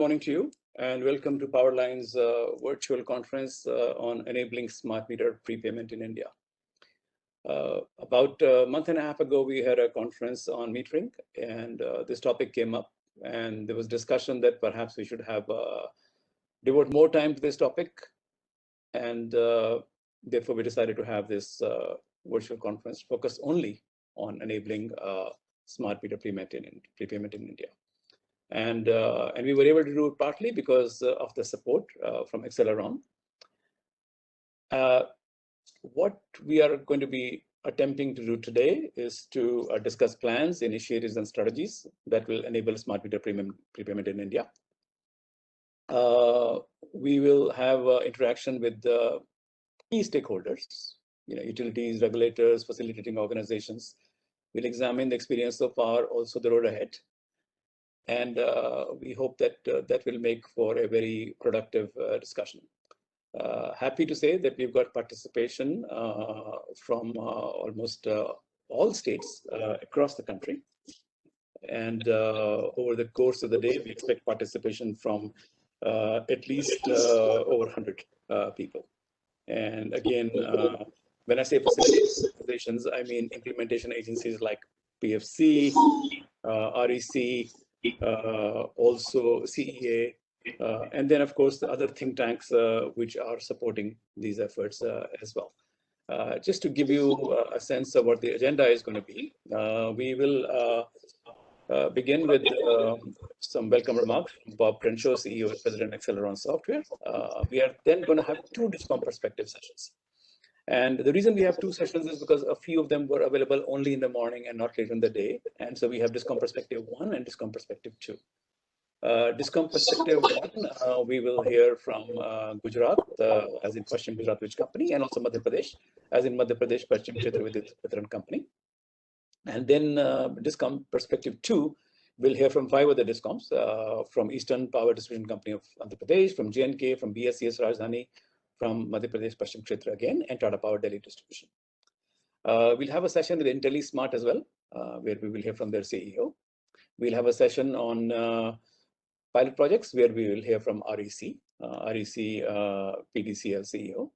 Morning to you, and welcome to Powerline's virtual conference on enabling smart meter prepayment in India. About a month and a half ago, we had a conference on metering, and this topic came up, and there was discussion that perhaps we should have devote more time to this topic, and therefore we decided to have this virtual conference focused only on enabling smart meter prepayment in India. And we were able to do it partly because of the support from Acceleron. What we are going to be attempting to do today is to discuss plans, initiatives, and strategies that will enable smart meter prepayment in India. We will have interaction with the key stakeholders, utilities, regulators, facilitating organizations. We'll examine the experience so far, also the road ahead. And we hope that that will make for a very productive discussion. Happy to say that we've got participation from almost all states across the country. And over the course of the day, we expect participation from at least over 100 people. And again, when I say facilitating organizations, I mean implementation agencies like PFC, REC, also CEA, and then of course the other think tanks which are supporting these efforts as well. Just to give you a sense of what the agenda is going to be, we will begin with some welcome remarks from Bob Crenshaw, CEO and President of Acceleron Software. We are then going to have two DISCOM perspective sessions. And the reason we have two sessions is because a few of them were available only in the morning and not later in the day. And so we have DISCOM Perspective 1 and DISCOM Perspective 2. DISCOM Perspective 1, we will hear from Gujarat, as in Paschim Gujarat Village Company, and also Madhya Pradesh, as in Madhya Pradesh Paschim Kshetra Company. And then DISCOM Perspective 2, we'll hear from 5 other DISCOMs, from Eastern Power Distribution Company of Andhra Pradesh, from J&K, from BSES Rajdhani, from Madhya Pradesh Paschim Kshetra again, and Tata Power Delhi Distribution. We'll have a session with IntelliSmart as well, where we will hear from their CEO. We'll have a session on pilot projects, where we will hear from REC PDCL CEO.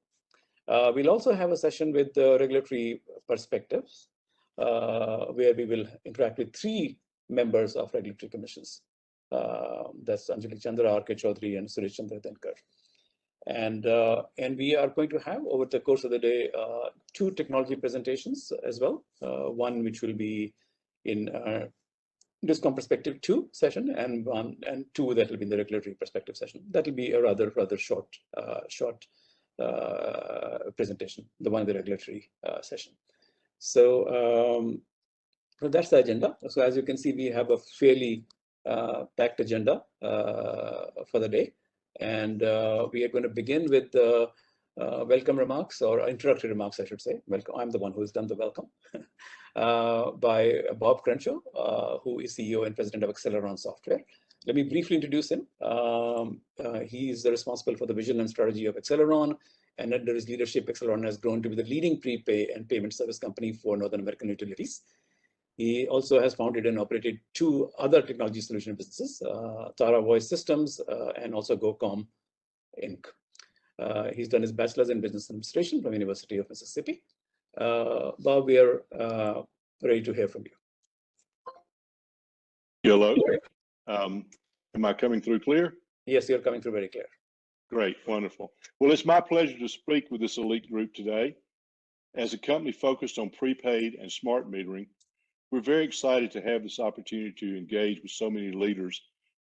We'll also have a session with regulatory perspectives, where we will interact with 3 members of regulatory commissions. That's Anjuli, Chandra, Choudhary, and Suresh, Chandra, Dinkar. And we are going to have, over the course of the day, 2 technology presentations as well. One which will be in DISCOM Perspective 2 session, and 2 that will be in the regulatory perspective session. That will be a rather short presentation, the one in the regulatory session. So that's the agenda. So as you can see, we have a fairly packed agenda for the day. And we are going to begin with the welcome remarks, or introductory remarks, I should say. Welcome. I'm the one who has done the welcome, by Bob Crenshaw, who is CEO and President of Acceleron Software. Let me briefly introduce him. He is responsible for the vision and strategy of Acceleron, and under his leadership, Acceleron has grown to be the leading prepay and payment service company for Northern American utilities. He also has founded and operated 2 other technology solution businesses, Tara Voice Systems and also GoCom Inc. He's done his bachelor's in business administration from University of Mississippi. Bob, we are ready to hear from you. Hello. Am I coming through clear? Yes, you're coming through very clear. Great, wonderful. Well, it's my pleasure to speak with this elite group today. As a company focused on prepaid and smart metering, we're very excited to have this opportunity to engage with so many leaders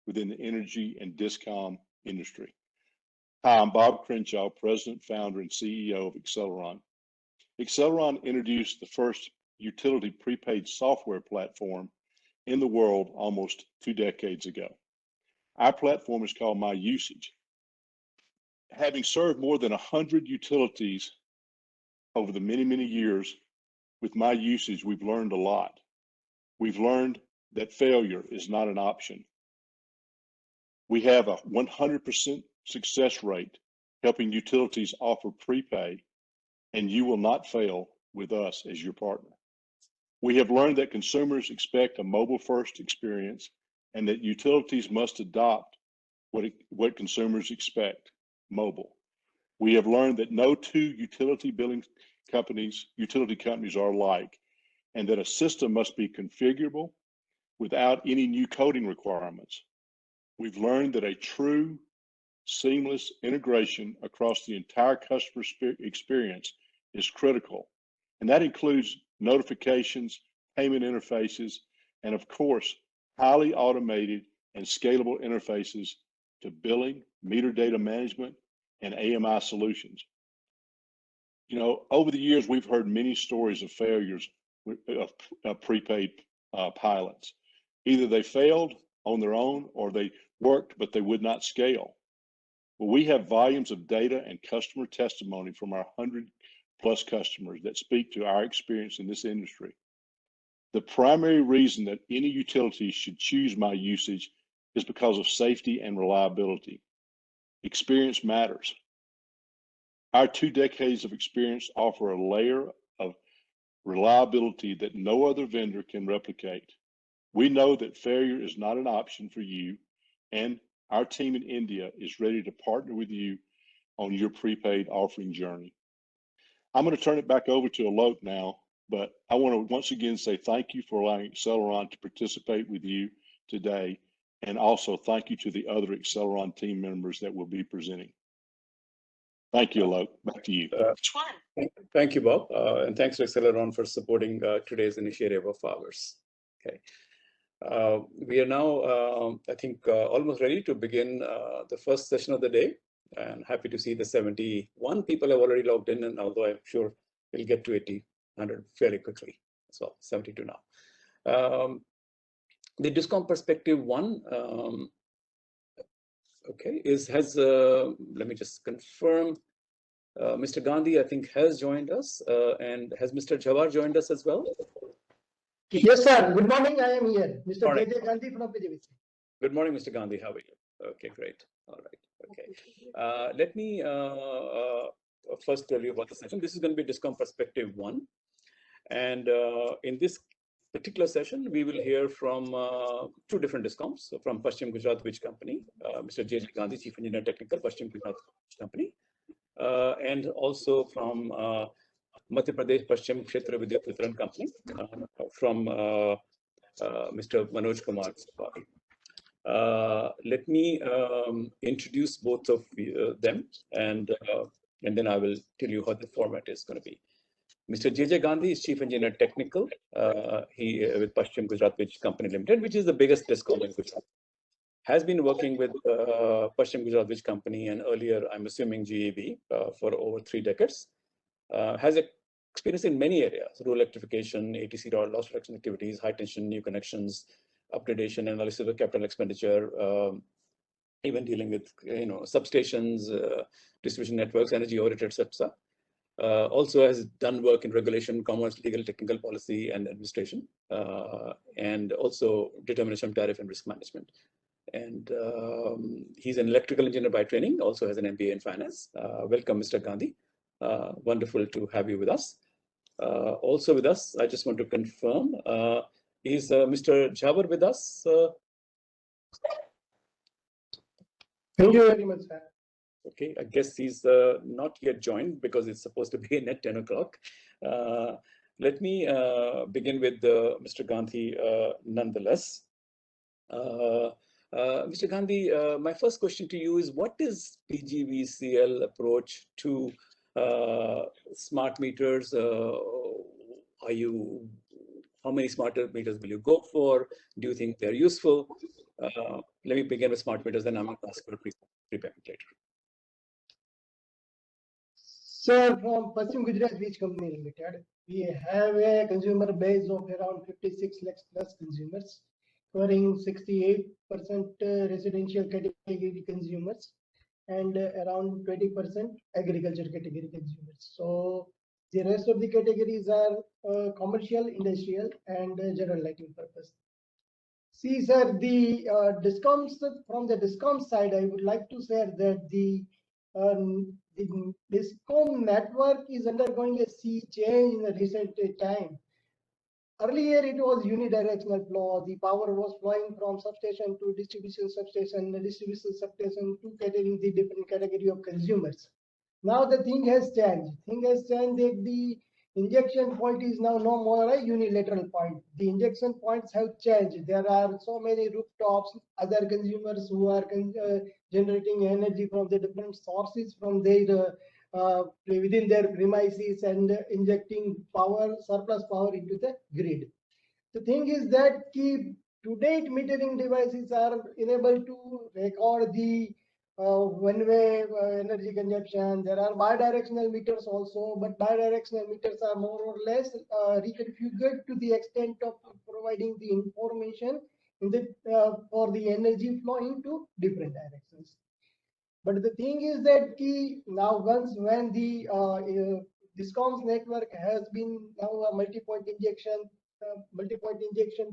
within the energy and DISCOM industry. Hi, I'm Bob Crenshaw, President, Founder, and CEO of Acceleron. Acceleron introduced the first utility prepaid software platform in the world almost 2 decades ago. Our platform is called My Usage. Having served more than 100 utilities over the many years with My Usage, we've learned a lot. We've learned that failure is not an option. We have a 100% success rate helping utilities offer prepay, and you will not fail with us as your partner. We have learned that consumers expect a mobile-first experience and that utilities must adopt what consumers expect, mobile. We have learned that no two utility companies are alike, and that a system must be configurable without any new coding requirements. We've learned that a true seamless integration across the entire customer experience is critical, and that includes notifications, payment interfaces, and of course, highly automated and scalable interfaces to billing, meter data management, and AMI solutions. You know, over the years, we've heard many stories of failures of prepaid pilots. Either they failed on their own or they worked, but they would not scale. Well, we have volumes of data and customer testimony from our 100+ customers that speak to our experience in this industry. The primary reason that any utility should choose my usage is because of safety and reliability. Experience matters. Our 2 decades of experience offer a layer of reliability that no other vendor can replicate. We know that failure is not an option for you, and our team in India is ready to partner with you on your prepaid offering journey. I'm going to turn it back over to Alok now, but I want to once again say thank you for allowing Acceleron to participate with you today, and also thank you to the other Acceleron team members that will be presenting. Thank you, Alok. Back to you. Thank you, Bob, and thanks to Acceleron for supporting today's initiative of ours. Okay. We are now, I think, almost ready to begin the first session of the day, and happy to see the 71 people have already logged in, and although I'm sure we'll get to 80, 100 fairly quickly as well, 72 now. The DISCOM Perspective 1, okay, let me just confirm, Mr. Gandhi, I think, has joined us, and has Mr. Jawar joined us as well? Yes, sir. Good morning. I am here. Mr. Morning. J.J. Gandhi from PGVC. Good morning, Mr. Gandhi. How are you? Okay, great. All right. Okay. Let me first tell you about the session. This is going to be DISCOM Perspective 1. And in this particular session, we will hear from 2 different DISCOMs. So from Paschim Gujarat Wijh Company, Mr. J.J. Gandhi, Chief Engineer Technical, Paschim Gujarat Wijh Company. And also from Madhya Pradesh Paschim Kshetra Vidyut Vitran Company, from Mr. Manoj Kumar. Let me introduce both of them, and then I will tell you how the format is going to be. Mr. J.J. Gandhi is Chief Engineer Technical. He with Paschim Gujarat Wijh Company Limited, which is the biggest DISCOM in Gujarat. Has been working with Paschim Gujarat Wijh Company and earlier, I'm assuming, GEB for over 3 decades. Has experience in many areas: rural electrification, ATC loss reduction activities, high tension, new connections, upgradation, analysis of capital expenditure, even dealing with substations, distribution networks, energy audit, etc. Also has done work in regulation, commerce, legal, technical policy, and administration, and also determination of tariff and risk management. And he's an electrical engineer by training, also has an MBA in finance. Welcome, Mr. Gandhi. Wonderful to have you with us. Also with us, I just want to confirm, is Mr. Jawar with us? Thank you very much, sir. Okay, I guess he's not yet joined because it's supposed to be in at 10 o'clock. Let me begin with Mr. Gandhi nonetheless. Mr. Gandhi, my first question to you is, what is PGVCL approach to smart meters? How many smart meters will you go for? Do you think they're useful? Let me begin with smart meters, then I'm going to ask for prepayment later. Sir, from Paschim Gujarat Wijh Company Limited, we have a consumer base of around 56 lakhs plus consumers, covering 68% residential category consumers and around 20% agriculture category consumers. So the rest of the categories are commercial, industrial, and general lighting purpose. See, sir, the DISCOMs, from the DISCOM side, I would like to say that the DISCOM network is undergoing a sea change in the recent time. earlier it was unidirectional flow. The power was flowing from substation to distribution substation, the distribution substation to catering the different category of consumers. Now the thing has changed. Thing has changed that the injection point is now no more a unilateral point. The injection points have changed. There are so many rooftops, other consumers who are generating energy from the different sources from their within their premises and injecting power, surplus power into the grid. The thing is that to date metering devices are enabled to record the one-way energy consumption. There are bidirectional meters also, but bidirectional meters are more or less reconfigured to the extent of providing the information in the for the energy flow into different directions. But the thing is that now when the discoms network has been now a multi-point injection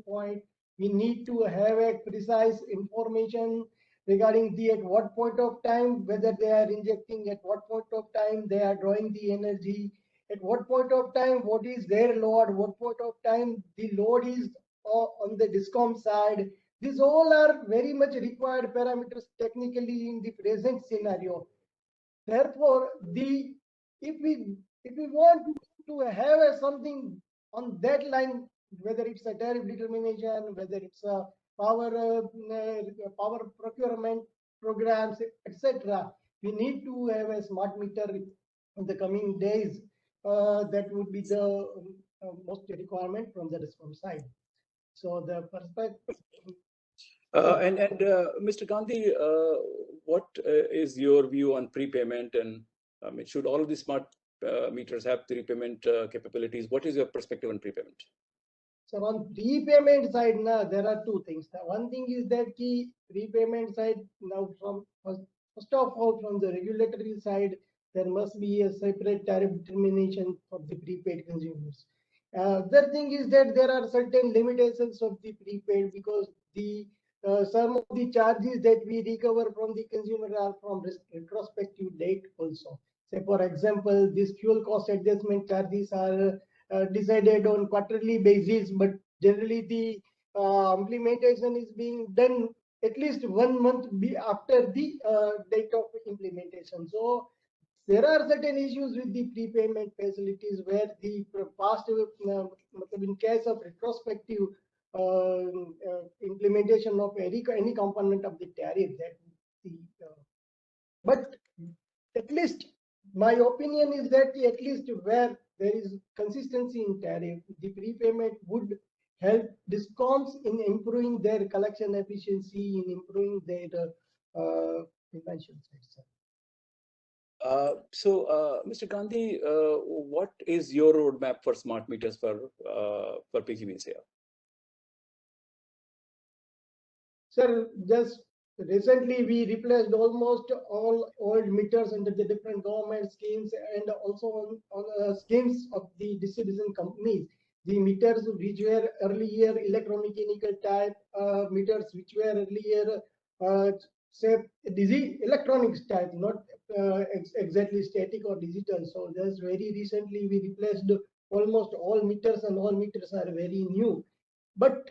point, we need to have a precise information regarding the at what point of time, whether they are injecting, at what point of time they are drawing the energy, at what point of time what is their load, what point of time the load is on the discom side. These all are very much required parameters technically in the present scenario. Therefore, if we want to have something on that line, whether it's a tariff determination, whether it's a power procurement programs, etc., we need to have a smart meter in the coming days. That would be the most requirement from the discom side. So the perspective. Mr. Gandhi, what is your view on prepayment, and should all of these smart meters have prepayment capabilities? What is your perspective on prepayment? So on prepayment side, now there are two things. The one thing is that key prepayment side now first of all from the regulatory side, there must be a separate tariff determination for the prepaid consumers. The thing is that there are certain limitations of the prepaid because the some of the charges that we recover from the consumer are from retrospective date also. Say for example, these fuel cost adjustment charges are decided on quarterly basis, but generally the implementation is being done at least 1 month after the date of implementation. So there are certain issues with the prepayment facilities where the past, in case of retrospective implementation of any component of the tariff, but at least my opinion is that at least where there is consistency in tariff, the prepayment would help discoms in improving their collection efficiency, in improving their financial side. Mr. Gandhi, what is your roadmap for smart meters for PGBs here? Sir, just recently we replaced almost all old meters under the different government schemes and also on schemes of the distribution companies. The meters which were earlier electromechanical type meters which were earlier say electronics type, not exactly static or digital. So just very recently we replaced almost all meters, and all meters are very new. But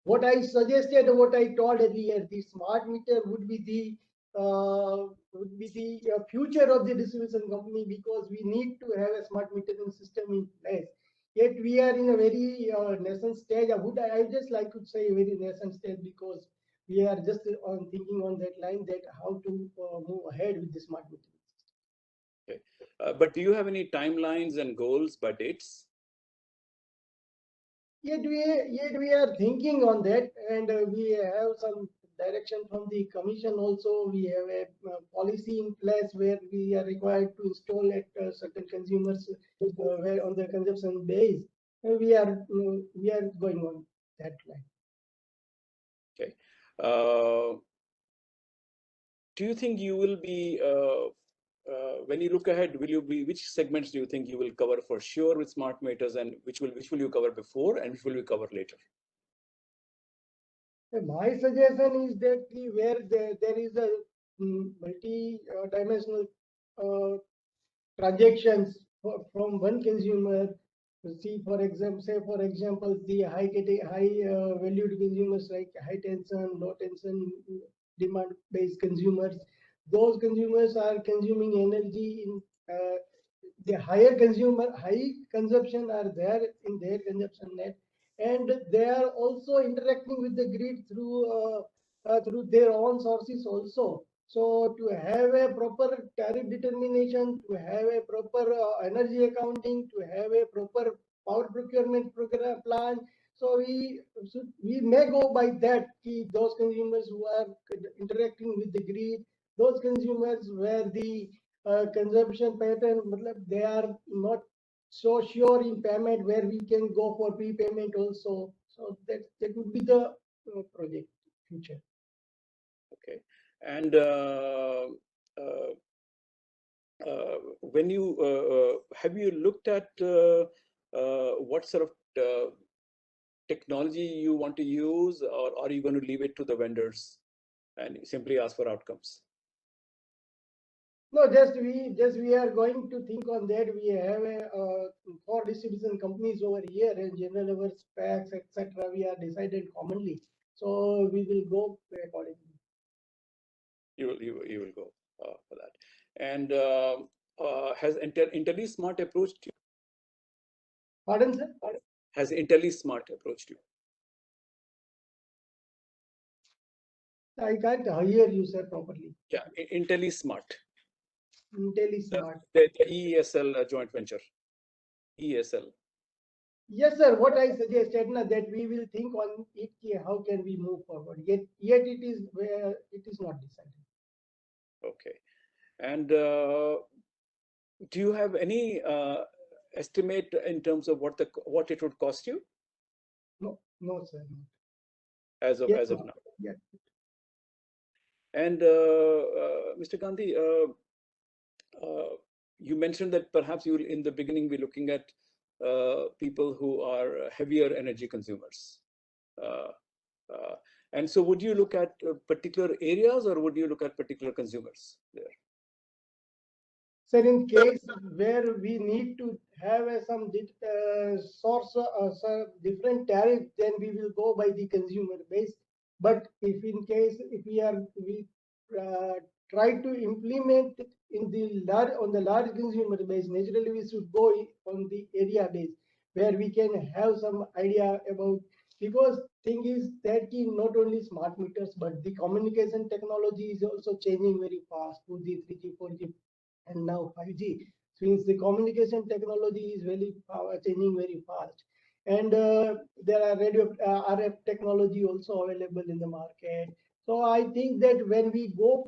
what I suggested, what I told earlier, the smart meter would be the future of the distribution company, because we need to have a smart metering system in place. Yet we are in a very nascent stage. I just like to say very nascent stage, because we are just thinking on that line that how to move ahead with the smart metering system. Okay. But do you have any timelines and goals by dates? Yet we are thinking on that, and we have some direction from the commission also. We have a policy in place where we are required to install at certain consumers where on the consumption base. We are going on that line. Okay. Do you think you will be when you look ahead, which segments do you think you will cover for sure with smart meters, and which will you cover before and which will you cover later? My suggestion is that where there is a multi-dimensional transactions from one consumer, see, for example, the high valued consumers like high tension, low tension, demand based consumers. Those consumers are consuming energy in the high consumption are there in their consumption net, and they are also interacting with the grid through their own sources also. So to have a proper tariff determination, to have a proper energy accounting, to have a proper power procurement program plan, so we may go by that. Those consumers who are interacting with the grid, those consumers where the consumption pattern, they are not so sure in payment, where we can go for prepayment also. So that would be the project future. Okay. And when you have you looked at what sort of technology you want to use, or are you going to leave it to the vendors and simply ask for outcomes? No, we are going to think on that. We have a 4 distribution companies over here, and general our specs, etc. We are decided commonly, so we will go accordingly. You will go for that. And has IntelliSmart approached you? Pardon, sir? Has IntelliSmart approached you? I can't hear you, sir, properly. Yeah, IntelliSmart. IntelliSmart. The ESL joint venture. ESL. Yes, sir. What I suggested now, that we will think on it. How can we move forward? Yet it is where it is not decided. Okay. And do you have any estimate in terms of what it would cost you? No, sir. No. As of now. Yeah. And Mr. Gandhi, you mentioned that perhaps you will, in the beginning, be looking at people who are heavier energy consumers. And so would you look at particular areas, or would you look at particular consumers there? So in case where we need to have some source, different tariff, then we will go by the consumer base. But if we try to implement in on the large consumer base, naturally we should go on the area base, where we can have some idea about, because thing is that not only smart meters, but the communication technology is also changing very fast, 2G, 3G, 4G, and now 5G. Since the communication technology is very changing very fast, and there are radio RF technology also available in the market. So I think that when we go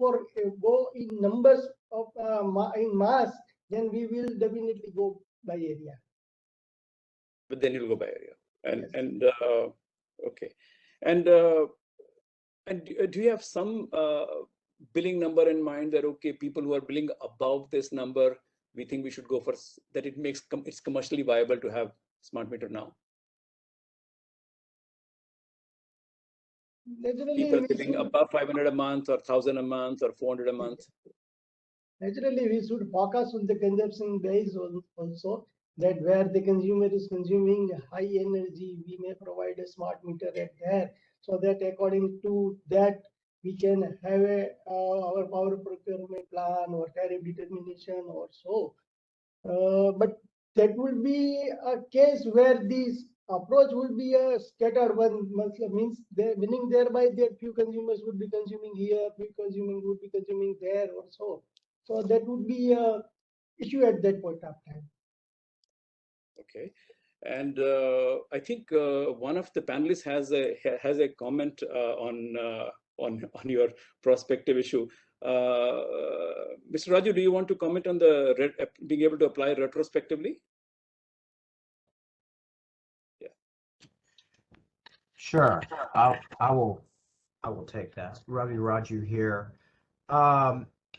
in numbers of in mass, then we will definitely go by area. But then you'll go by area, and Yes. Okay, and do you have some billing number in mind, that okay, people who are billing above this number, we think we should go for that? It makes it's commercially viable to have smart meter now. Naturally, People billing above 500 a month, or 1,000 a month, or 400 a month. Naturally, we should focus on the consumption base also, that where the consumer is consuming high energy, we may provide a smart meter at there, so that according to that we can have our power procurement plan or tariff determination or so. But that would be a case where this approach would be a scattered one, means meaning thereby that few consumers would be consuming here, few consumers would be consuming there or so. So that would be a issue at that point of time. Okay, and I think one of the panelists has a comment on your prospective issue. Mr. Raju, do you want to comment on the being able to apply retrospectively? Yeah. Sure, I will take that. Ravi Raju here.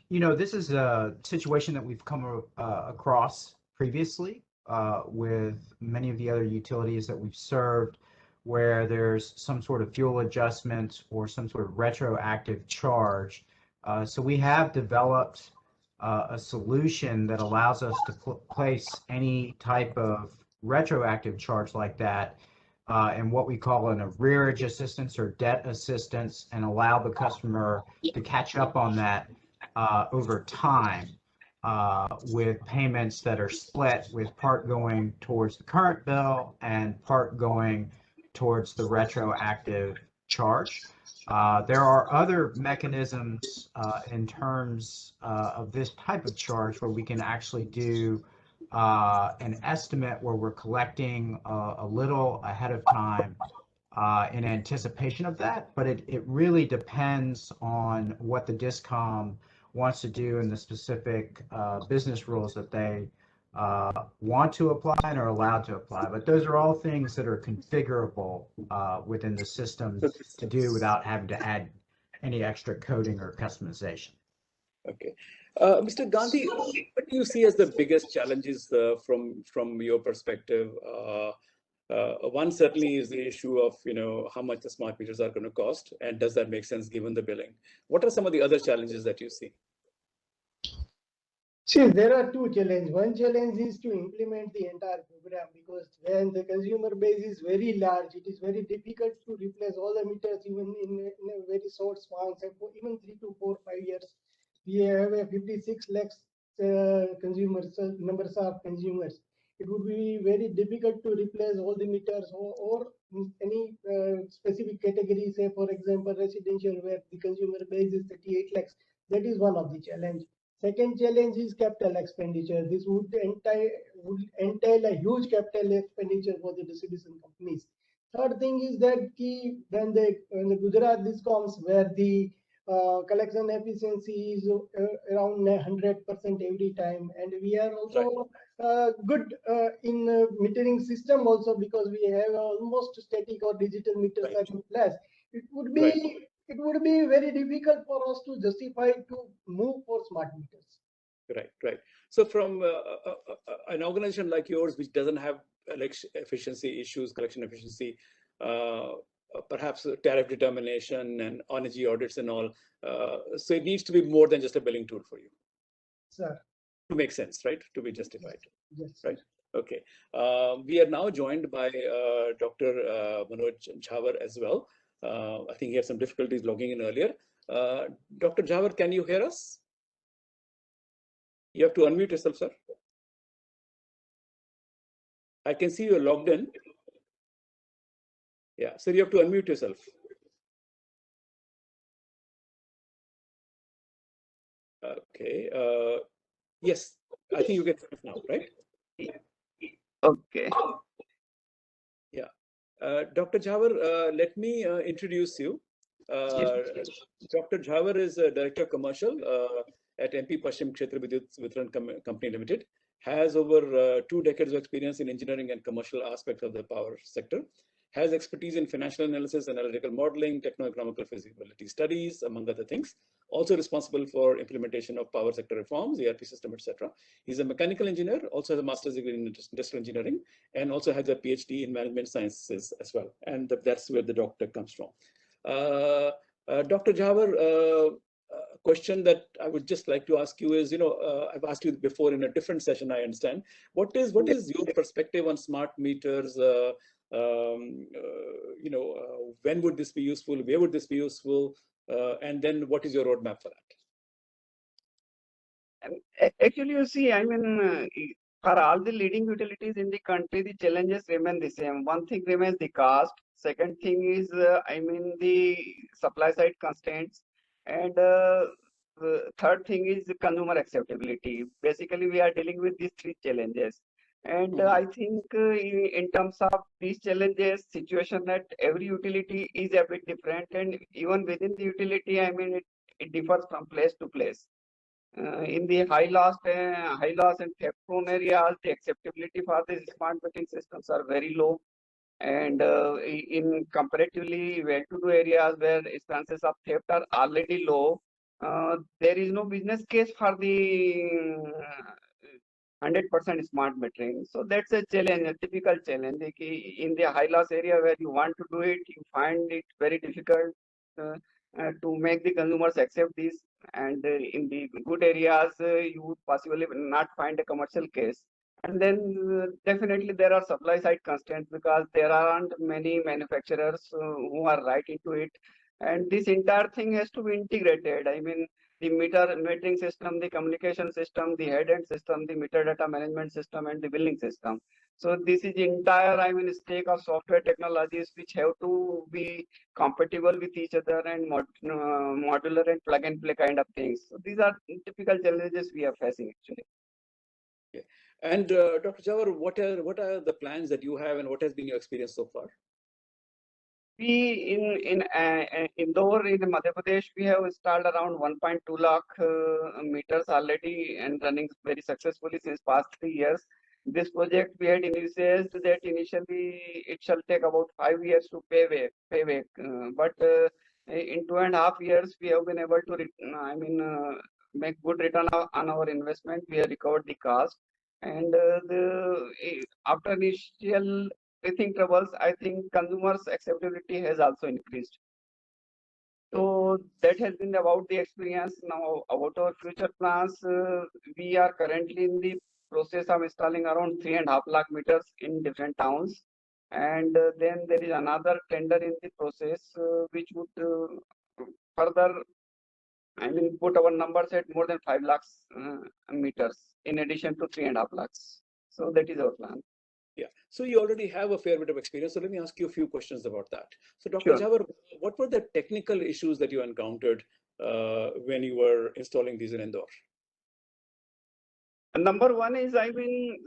You know, this is a situation that we've come across previously with many of the other utilities that we've served, where there's some sort of fuel adjustment or some sort of retroactive charge. So we have developed a solution that allows us to place any type of retroactive charge like that and what we call an arrearage assistance or debt assistance, and allow the customer to catch up on that over time with payments that are split, with part going towards the current bill and part going towards the retroactive charge. There are other mechanisms in terms of this type of charge where we can actually do an estimate where we're collecting a little ahead of time in anticipation of that, but it really depends on what the DISCOM wants to do and the specific business rules that they want to apply and are allowed to apply. But those are all things that are configurable within the system to do without having to add any extra coding or customization. Okay. Mr. Gandhi, what do you see as the biggest challenges from your perspective? One certainly is the issue of how much the smart meters are going to cost, and does that make sense given the billing? What are some of the other challenges that you see? See, there are two challenges. One challenge is to implement the entire program, because when the consumer base is very large, it is very difficult to replace all the meters even in a very short span, even 3 to 4, 5 years. We have a 56 lakhs consumers, numbers of consumers. It would be very difficult to replace all the meters or any specific category, say for example residential, where the consumer base is 38 lakhs. That is one of the challenge. Second challenge is capital expenditure. This would entail a huge capital expenditure for the distribution companies. Third thing is that when the Gujarat discoms, where the collection efficiency is around 100% every time, and we are also good in metering system also, because we have almost static or digital meters are in place. It would be very difficult for us to justify to move for smart meters. Right. So from an organization like yours, which doesn't have efficiency issues, collection efficiency, perhaps tariff determination and energy audits and all, so it needs to be more than just a billing tool for you. Sir. To make sense, right? To be justified. Yes. Right. Okay. We are now joined by Dr. Manoj Jhawar as well. I think he had some difficulties logging in earlier. Dr. Jhawar, can you hear us? You have to unmute yourself, sir. I can see you're logged in. Yeah, so you have to unmute yourself. Okay. Yes, I think you can hear us now, right? Okay. Yeah. Dr. Jhawar, let me introduce you. Dr. Jhawar is Director Commercial at MP Paschim Kshetra Vidyut Vitran Company Limited. Has over 2 decades of experience in engineering and commercial aspects of the power sector. Has expertise in financial analysis, analytical modeling, techno-economical feasibility studies, among other things. Also responsible for implementation of power sector reforms, ERP system, etc. He's a mechanical engineer, also has a master's degree in industrial engineering, and also has a PhD in management sciences as well. And that's where the doctor comes from. Dr. Jhawar, a question that I would just like to ask you is, I've asked you before in a different session, I understand. What is your perspective on smart meters? When would this be useful? Where would this be useful? And then what is your roadmap for that? Actually, you see, for all the leading utilities in the country, the challenges remain the same. One thing remains the cost. Second thing is, the supply side constraints. And third thing is the consumer acceptability. Basically, we are dealing with these 3 challenges. And I think in terms of these challenges, situation at every utility is a bit different. And even within the utility, it differs from place to place. In the high loss and theft prone areas, the acceptability for the smart metering systems are very low. And in comparatively well-to-do areas where chances of theft are already low, there is no business case for the 100% smart metering. So that's a challenge, a typical challenge. In the high loss area where you want to do it, you find it very difficult to make the consumers accept this. And in the good areas, you would possibly not find a commercial case. And then definitely there are supply side constraints because there aren't many manufacturers who are right into it. And this entire thing has to be integrated. I mean, the metering system, the communication system, the head-end system, the meter data management system, and the billing system. So this is entire, I mean, stake of software technologies which have to be compatible with each other and modular and plug and play kind of things. So these are typical challenges we are facing actually. Okay. And Dr. Jawar, what are the plans that you have, and what has been your experience so far? We in Indore in Madhya Pradesh, we have installed around 1.2 lakh meters already and running very successfully since past 3 years. This project we had initiated that initially it shall take about 5 years to pay back. But in 2.5 years we have been able to make good return on our investment. We have recovered the cost, and after initial facing troubles, I think consumers' acceptability has also increased. So that has been about the experience. Now about our future plans, we are currently in the process of installing around 3.5 lakh meters in different towns, and then there is another tender in the process which would further, I mean, put our numbers at more than 5 lakhs meters in addition to 3.5 lakhs. So that is our plan. Yeah, so you already have a fair bit of experience. So let me ask you a few questions about that. So Dr. Sure. Jawar, what were the technical issues that you encountered when you were installing these in Indore? Number one is, I mean,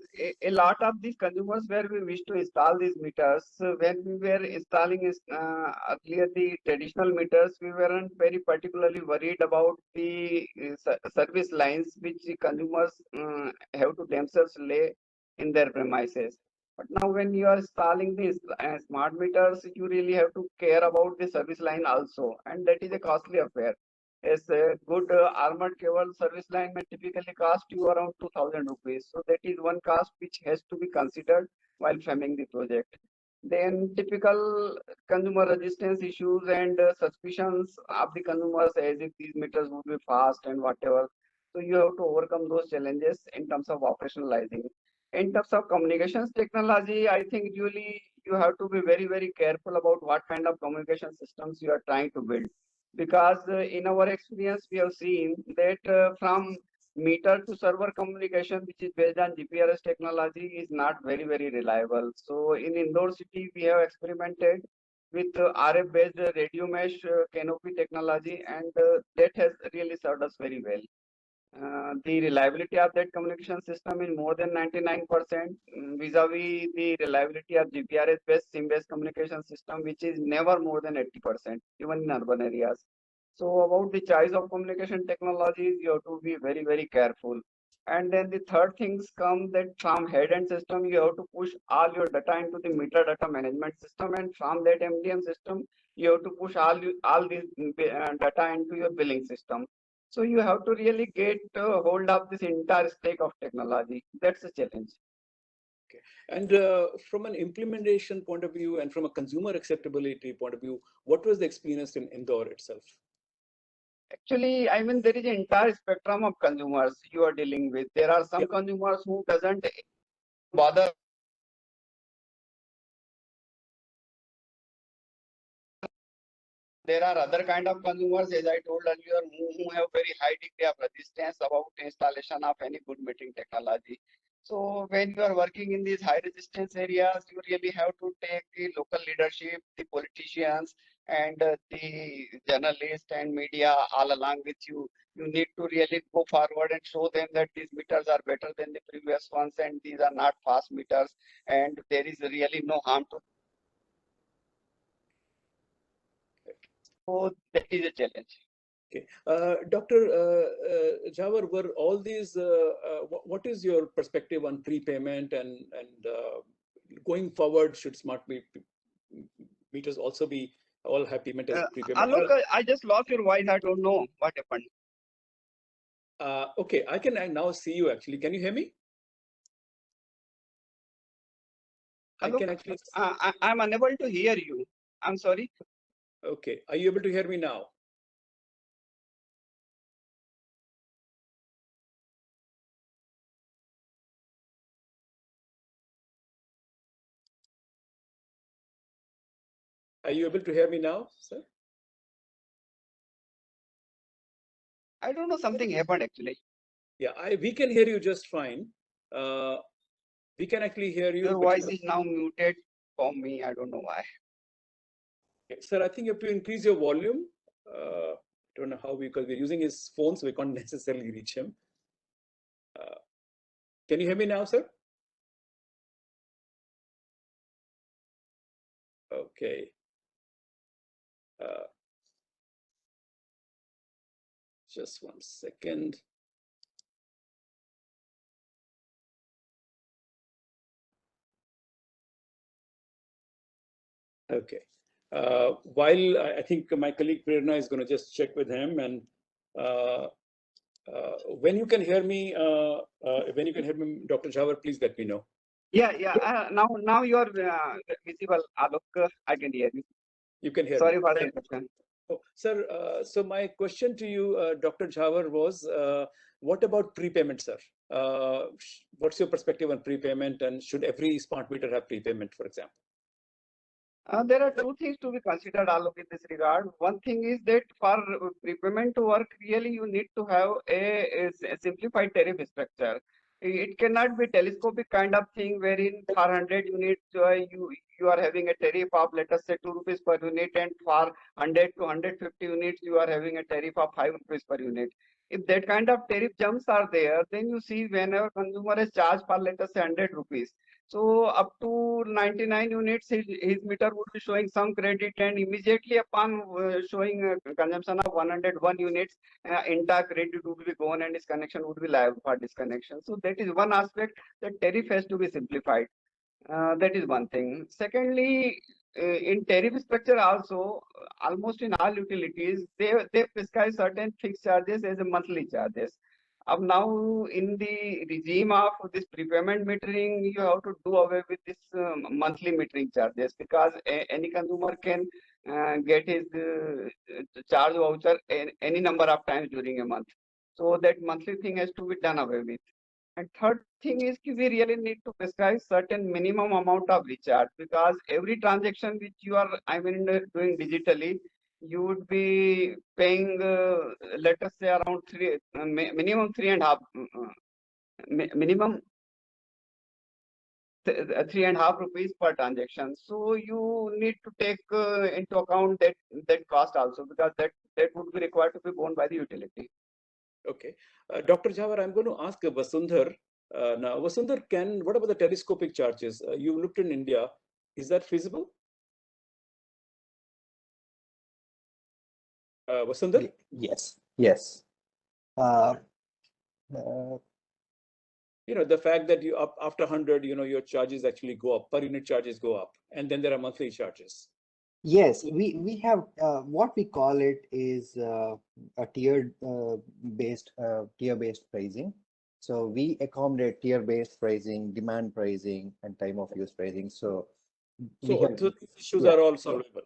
a lot of these consumers where we wish to install these meters, when we were installing earlier the traditional meters, we weren't very particularly worried about the service lines which the consumers have to themselves lay in their premises. But now when you are installing these smart meters, you really have to care about the service line also, and that is a costly affair. As a good armored cable service line may typically cost you around 2,000 rupees. So that is one cost which has to be considered while framing the project. Then typical consumer resistance issues and suspicions of the consumers as if these meters would be fast and whatever. So you have to overcome those challenges in terms of operationalizing. In terms of communications technology, I think really you have to be very, very careful about what kind of communication systems you are trying to build, because in our experience we have seen that from meter to server communication which is based on GPRS technology is not very, very reliable. So in Indore city we have experimented with RF based radio mesh canopy technology, and that has really served us very well. The reliability of that communication system is more than 99% vis-a-vis the reliability of GPRS-based SIM-based communication system, which is never more than 80%, even in urban areas. So about the choice of communication technologies, you have to be very, very careful. And then the third things come that from head-end system, you have to push all your data into the meter data management system, and from that MDM system, you have to push all these data into your billing system. So you have to really get hold of this entire stack of technology. That's a challenge. Okay. And from an implementation point of view and from a consumer acceptability point of view, what was the experience in Indore itself? Actually, I mean, there is an entire spectrum of consumers you are dealing with. There are some consumers who doesn't bother. There are other kind of consumers, as I told earlier, who have very high degree of resistance about installation of any good metering technology. So when you are working in these high resistance areas, you really have to take the local leadership, the politicians, and the journalists and media all along with you. You need to really go forward and show them that these meters are better than the previous ones, and these are not fast meters, and there is really no harm to. So that is a challenge. Okay, Dr. Jawar, were all these? What is your perspective on prepayment and going forward? Should smart meters also be all have payment as prepayment? Alok, I just lost your voice. I don't know what happened. Okay, I can now see you actually. Can you hear me? Alok, I can actually. I'm unable to hear you. I'm sorry. Okay, are you able to hear me now? Are you able to hear me now, sir? I don't know, something happened actually. Yeah, we can hear you just fine. We can actually hear you. Your voice is now muted for me. I don't know why. Sir, I think you have to increase your volume. I don't know how, because we're using his phone, so we can't necessarily reach him. Can you hear me now, sir? Okay. Just 1 second. Okay. While I think my colleague Prerna is going to just check with him, and when you can hear me, Dr. Jhawar, please let me know. Yeah. Now you are visible, Alok. I can hear you. You can hear Sorry me. for the interruption. Oh, sir, so my question to you, Dr. Jhawar, was what about prepayment, sir? What's your perspective on prepayment, and should every smart meter have prepayment, for example? There are two things to be considered, Alok, in this regard. One thing is that for prepayment to work, really you need to have a simplified tariff structure. It cannot be telescopic kind of thing wherein for 100 units you are having a tariff of, let us say, 2 rupees per unit, and for 100 to 150 units you are having a tariff of 5 rupees per unit. If that kind of tariff jumps are there, then you see whenever consumer is charged for, let us say, 100 rupees. So up to 99 units, his meter would be showing some credit, and immediately upon showing consumption of 101 units, entire credit would be gone and his connection would be liable for disconnection. So that is one aspect, that tariff has to be simplified. That is one thing. Secondly, in tariff structure also, almost in all utilities, they prescribe certain fixed charges as a monthly charges. Now in the regime of this prepayment metering, you have to do away with this monthly metering charges, because any consumer can get his charge voucher any number of times during a month. So that monthly thing has to be done away with. And third thing is we really need to prescribe certain minimum amount of recharge, because every transaction which you are doing digitally, you would be paying let us say around minimum 3.5 rupees per transaction. So you need to take into account that cost also, because that would be required to be borne by the utility. Okay. Dr. Jhawar, I'm going to ask Vasundhar. Now, Vasundhar, what about the telescopic charges? You looked in India. Is that feasible? Vasundhar? Yes. The fact that you after 100, your charges actually go up, per unit charges go up, and then there are monthly charges. Yes, we have what we call it is a tiered based pricing. So we accommodate tier-based pricing, demand pricing, and time of use pricing. So these issues are all solvable.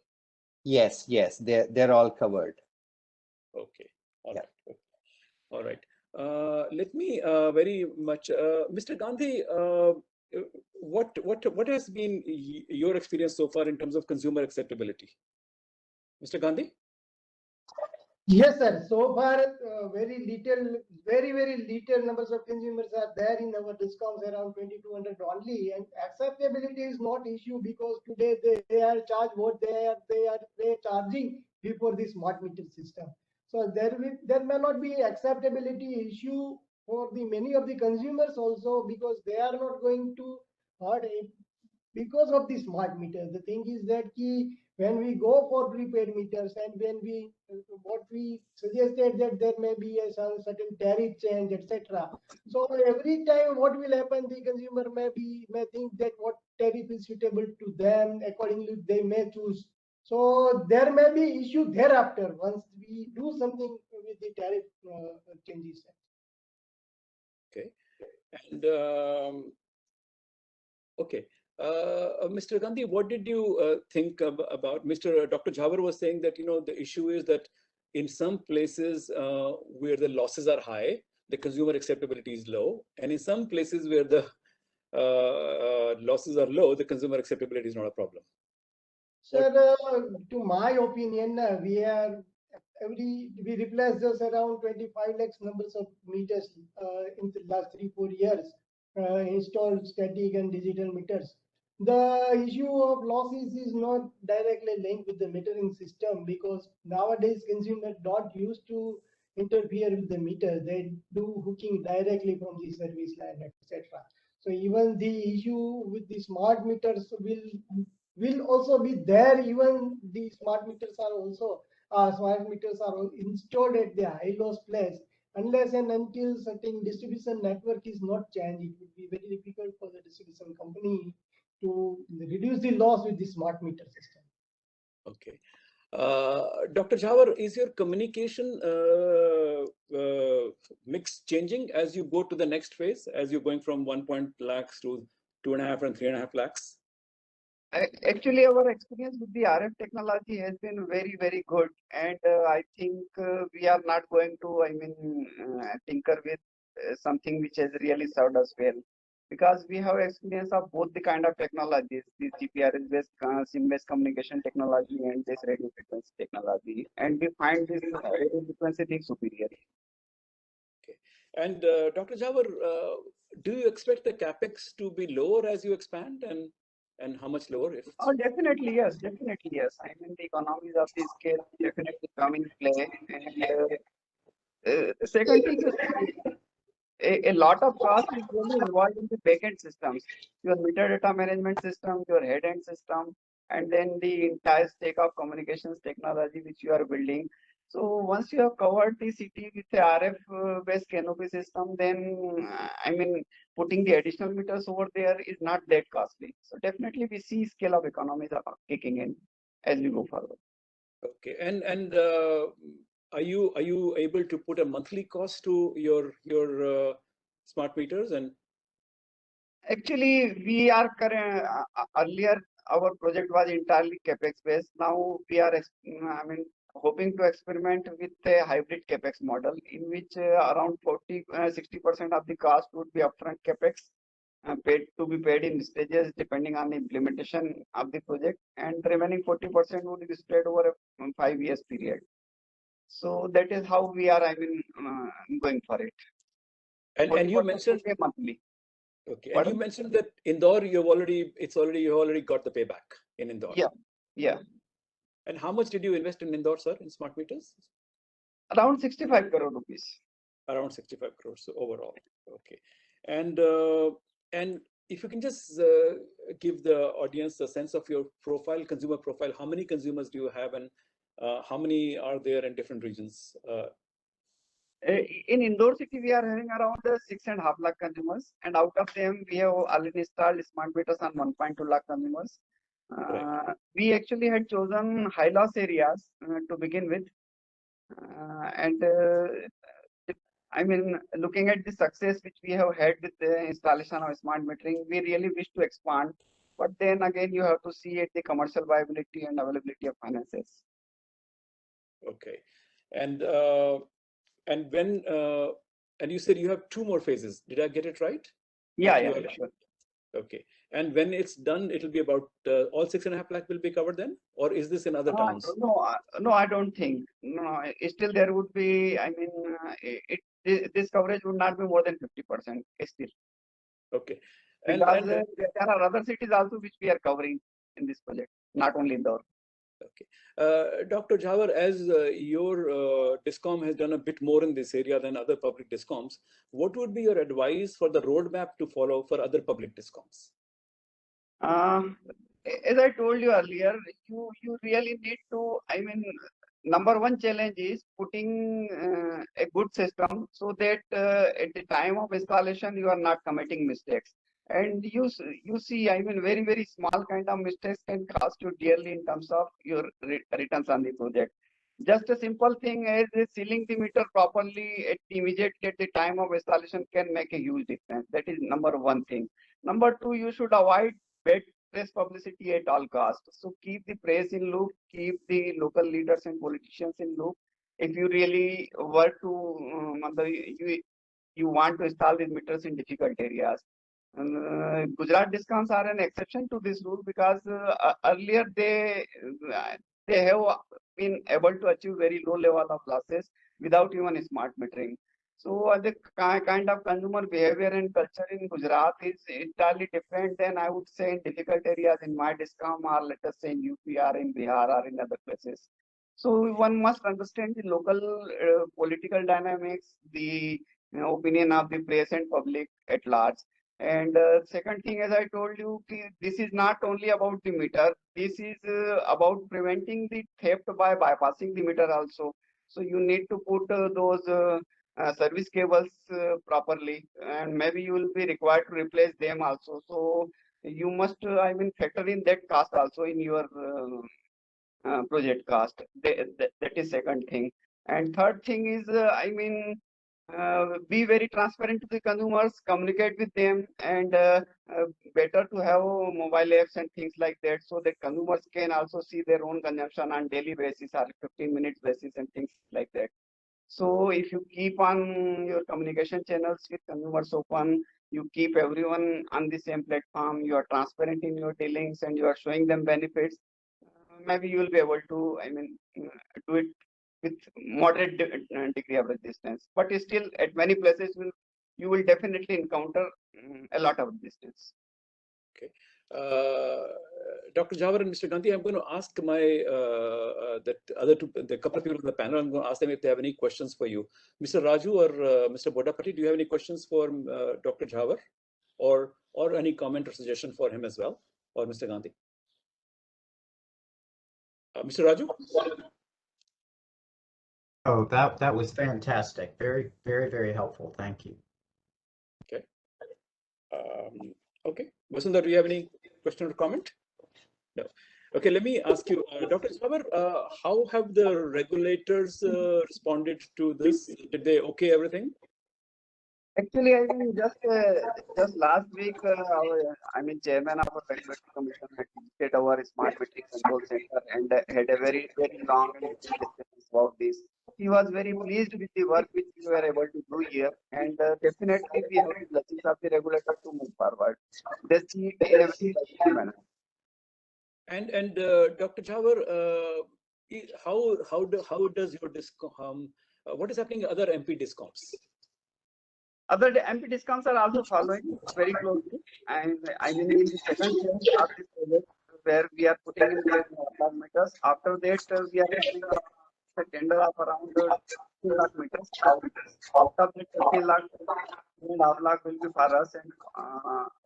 Yes, they're all covered. Okay, all right. Okay. All right. Let me very much, Mr. Gandhi. What has been your experience so far in terms of consumer acceptability, Mr. Gandhi? Yes, sir. So far, very little numbers of consumers are there in our discounts, around 2,200 only. And acceptability is not issue, because today they are charged what they are charging before the smart meter system. So there may not be acceptability issue for the many of the consumers also, because they are not going to hurt because of the smart meter. The thing is that when we go for prepaid meters, and when what we suggested that there may be a certain tariff change, etc. So every time what will happen, the consumer may think that what tariff is suitable to them, accordingly they may choose. So there may be issue thereafter once we do something with the tariff changes. Okay, and okay. Mr. Gandhi, what did you think about Dr. Jhawar was saying that the issue is that in some places where the losses are high, the consumer acceptability is low, and in some places where the losses are low, the consumer acceptability is not a problem. Sir, to my opinion, we replaced just around 25 lakhs numbers of meters in the last 3-4 years, installed static and digital meters. The issue of losses is not directly linked with the metering system because nowadays consumers don't used to interfere with the meter. They do hooking directly from the service line, etc. So even the issue with the smart meters will also be there. Even the smart meters are also installed at the high loss place. Unless and until certain distribution network is not changed, it would be very difficult for the distribution company to reduce the loss with the smart meter system. Okay. Dr. Jhawar, is your communication mix changing as you go to the next phase, as you're going from 1 lakhs to 2.5 and 3.5 lakhs? Actually, our experience with the RF technology has been very, very good. And I think we are not going to, tinker with something which has really served us well. Because we have experience of both the kind of technologies, the GPRS-based, SIM-based communication technology and this radio frequency technology. And we find this radio frequency thing superior. Okay. And Dr. Jhawar, do you expect the capex to be lower as you expand, and how much lower? If Oh, definitely yes, definitely yes. I mean, the economies of the scale definitely come in play. And the second thing is a lot of cost is really involved in the backend systems, your meter data management system, your head-end system, and then the entire stack of communications technology which you are building. So once you have covered the city with the RF based canopy system, then putting the additional meters over there is not that costly. So definitely we see scale of economies are kicking in as we go forward. okay, and are you able to put a monthly cost to your smart meters? And actually, we are earlier our project was entirely capex based. Now we are hoping to experiment with a hybrid capex model in which around 60% of the cost would be upfront capex be paid in stages depending on the implementation of the project, and the remaining 40% would be spread over a 5 years period. So that is how we are going for it. and you mentioned monthly. Okay, Pardon? and you mentioned that Indore, you've already got the payback in Indore. Yeah, yeah. And how much did you invest in Indore, sir, in smart meters? Around 65 crore rupees. Around 65 crores overall. Okay, and if you can just give the audience a sense of your profile, consumer profile. How many consumers do you have, and how many are there in different regions? In Indore city, we are having around 6.5 lakh consumers, and out of them, we have already installed smart meters on 1.2 lakh consumers. Right. We actually had chosen high loss areas to begin with, looking at the success which we have had with the installation of smart metering, we really wish to expand. But then again, you have to see at the commercial viability and availability of finances. Okay, and when and you said you have 2 more phases. Did I get it right? Yeah, That yeah, you are- sure. Okay, and when it's done, it'll be about all 6.5 lakh will be covered then, or is this in other towns? No, I don't think. No, still there would be. This coverage would not be more than 50% still. Okay, Because there are other cities also which we are covering in this project, not only Indore. Okay, Dr. Jhawar, as your DISCOM has done a bit more in this area than other public DISCOMs, what would be your advice for the roadmap to follow for other public DISCOMs? As I told you earlier, you really need to. Number one challenge is putting a good system so that at the time of installation you are not committing mistakes. And you see, very, very small kind of mistakes can cost you dearly in terms of your returns on the project. Just a simple thing as sealing the meter properly immediately at the time of installation can make a huge difference. That is number one thing. Number two, you should avoid bad press publicity at all costs. So keep the press in loop, keep the local leaders and politicians in loop. If you really were to, you want to install these meters in difficult areas. Gujarat discoms are an exception to this rule because earlier they have been able to achieve very low level of losses without even smart metering. So the kind of consumer behavior and culture in Gujarat is entirely different than I would say in difficult areas in my discom, or let us say in UP or in Bihar or in other places. So one must understand the local political dynamics, the opinion of the press and public at large. And second thing, as I told you, this is not only about the meter. This is about preventing the theft by bypassing the meter also. So you need to put those service cables properly, and maybe you will be required to replace them also. So you must, I mean, factor in that cost also in your project cost. That is second thing. And third thing is, I mean, be very transparent to the consumers, communicate with them, and better to have mobile apps and things like that, so that consumers can also see their own consumption on daily basis or 15 minutes basis and things like that. So if you keep on your communication channels with consumers open, you keep everyone on the same platform, you are transparent in your dealings and you are showing them benefits, maybe you will be able to, I mean, do it with moderate degree of resistance. But still, at many places, you will definitely encounter a lot of resistance. Okay. Dr. Jawar and Mr. Gandhi, I'm going to ask my the couple of people in the panel. I'm going to ask them if they have any questions for you. Mr. Raju or Mr. Bodapati, do you have any questions for Dr. Jawar, or any comment or suggestion for him as well, or Mr. Gandhi? Mr. Raju? Oh, that was fantastic. Very, very, very helpful. Thank you. Okay. Okay. Vasundhara, do you have any question or comment? No. Okay, let me ask you, Dr. Jawar, how have the regulators responded to this? Did they okay everything? Actually, I mean, just last week, I mean, chairman of our regulatory commission had visited our smart metering control center and had a very, very long and detailed discussion about this. He was very pleased with the work which we were able to do here, and definitely we have the blessings of the regulator to move forward. They see it in a very positive manner. And Dr. Jawar, how does your discom? What is happening in other MP discoms? Other MP discoms are also following very closely, and I mean in the second phase of this project where we are putting in the meters. After that, we are having a tender of around 2 lakh meters. Out of that, 15 lakh, 2.5 lakh will be for us, and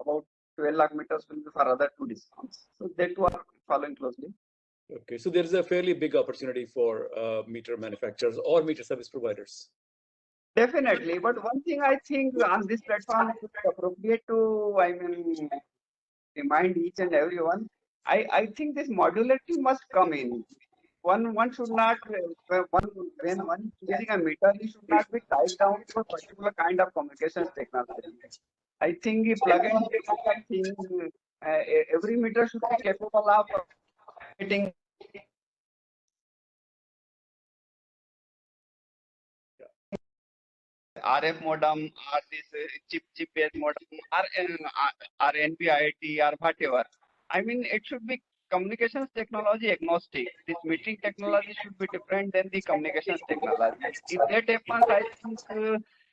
about 12 lakh meters will be for other two discoms. So they two are following closely. Okay, so there is a fairly big opportunity for meter manufacturers or meter service providers. Definitely, but one thing I think on this platform it is appropriate to, I mean, remind each and everyone. I think this modularity must come in. One should not when one is using a meter, he should not be tied down to a particular kind of communications technology. I think if plug and play kind of thing, every meter should be capable of getting RF modem or this chip based modem or NB-IoT or whatever. I mean, it should be communications technology agnostic. This metering technology should be different than the communications technology. If that happens,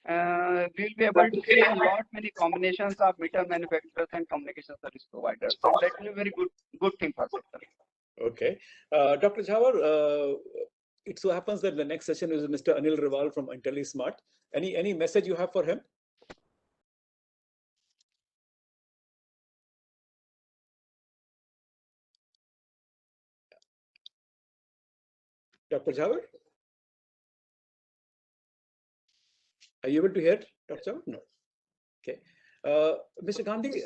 I think we will be able to see a lot many combinations of meter manufacturers and communication service providers. So that will be a very good thing for sector. Okay, Dr. Jawar, it so happens that the next session is Mr. Anil Rival from IntelliSmart. Any message you have for him? Dr. Jawar? Are you able to hear, Dr. Jawar? No. Okay. Mr. Gandhi,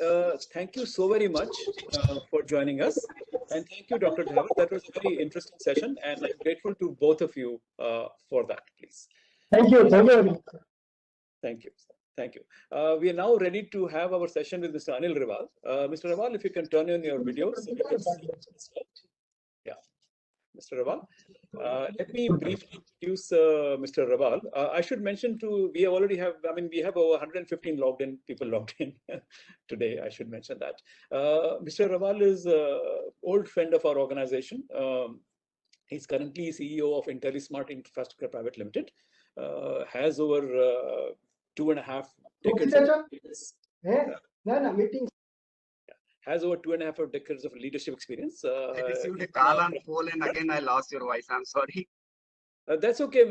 thank you so very much for joining us. And thank you, Dr. Jawar. That was a very interesting session, and I'm grateful to both of you for that, please. Thank you. Thank you. Thank you. Thank you. We are now ready to have our session with Mr. Anil Rival. Mr. Rival, if you can turn on your video so we can see. Yeah. Mr. Raval. Let me briefly introduce Mr. Raval. I should mention too, we already have, we have over 115 people logged in today. I should mention that. Mr. Raval is an old friend of our organization. He's currently CEO of IntelliSmart Infrastructure Private Limited. Has over 2.5 decades. Has over 2.5 decades of leadership experience. I received a call on phone and again I lost your voice. I'm sorry. That's okay,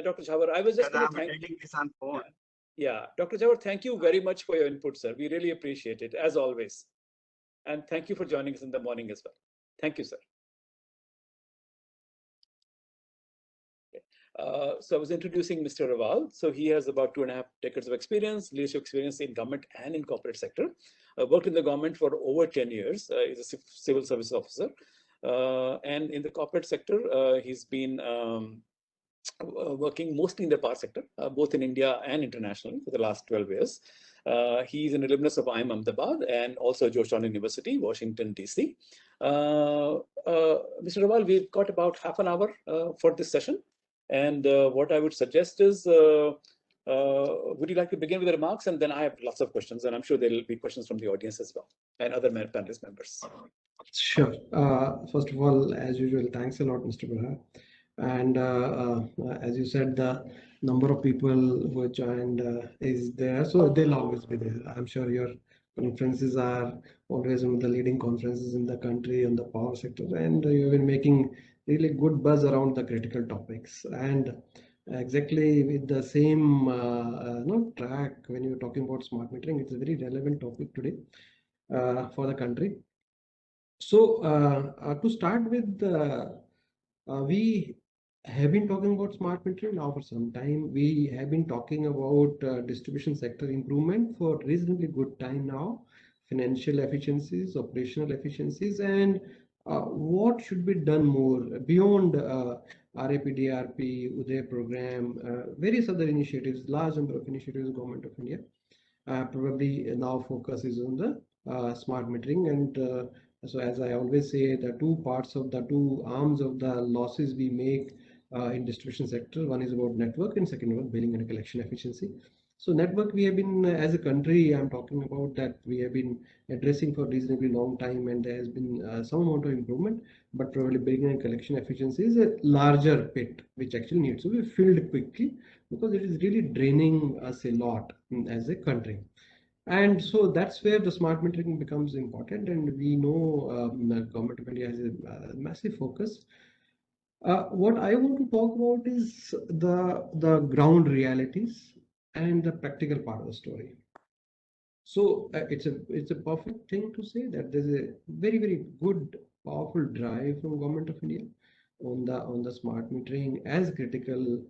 Dr. Chawar. I was just going to thank you. This on phone. Yeah, Dr. Chawar, thank you very much for your input, sir. We really appreciate it, as always. And thank you for joining us in the morning as well. Thank you, sir. So I was introducing Mr. Raval. So he has about 2.5 decades of experience, leadership experience in government and in corporate sector. Worked in the government for over 10 years. He's a civil service officer. And in the corporate sector, he's been working mostly in the power sector, both in India and internationally for the last 12 years. He's an alumnus of IIM Ahmedabad and also Georgetown University, Washington, DC. Mr. Raval, we've got about half an hour for this session. And what I would suggest is, would you like to begin with the remarks? And then I have lots of questions, and I'm sure there will be questions from the audience as well, and other panelist members. Sure. First of all, as usual, thanks a lot, Mr. Bihar. And as you said, the number of people who joined is there, so they'll always be there. I'm sure your conferences are always one of the leading conferences in the country on the power sector, and you've been making really good buzz around the critical topics. And exactly with the same track, when you're talking about smart metering, it's a very relevant topic today for the country. So to start with, we have been talking about smart metering now for some time. We have been talking about distribution sector improvement for reasonably good time now, financial efficiencies, operational efficiencies, and what should be done more beyond RAPDRP, Uday program, various other initiatives, large number of initiatives, Government of India. Probably now focus is on the smart metering. And so as I always say, the two parts of the two arms of the losses we make in distribution sector, one is about network and second about billing and collection efficiency. So network, we have been, as a country, I'm talking about that we have been addressing for reasonably long time, and there has been some amount of improvement, but probably billing and collection efficiency is a larger pit, which actually needs to be filled quickly because it is really draining us a lot as a country. And so that's where the smart metering becomes important, and we know the Government of India has a massive focus. What I want to talk about is the ground realities and the practical part of the story. So it's a perfect thing to say that there's a very, very good, powerful drive from Government of India on the smart metering as critical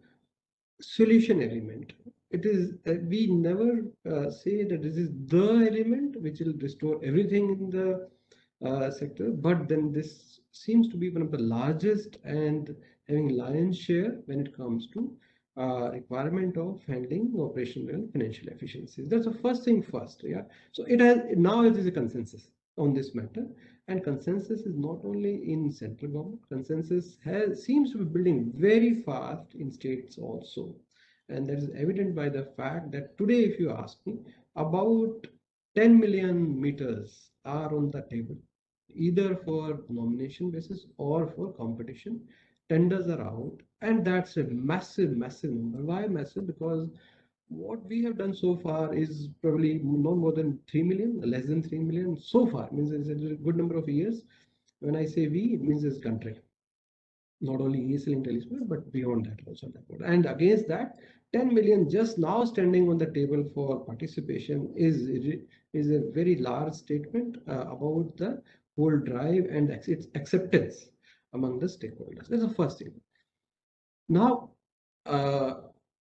solution element. It is we never say that this is the element which will restore everything in the sector, but then this seems to be one of the largest and having lion's share when it comes to requirement of handling operational and financial efficiencies. That's the first thing first. Yeah. So it is a consensus on this matter, and consensus is not only in central government. Consensus seems to be building very fast in states also, and that is evident by the fact that today, if you ask me, about 10 million meters are on the table, either for nomination basis or for competition. Tenders are out, and that's a massive number. Why massive? Because what we have done so far is probably no more than 3 million, less than 3 million so far. It means it's a good number of years. When I say we, it means this country, not only ESL IntelliSmart, but beyond that also. And against that, 10 million just now standing on the table for participation is a very large statement about the whole drive and its acceptance among the stakeholders. That's the first thing. Now,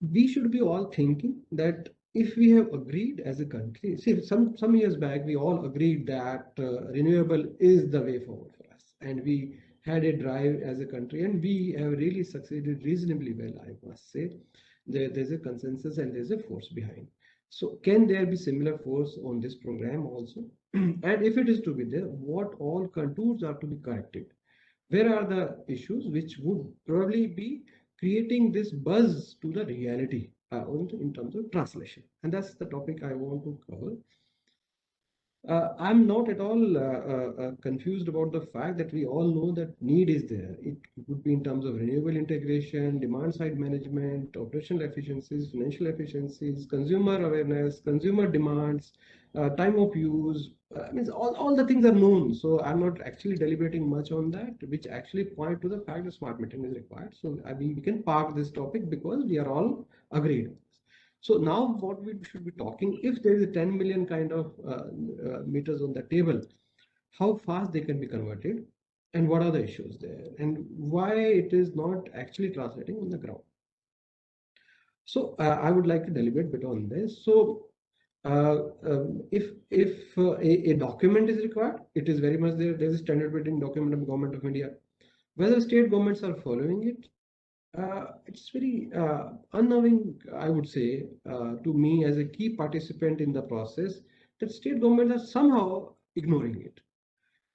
we should be all thinking that if we have agreed as a country, see, some years back, we all agreed that renewable is the way forward for us. And we had a drive as a country, and we have really succeeded reasonably well, I must say. There's a consensus and there's a force behind. So can there be similar force on this program also? And if it is to be there, what all contours are to be corrected Where are the issues which would probably be creating this buzz to the reality in terms of translation? And that's the topic I want to cover. I'm not at all confused about the fact that we all know that need is there. It would be in terms of renewable integration, demand side management, operational efficiencies, financial efficiencies, consumer awareness, consumer demands, time of use. Means all the things are known. So I'm not actually deliberating much on that, which actually point to the fact that smart metering is required. So we can park this topic because we are all agreed. So now what we should be talking, if there is a 10 million kind of meters on the table, how fast they can be converted and what are the issues there and why it is not actually translating on the ground. So I would like to deliberate a bit on this. So if a document is required, it is very much there. There's a standard operating document of Government of India. Whether state governments are following it, it's very unknowing, I would say, to me as a key participant in the process, that state governments are somehow ignoring it.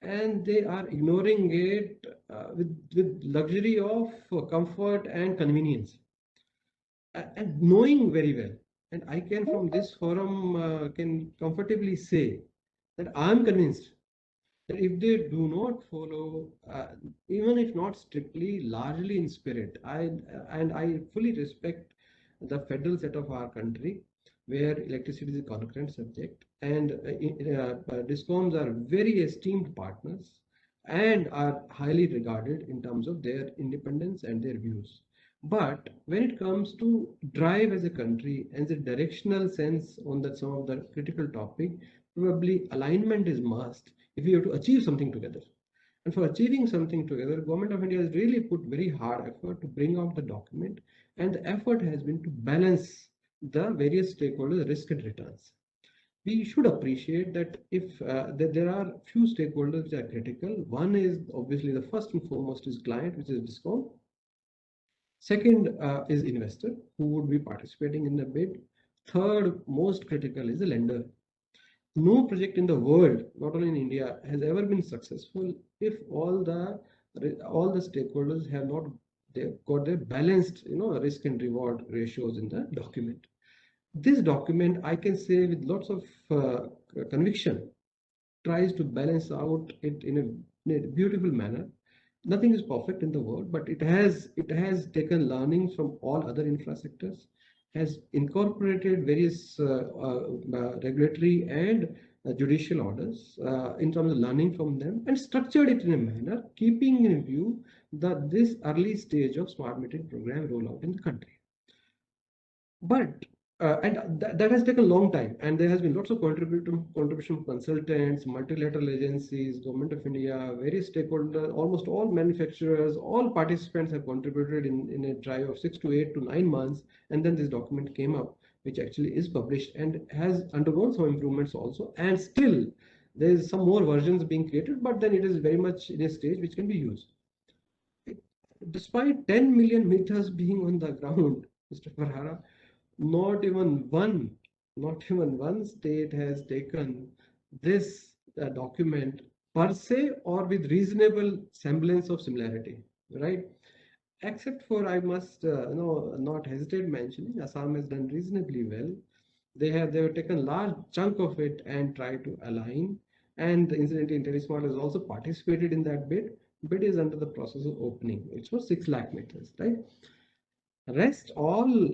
And they are ignoring it with luxury of comfort and convenience. And knowing very well, and I can from this forum can comfortably say that I'm convinced that if they do not follow, even if not strictly, largely in spirit, I fully respect the federal set of our country, where electricity is a concurrent subject, and discoms are very esteemed partners and are highly regarded in terms of their independence and their views. But when it comes to drive as a country and the directional sense on that some of the critical topic, probably alignment is must if we have to achieve something together. And for achieving something together, Government of India has really put very hard effort to bring out the document, and the effort has been to balance the various stakeholders' risk and returns. We should appreciate that if that there are few stakeholders which are critical. One is obviously the first and foremost is client, which is DISCOM. Second is investor who would be participating in the bid. Third, most critical is the lender. No project in the world, not only in India, has ever been successful if all the stakeholders have not got their balanced, risk and reward ratios in the document. This document, I can say with lots of conviction, tries to balance out it in a beautiful manner. Nothing is perfect in the world, but it has taken learnings from all other infra sectors, has incorporated various regulatory and judicial orders in terms of learning from them, and structured it in a manner keeping in view this early stage of smart metering program rollout in the country. But that has taken a long time, and there has been lots of contribution from consultants, multilateral agencies, Government of India, various stakeholders, almost all manufacturers, all participants have contributed in a drive of 6 to 8 to 9 months, and then this document came up, which actually is published and has undergone some improvements also, and still there is some more versions being created, but then it is very much in a stage which can be used. Despite 10 million meters being on the ground, Mr. Farhara, not even one state has taken this document per se or with reasonable semblance of similarity, right? Except for, I must not hesitate mentioning, Assam has done reasonably well. They have taken large chunk of it and tried to align, and incidentally IntelliSmart has also participated in that bid. Bid is under the process of opening. It's for 6 lakh meters, right? Rest all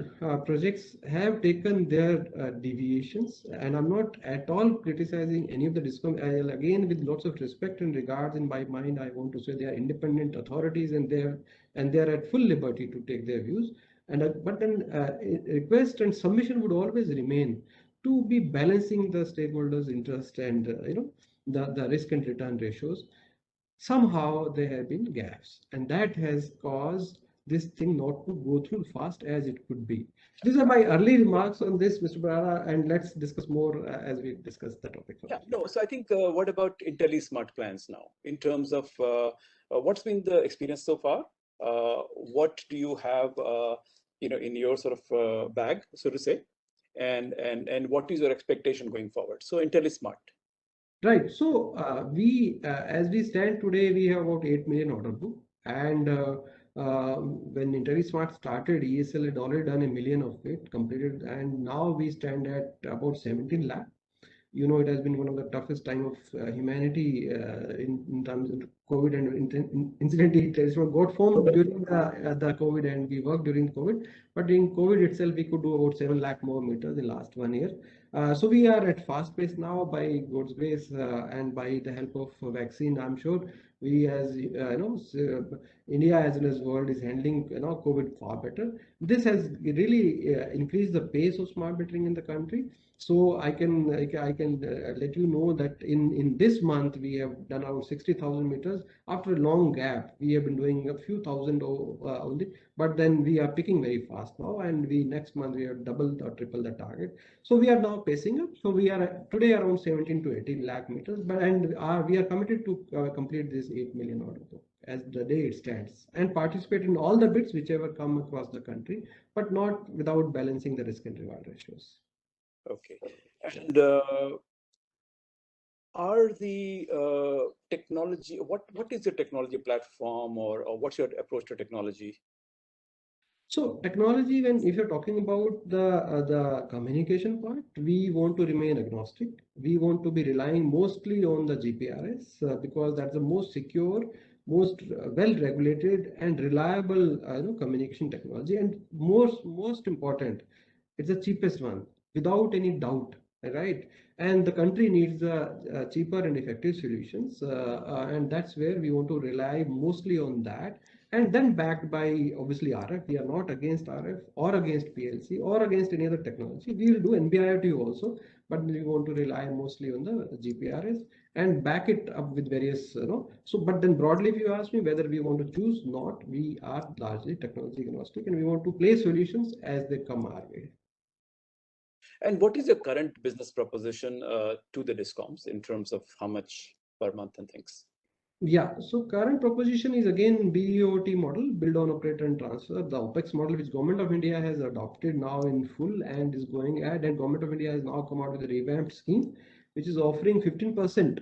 projects have taken their deviations, and I'm not at all criticizing any of the DISCOM. Again, with lots of respect and regards in my mind, I want to say they are independent authorities, and they are at full liberty to take their views. But then request and submission would always remain to be balancing the stakeholders' interest and the risk and return ratios. Somehow there have been gaps, and that has caused this thing not to go through fast as it could be. These are my early remarks on this, Mr. Barara, and let's discuss more as we discuss the topic. Yeah, no, so I think what about IntelliSmart plans now in terms of what's been the experience so far? What do you have, in your sort of bag, so to say, and what is your expectation going forward? So IntelliSmart. Right. So as we stand today, we have about 8 million order book. And when IntelliSmart started, ESL had already done a million of it completed. And now we stand at about 17 lakh. You know, it has been one of the toughest time of humanity in terms of COVID, and incidentally, IntelliSmart got formed during the COVID, and we worked during COVID. But in COVID itself, we could do about 7 lakh more meters in last 1 year. So we are at fast pace now by God's grace and by the help of vaccine. I'm sure we as India as well as world is handling COVID far better. This has really increased the pace of smart metering in the country. So I can let you know that in this month we have done around 60,000 meters. After a long gap, we have been doing a few thousand only, but then we are picking very fast now, and we next month we have double or triple the target. So we are now pacing up. So we are today around 17 to 18 lakh meters, but we are committed to complete this 8 million order book as the day it stands, and participate in all the bids whichever come across the country, but not without balancing the risk and reward ratios. Okay. And are the technology, what is your technology platform, or what's your approach to technology? So technology, if you're talking about the communication part, we want to remain agnostic. We want to be relying mostly on the GPRS because that's the most secure, most well regulated and reliable communication technology, and most important, it's the cheapest one without any doubt, right? And the country needs cheaper and effective solutions, and that's where we want to rely mostly on that. And then backed by obviously RF. We are not against RF or against PLC or against any other technology. We will do NB-IoT also, but we want to rely mostly on the GPRS and back it up with various, So, but then broadly, if you ask me whether we want to choose, not, we are largely technology agnostic, and we want to play solutions as they come our way. And what is your current business proposition to the discoms in terms of how much per month and things? Yeah, so current proposition is again BOT model, build on operate and transfer, the OPEX model which Government of India has adopted now in full and is going ahead, and Government of India has now come out with a revamped scheme which is offering 15%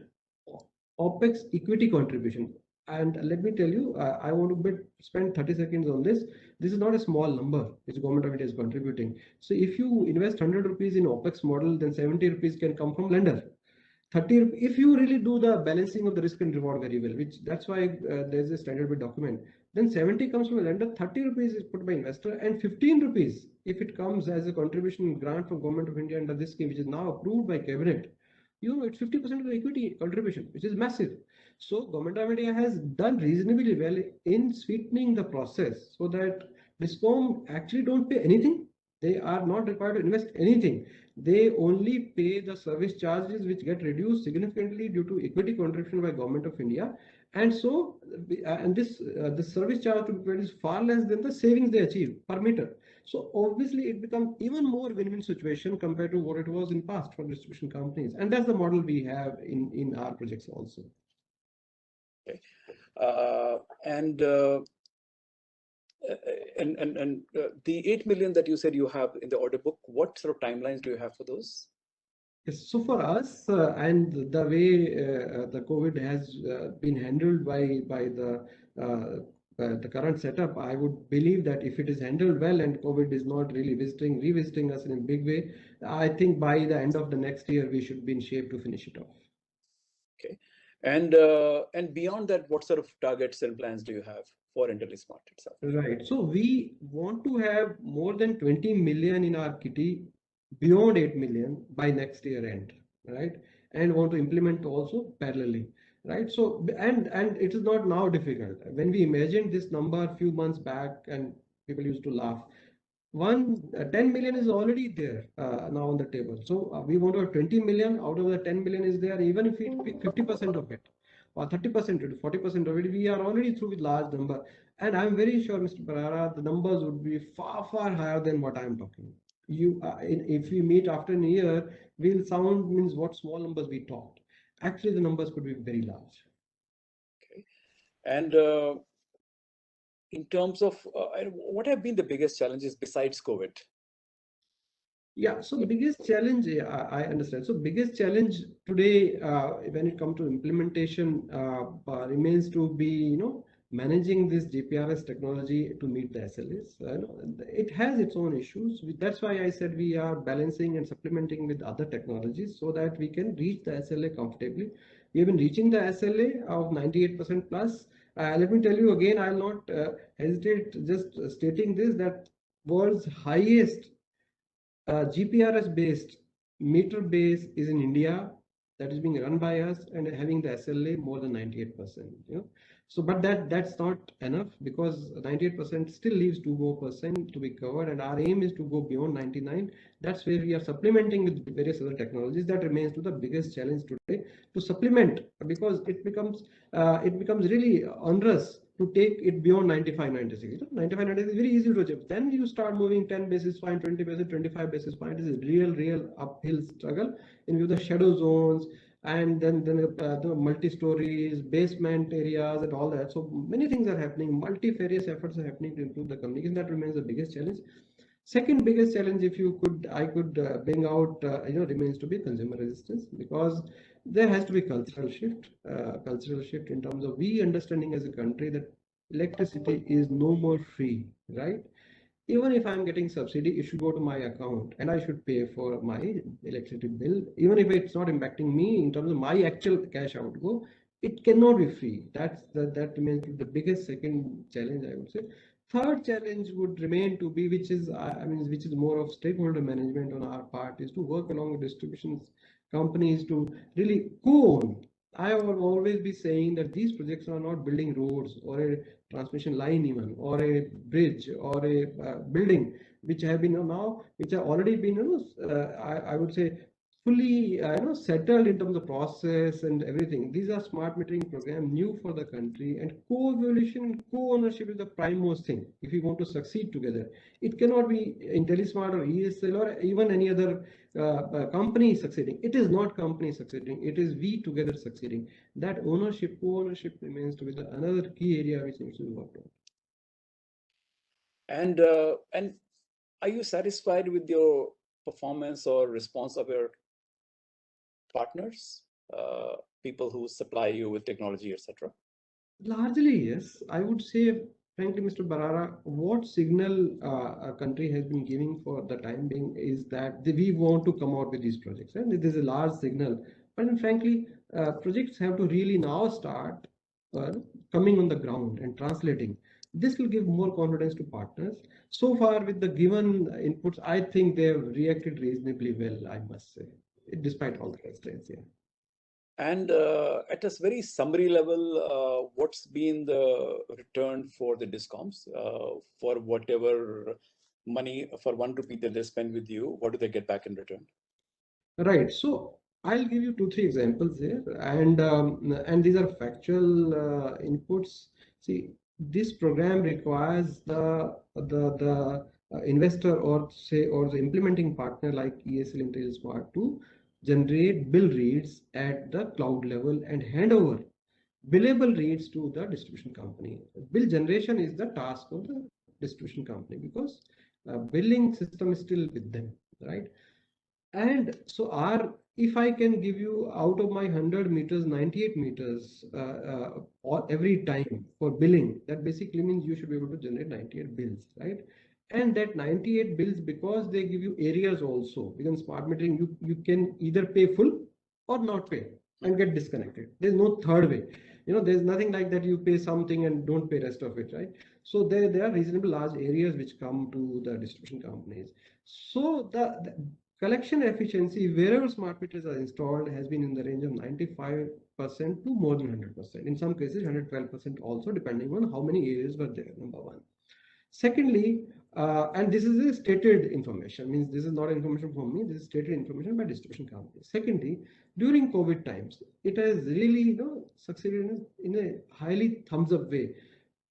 OPEX equity contribution. And let me tell you, I want to spend 30 seconds on this. This is not a small number which Government of India is contributing. So if you invest 100 rupees in OPEX model, then 70 rupees can come from lender. 30, if you really do the balancing of the risk and reward very well, which that's why there's a standard bid document, then 70 comes from a lender, 30 rupees is put by investor, and 15 rupees if it comes as a contribution grant from Government of India under this scheme, which is now approved by cabinet. It's 50% of the equity contribution, which is massive. So Government of India has done reasonably well in sweetening the process so that Discom actually don't pay anything. They are not required to invest anything. They only pay the service charges which get reduced significantly due to equity contribution by Government of India. And so, the service charge to be paid is far less than the savings they achieve per meter. So obviously it becomes even more win-win situation compared to what it was in past for distribution companies. And that's the model we have in our projects also. Okay. And the 8 million that you said you have in the order book, what sort of timelines do you have for those? Yes, so for us, and the way the COVID has been handled by the current setup, I would believe that if it is handled well and COVID is not really revisiting us in a big way, I think by the end of the next year we should be in shape to finish it off. Okay, and beyond that, what sort of targets and plans do you have for IntelliSmart itself? Right. So we want to have more than 20 million in our kitty beyond 8 million by next year end, right? And want to implement also parallelly, right? So, and it is not now difficult. When we imagined this number a few months back, and people used to laugh, 10 million is already there now on the table. So we want to have 20 million out of the 10 million is there, even if we pick 50% of it or 30% of it, 40% of it, we are already through with large number. And I'm very sure, Mr. Parara, the numbers would be far, far higher than what I'm talking. If we meet after a year, we'll sound means what small numbers we talked. Actually, the numbers could be very large. Okay, and in terms of what have been the biggest challenges besides COVID? Yeah, so biggest challenge, yeah, I understand. So biggest challenge today when it comes to implementation remains to be, managing this GPRS technology to meet the SLAs. It has its own issues. That's why I said we are balancing and supplementing with other technologies so that we can reach the SLA comfortably. We have been reaching the SLA of 98% plus. Let me tell you again, I'll not hesitate just stating this, that world's highest GPRS based meter base is in India, that is being run by us and having the SLA more than 98%. So, but that's not enough, because 98% still leaves 2% to be covered, and our aim is to go beyond 99. That's where we are supplementing with various other technologies. That remains to the biggest challenge today, to supplement, because it becomes really onerous to take it beyond 95, 96. 95, 96 is very easy to achieve. Then you start moving 10 basis point, 20 basis, 25 basis point. This is real uphill struggle in the shadow zones, and then the multi-stories, basement areas, and all that. So many things are happening. Multifarious efforts are happening to improve the communication. That remains the biggest challenge. Second biggest challenge, if I could bring out, remains to be consumer resistance, because there has to be cultural shift in terms of we understanding as a country that electricity is no more free, right? Even if I'm getting subsidy, it should go to my account and I should pay for my electricity bill, even if it's not impacting me in terms of my actual cash outgo. It cannot be free. That remains the biggest second challenge, I would say. Third challenge would remain to be, which is more of stakeholder management on our part, is to work along with distribution companies to really co-own. I have always been saying that these projects are not building roads or a transmission line even, or a bridge, or a building which have already been I would say fully settled in terms of process and everything. These are smart metering program new for the country, and co-evolution and co-ownership is the primemost thing if we want to succeed together. It cannot be IntelliSmart or ESL or even any other company succeeding. It is not company succeeding, it is we together succeeding. That ownership, co-ownership remains to be another key area which needs to be worked on. And are you satisfied with your performance or response of your partners, people who supply you with technology, etc.? Largely, yes. I would say, frankly, Mr. Barara, what signal a country has been giving for the time being is that we want to come out with these projects. And it is a large signal. But then, frankly, projects have to really now start coming on the ground and translating. This will give more confidence to partners. So far, with the given inputs, I think they have reacted reasonably well, I must say, despite all the constraints here. And at a very summary level, what's been the return for the discoms for whatever money, for 1 rupee that they spend with you? What do they get back in return? Right. So I'll give you 2-3 examples here, and these are factual inputs. See, this program requires the investor, or the implementing partner like ESL IntelliSmart, to generate bill reads at the cloud level and hand over billable reads to the distribution company. Bill generation is the task of the distribution company, because billing system is still with them, right? And so if I can give you out of my 100 meters, 98 meters every time for billing, that basically means you should be able to generate 98 bills, right? And that 98 bills, because they give you areas also, because smart metering, you can either pay full or not pay and get disconnected. There's no third way. There's nothing like that you pay something and don't pay rest of it, right? So there are reasonable large areas which come to the distribution companies. So the collection efficiency wherever smart meters are installed has been in the range of 95% to more than 100%. In some cases, 112% also, depending on how many areas were there, number one. Secondly, and this is a stated information, means this is not information from me, this is stated information by distribution companies. Secondly, during COVID times, it has really succeeded in a highly thumbs up way.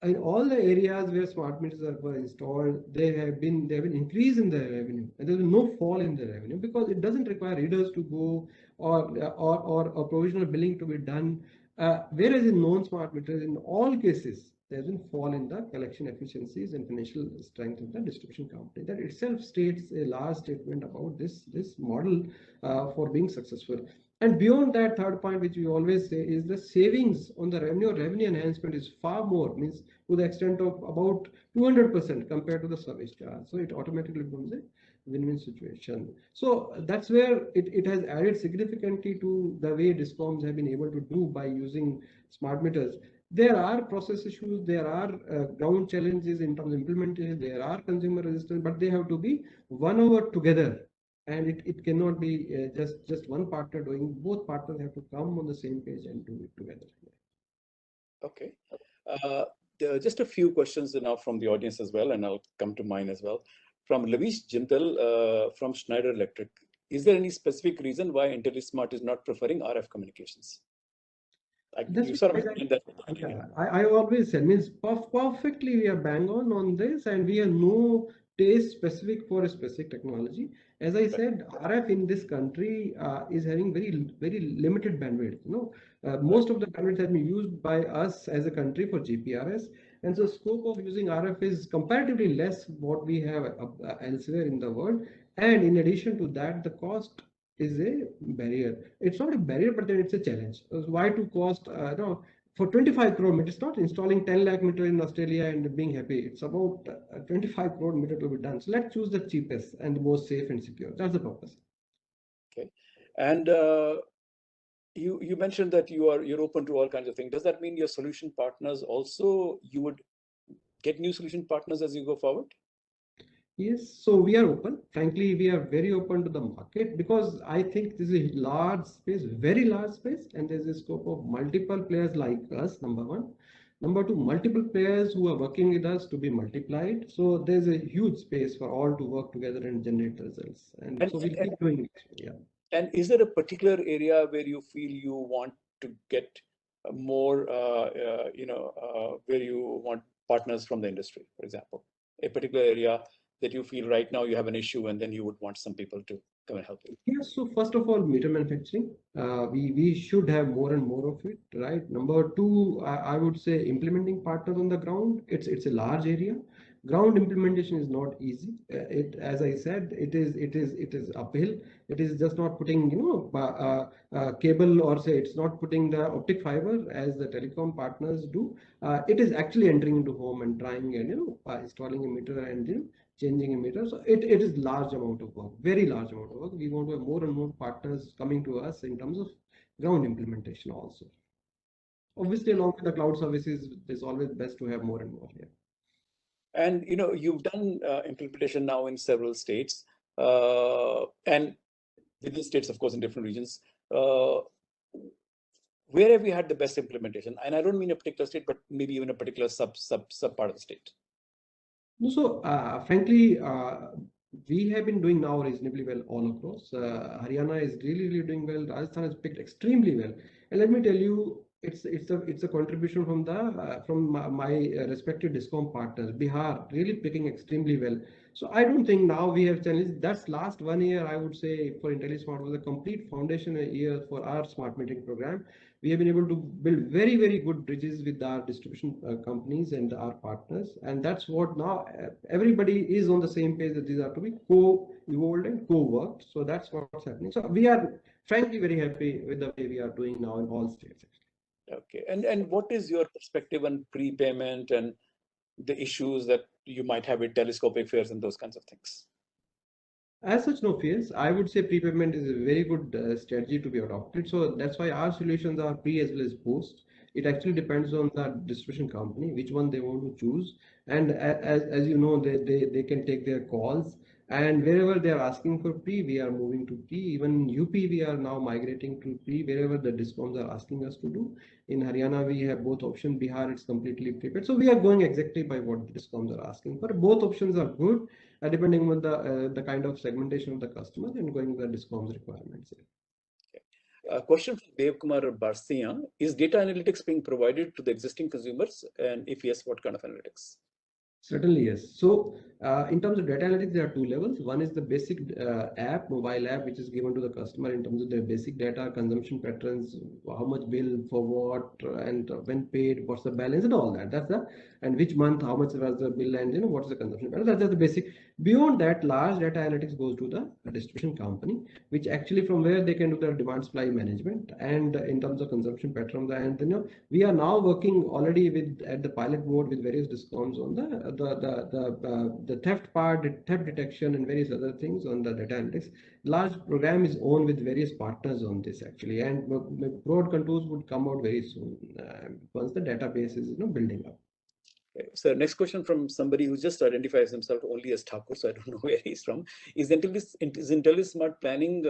In all the areas where smart meters were installed, there have been increase in their revenue, and there is no fall in their revenue, because it doesn't require readers to go or provisional billing to be done. Whereas in non-smart meters, in all cases, there's been fall in the collection efficiencies and financial strength of the distribution company. That itself states a large statement about this model for being successful. And beyond that, third point, which we always say, is the savings on the revenue enhancement is far more, means to the extent of about 200% compared to the service charge. So it automatically becomes a win-win situation. So that's where it has added significantly to the way discoms have been able to do by using smart meters. There are process issues, there are ground challenges in terms of implementation, there are consumer resistance, but they have to be won over together. And it cannot be just one partner doing. Both partners have to come on the same page and do it together. Okay. There are just a few questions now from the audience as well, and I'll come to mine as well. From Lavish Jindal from Schneider Electric. Is there any specific reason why IntelliSmart is not preferring RF communications? You sort of explained that. I always said, means perfectly we are bang on this, and we have no taste specific for a specific technology. As I said, RF in this country is having very limited bandwidth. Most of the bandwidth has been used by us as a country for GPRS, and so scope of using RF is comparatively less what we have elsewhere in the world. And in addition to that, the cost is a barrier. It's not a barrier, but then it's a challenge. Why to cost, for 25 crore meter, it's not installing 10 lakh meter in Australia and being happy. It's about 25 crore meter to be done. So let's choose the cheapest and the most safe and secure. That's the purpose. Okay. And you mentioned that you're open to all kinds of things. Does that mean your solution partners also, you would get new solution partners as you go forward? Yes, so we are open. Frankly, we are very open to the market because I think this is a large space, very large space, and there's a scope of multiple players like us, number one. Number two, multiple players who are working with us to be multiplied. So there's a huge space for all to work together and generate results. And so we'll keep doing it. Yeah. And is there a particular area where you feel you want to get more, where you want partners from the industry, for example? A particular area that you feel right now you have an issue and then you would want some people to come and help you? Yes, so first of all, meter manufacturing, we should have more and more of it, right? Number two, I would say implementing partners on the ground. It's a large area. Ground implementation is not easy. As I said, it is uphill. It is just not putting cable, or say it's not putting the optic fiber as the telecom partners do. It is actually entering into home and trying and installing a meter and changing a meter. So it is large amount of work, very large amount of work. We want to have more and more partners coming to us in terms of ground implementation also. Obviously, along with the cloud services, it's always best to have more and more here. And you've done implementation now in several states, and within states, of course, in different regions. Where have you had the best implementation? And I don't mean a particular state, but maybe even a particular sub part of the state. So, frankly, we have been doing now reasonably well all across. Haryana is really doing well. Rajasthan has picked extremely well. And let me tell you, it's a contribution from my respective discom partners. Bihar really picking extremely well. So I don't think now we have challenges. That's last 1 year, I would say, for IntelliSmart was a complete foundation year for our smart metering program. We have been able to build very good bridges with our distribution companies and our partners, and that's what now everybody is on the same page that these are to be co-evolved and co-worked. So that's what's happening. So we are frankly very happy with the way we are doing now in all states. Okay, and what is your perspective on prepayment and the issues that you might have with telescopic fares and those kinds of things? As such, no fears. I would say prepayment is a very good strategy to be adopted. So that's why our solutions are pre as well as post. It actually depends on the distribution company, which one they want to choose. And as you know, they can take their calls. And wherever they are asking for pre, we are moving to pre. Even UP, we are now migrating to pre, wherever the discoms are asking us to do. In Haryana, we have both options. Bihar, it's completely prepaid. So we are going exactly by what the discoms are asking for. Both options are good, depending on the kind of segmentation of the customers and going with the discoms requirements. Okay. A question from Dev Kumar Barsia. Is data analytics being provided to the existing consumers? And if yes, what kind of analytics? Certainly, yes. So, in terms of data analytics, there are two levels. One is the basic app, mobile app, which is given to the customer in terms of their basic data, consumption patterns, how much bill for what, and when paid, what's the balance, and all that. That's the, and which month, how much was the bill, and what's the consumption pattern. That's the basic. Beyond that, large data analytics goes to the distribution company, which actually from where they can do the demand supply management, and in terms of consumption pattern, and we are now working already with at the pilot mode with various discoms on the theft part, theft detection, and various other things on the data analytics. Large program is owned with various partners on this actually, and broad contours would come out very soon once the database is building up. Okay. So next question from somebody who just identifies himself only as Thakur, so I don't know where he's from. Is IntelliSmart planning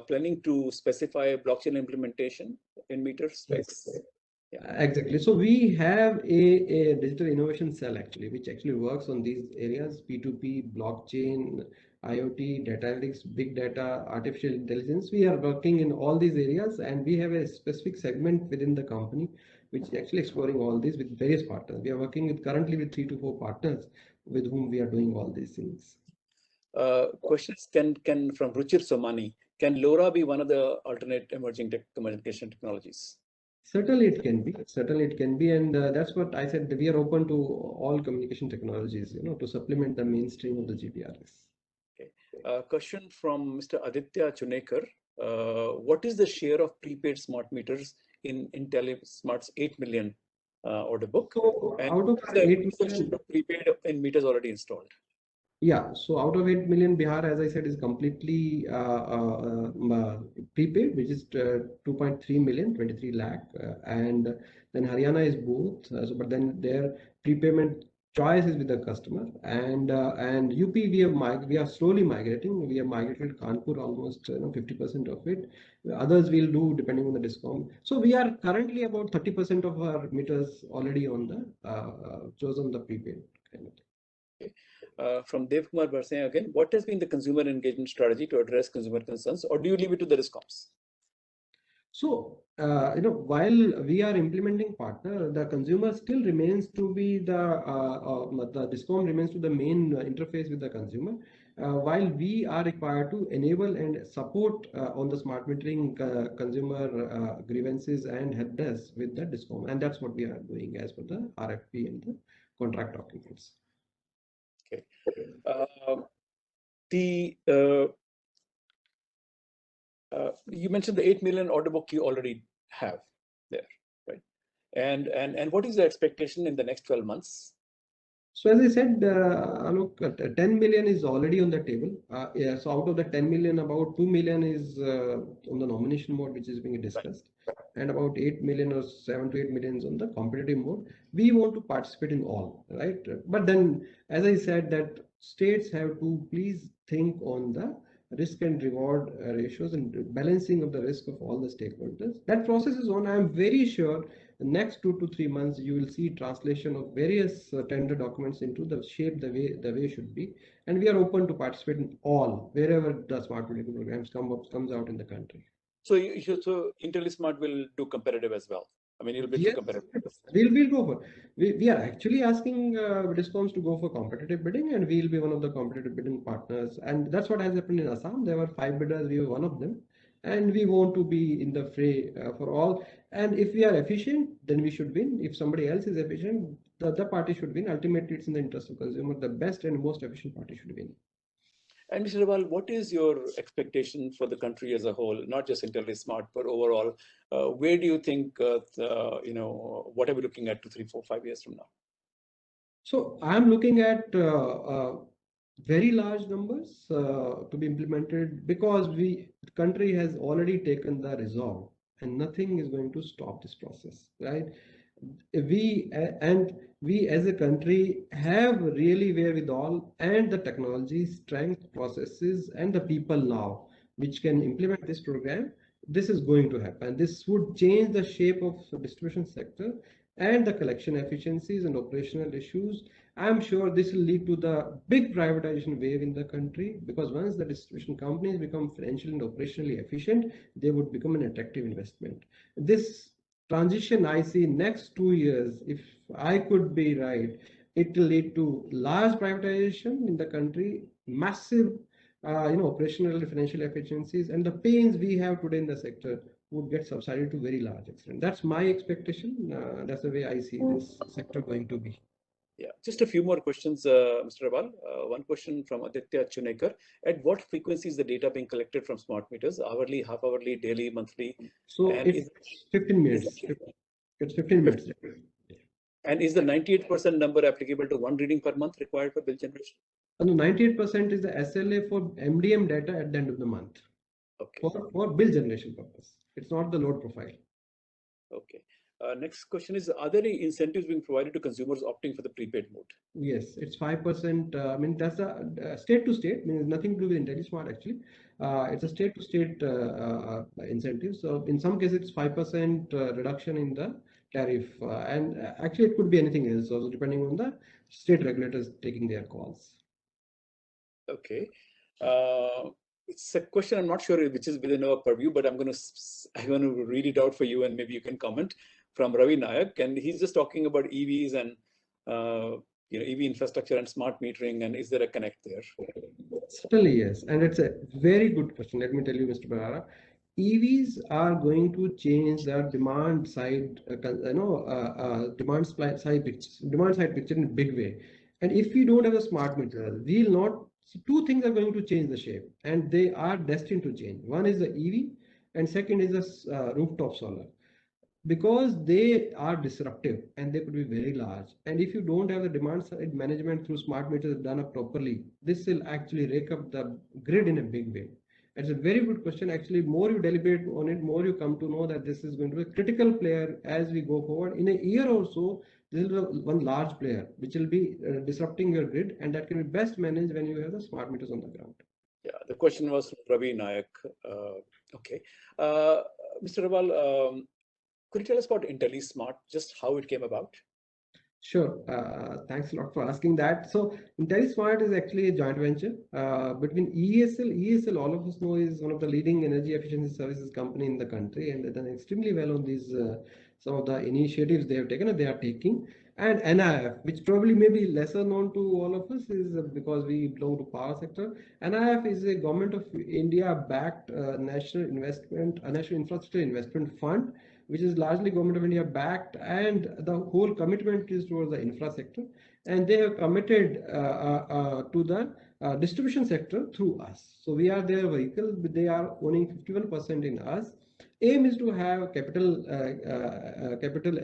planning to specify blockchain implementation in meter specs? Yes. Yeah. Exactly. So we have a digital innovation cell actually, which actually works on these areas: P2P, blockchain, IoT, data analytics, big data, artificial intelligence. We are working in all these areas, and we have a specific segment within the company which is actually exploring all these with various partners. We are working currently with 3 to 4 partners with whom we are doing all these things. Questions can from Ruchir Somani. Can LoRa be one of the alternate emerging communication technologies? Certainly it can be. Certainly it can be, and that's what I said. We are open to all communication technologies, to supplement the mainstream of the GPRS. Okay. Question from Mr. Aditya Chunekar. What is the share of prepaid smart meters in IntelliSmart's 8 million order book? So and out of the 8 million prepaid in meters already installed? Yeah, so out of 8 million, Bihar, as I said, is completely prepaid, which is 2.3 million, 23 lakh, and then Haryana is both. But then their prepayment choice is with the customer, and UP we are slowly migrating. We have migrated Kanpur almost 50% of it. Others will do depending on the discount. So we are currently about 30% of our meters already on the chosen the prepaid kind of thing. From Dev Kumar Barsay again, what has been the consumer engagement strategy to address consumer concerns, or do you leave it to the discoms? So, while we are implementing partner, the consumer still remains to be the discom remains to the main interface with the consumer. While we are required to enable and support on the smart metering consumer grievances and help desk with the discom, and that's what we are doing as per the RFP and the contract documents. Okay. You mentioned the 8 million order book you already have there, right? And what is the expectation in the next 12 months? So as I said, 10 million is already on the table. Yeah, so out of the 10 million, about 2 million is on the nomination mode, which is being discussed, and about 8 million or 7 to 8 million is on the competitive mode. We want to participate in all, right? But then, as I said, that states have to please think on the risk and reward ratios and balancing of the risk of all the stakeholders. That process is on. I am very sure the next 2 to 3 months you will see translation of various tender documents into the shape the way should be, and we are open to participate in all wherever the smart metering programs comes out in the country. So IntelliSmart will do competitive as well. I mean, it'll be competitive. We'll go for. We are actually asking discoms to go for competitive bidding, and we'll be one of the competitive bidding partners. And that's what has happened in Assam. There were 5 bidders. We were one of them, and we want to be in the fray for all. And if we are efficient, then we should win. If somebody else is efficient, the other party should win. Ultimately, it's in the interest of consumer. The best and most efficient party should win. And Mr. Raval, what is your expectation for the country as a whole, not just IntelliSmart, but overall? Where do you think, what are we looking at 2, 3, 4, 5 years from now? So I'm looking at very large numbers to be implemented, because the country has already taken the resolve, and nothing is going to stop this process, right? We as a country have really wherewithal and the technology strength, processes, and the people now which can implement this program. This is going to happen. This would change the shape of the distribution sector and the collection efficiencies and operational issues. I'm sure this will lead to the big privatization wave in the country, because once the distribution companies become financially and operationally efficient, they would become an attractive investment. This transition I see next 2 years, if I could be right, it will lead to large privatization in the country, massive, operational and financial efficiencies, and the pains we have today in the sector would get subsided to very large extent. That's my expectation. That's the way I see this sector going to be. Yeah, just a few more questions, Mr. Raval. One question from Aditya Chunekar. At what frequency is the data being collected from smart meters? Hourly, half hourly, daily, monthly? So and it's 15 minutes. It's 15 minutes. And is the 98% number applicable to one reading per month required for bill generation? No, 98% is the SLA for MDM data at the end of the month. Okay. For bill generation purpose. It's not the load profile. Okay. Next question is, are there any incentives being provided to consumers opting for the prepaid mode? Yes, it's 5%. I mean, that's a state to state, means nothing to do with IntelliSmart actually. It's a state to state incentive. So in some cases, it's 5% reduction in the tariff. And actually, it could be anything else, also depending on the state regulators taking their calls. Okay. It's a question I'm not sure which is within our purview, but I'm going to read it out for you, and maybe you can comment, from Ravi Nayak, and he's just talking about EVs and EV infrastructure and smart metering, and is there a connect there? Certainly yes, and it's a very good question. Let me tell you, Mr. Barara, EVs are going to change the demand side, demand side picture in a big way. And if we don't have a smart meter, we'll not. So two things are going to change the shape, and they are destined to change. One is the EV, and second is the rooftop solar, because they are disruptive and they could be very large. And if you don't have the demand side management through smart meters done up properly, this will actually rake up the grid in a big way. It's a very good question. Actually, more you deliberate on it, more you come to know that this is going to be a critical player as we go forward. In a year or so, this will be one large player which will be disrupting your grid, and that can be best managed when you have the smart meters on the ground. Yeah, the question was from Ravi Nayak. Okay. Mr. Raval, could you tell us about IntelliSmart, just how it came about? Sure. Thanks a lot for asking that. So IntelliSmart is actually a joint venture between ESL. ESL, all of us know, is one of the leading energy efficiency services company in the country, and they've done extremely well on these some of the initiatives they have taken and they are taking. And NIF, which probably may be lesser known to all of us, is because we belong to power sector. NIF is a government of India backed national infrastructure investment fund, which is largely government of India backed, and the whole commitment is towards the infra sector, and they have committed to the distribution sector through us. So we are their vehicle, but they are owning 51% in us. Aim is to have capital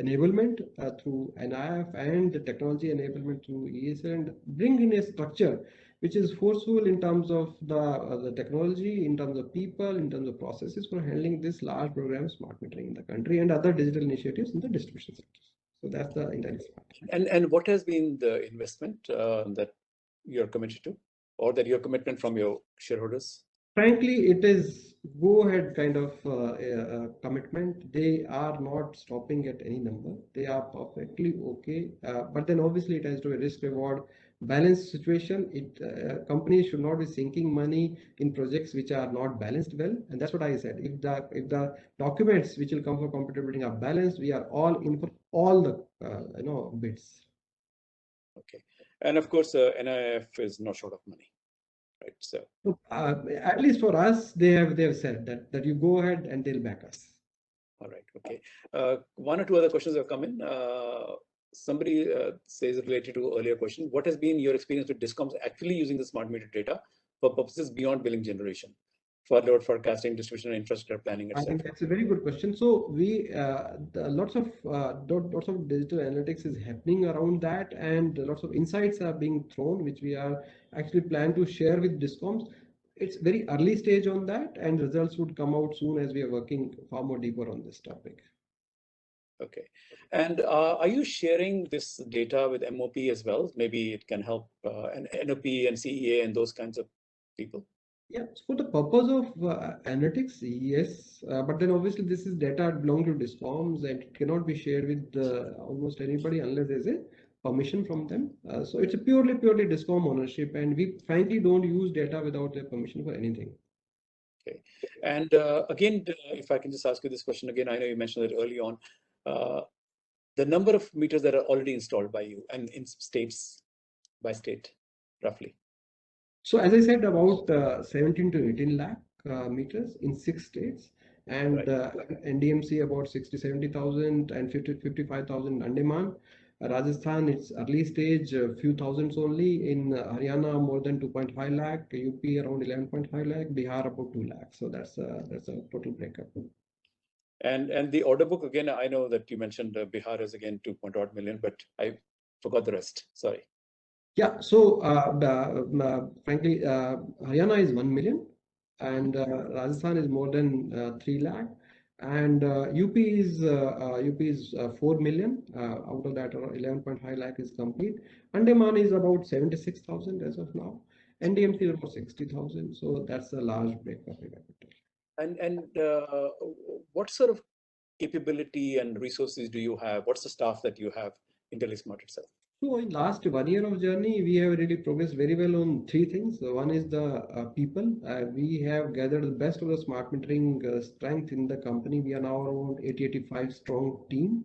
enablement through NIF and the technology enablement through ESL, and bring in a structure which is forceful in terms of the technology, in terms of people, in terms of processes for handling this large program smart metering in the country and other digital initiatives in the distribution sector. So that's the IntelliSmart. And what has been the investment that you're committed to, or that your commitment from your shareholders? Frankly, it is go ahead kind of commitment. They are not stopping at any number. They are perfectly okay. But then obviously it has to be a risk reward balanced situation. Companies should not be sinking money in projects which are not balanced well, and that's what I said. If the documents which will come for competitive bidding are balanced, we are all in for all the bids. Okay, and of course, NIF is not short of money, right? So at least for us, they have said that you go ahead and they'll back us. All right. Okay. One or two other questions have come in. Somebody says, related to earlier question, what has been your experience with DISCOMs actually using the smart meter data for purposes beyond billing generation, for load forecasting, distribution, and infrastructure planning, etc.? I think that's a very good question. So we lots of digital analytics is happening around that, and lots of insights are being thrown, which we are actually plan to share with DISCOMs. It's very early stage on that, and results would come out soon as we are working far more deeper on this topic. Okay. And are you sharing this data with MOP as well? Maybe it can help NOP and CEA and those kinds of people? Yeah, for the purpose of analytics, yes. But then obviously this is data belong to DISCOMs and it cannot be shared with almost anybody unless there's a permission from them. So it's a purely DISCOM ownership, and we frankly don't use data without their permission for anything. Okay. And again, if I can just ask you this question again, I know you mentioned it early on. the number of meters that are already installed by you and in states by state, roughly. So as I said, about 17 to 18 lakh meters in 6 states, and NDMC about 60, 70,000 and 50, 55,000 Andaman. Rajasthan, it's early stage, few thousands only. In Haryana, more than 2.5 lakh. UP around 11.5 lakh. Bihar about 2 lakh. So that's a total breakup. And the order book, again, I know that you mentioned Bihar is again 2.8 million, but I forgot the rest. Sorry. Yeah, so frankly, Haryana is 1 million and Rajasthan is more than 3 lakh, and UP is 4 million. Out of that, 11.5 lakh is complete. Andaman is about 76,000 as of now. NDMC is about 60,000. So that's a large breakup. And what sort of capability and resources do you have? What's the staff that you have in IntelliSmart itself? So in last 1 year of journey, we have really progressed very well on 3 things. So one is the people. We have gathered the best of the smart metering strength in the company. We are now around 80-85 strong team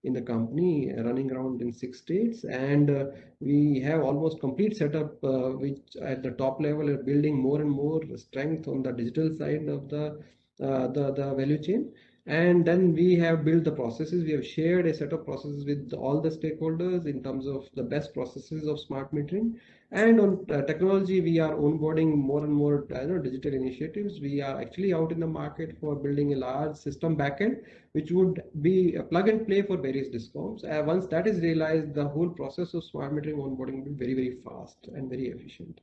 in the company, running around in 6 states, and we have almost complete setup, which at the top level are building more and more strength on the digital side of the value chain. And then we have built the processes. We have shared a set of processes with all the stakeholders in terms of the best processes of smart metering. And on technology, we are onboarding more and more digital initiatives. We are actually out in the market for building a large system backend, which would be a plug and play for various discoms. Once that is realized, the whole process of smart metering onboarding will be very, very fast and very efficient.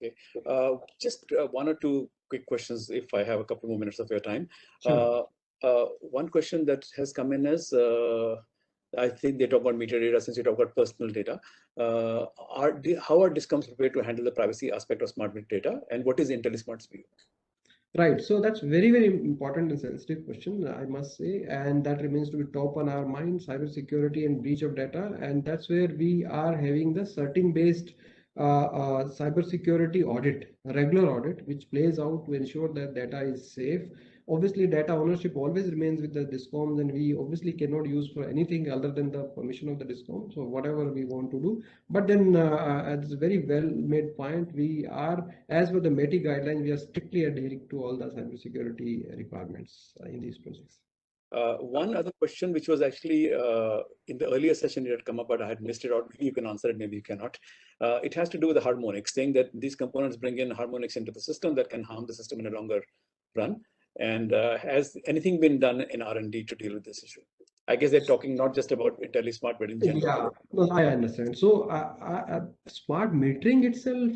Okay, just 1 or 2 quick questions, if I have a couple more minutes of your time. Sure. One question that has come in is, I think they talk about meter data since you talk about personal data. How are discoms prepared to handle the privacy aspect of smart meter data, and what is IntelliSmart's view? Right, so that's very, very important and sensitive question, I must say, and that remains to be top on our mind: cybersecurity and breach of data. And that's where we are having the certain-based cybersecurity audit, a regular audit, which plays out to ensure that data is safe. Obviously, data ownership always remains with the discoms, and we obviously cannot use for anything other than the permission of the discom. So whatever we want to do, but then it's a very well made point. We are, as per the METI guidelines, we are strictly adhering to all the cybersecurity requirements in these projects. One other question, which was actually in the earlier session, it had come up, but I had missed it out. Maybe you can answer it, maybe you cannot. It has to do with the harmonics, saying that these components bring in harmonics into the system that can harm the system in a longer run. And has anything been done in R&D to deal with this issue? I guess they're talking not just about IntelliSmart, but in general. Yeah, no, I understand. So smart metering itself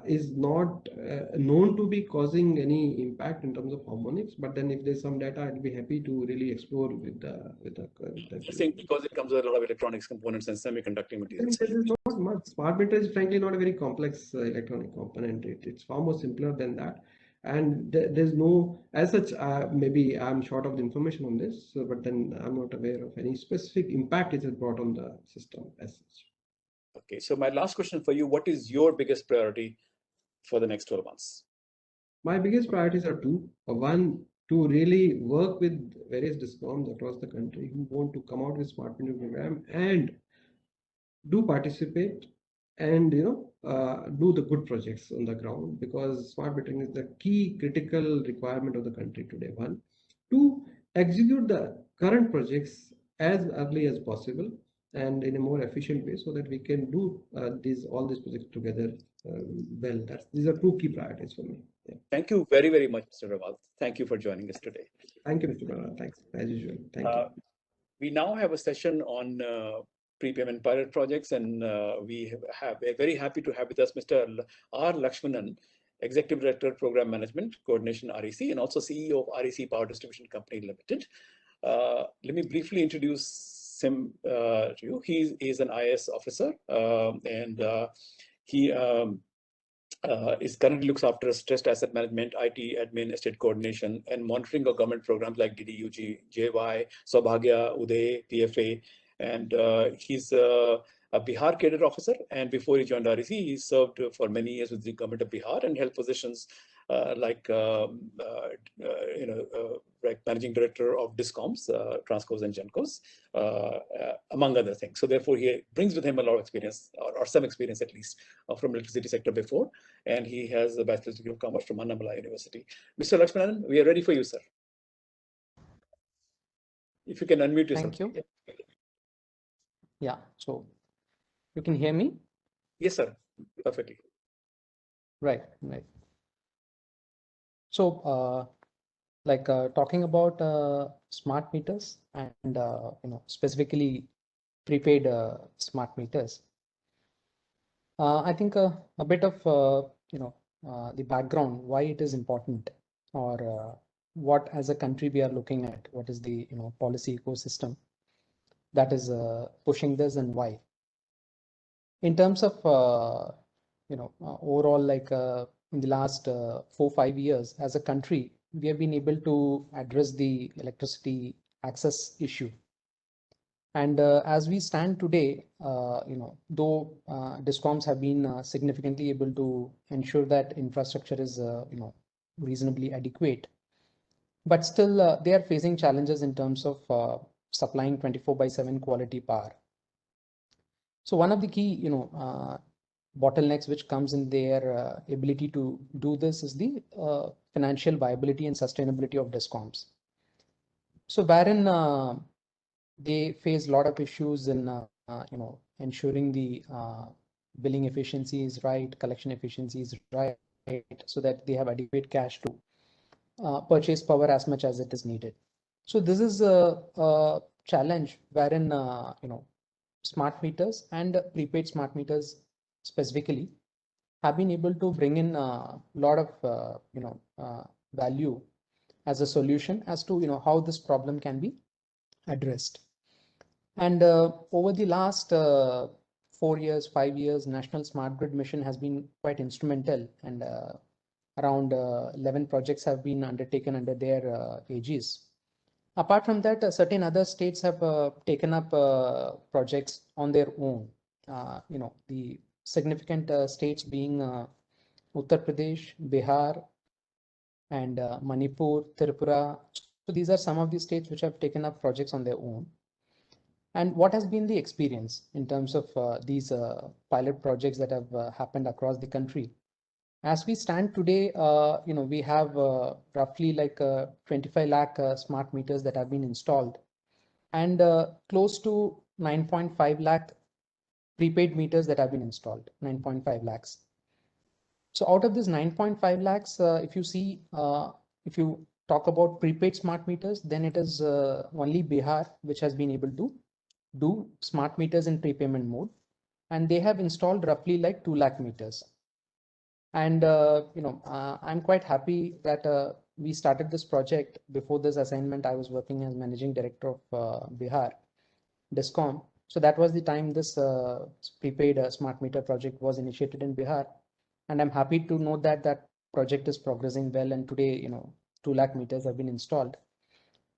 is not known to be causing any impact in terms of harmonics. But then if there's some data, I'd be happy to really explore with the. I think because it comes with a lot of electronics components and semiconducting materials. There is not much. Smart meter is frankly not a very complex electronic component. It's far more simpler than that. And there's no, as such, maybe I'm short of the information on this, but then I'm not aware of any specific impact it has brought on the system as such. Okay, so my last question for you: what is your biggest priority for the next 12 months? My biggest priorities are 2. One, to really work with various discoms across the country who want to come out with smart meter program and do participate and do the good projects on the ground, because smart metering is the key critical requirement of the country today. 1. 2, execute the current projects as early as possible and in a more efficient way, so that we can do all these projects together well. These are 2 key priorities for me. Yeah. Thank you very, very much, Mr. Rawal. Thank you for joining us today. Thank you, Mr. Bharat. Thanks, as usual. Thank you. We now have a session on prepayment pilot projects, and we're very happy to have with us Mr. R. Lakshmanan, Executive Director, Program Management, Coordination, REC, and also CEO of REC Power Distribution Company Limited. Let me briefly introduce him to you. He is an IAS officer, and he currently looks after stressed asset management, IT, admin, estate coordination, and monitoring of government programs like DDUG, JY, Saubhagya, Uday, PFA. And he's a Bihar cadre officer. And before he joined REC, he served for many years with the government of Bihar and held positions like like managing director of Discoms, Transcos and Gencos, among other things. So therefore, he brings with him a lot of experience, or some experience at least, from electricity sector before, and he has a bachelor's degree of commerce from Annamalai University. Mr. Lakshmanan, we are ready for you, sir. If you can unmute yourself. Thank you. Yeah, so you can hear me? Yes, sir. Perfectly. Right. So, talking about smart meters and specifically prepaid smart meters. I think a bit of the background why it is important, or what as a country we are looking at. What is the policy ecosystem that is pushing this, and why? In terms of overall, in the last 4-5 years, as a country, we have been able to address the electricity access issue. And as we stand today, though Discoms have been significantly able to ensure that infrastructure is reasonably adequate, but still they are facing challenges in terms of supplying 24/7 quality power. So one of the key bottlenecks which comes in their ability to do this is the financial viability and sustainability of Discoms. So wherein they face a lot of issues in ensuring the billing efficiency is right, collection efficiency is right, so that they have adequate cash to purchase power as much as it is needed. So this is a challenge wherein smart meters and prepaid smart meters specifically have been able to bring in a lot of value as a solution as to how this problem can be addressed. And over the last 4 years, 5 years, National Smart Grid Mission has been quite instrumental, and around 11 projects have been undertaken under their aegis. Apart from that, certain other states have taken up projects on their own. The significant states being Uttar Pradesh, Bihar, and Manipur, Tripura. So these are some of the states which have taken up projects on their own. And what has been the experience in terms of these pilot projects that have happened across the country? As we stand today, we have roughly 25 lakh smart meters that have been installed, and close to 9.5 lakh prepaid meters that have been installed, 9.5 lakhs. So out of this 9.5 lakhs, if you talk about prepaid smart meters, then it is only Bihar which has been able to do smart meters in prepayment mode, and they have installed roughly 2 lakh meters. And I'm quite happy that we started this project. Before this assignment, I was working as managing director of Bihar Discom. So that was the time this prepaid smart meter project was initiated in Bihar, and I'm happy to note that that project is progressing well, and today 2 lakh meters have been installed.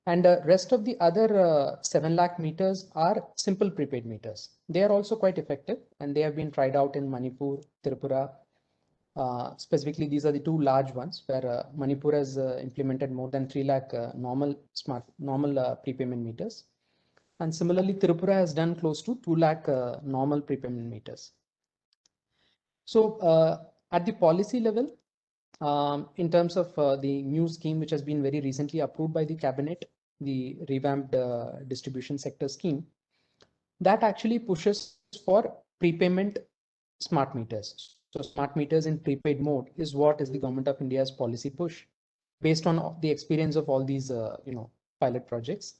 And rest of the other 7 lakh meters are simple prepaid meters. They are also quite effective, and they have been tried out in Manipur, Tripura. Specifically, these are the two large ones where Manipur has implemented more than 3 lakh normal prepayment meters. And similarly, Tripura has done close to 2 lakh normal prepayment meters. So at the policy level, in terms of the new scheme, which has been very recently approved by the cabinet, the revamped distribution sector scheme, that actually pushes for prepayment smart meters. So smart meters in prepaid mode is what is the government of India's policy push based on the experience of all these pilot projects.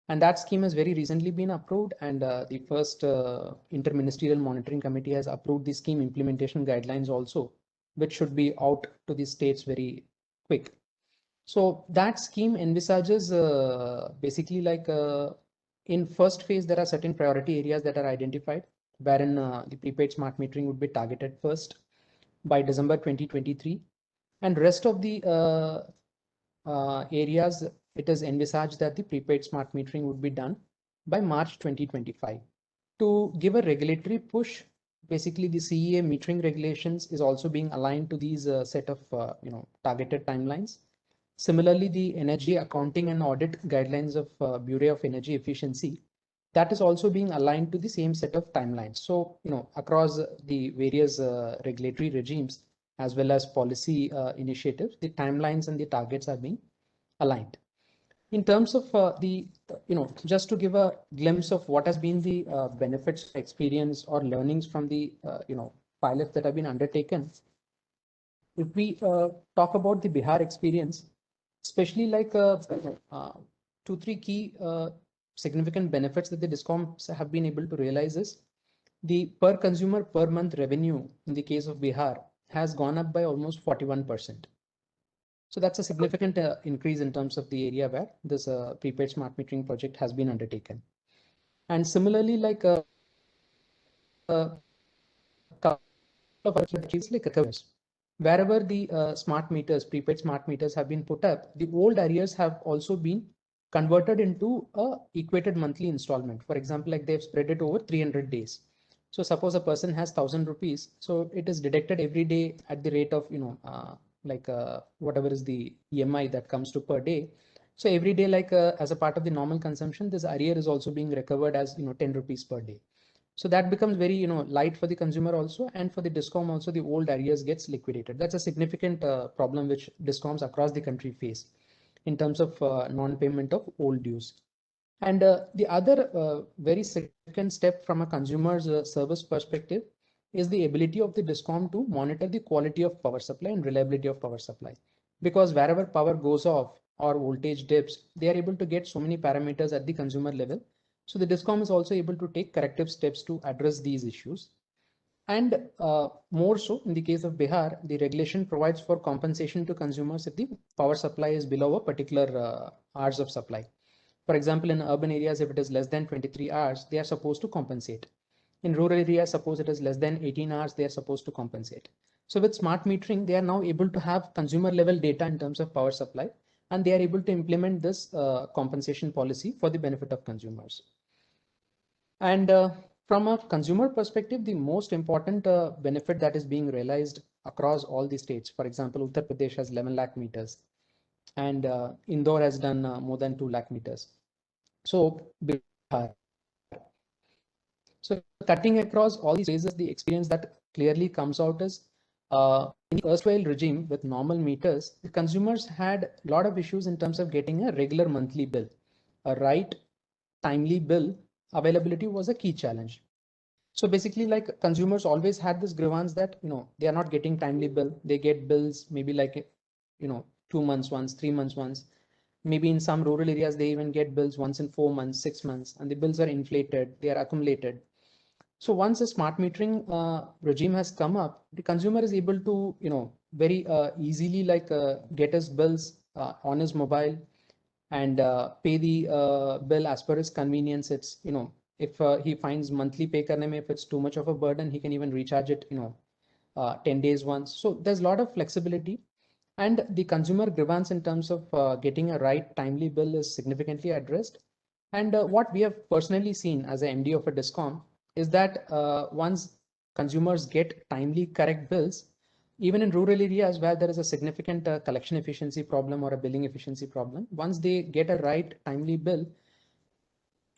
And that scheme has very recently been approved, and the first interministerial monitoring committee has approved the scheme implementation guidelines also, which should be out to the states very quick. So that scheme envisages basically in first phase, there are certain priority areas that are identified, wherein the prepaid smart metering would be targeted first by December 2023, and rest of the areas, it is envisaged that the prepaid smart metering would be done by March 2025 to give a regulatory push basically the CEA metering regulations is also being aligned to these set of targeted timelines. Similarly, the energy accounting and audit guidelines of Bureau of Energy Efficiency, that is also being aligned to the same set of timelines. So, across the various regulatory regimes as well as policy initiatives, the timelines and the targets are being aligned. In terms of just to give a glimpse of what has been the benefits, experience, or learnings from the pilots that have been undertaken. If we talk about the Bihar experience, especially like 2-3 key significant benefits that the DISCOMs have been able to realize is the per consumer per month revenue in the case of Bihar has gone up by almost 41%. So that's a significant increase in terms of the area where this prepaid smart metering project has been undertaken. And similarly, like couple of achievements like recoveries. Wherever the smart meters, prepaid smart meters have been put up, the old arrears have also been converted into a equated monthly installment. For example, like they've spread it over 300 days. So suppose a person has 1,000 rupees, so it is deducted every day at the rate of whatever is the EMI that comes to per day. So every day, like as a part of the normal consumption, this arrear is also being recovered as 10 rupees per day. So that becomes very light for the consumer also, and for the DISCOM also, the old arrears gets liquidated. That's a significant problem which DISCOMs across the country face in terms of non-payment of old dues. And the other very significant step from a consumer's service perspective is the ability of the DISCOM to monitor the quality of power supply and reliability of power supply. Because wherever power goes off or voltage dips, they are able to get so many parameters at the consumer level. So the DISCOM is also able to take corrective steps to address these issues. And more so in the case of Bihar, the regulation provides for compensation to consumers if the power supply is below a particular hours of supply. For example, in urban areas, if it is less than 23 hours, they are supposed to compensate. In rural areas, suppose it is less than 18 hours, they are supposed to compensate. So with smart metering, they are now able to have consumer level data in terms of power supply, and they are able to implement this compensation policy for the benefit of consumers. And from a consumer perspective, the most important benefit that is being realized across all the states, for example, Uttar Pradesh has 11 lakh meters, and Indore has done more than 2 lakh meters. So cutting across all these phases, the experience that clearly comes out is in the erstwhile regime with normal meters, the consumers had a lot of issues in terms of getting a regular monthly bill. A right timely bill availability was a key challenge. So basically, like consumers always had this grievance that they are not getting timely bill. They get bills maybe like 2 months once, 3 months once. Maybe in some rural areas they even get bills once in 4 months, 6 months, and the bills are inflated, they are accumulated. So once a smart metering regime has come up, the consumer is able to very easily get his bills on his mobile and pay the bill as per his convenience. It's if he finds monthly pay karne mein, if it's too much of a burden, he can even recharge it 10 days once. So there's a lot of flexibility, and the consumer grievance in terms of getting a right timely bill is significantly addressed. And what we have personally seen as a MD of a DISCOM is that once consumers get timely correct bills, even in rural areas where there is a significant collection efficiency problem or a billing efficiency problem, once they get a right timely bill,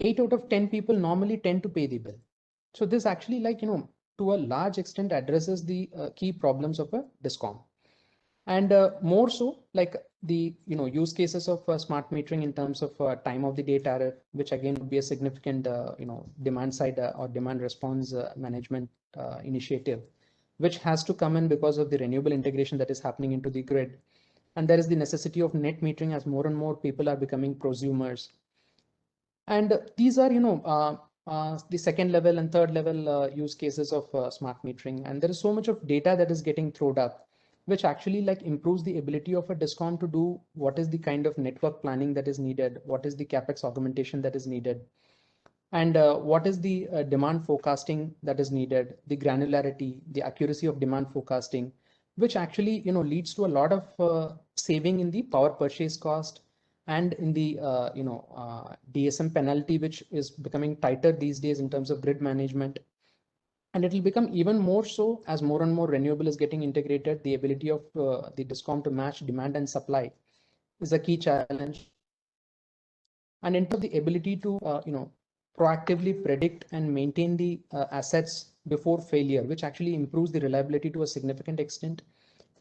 8 out of 10 people normally tend to pay the bill. So this actually to a large extent addresses the key problems of a DISCOM. And more so like the use cases of smart metering in terms of time of the day tariff, which again would be a significant demand side or demand response management initiative, which has to come in because of the renewable integration that is happening into the grid. And there is the necessity of net metering as more and more people are becoming prosumers. And these are the second level and third level use cases of smart metering. And there is so much of data that is getting thrown up, which actually improves the ability of a DISCOM to do what is the kind of network planning that is needed, what is the capex augmentation that is needed, and what is the demand forecasting that is needed, the granularity, the accuracy of demand forecasting, which actually leads to a lot of saving in the power purchase cost and in the DSM penalty, which is becoming tighter these days in terms of grid management. And it will become even more so as more and more renewable is getting integrated. The ability of the DISCOM to match demand and supply is a key challenge. And in terms of the ability to proactively predict and maintain the assets before failure, which actually improves the reliability to a significant extent.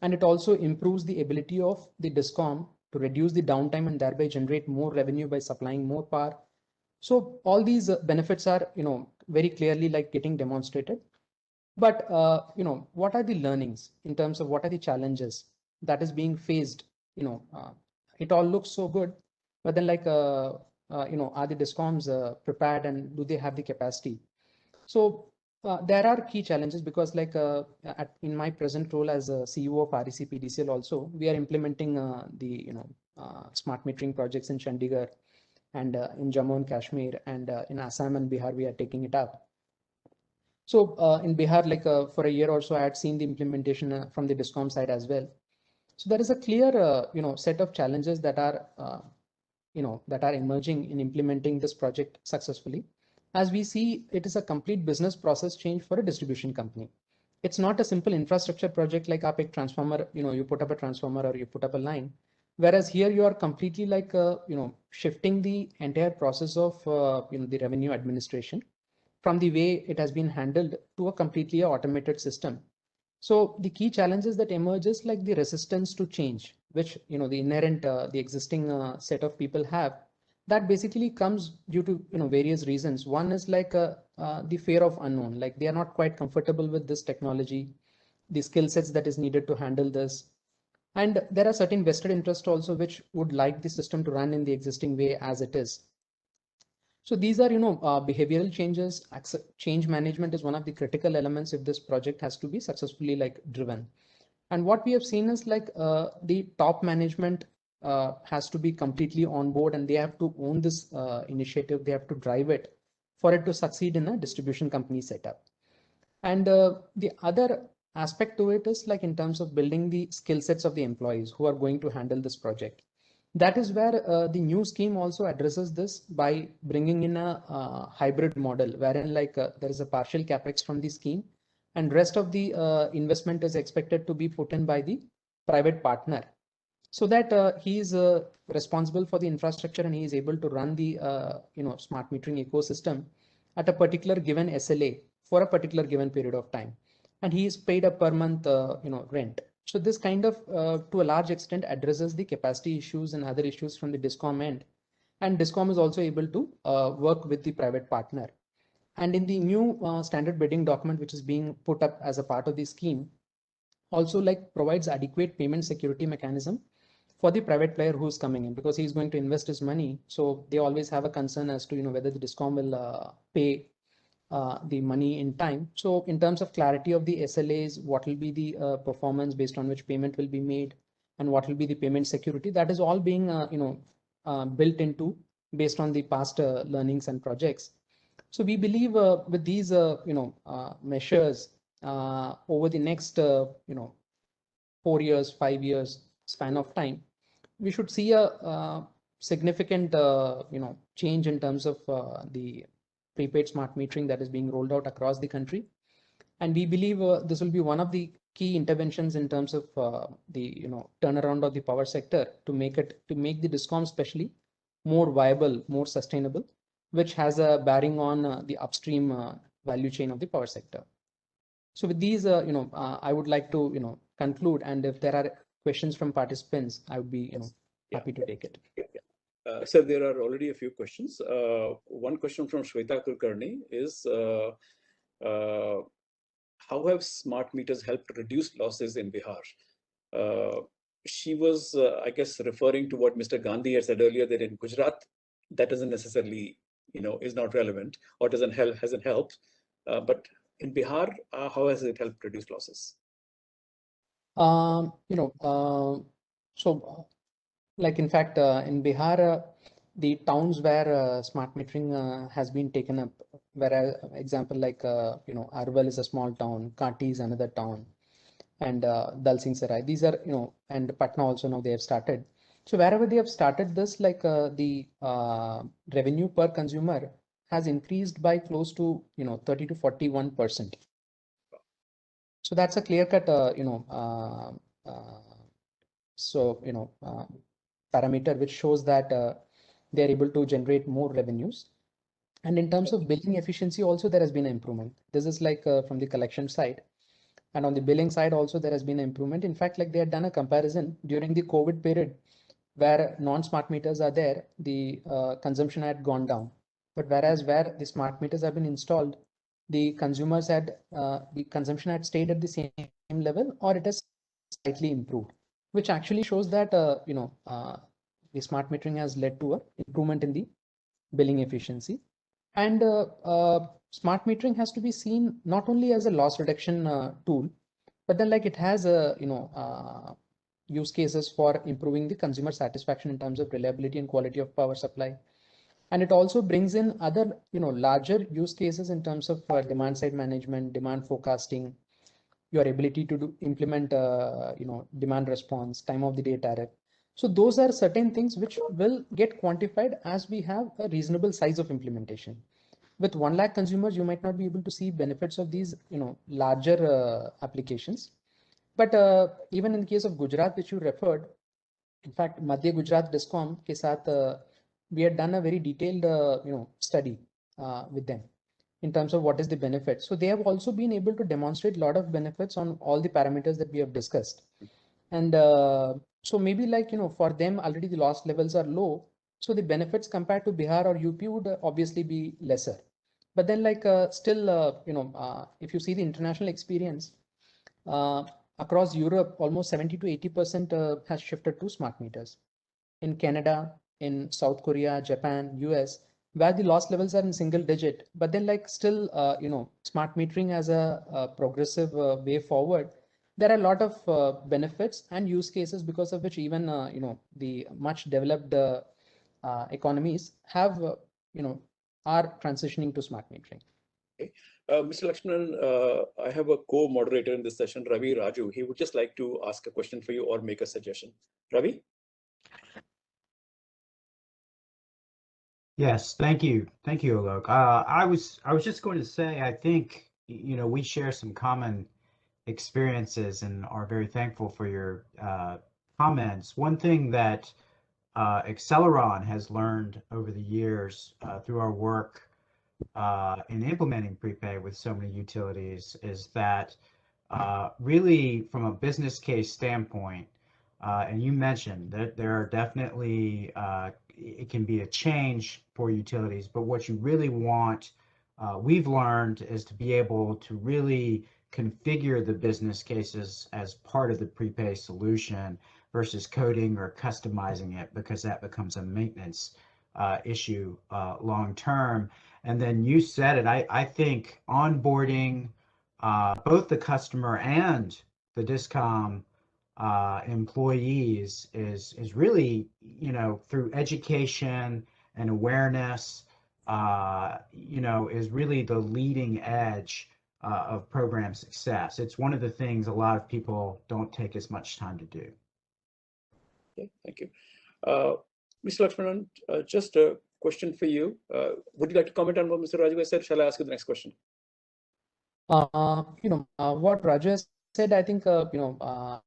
And it also improves the ability of the DISCOM to reduce the downtime and thereby generate more revenue by supplying more power. So all these benefits are, very clearly like getting demonstrated. But, what are the learnings in terms of what are the challenges that is being faced? It all looks so good, but then like, are the DISCOMs prepared and do they have the capacity? So there are key challenges because like in my present role as a CEO of REC PDCL also, we are implementing the, smart metering projects in Chandigarh and in Jammu and Kashmir and in Assam and Bihar, we are taking it up. So in Bihar, like for a year or so, I had seen the implementation from the DISCOM side as well. So there is a clear, set of challenges that are, that are emerging in implementing this project successfully. As we see, it is a complete business process change for a distribution company. It's not a simple infrastructure project like a transformer, you put up a transformer or you put up a line. Whereas here you are completely like, shifting the entire process of, the revenue administration from the way it has been handled to a completely automated system. So the key challenges that emerge is like the resistance to change, which, the inherent, the existing set of people have. That basically comes due to, various reasons. One is like the fear of unknown, like they are not quite comfortable with this technology, the skill sets that is needed to handle this. And there are certain vested interests also which would like the system to run in the existing way as it is. So these are, behavioral changes. Change management is one of the critical elements if this project has to be successfully like driven. And what we have seen is like the top management has to be completely on board and they have to own this initiative. They have to drive it for it to succeed in a distribution company setup. And the other aspect to it is like in terms of building the skill sets of the employees who are going to handle this project. That is where the new scheme also addresses this by bringing in a hybrid model wherein like there is a partial capex from the scheme and rest of the investment is expected to be put in by the private partner so that he is responsible for the infrastructure and he is able to run the smart metering ecosystem at a particular given SLA for a particular given period of time, and he is paid a per month rent. So this kind of, to a large extent, addresses the capacity issues and other issues from the DISCOM end. And DISCOM is also able to work with the private partner. And in the new standard bidding document, which is being put up as a part of the scheme, also like provides adequate payment security mechanism for the private player who's coming in because he's going to invest his money. So they always have a concern as to, whether the DISCOM will pay the money in time. So in terms of clarity of the SLAs, what will be the performance based on which payment will be made and what will be the payment security, that is all being built into based on the past learnings and projects. So we believe with these measures over the next 4 years, 5 years span of time, we should see a significant change in terms of the prepaid smart metering that is being rolled out across the country. And we believe this will be one of the key interventions in terms of the turnaround of the power sector to make the DISCOM especially more viable, more sustainable, which has a bearing on the upstream value chain of the power sector. So with these, I would like to conclude, and if there are questions from participants, I would be happy to take it. Sir, there are already a few questions. One question from Shweta Kulkarni is, how have smart meters helped reduce losses in Bihar? She was, I guess, referring to what Mr. Gandhi had said earlier, that in Gujarat, that doesn't necessarily, is not relevant or hasn't helped. But in Bihar, how has it helped reduce losses? So like in fact, in Bihar, the towns where smart metering has been taken up, where example like Arwal is a small town, Kanti is another town, and Dal Singh Sarai. These are and Patna also now they have started. So wherever they have started this, like the revenue per consumer has increased by close to 30 to 41%. So that's a clear-cut, parameter which shows that they are able to generate more revenues. And in terms of billing efficiency, also there has been an improvement. This is like from the collection side. And on the billing side also there has been an improvement. In fact, like they had done a comparison during the COVID period where non-smart meters are there, the consumption had gone down. But whereas where the smart meters have been installed, the consumers had the consumption had stayed at the same level, or it has slightly improved, which actually shows that the smart metering has led to an improvement in the billing efficiency. And smart metering has to be seen not only as a loss reduction tool, but then like it has a use cases for improving the consumer satisfaction in terms of reliability and quality of power supply. And it also brings in other larger use cases in terms of demand side management, demand forecasting, your ability to implement demand response, time of the day tariff. So those are certain things which will get quantified as we have a reasonable size of implementation. With 1 lakh consumers, you might not be able to see benefits of these larger applications. But even in the case of Gujarat, which you referred, in fact, Madhya Gujarat Discom ke saath, we had done a very detailed study with them in terms of what is the benefit. So they have also been able to demonstrate a lot of benefits on all the parameters that we have discussed. And so maybe like, for them already the loss levels are low. So the benefits compared to Bihar or UP would obviously be lesser. But then like still, if you see the international experience, across Europe, almost 70 to 80% has shifted to smart meters. In Canada, in South Korea, Japan, US, where the loss levels are in single digit, but then like still, smart metering as a progressive way forward, there are a lot of benefits and use cases because of which even, the much developed economies have, are transitioning to smart metering. Okay. Mr. Lakshmanan, I have a co-moderator in this session, Ravi Raju. He would just like to ask a question for you or make a suggestion. Ravi? Yes, thank you. Thank you, Alok. I was just going to say, I think, we share some common experiences and are very thankful for your comments. One thing that Acceleron has learned over the years through our work in implementing prepay with so many utilities is that really from a business case standpoint, and you mentioned that there are definitely, it can be a change for utilities, but what you really want, we've learned, is to be able to really configure the business cases as part of the prepay solution versus coding or customizing it, because that becomes a maintenance issue long term. And then you said it, I think onboarding both the customer and the Discom employees is really, through education and awareness, is really the leading edge of program success. It's one of the things a lot of people don't take as much time to do. Okay, thank you. Mr. Lakshmanan, just a question for you. Would you like to comment on what Mr. Raju has said? Shall I ask you the next question? What Raju has said, I think, I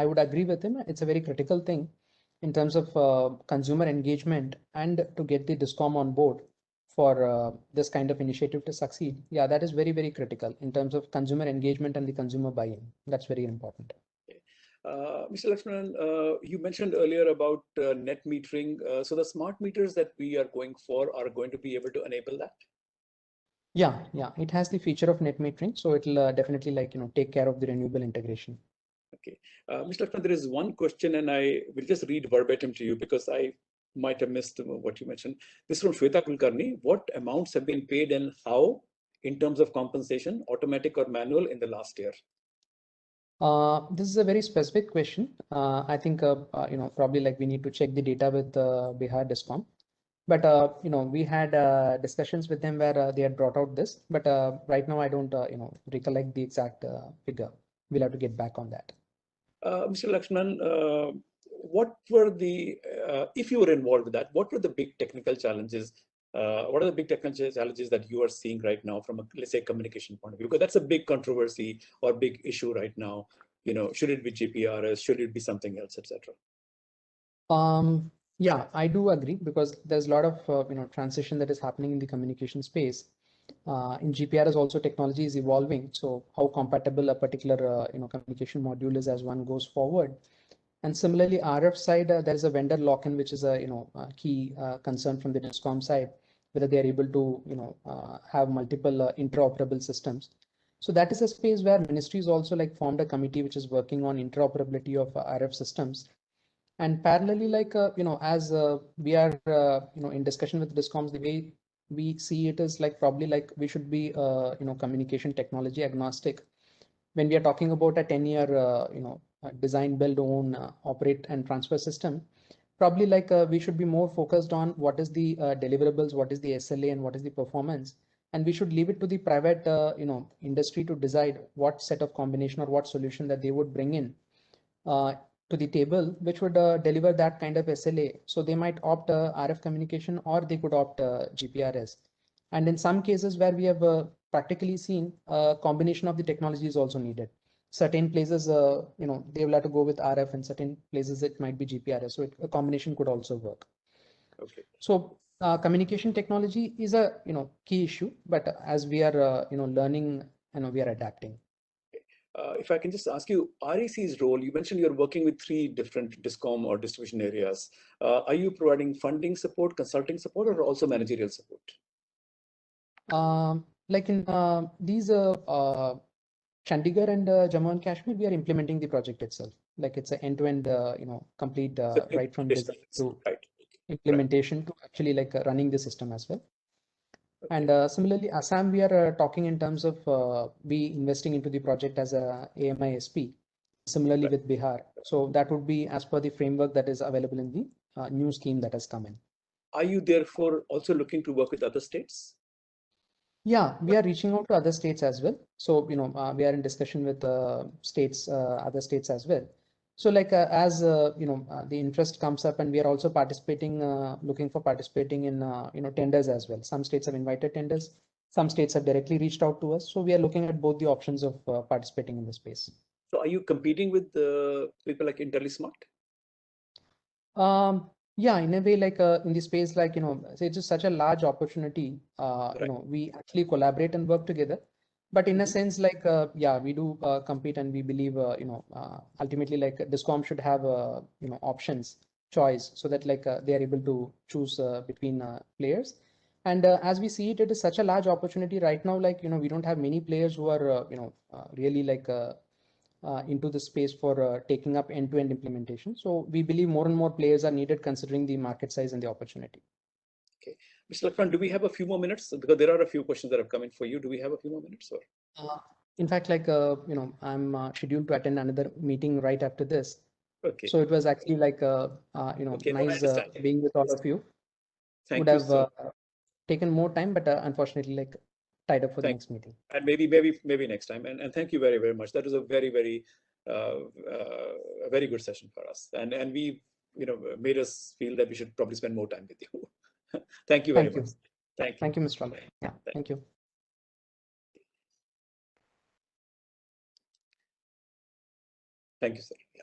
would agree with him. It's a very critical thing in terms of consumer engagement and to get the Discom on board for this kind of initiative to succeed. Yeah, that is very, very critical in terms of consumer engagement and the consumer buy-in. That's very important. Mr. Lakshmanan, you mentioned earlier about net metering. So the smart meters that we are going for are going to be able to enable that? Yeah, it has the feature of net metering, so it'll definitely take care of the renewable integration. Okay, Mr. Lakshmanan, there is one question, and I will just read verbatim to you because I might have missed what you mentioned. This is from Shweta Kulkarni. What amounts have been paid and how, in terms of compensation, automatic or manual, in the last year? This is a very specific question. I think probably we need to check the data with Bihar Discom. But we had discussions with them where they had brought out this. But right now I don't recollect the exact figure. We'll have to get back on that. Mr. Lakshmanan, what were the, if you were involved with that, what were the big technical challenges What are the big technical challenges that you are seeing right now from a, let's say, communication point of view? Because that's a big controversy or big issue right now. Should it be GPRS? Should it be something else, etc.? Yeah, I do agree, because there's a lot of transition that is happening in the communication space. In GPRS also technology is evolving, so how compatible a particular communication module is as one goes forward. And similarly, RF side, there is a vendor lock-in, which is a key concern from the DISCOM side, whether they are able to have multiple interoperable systems. So that is a space where ministries also like formed a committee which is working on interoperability of RF systems. And parallelly, like as we are in discussion with DISCOMs, the way we see it is like probably like we should be communication technology agnostic when we are talking about a 10-year design, build, own, operate and transfer system. Probably like we should be more focused on what is the deliverables, what is the SLA, and what is the performance, and we should leave it to the private industry to decide what set of combination or what solution that they would bring in to the table, which would deliver that kind of SLA. So they might opt RF communication, or they could opt GPRS. And in some cases where we have practically seen a combination of the technology is also needed. Certain places, they will have to go with RF, and certain places it might be GPRS. So a combination could also work. Okay. So communication technology is a key issue, but as we are learning, we are adapting. If I can just ask you, REC's role, you mentioned you're working with 3 different DISCOM or distribution areas. Are you providing funding support, consulting support, or also managerial support? Like in these Chandigarh and Jammu and Kashmir, we are implementing the project itself. Like it's an end-to-end, complete, right from design to implementation to actually like running the system as well. Okay. And similarly, Assam, we are talking in terms of we investing into the project as a AMISP. Similarly with Bihar. So that would be as per the framework that is available in the new scheme that has come in. Are you therefore also looking to work with other states? Yeah, we are reaching out to other states as well. So, we are in discussion with states, other states as well. So like as, the interest comes up, and we are also participating, looking for participating in, tenders as well. Some states have invited tenders. Some states have directly reached out to us. So we are looking at both the options of participating in the space. So are you competing with people like IntelliSmart? Yeah, in a way, like in the space, like, it's just such a large opportunity. Right. We actually collaborate and work together. But in a sense, like, yeah, we do compete, and we believe, ultimately, like DISCOM should have, options, choice, so that like they are able to choose between players. And as we see it, it is such a large opportunity right now. Like, we don't have many players who are, really like into the space for taking up end-to-end implementation. So we believe more and more players are needed considering the market size and the opportunity. Okay. Mr. Lakhan, do we have a few more minutes? Because there are a few questions that have come in for you. Do we have a few more minutes? Or? In fact, like, I'm scheduled to attend another meeting right after this. Okay. So it was actually like, okay, nice being with all of you. Thank Would you have taken more time, but unfortunately, like, tied up for the next meeting. And maybe next time. And thank you very, very much. That was a very, very, a very good session for us. And we, made us feel that we should probably spend more time with you. Thank you very much. Thank you. Thank you, Mr. Chandra. Yeah, thank you. Thank you, sir. Yeah.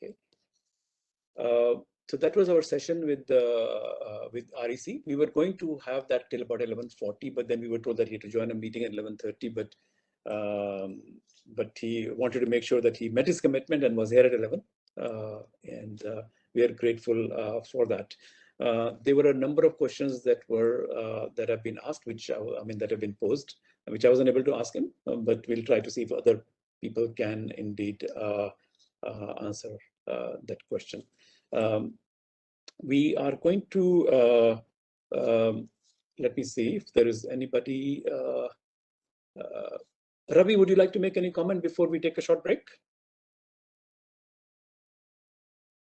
Okay. So that was our session with REC. We were going to have that till about 11:40, but then we were told that he had to join a meeting at 11:30. But he wanted to make sure that he met his commitment and was here at 11. And we are grateful for that. There were a number of questions that have been asked, which that have been posed, which I wasn't able to ask him. But we'll try to see if other people can indeed answer that question. We are going to let me see if there is anybody. Ravi, would you like to make any comment before we take a short break?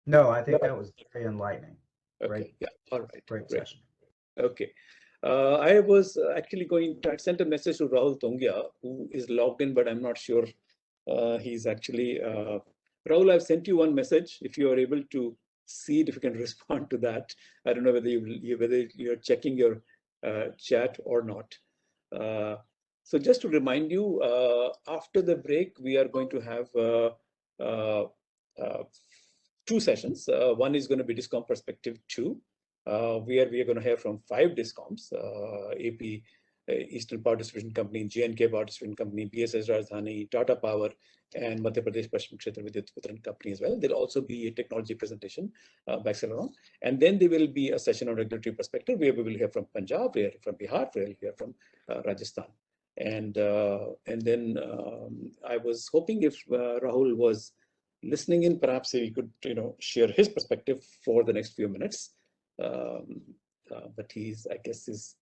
No, I think that was very enlightening. Okay. Great. Yeah. All right. Great session. Okay. I was actually I sent a message to Rahul Tongia, who is logged in, but I'm not sure he's actually. Rahul, I've sent you one message. If you are able to see if you can respond to that. I don't know whether you're checking your chat or not. So just to remind you, after the break, we are going to have 2 sessions. One is going to be Discom Perspective 2, where we are going to hear from 5 Discoms, AP, Eastern Power Distribution Company, J&K Power Distribution Company, BSES Rajdhani, Tata Power, and Madhya Pradesh Paschim Kshetra Vidyut Vitran Company as well. There'll also be a technology presentation by Acceleron. And then there will be a session on regulatory perspective, where we will hear from Punjab, we will hear from Bihar, we will hear from Rajasthan. And then I was hoping if Rahul was listening in, perhaps he could share his perspective for the next few minutes. But he's, I guess, is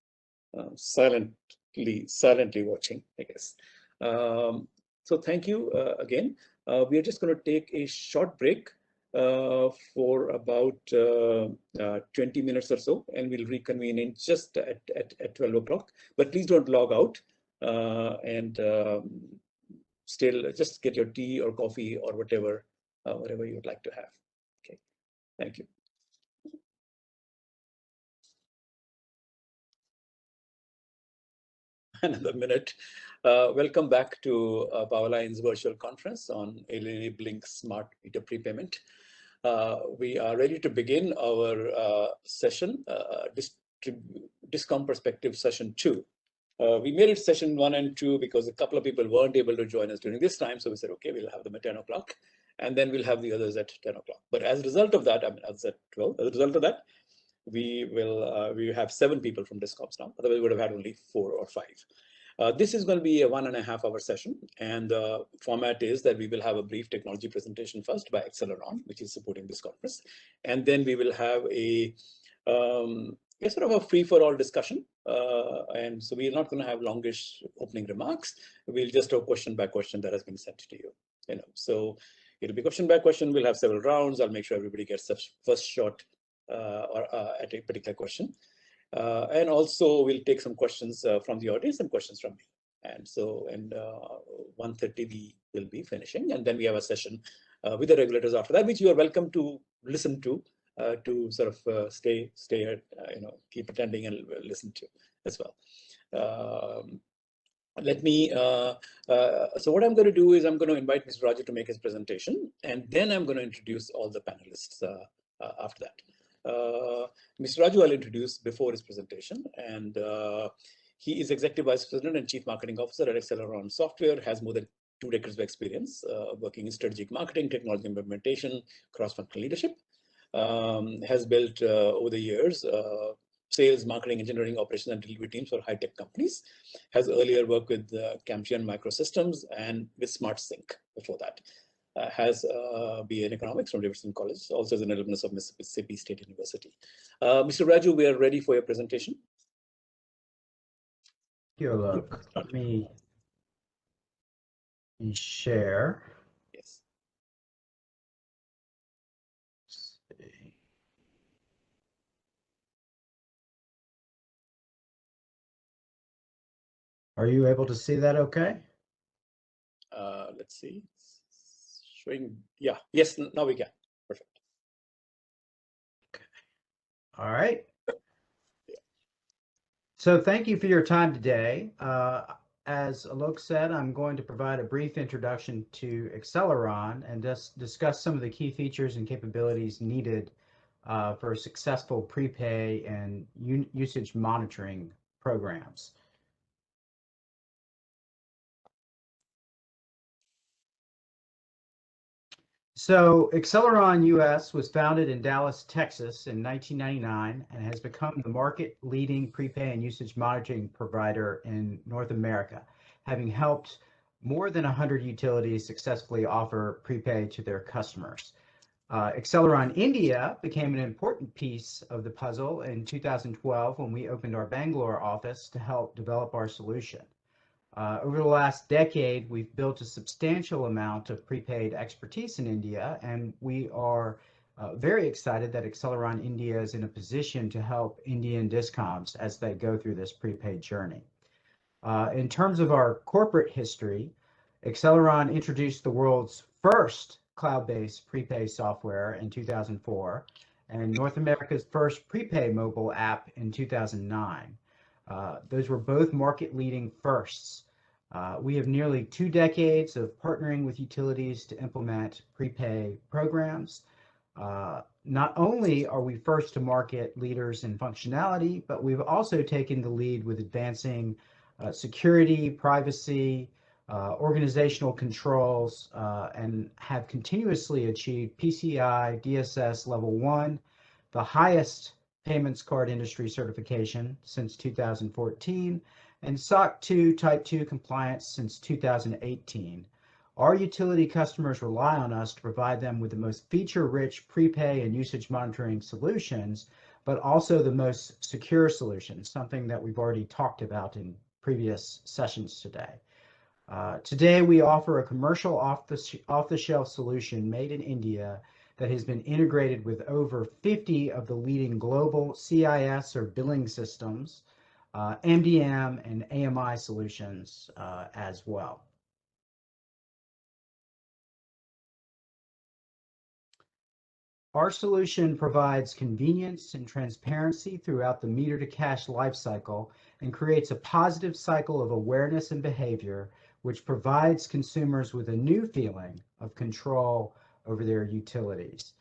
silently watching, I guess. So thank you again. We are just going to take a short break for about 20 minutes or so, and we'll reconvene in just at 12 o'clock. But please don't log out, and still just get your tea or coffee or whatever you would like to have. Okay, thank you. Another minute. Welcome back to Powerline's virtual conference on enabling smart meter prepayment. We are ready to begin our session, Discom Perspective Session 2. We made it Session 1 and 2 because a couple of people weren't able to join us during this time. So we said, okay, we'll have them at 10 o'clock, and then we'll have the others at 10 o'clock. But as a result of that, as at 12, as a result of that, we have 7 people from Discoms now. Otherwise, we would have had only 4 or 5. This is going to be a 1.5-hour session, and the format is that we will have a brief technology presentation first by Acceleron, which is supporting this conference, and then we will have a sort of a free-for-all discussion. And so we're not going to have longish opening remarks. We'll just have question by question that has been sent to you. So it'll be question by question. We'll have several rounds. I'll make sure everybody gets a first shot at a particular question. And also we'll take some questions from the audience and questions from me. And so, 1:30 we will be finishing, and then we have a session with the regulators after that, which you are welcome to listen to sort of stay, keep attending and listen to as well. So what I'm going to do is I'm going to invite Mr. Raju to make his presentation, and then I'm going to introduce all the panelists after that. Mr. Raju I'll introduce before his presentation, and he is Executive Vice President and Chief Marketing Officer at Acceleron Software, has more than 2 decades of experience working in strategic marketing, technology implementation, cross-functional leadership, has built over the years sales, marketing, engineering, operations, and delivery teams for high-tech companies, has earlier worked with Campion Microsystems and with SmartSync before that. Has BA in economics from Davidson College, also is an alumnus of Mississippi State University. Mr. Raju, we are ready for your presentation. Look, let me share. Yes. Let's see. Are you able to see that okay? Let's see. Showing, yeah, yes, now we can. Perfect. Okay. All right. So thank you for your time today. As Alok said, I'm going to provide a brief introduction to Acceleron and just discuss some of the key features and capabilities needed for successful prepay and usage monitoring programs. So Acceleron US was founded in Dallas, Texas in 1999 and has become the market-leading prepay and usage monitoring provider in North America, having helped more than 100 utilities successfully offer prepay to their customers. Acceleron India became an important piece of the puzzle in 2012 when we opened our Bangalore office to help develop our solution. Over the last decade, we've built a substantial amount of prepaid expertise in India, and we are very excited that Acceleron India is in a position to help Indian discoms as they go through this prepaid journey. In terms of our corporate history, Acceleron introduced the world's first cloud-based prepay software in 2004 and North America's first prepay mobile app in 2009. Those were both market-leading firsts. We have nearly 2 decades of partnering with utilities to implement prepay programs. Not only are we first to market leaders in functionality, but we've also taken the lead with advancing security, privacy, organizational controls, and have continuously achieved PCI DSS Level 1, the highest payments card industry certification since 2014, and SOC 2 Type 2 compliance since 2018. Our utility customers rely on us to provide them with the most feature-rich prepay and usage monitoring solutions, but also the most secure solutions, something that we've already talked about in previous sessions today. Today, we offer a commercial off-the-shelf solution made in India that has been integrated with over 50 of the leading global CIS or billing systems, MDM and AMI solutions as well. Our solution provides convenience and transparency throughout the meter-to-cash lifecycle and creates a positive cycle of awareness and behavior, which provides consumers with a new feeling of control over their utilities.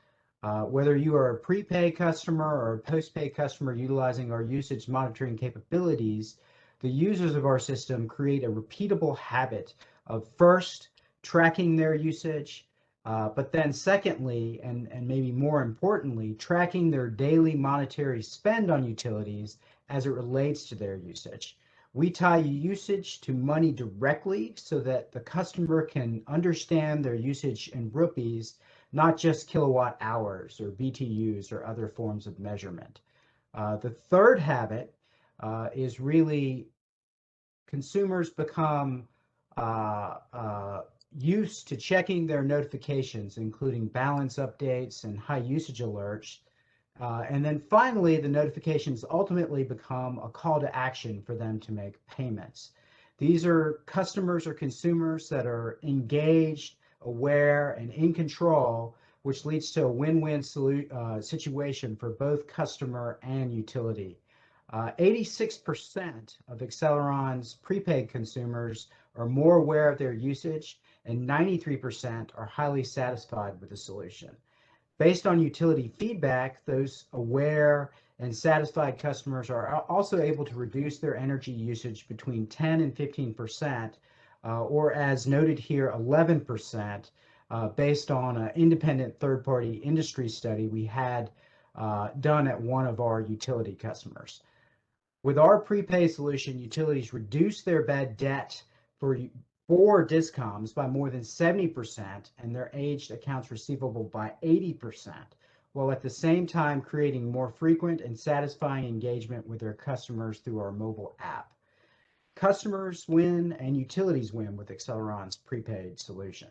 Whether you are a prepay customer or a postpay customer utilizing our usage monitoring capabilities, the users of our system create a repeatable habit of first tracking their usage, but then secondly, and maybe more importantly, tracking their daily monetary spend on utilities as it relates to their usage. We tie usage to money directly so that the customer can understand their usage in rupees, not just kilowatt hours or BTUs or other forms of measurement. The third habit is really consumers become used to checking their notifications, including balance updates and high usage alerts. And then finally, the notifications ultimately become a call to action for them to make payments. These are customers or consumers that are engaged, aware, and in control, which leads to a win-win situation for both customer and utility. 86% of Acceleron's prepaid consumers are more aware of their usage, and 93% are highly satisfied with the solution. Based on utility feedback, those aware and satisfied customers are also able to reduce their energy usage between 10 and 15%, or as noted here, 11%, based on an independent third-party industry study we had done at one of our utility customers. With our prepaid solution, utilities reduce their bad debt for discoms by more than 70% and their aged accounts receivable by 80%, while at the same time creating more frequent and satisfying engagement with their customers through our mobile app. Customers win and utilities win with Acceleron's prepaid solution.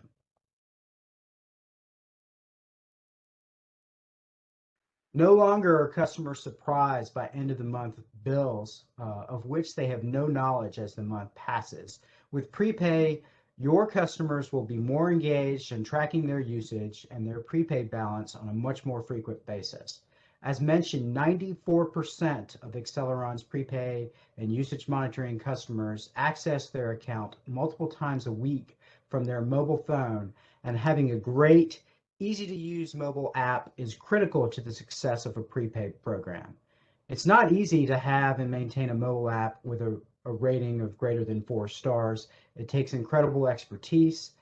No longer are customers surprised by end-of-the-month bills, of which they have no knowledge as the month passes. With prepay, your customers will be more engaged in tracking their usage and their prepaid balance on a much more frequent basis. As mentioned, 94% of Acceleron's prepaid and usage monitoring customers access their account multiple times a week from their mobile phone, and having a great, easy-to-use mobile app is critical to the success of a prepaid program. It's not easy to have and maintain a mobile app with a rating of greater than 4 stars. It takes incredible expertise.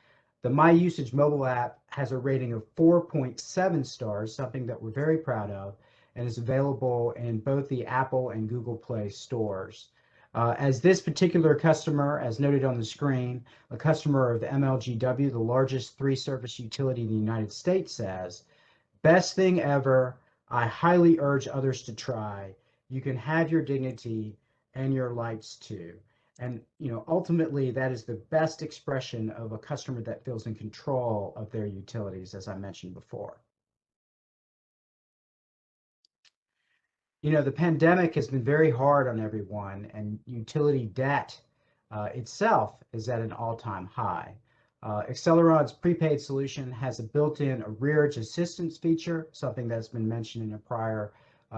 The My Usage mobile app has a rating of 4.7 stars, something that we're very proud of, and is available in both the Apple and Google Play stores. As this particular customer, as noted on the screen, a customer of the MLGW, the largest 3-service utility in the United States, says, "Best thing ever. I highly urge others to try. You can have your dignity and your lights too." And ultimately, that is the best expression of a customer that feels in control of their utilities, as I mentioned before. The pandemic has been very hard on everyone, and utility debt itself is at an all-time high. Acceleron's prepaid solution has a built-in arrearage assistance feature, something that's been mentioned in a prior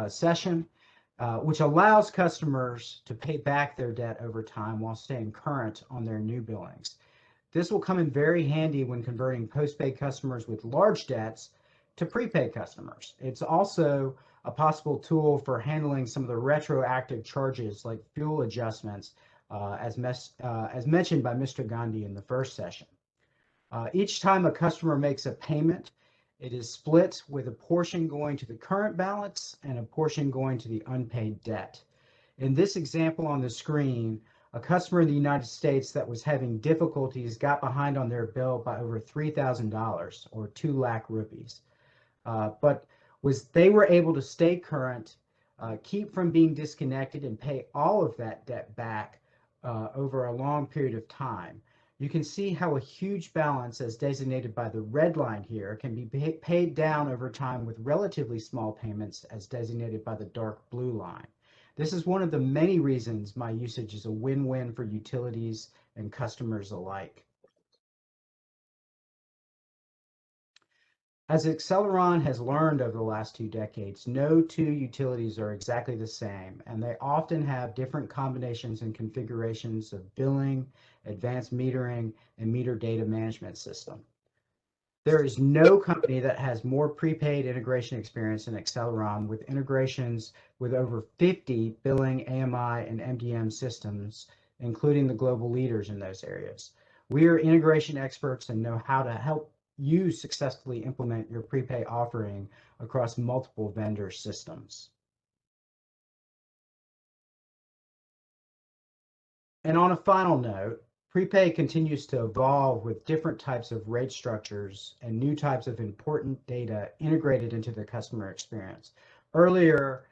session, which allows customers to pay back their debt over time while staying current on their new billings. This will come in very handy when converting postpaid customers with large debts to prepaid customers. It's also a possible tool for handling some of the retroactive charges like fuel adjustments, as mentioned by Mr. Gandhi in the first session. Each time a customer makes a payment, it is split with a portion going to the current balance and a portion going to the unpaid debt. In this example on the screen, a customer in the United States that was having difficulties got behind on their bill by over $3,000 or 2 lakh rupees. But they were able to stay current, keep from being disconnected, and pay all of that debt back over a long period of time. You can see how a huge balance, as designated by the red line here, can be paid down over time with relatively small payments, as designated by the dark blue line. This is one of the many reasons my usage is a win-win for utilities and customers alike. As Acceleron has learned over the last 2 decades, no 2 utilities are exactly the same, and they often have different combinations and configurations of billing, advanced metering, and meter data management system. There is no company that has more prepaid integration experience than Acceleron, with integrations with over 50 billing, AMI, and MDM systems, including the global leaders in those areas. We are integration experts and know how to help you successfully implement your prepay offering across multiple vendor systems. And on a final note, prepay continues to evolve with different types of rate structures and new types of important data integrated into the customer experience. Earlier,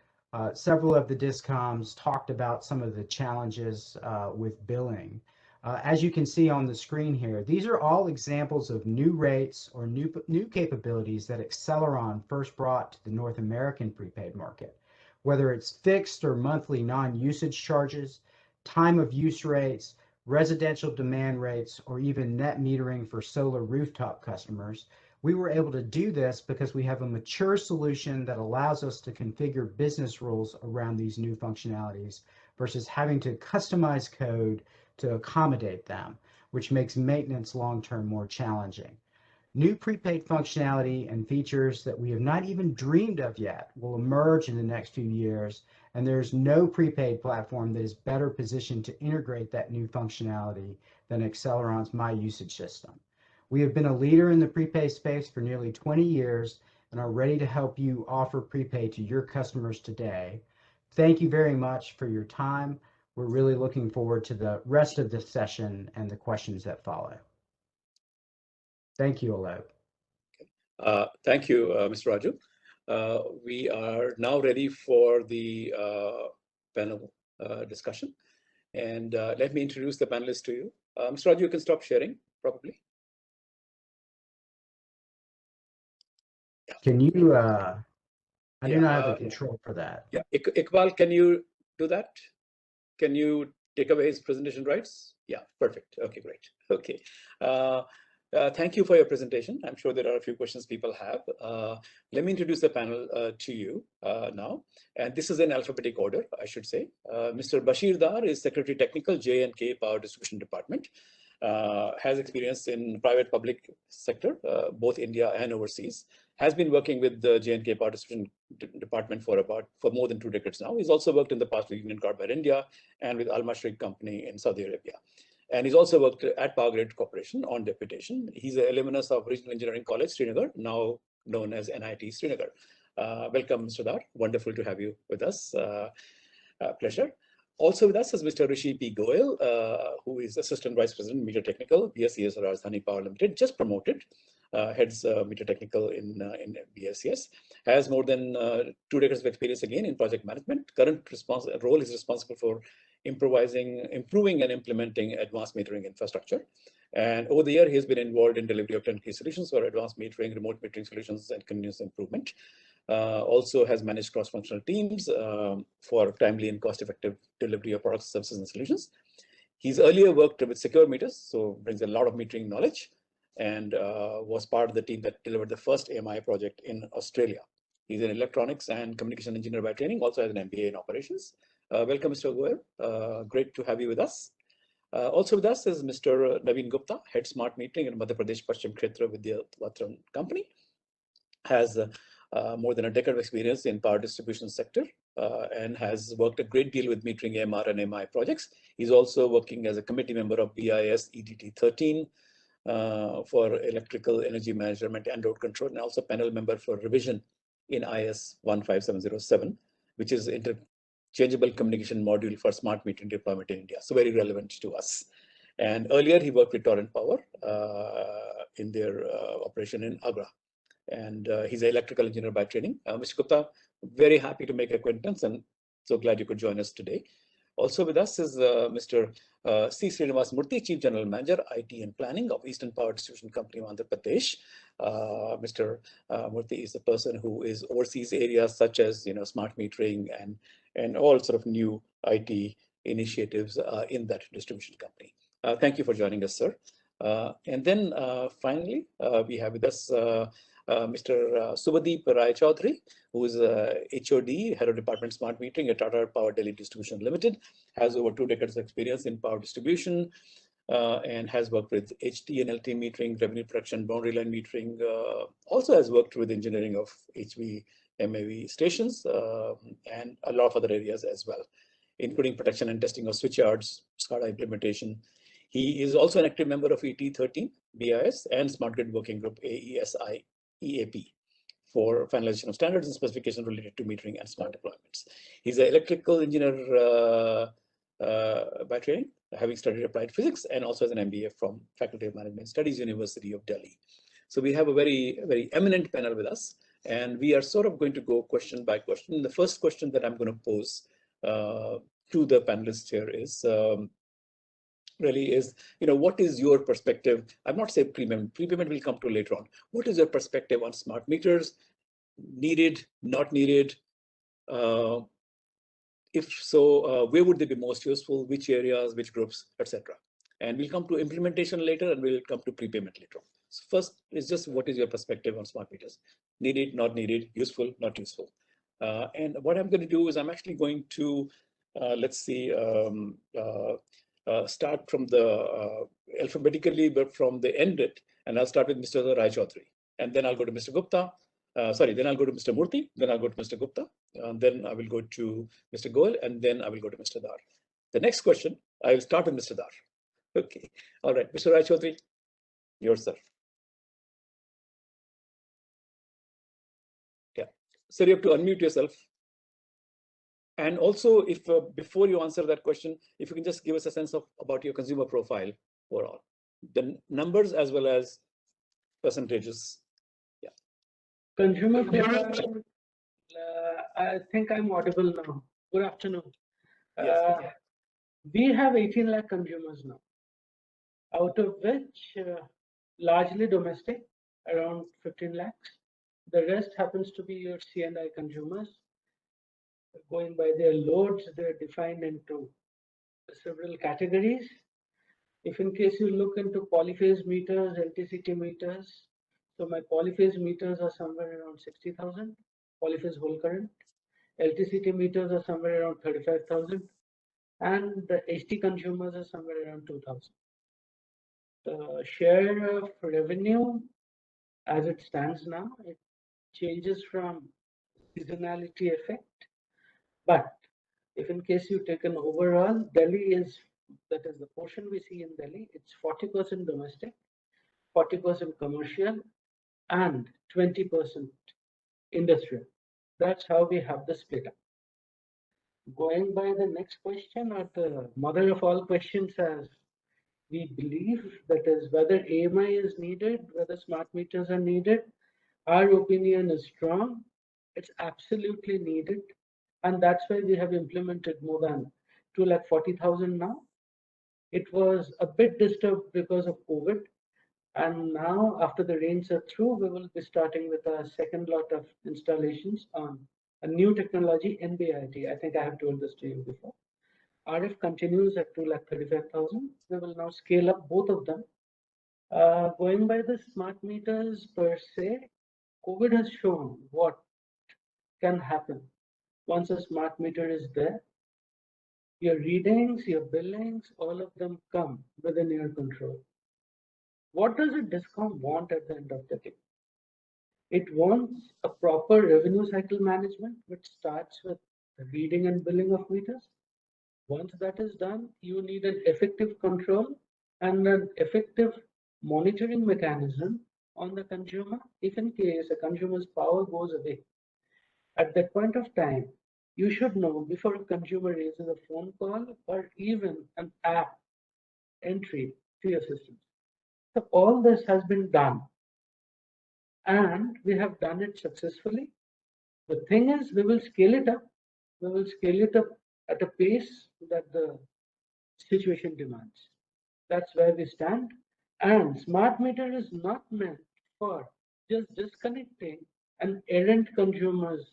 several of the discoms talked about some of the challenges with billing. As you can see on the screen here, these are all examples of new rates or new capabilities that Acceleron first brought to the North American prepaid market. Whether it's fixed or monthly non-usage charges, time of use rates, residential demand rates, or even net metering for solar rooftop customers, we were able to do this because we have a mature solution that allows us to configure business rules around these new functionalities versus having to customize code to accommodate them, which makes maintenance long-term more challenging. New prepaid functionality and features that we have not even dreamed of yet will emerge in the next few years, and there's no prepaid platform that is better positioned to integrate that new functionality than Acceleron's My Usage system. We have been a leader in the prepaid space for nearly 20 years and are ready to help you offer prepaid to your customers today. Thank you very much for your time. We're really looking forward to the rest of this session and the questions that follow. Thank you, Alok. Thank you, Mr. Raju. We are now ready for the panel discussion. And let me introduce the panelists to you. Mr. Raju, you can stop sharing, probably. Can you, I do not have the control for that. Yeah, Iqbal, can you do that? Can you take away his presentation rights? Yeah, perfect. Okay, great. Okay. Thank you for your presentation. I'm sure there are a few questions people have. Let me introduce the panel to you now. And this is in alphabetic order, I should say. Mr. Bashir Dar is Secretary Technical, J&K Power Distribution Department. Has experience in private public sector, both India and overseas. Has been working with the J&K Power Distribution Department for more than 2 decades now. He's also worked in the past with Union Carbide India and with Al Mashriq Company in Saudi Arabia. And he's also worked at Power Grid Corporation on deputation. He's an alumnus of Regional Engineering College, Srinagar, now known as NIT Srinagar. Welcome, Mr. Dar. Wonderful to have you with us. Pleasure. Also with us is Mr. Rishi P. Goyal, who is Assistant Vice President, Meter Technical, BSES Rajdhani Power Limited, just promoted, heads Meter Technical in BSES, has more than 2 decades of experience again in project management. Current role is responsible for improving and implementing advanced metering infrastructure. And over the year, he has been involved in delivery of turnkey solutions for advanced metering, remote metering solutions, and continuous improvement. Also has managed cross-functional teams for timely and cost-effective delivery of products, services, and solutions. He's earlier worked with secure meters, so brings a lot of metering knowledge, and was part of the team that delivered the first AMI project in Australia. He's an electronics and communication engineer by training, also has an MBA in operations. Welcome, Mr. Goyal. Great to have you with us. Also with us is Mr. Naveen Gupta, head smart metering in Madhya Pradesh Paschim Kshetra Vidya Vatran company. Has more than a decade of experience in power distribution sector and has worked a great deal with metering AMR and AMI projects. He's also working as a committee member of BIS EDT 13 for electrical energy management and road control, and also panel member for revision in IS 15707, which is interchangeable communication module for smart metering deployment in India. So very relevant to us. And earlier he worked with Torrent Power in their operation in Agra. And he's an electrical engineer by training. Mr. Gupta, very happy to make acquaintance and so glad you could join us today. Also with us is Mr. C. Srinivasa Murthy, Chief General Manager, IT and Planning of Eastern Power Distribution Company of Andhra Pradesh. Mr. Murthy is the person who oversees areas such as smart metering and all sort of new IT initiatives in that distribution company. Thank you for joining us, sir. And then finally, we have with us Mr. Subhadeep Rai Choudhary, who is HOD, Head of Department Smart Metering at Tata Power Delhi Distribution Limited, has over 2 decades of experience in power distribution and has worked with HT and LT metering, revenue production, boundary line metering, also has worked with engineering of HV, MAV stations and a lot of other areas as well, including protection and testing of switchyards, SCADA implementation. He is also an active member of ET13, BIS, and Smart Grid Working Group AESI EAP for finalization of standards and specifications related to metering and smart deployments. He's an electrical engineer by training, having studied applied physics, and also has an MBA from Faculty of Management Studies, University of Delhi. So we have a very, very eminent panel with us, and we are sort of going to go question by question. The first question that I'm going to pose to the panelists here is, really is, what is your perspective? I'm not saying prepayment will come to later on. What is your perspective on smart meters? Needed, not needed? If so, where would they be most useful? Which areas, which groups, etc. And we'll come to implementation later, and we'll come to prepayment later on. So first is just what is your perspective on smart meters? Needed, not needed, useful, not useful. And what I'm going to do is I'm actually going to, let's see, start from the alphabetically, but from the end it, and I'll start with Mr. Rai Choudhary, and then I'll go to Mr. Gupta. Then I'll go to Mr. Murthy, then I'll go to Mr. Gupta, and then I will go to Mr. Goyal, and then I will go to Mr. Dar. The next question, I will start with Mr. Dar. Okay, all right, Mr. Rai Choudhary, yours, sir. Yeah, so you have to unmute yourself. And also, if before you answer that question, if you can just give us a sense of about your consumer profile overall, the numbers as well as percentages. Yeah. Consumer profile. I think I'm audible now. Good afternoon. Yes. We have 18 lakh consumers now, out of which largely domestic, around 15 lakhs. The rest happens to be your C&I consumers. Going by their loads, they're defined into several categories. If in case you look into polyphase meters, LTCT meters, so my polyphase meters are somewhere around 60,000, polyphase whole current. LTCT meters are somewhere around 35,000, and the HT consumers are somewhere around 2,000. The share of revenue as it stands now, it changes from seasonality effect. But if in case you take an overall, Delhi is, that is the portion we see in Delhi, it's 40% domestic, 40% commercial, and 20% industrial. That's how we have the split up. Going by the next question, or the mother of all questions, as we believe, that is whether AMI is needed, whether smart meters are needed, our opinion is strong. It's absolutely needed. And that's why we have implemented more than 240,000 now. It was a bit disturbed because of COVID. And now, after the rains are through, we will be starting with a second lot of installations on a new technology, NB-IT. I think I have told this to you before. RF continues at 235,000. We will now scale up both of them Going by the smart meters per se, COVID has shown what can happen once a smart meter is there. Your readings, your billings, all of them come within your control. What does a DISCOM want at the end of the day? It wants a proper revenue cycle management, which starts with the reading and billing of meters. Once that is done, you need an effective control and an effective monitoring mechanism on the consumer if in case a consumer's power goes away. At that point of time, you should know before a consumer raises a phone call or even an app entry to your system. So all this has been done and we have done it successfully. The thing is, we will scale it up. We will scale it up at a pace that the situation demands. That's where we stand. And smart meter is not meant for just disconnecting an errant consumer's,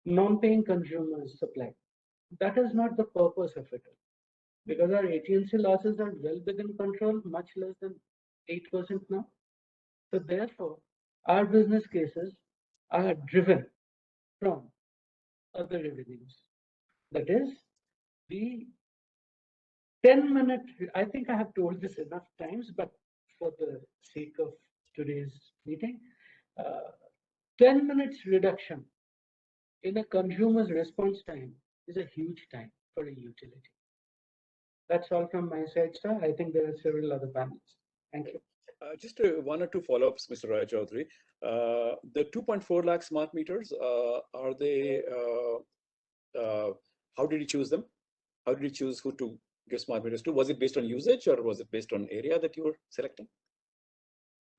non-paying consumer's supply. That is not the purpose of it. Because our AT&C losses are well within control, much less than 8% now. So therefore, our business cases are driven from other revenues. That is, the 10-minute, I think I have told this enough times, but for the sake of today's meeting, 10 minutes reduction in a consumer's response time is a huge time for a utility. That's all from my side, sir. I think there are several other panels. Thank you. Just one or two follow-ups, Mr. Rai Choudhary. The 2.4 lakh smart meters, are they, how did you choose them? How did you choose who to give smart meters to? Was it based on usage or was it based on area that you were selecting?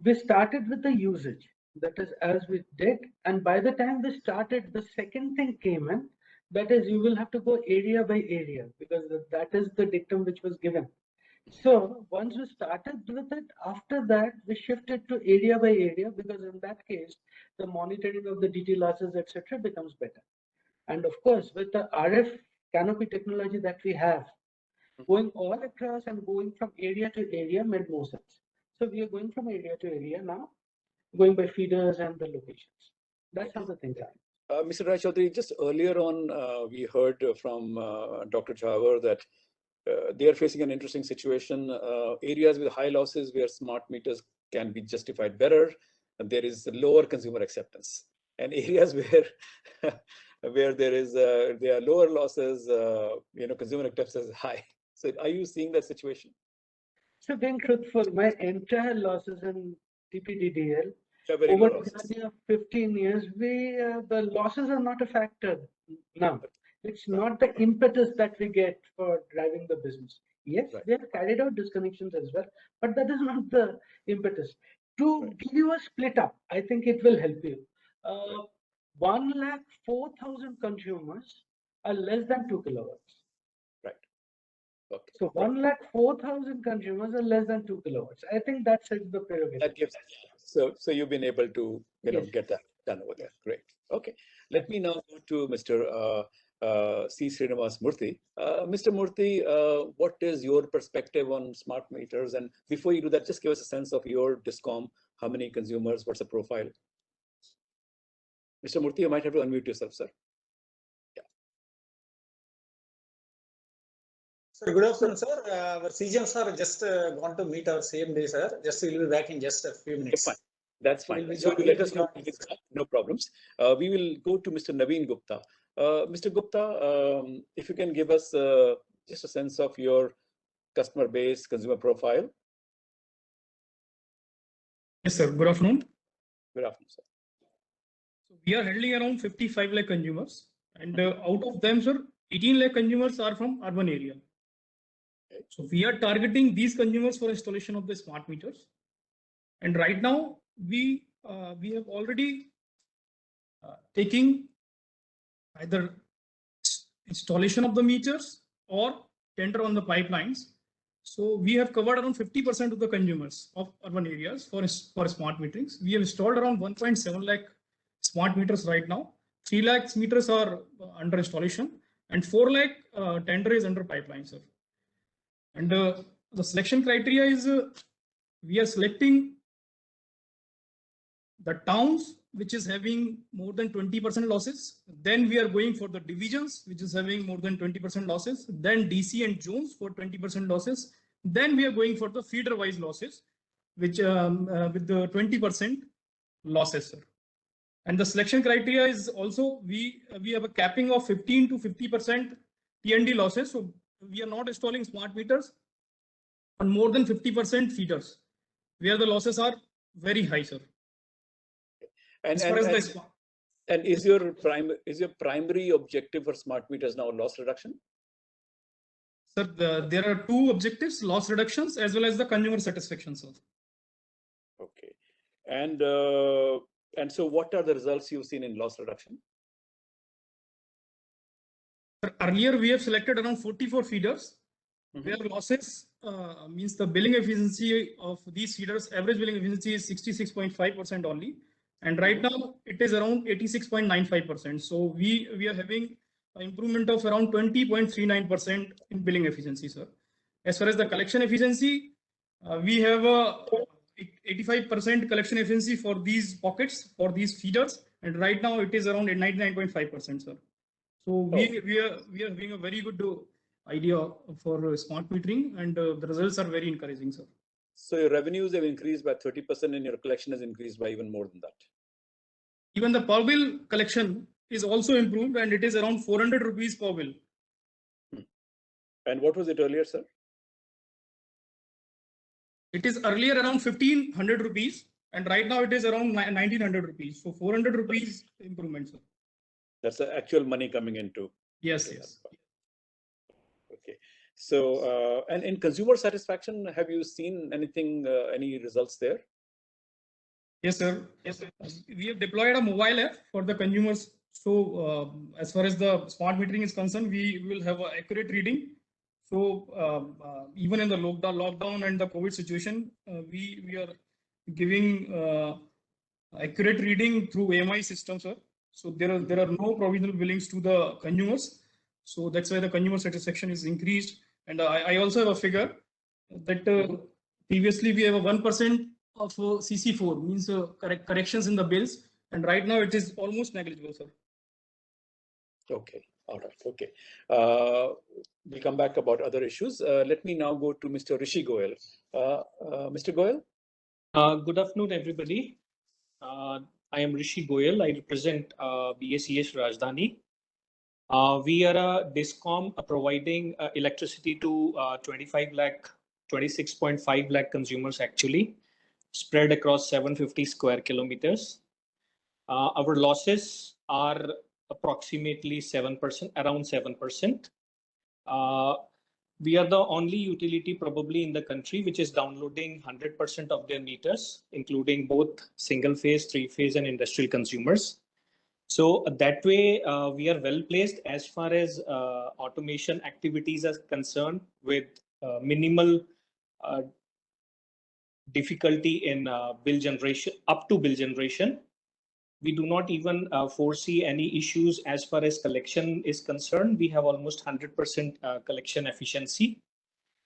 We started with the usage. That is as we did. And by the time we started, the second thing came in. That is, you will have to go area by area because that is the dictum which was given. So once we started with it, after that, we shifted to area by area because in that case, the monitoring of the DT losses, etc., becomes better. And of course, with the RF canopy technology that we have, going all across and going from area to area made more sense. So we are going from area to area now, going by feeders and the locations. That's how the things are. Mr. Rai Choudhary, just earlier on, we heard from Dr. Jawar that they are facing an interesting situation. Areas with high losses where smart meters can be justified better, there is lower consumer acceptance. And areas where where there are lower losses, consumer acceptance is high. So are you seeing that situation? So being truthful, my entire losses in TPDDL over a journey of 15 years, the losses are not a factor now. It's not the impetus that we get for driving the business. Yes, we have carried out disconnections as well, but that is not the impetus. To give you a split up, I think it will help you. 104,000 consumers are less than 2 kilowatts. Right. Okay. So 104,000 consumers are less than 2 kilowatts. I think that sets the prerogative. That gives, so you've been able to get that done over there. Great. Okay. Let me now go to Mr. C. Srinivasa Murthy. Mr. Murthy, what is your perspective on smart meters? And before you do that, just give us a sense of your DISCOM. How many consumers? What's the profile? Mr. Murthy, you might have to unmute yourself, sir. Yeah. Sir, good afternoon, sir. Our CGMs are just gone to meet our same day, sir. Just we'll be back in just a few minutes. Fine. That's fine. So let us know. No problems. We will go to Mr. Naveen Gupta. Mr. Gupta, if you can give us just a sense of your customer base, consumer profile. Yes, sir. Good afternoon. Good afternoon, sir. So we are handling around 55 lakh consumers, and out of them, sir, 18 lakh consumers are from urban area. Okay. So we are targeting these consumers for installation of the smart meters. And right now, we have already taking either installation of the meters or tender on the pipelines. So we have covered around 50% of the consumers of urban areas for smart meterings. We have installed around 1.7 lakh smart meters right now. 3 lakh meters are under installation and 4 lakh tender is under pipeline, sir. And the selection criteria is we are selecting the towns which is having more than 20% losses. Then we are going for the divisions which is having more than 20% losses. Then DC and zones for 20% losses. Then we are going for the feeder wise losses, which with the 20% losses, sir. And the selection criteria is also we have a capping of 15 to 50% T&D losses. So we are not installing smart meters on more than 50% feeders, where the losses are very high, sir. And is your primary objective for smart meters now loss reduction? Sir, there are two objectives: loss reductions as well as the consumer satisfaction, sir. Okay, and so what are the results you've seen in loss reduction? Earlier, we have selected around 44 feeders, where losses means the billing efficiency of these feeders, average billing efficiency is 66.5% only. And right now it is around 86.95%. So we are having an improvement of around 20.39% in billing efficiency, sir. As far as the collection efficiency, we have a 85% collection efficiency for these pockets, for these feeders, and right now it is around 99.5%, sir. So we are having a very good idea for smart metering, and the results are very encouraging, sir. So your revenues have increased by 30% and your collection has increased by even more than that. Even the per bill collection is also improved, and it is around 400 rupees per bill. And what was it earlier, sir? It is earlier around 1500 rupees, and right now it is around 1900 rupees. So 400 rupees improvement, sir. That's the actual money coming into. Yes, yes. Okay. So, and in consumer satisfaction, have you seen anything, any results there? Yes, sir. Yes, sir. We have deployed a mobile app for the consumers. So, as far as the smart metering is concerned, we will have an accurate reading. So, even in the lockdown and the COVID situation, we are giving accurate reading through AMI system, sir. So there are no provisional billings to the consumers. So that's why the consumer satisfaction is increased. And I also have a figure that previously we have a 1% of CC4, means corrections in the bills, and right now it is almost negligible, sir. Okay, all right, okay. We'll come back about other issues. Let me now go to Mr. Rishi Goyal. Mr. Goyal? Good afternoon, everybody. I am Rishi Goyal. I represent BSES Rajdhani. We are a DISCOM providing electricity to 26.5 lakh consumers actually, spread across 750 square kilometers. Our losses are approximately 7%, around 7%. We are the only utility probably in the country which is downloading 100% of their meters, including both single phase, three phase and industrial consumers. So that way we are well placed as far as automation activities are concerned, with minimal difficulty in bill generation, up to bill generation. We do not even foresee any issues as far as collection is concerned. We have almost 100% collection efficiency.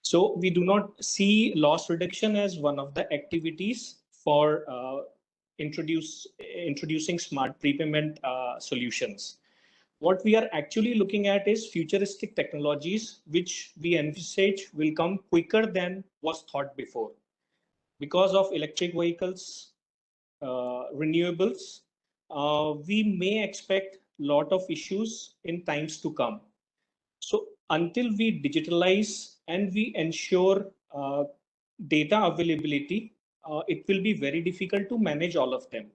So we do not see loss reduction as one of the activities for introducing smart prepayment solutions. What we are actually looking at is futuristic technologies, which we envisage will come quicker than was thought before. Because of electric vehicles, renewables, we may expect a lot of issues in times to come. So until we digitalize and we ensure data availability, it will be very difficult to manage all of them.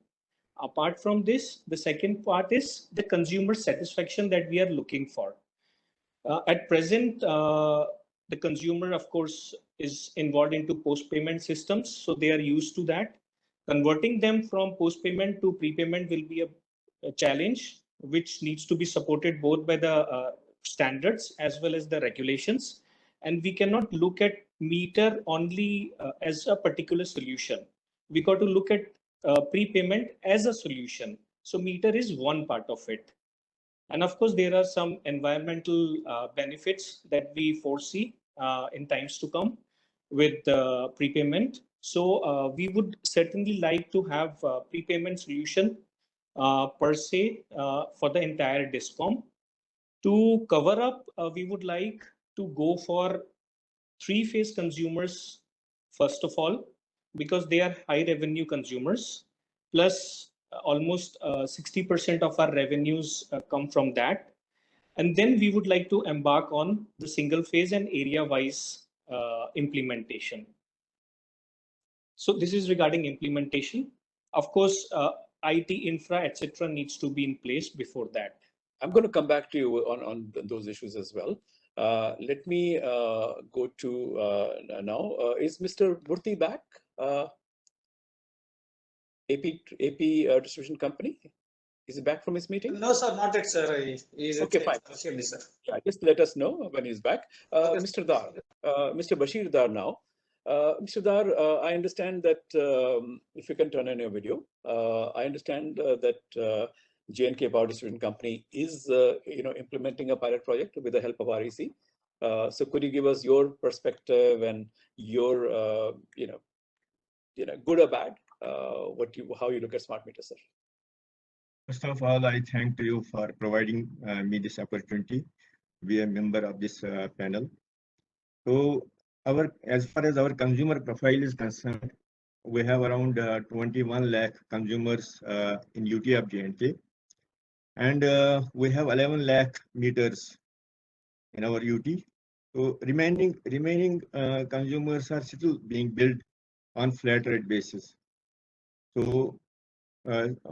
Apart from this, the second part is the consumer satisfaction that we are looking for. At present, the consumer, of course, is involved into post-payment systems, so they are used to that. Converting them from post-payment to prepayment will be a challenge, which needs to be supported both by the standards as well as the regulations. And we cannot look at meter only as a particular solution. We got to look at prepayment as a solution. So meter is one part of it. And of course, there are some environmental benefits that we foresee in times to come with prepayment. So we would certainly like to have a prepayment solution per se for the entire DISCOM. To cover up, we would like to go for three-phase consumers first of all, because they are high revenue consumers, plus almost 60% of our revenues come from that. And then we would like to embark on the single phase and area-wise implementation. So this is regarding implementation. Of course, IT infra, etc. needs to be in place before that. I'm going to come back to you on those issues as well. Let me go to now. Is Mr. Murthy back? AP Distribution Company? Is he back from his meeting? No, sir, not yet, sir. He's okay, fine. Sir. Yeah, just let us know when he's back. Okay. Mr. Dar, Mr. Bashir Dar now. Mr. Dar, I understand that if you can turn on your video, I understand that J&K Power Distribution Company is implementing a pilot project with the help of REC. So could you give us your perspective and your good or bad, how you look at smart meters, sir? First of all, I thank you for providing me this opportunity. We are a member of this panel. So as far as our consumer profile is concerned, we have around 21 lakh consumers in UT of J&K, and we have 11 lakh meters in our UT. So remaining consumers are still being billed on flat rate basis. So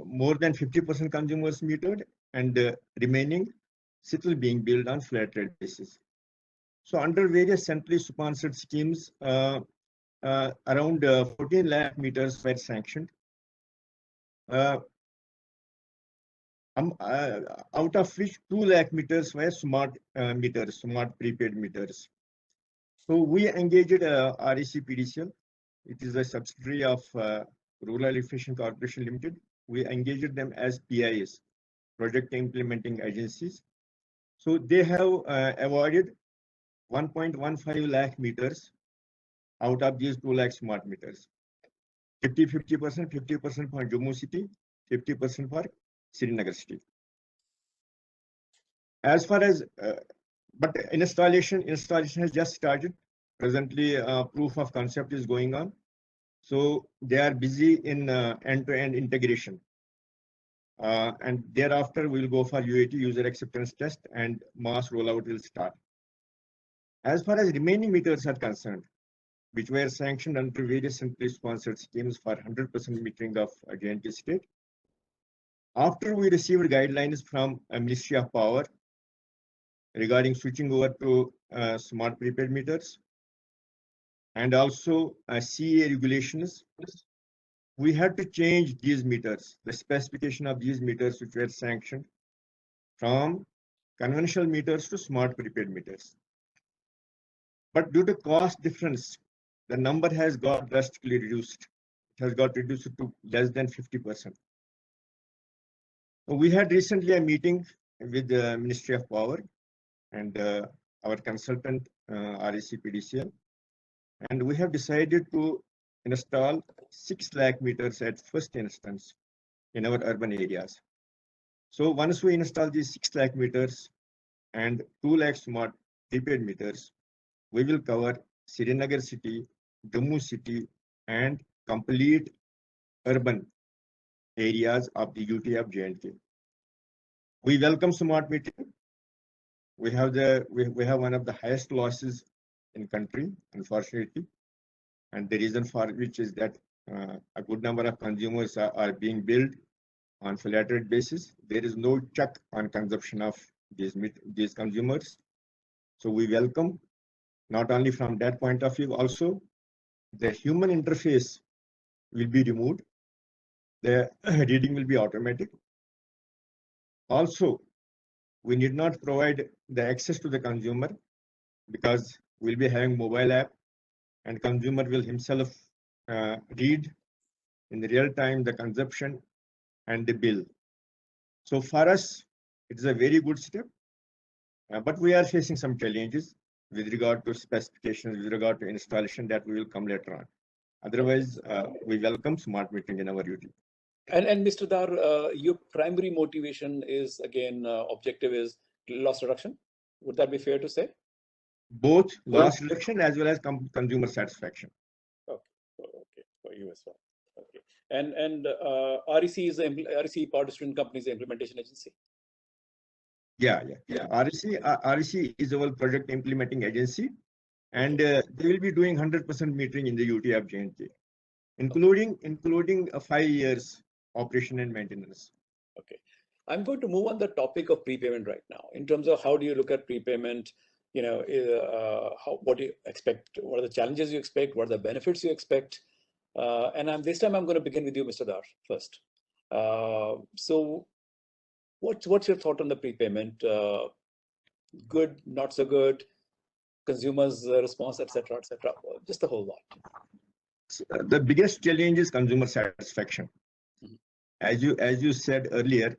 more than 50% consumers metered, and remaining still being billed on flat rate basis. So under various centrally sponsored schemes, around 14 lakh meters were sanctioned. Out of which 2 lakh meters were smart meters, smart prepaid meters. So we engaged REC PDCL. It is a subsidiary of Rural Electrification Corporation Limited. We engaged them as PIS, Project Implementing Agencies. So they have awarded 1.15 lakh meters out of these 2 lakh smart meters. 50% for Jammu city, 50% for Srinagar city. As far as, but installation has just started. Presently, proof of concept is going on. So they are busy in end-to-end integration. And thereafter, we'll go for UAT, user acceptance test, and mass rollout will start. As far as remaining meters are concerned, which were sanctioned under various centrally sponsored schemes for 100% metering of J&K state, after we received guidelines from Ministry of Power regarding switching over to smart prepaid meters, and also CA regulations, we had to change these meters, the specification of these meters which were sanctioned, from conventional meters to smart prepaid meters. But due to cost difference, the number has got drastically reduced. It has got reduced to less than 50%. We had recently a meeting with the Ministry of Power and our consultant, REC PDCL, and we have decided to install 6 lakh meters at first instance in our urban areas. So once we install these 6 lakh meters and 2 lakh smart prepaid meters, we will cover Srinagar city, Jammu city, and complete urban areas of the UT of J&K. We welcome smart metering. We have one of the highest losses in country, unfortunately, and the reason for which is that a good number of consumers are being billed on flat rate basis. There is no check on consumption of these consumers. So we welcome, not only from that point of view, also the human interface will be removed. The reading will be automatic. Also, we need not provide the access to the consumer because we'll be having mobile app, and consumer will himself read in the real time the consumption and the bill. So for us, it is a very good step, but we are facing some challenges with regard to specifications, with regard to installation, that we will come later on. Otherwise, we welcome smart metering in our utility. And Mr. Dar, your primary motivation is, again, objective is loss reduction. Would that be fair to say? Both loss reduction as well as consumer satisfaction. Okay, for you as well. Okay, and REC is the REC Power Distribution Company is the implementation agency. Yeah. REC is our project implementing agency, and they will be doing 100% metering in the UT of J&K, including 5 years operation and maintenance. Okay, I'm going to move on the topic of prepayment right now. In terms of how do you look at prepayment? You know, what do you expect? What are the challenges you expect? What are the benefits you expect? And this time I'm going to begin with you, Mr. Dar, first. So, what's your thought on the prepayment? Good, not so good, consumers' response, etc., etc. Just the whole lot. So, the biggest challenge is consumer satisfaction. As you said earlier,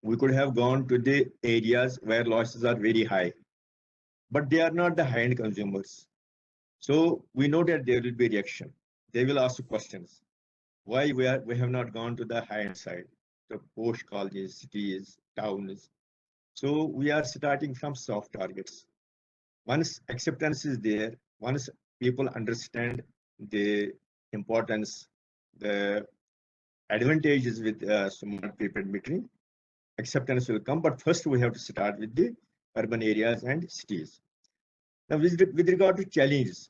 we could have gone to the areas where losses are very high, but they are not the high-end consumers. So we know that there will be reaction. They will ask questions. Why we have not gone to the high-end side, the post colleges, cities, towns. So we are starting from soft targets. Once acceptance is there, once people understand the importance, the advantages with smart prepaid metering, acceptance will come. But first we have to start with the urban areas and cities. Now, with regard to challenges,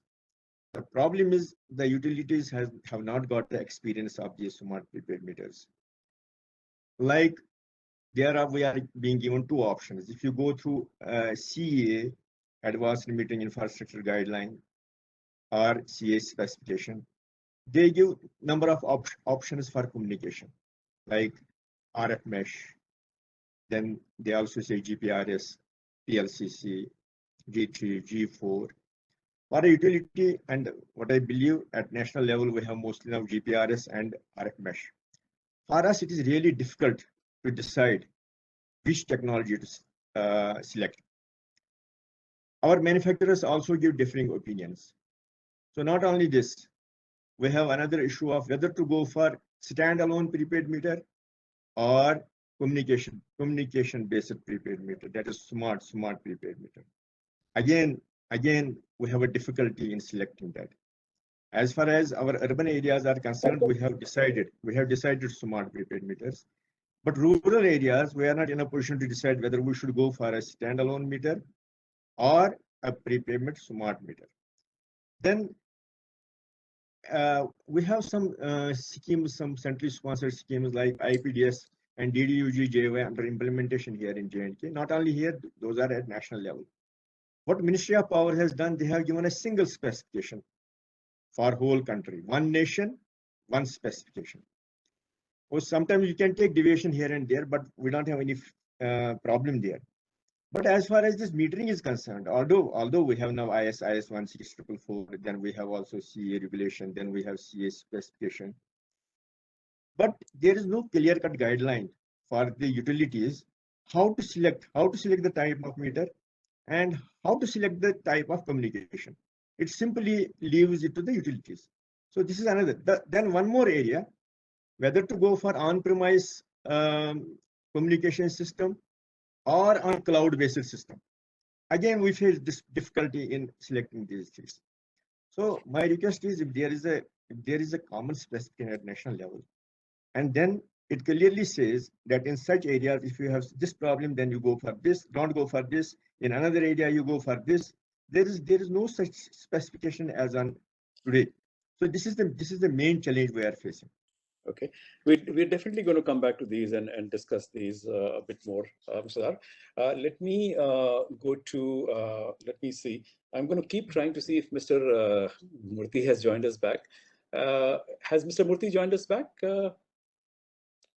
the problem is the utilities have not got the experience of these smart prepaid meters. Like we are being given two options. If you go through CEA, Advanced Metering Infrastructure Guideline, or CA specification, they give number of options for communication, like RF mesh. Then they also say GPRS, PLCC, G3, G4. For a utility, and what I believe at national level, we have mostly now GPRS and RF mesh. For us, it is really difficult to decide which technology to select. Our manufacturers also give differing opinions. So not only this, we have another issue of whether to go for standalone prepaid meter or communication-based prepaid meter, that is smart prepaid meter. Again, we have a difficulty in selecting that. As far as our urban areas are concerned, we have decided smart prepaid meters. But rural areas, we are not in a position to decide whether we should go for a standalone meter or a prepayment smart meter. Then we have some schemes, some centrally sponsored schemes like IPDS and DDUG-JY under implementation here in J&K. Not only here, those are at national level. What Ministry of Power has done, they have given a single specification for whole country. One nation, one specification. Or sometimes you can take deviation here and there, but we don't have any problem there. But as far as this metering is concerned, although we have now IS 16444, then we have also CA regulation, then we have CA specification. But there is no clear-cut guideline for the utilities how to select the type of meter and how to select the type of communication. It simply leaves it to the utilities. So this is another. Then one more area, whether to go for on-premise communication system or on cloud-based system. Again, we face this difficulty in selecting these things. So my request is, if there is a common specification at national level, and then it clearly says that in such areas, if you have this problem, then you go for this. Don't go for this. In another area, you go for this. There is no such specification as on today. So this is the main challenge we are facing. Okay, we're definitely going to come back to these and discuss these a bit more, Mr. Dar. Let me go to, let me see. I'm going to keep trying to see if Mr. Murthy has joined us back. Has Mr. Murthy joined us back? I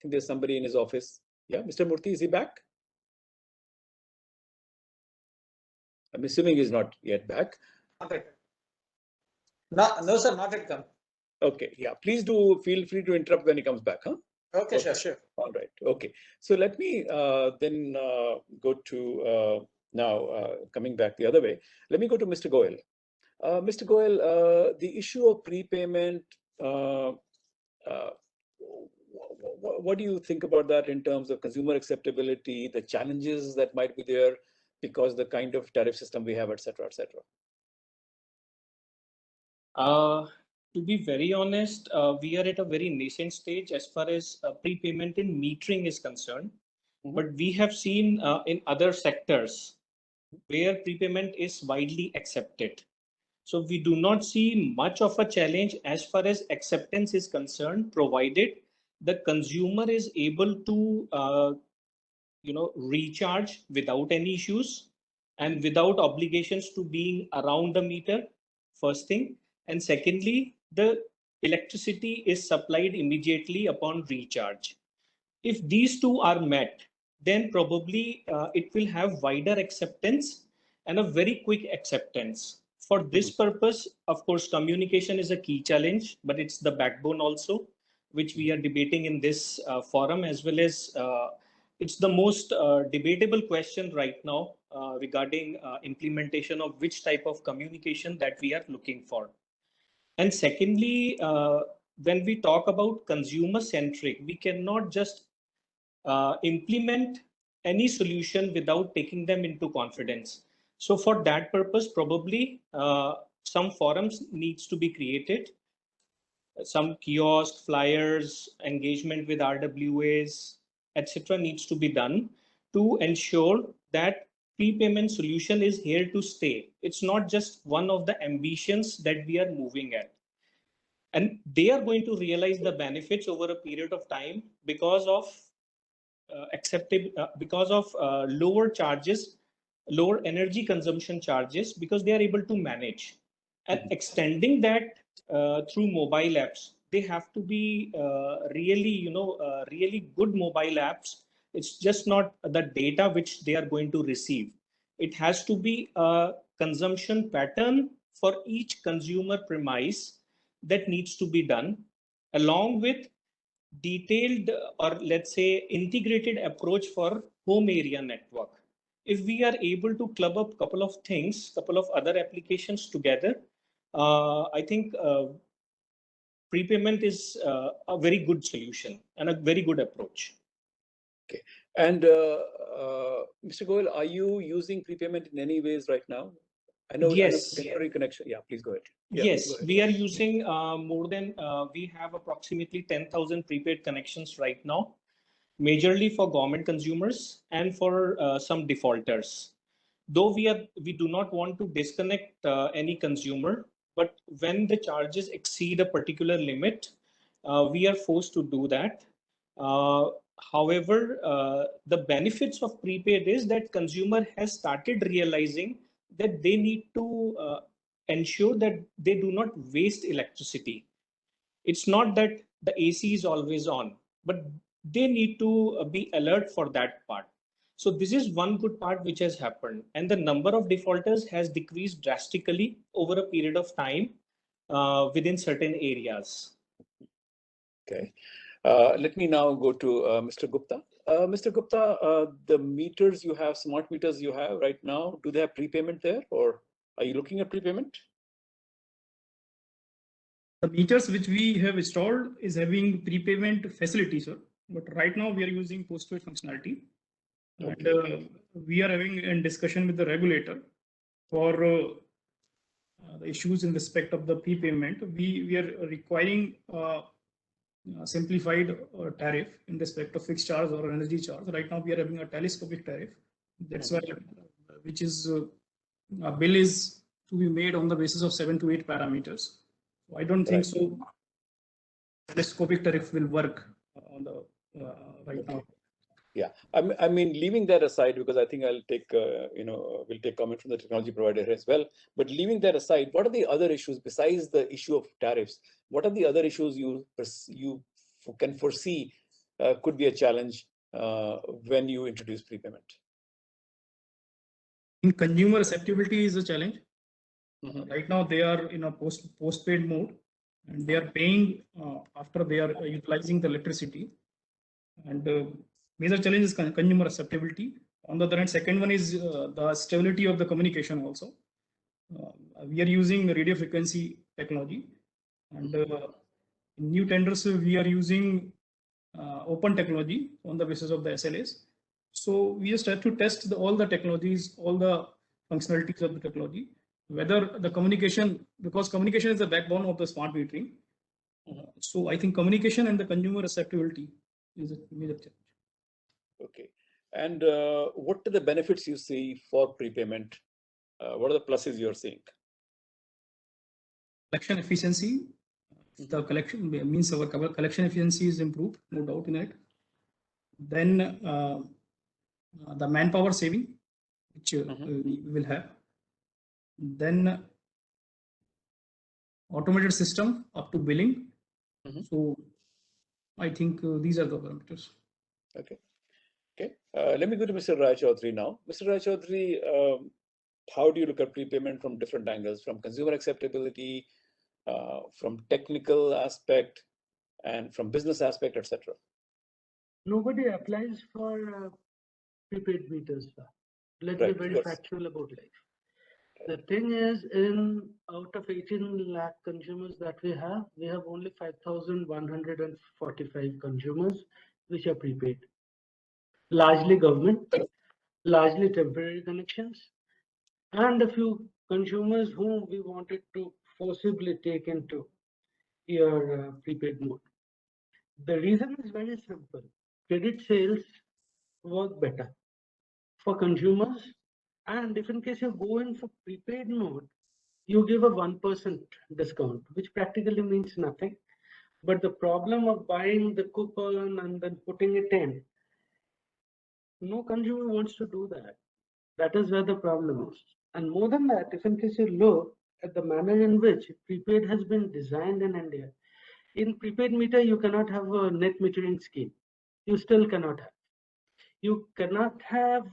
think there's somebody in his office. Yeah, Mr. Murthy, is he back? I'm assuming he's not yet back. No, sir, not yet come. Okay, yeah, please do feel free to interrupt when he comes back, huh? Okay, sure. All right, okay. So let me then go to now coming back the other way. Let me go to Mr. Goyal. Mr. Goyal, the issue of prepayment what do you think about that in terms of consumer acceptability, the challenges that might be there because the kind of tariff system we have, et cetera, et cetera? To be very honest, we are at a very nascent stage as far as prepayment in metering is concerned. But we have seen in other sectors where prepayment is widely accepted. So we do not see much of a challenge as far as acceptance is concerned, provided the consumer is able to recharge without any issues and without obligations to being around the meter, first thing. And secondly, the electricity is supplied immediately upon recharge. If these two are met, then probably it will have wider acceptance and a very quick acceptance. For this purpose, of course, communication is a key challenge, but it's the backbone also, which we are debating in this forum, as well as it's the most debatable question right now regarding implementation of which type of communication that we are looking for. And secondly, when we talk about consumer centric, we cannot just implement any solution without taking them into confidence. So for that purpose, probably some forums needs to be created, some kiosk, flyers, engagement with RWAs, etc. needs to be done to ensure that prepayment solution is here to stay. It's not just one of the ambitions that we are moving at. And they are going to realize the benefits over a period of time because of lower charges, lower energy consumption charges, because they are able to manage. And extending that through mobile apps, they have to be really good mobile apps. It's just not the data which they are going to receive. It has to be a consumption pattern for each consumer premise that needs to be done, along with detailed or let's say integrated approach for home area network. If we are able to club up a couple of things, couple of other applications together, I think prepayment is a very good solution and a very good approach. Okay. And Mr. Goyal, are you using prepayment in any ways right now? I know. Yes. Temporary connection. Yeah, please go ahead. Yeah, yes, go ahead. We are using more than, we have approximately 10,000 prepaid connections right now, majorly for government consumers and for some defaulters. Though we do not want to disconnect any consumer, but when the charges exceed a particular limit, we are forced to do that. However, the benefits of prepaid is that consumer has started realizing that they need to ensure that they do not waste electricity. It's not that the AC is always on, but they need to be alert for that part. So this is one good part which has happened, and the number of defaulters has decreased drastically over a period of time within certain areas. Okay. Let me now go to Mr. Gupta. Mr. Gupta, the meters you have, smart meters you have right now, do they have prepayment there, or are you looking at prepayment? The meters which we have installed is having prepayment facility, sir. But right now we are using postpaid functionality. Okay. And we are having a discussion with the regulator for the issues in respect of the prepayment. We are requiring simplified tariff in respect of fixed charge or energy charge. Right now we are having a telescopic tariff. That's why, which is a bill is to be made on the basis of 7 to 8 parameters. So I don't think so. Telescopic tariff will work on the right now. Yeah, I mean, leaving that aside, because I think I'll take, we'll take comment from the technology provider as well. But leaving that aside, what are the other issues besides the issue of tariffs? What are the other issues you can foresee could be a challenge when you introduce prepayment? In consumer acceptability is a challenge. Right now they are in a postpaid mode, and they are paying after they are utilizing the electricity. And major challenge is consumer acceptability. On the other hand, second one is the stability of the communication also. We are using radio frequency technology, and In new tenders, we are using open technology on the basis of the SLAs. So we just have to test all the technologies, all the functionalities of the technology, whether the communication, because communication is the backbone of the smart metering. So I think communication and the consumer acceptability is a major challenge. Okay. And what are the benefits you see for prepayment? What are the pluses you're seeing? Collection efficiency. The collection means our collection efficiency is improved, no doubt in it. Then the manpower saving, which we will have. Then automated system up to billing. So I think these are the parameters. Okay. Okay. Let me go to Mr. Rai Choudhary now. Mr. Rai Choudhary, how do you look at prepayment from different angles, from consumer acceptability, from technical aspect, and from business aspect, etc.? Nobody applies for prepaid meters. Let's be very factual about life. The thing is, out of 18 lakh consumers that we have only 5,145 consumers which are prepaid. Largely government, largely temporary connections, and a few consumers whom we wanted to forcibly take into your prepaid mode. The reason is very simple. Credit sales work better for consumers, and if in case you go in for prepaid mode, you give a 1% discount, which practically means nothing. But the problem of buying the coupon and then putting it in, no consumer wants to do that. That is where the problem is. And more than that, if in case you look at the manner in which prepaid has been designed in India, in prepaid meter, you cannot have a net metering scheme. You still cannot have. You cannot have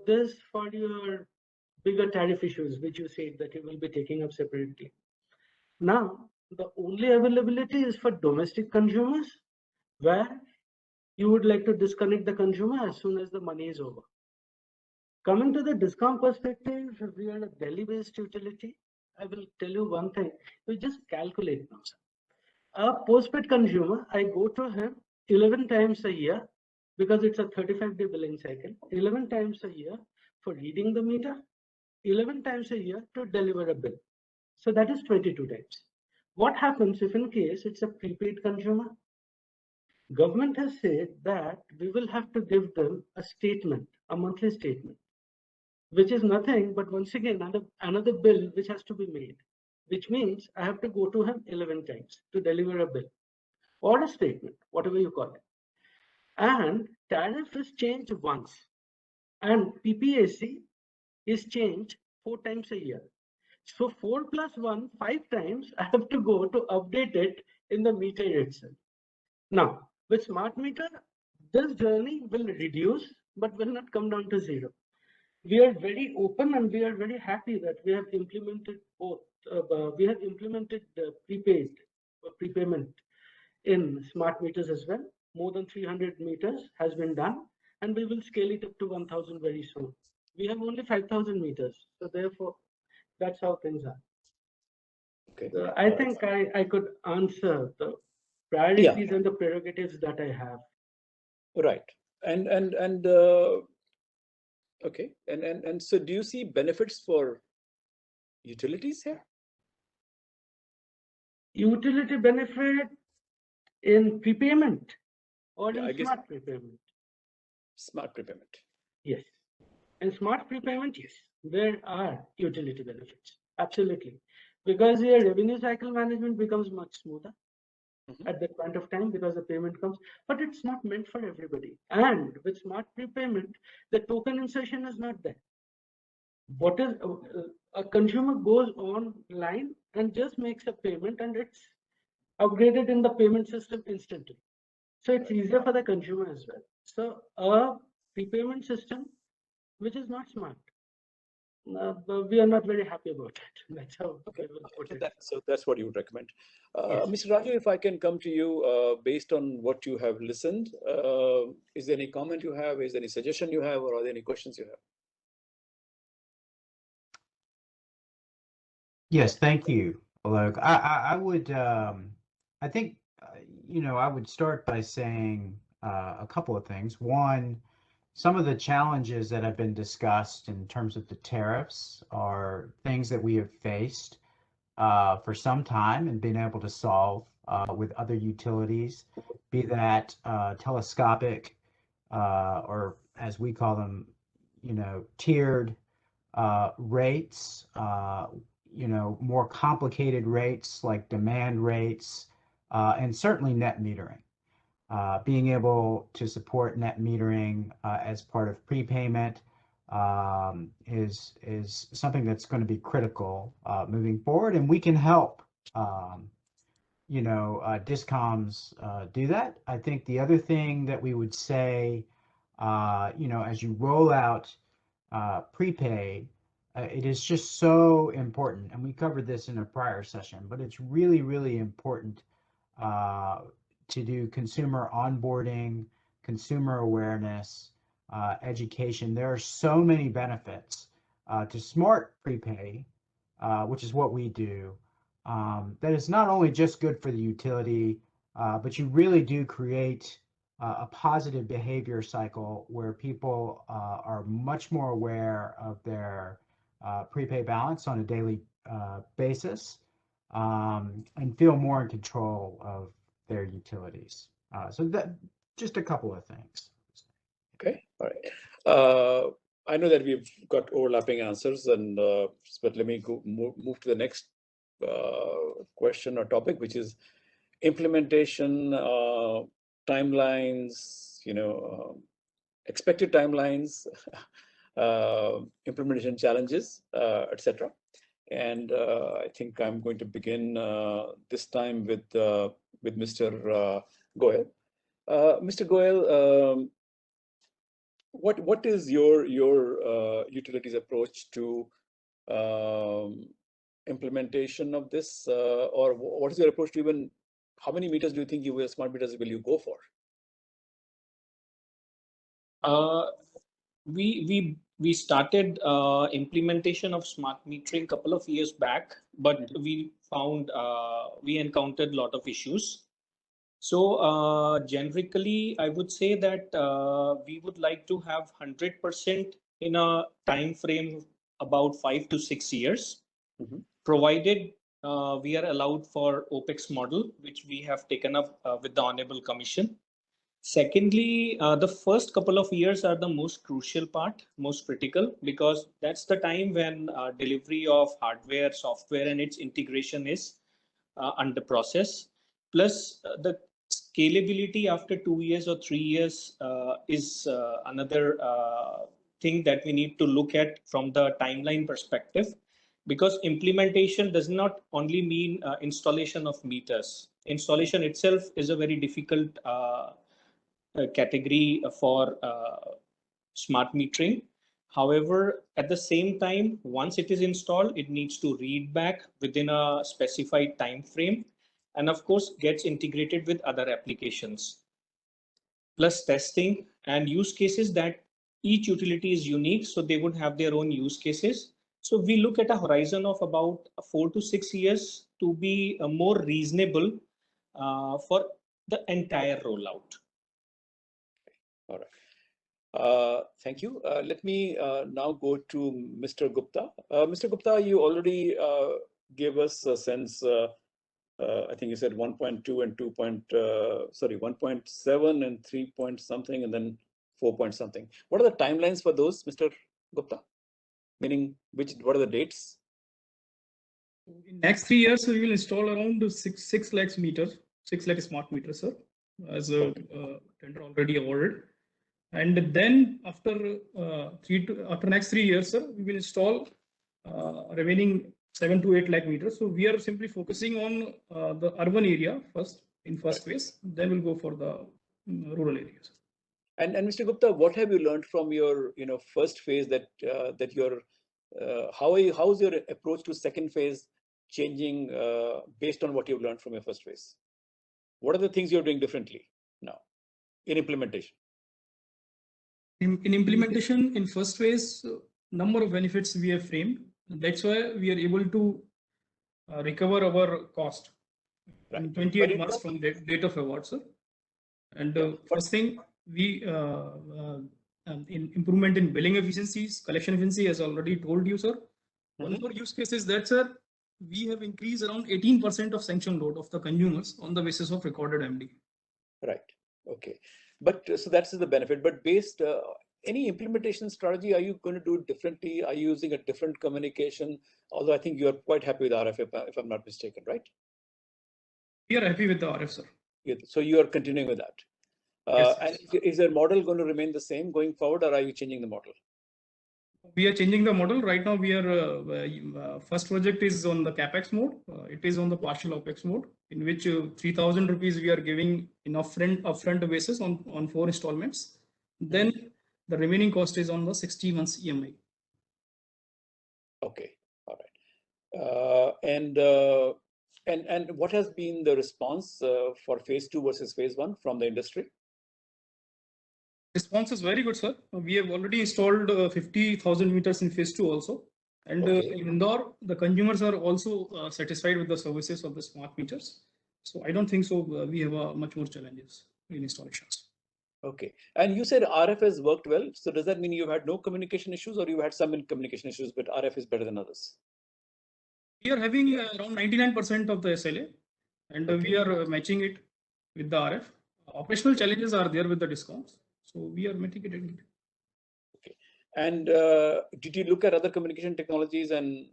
this for your bigger tariff issues, which you said that you will be taking up separately. Now, the only availability is for domestic consumers, where you would like to disconnect the consumer as soon as the money is over. Coming to the discount perspective, we are a Delhi-based utility. I will tell you one thing. You just calculate now. A postpaid consumer, I go to him 11 times a year because it's a 35-day billing cycle. 11 times a year for reading the meter, 11 times a year to deliver a bill. So that is 22 times. What happens if in case it's a prepaid consumer? Government has said that we will have to give them a statement, a monthly statement, which is nothing but once again another bill which has to be made, which means I have to go to him 11 times to deliver a bill or a statement, whatever you call it. And tariff is changed once, and PPAC is changed 4 times a year. So 4 plus 1, 5 times I have to go to update it in the meter itself. Now, with smart meter, this journey will reduce, but will not come down to zero. We are very open and we are very happy that we have implemented both. We have implemented prepayment in smart meters as well. More than 300 meters has been done, and we will scale it up to 1,000 very soon. We have only 5,000 meters, so therefore, that's how things are. Okay. So I think I could answer the priorities and the prerogatives that I have. Right. And okay. And so do you see benefits for utilities here? Utility benefit in prepayment or in smart prepayment? Smart prepayment. Yes. In smart prepayment, yes, there are utility benefits. Absolutely. Because your revenue cycle management becomes much smoother at that point of time because the payment comes, but it's not meant for everybody. And with smart prepayment, the token insertion is not there. What is a consumer goes online and just makes a payment and it's upgraded in the payment system instantly. So it's easier for the consumer as well. So a prepayment system which is not smart, we are not very happy about it. That's how I will put it. So that's what you would recommend. Yes. Mr. Raju, if I can come to you based on what you have listened, is there any comment you have? Is there any suggestion you have? Or are there any questions you have? Yes, thank you, Alok. I would, I think I would start by saying a couple of things. One, some of the challenges that have been discussed in terms of the tariffs are things that we have faced for some time and been able to solve with other utilities, be that telescopic or as we call them, tiered rates, more complicated rates like demand rates, and certainly net metering. Being able to support net metering as part of prepayment is something that's going to be critical moving forward, and we can help discoms do that. I think the other thing that we would say, as you roll out prepaid, it is just so important, and we covered this in a prior session, but it's really, really important to do consumer onboarding, consumer awareness, education. There are so many benefits to smart prepay, which is what we do, that is not only just good for the utility, but you really do create a positive behavior cycle where people are much more aware of their prepay balance on a daily basis, and feel more in control of their utilities. So that just a couple of things. Okay, all right. I know that we've got overlapping answers, and but let me move to the next question or topic, which is implementation timelines. Expected timelines, implementation challenges, etc. And I think I'm going to begin this time with Mr. Goyal. Mr. Goyal, what is your utilities approach to implementation of this, or what is your approach to even how many meters do you think smart meters will you go for? We started implementation of smart metering a couple of years back, but we found we encountered a lot of issues. So generically, I would say that we would like to have 100% in a time frame about 5 to 6 years, provided we are allowed for OPEX model, which we have taken up with the Honorable Commission. Secondly, the first couple of years are the most crucial part, most critical, because that's the time when delivery of hardware, software, and its integration is under process. Plus, the scalability after 2 years or 3 years is another thing that we need to look at from the timeline perspective, because implementation does not only mean installation of meters. Installation itself is a very difficult category for smart metering. However, at the same time, once it is installed, it needs to read back within a specified time frame, and of course gets integrated with other applications. Plus testing and use cases, that each utility is unique, so they would have their own use cases. So we look at a horizon of about 4 to 6 years to be more reasonable for the entire rollout. All right. Thank you. Let me now go to Mr. Gupta. Mr. Gupta, you already gave us a sense. I think you said 1.2 and 1.7 and 3 point something, and then 4 point something. What are the timelines for those, Mr. Gupta? Meaning, what are the dates? In next 3 years, we will install around 6 lakhs meters, 6 lakh smart meters, sir, as a tender already awarded. And then after next 3 years, sir, we will install remaining 7 to 8 lakh meters. So we are simply focusing on the urban area first in first phase. Then we'll go for the rural areas. And Mr. Gupta, what have you learned from your first phase that you're how is your approach to second phase changing based on what you've learned from your first phase? What are the things you're doing differently now in implementation? In implementation, in first phase, number of benefits we have framed. That's why we are able to recover our cost. in Right. 28 months from the date of award, sir. And first thing, we in improvement in billing efficiencies, collection efficiency, as already told you, sir. One more use case is that, sir, we have increased around 18% of sanction load of the consumers on the basis of recorded MD. Right. Okay. But so that's the benefit. But based any implementation strategy, are you going to do it differently? Are you using a different communication? Although I think you are quite happy with RF, if I'm not mistaken, right? We are happy with the RF, sir. So you are continuing with that. Yes, and is the model going to remain the same going forward, or are you changing the model? We are changing the model. Right now, we are first project is on the capex mode. It is on the partial opex mode, in which 3,000 rupees we are giving in upfront basis on 4 installments. Then the remaining cost is on the 60 months EMI. Okay, all right. And what has been the response for phase 2 versus phase 1 from the industry? Response is very good, sir. We have already installed 50,000 meters in phase 2 also. And in Indore, the consumers are also satisfied with the services of the smart meters. So I don't think so. We have much more challenges in installations. Okay. And you said RF has worked well. So does that mean you've had no communication issues, or you had some communication issues, but RF is better than others? We are having around 99% of the SLA, and we are matching it with the RF. Operational challenges are there with the discounts. So we are mitigating it. Okay. And did you look at other communication technologies, and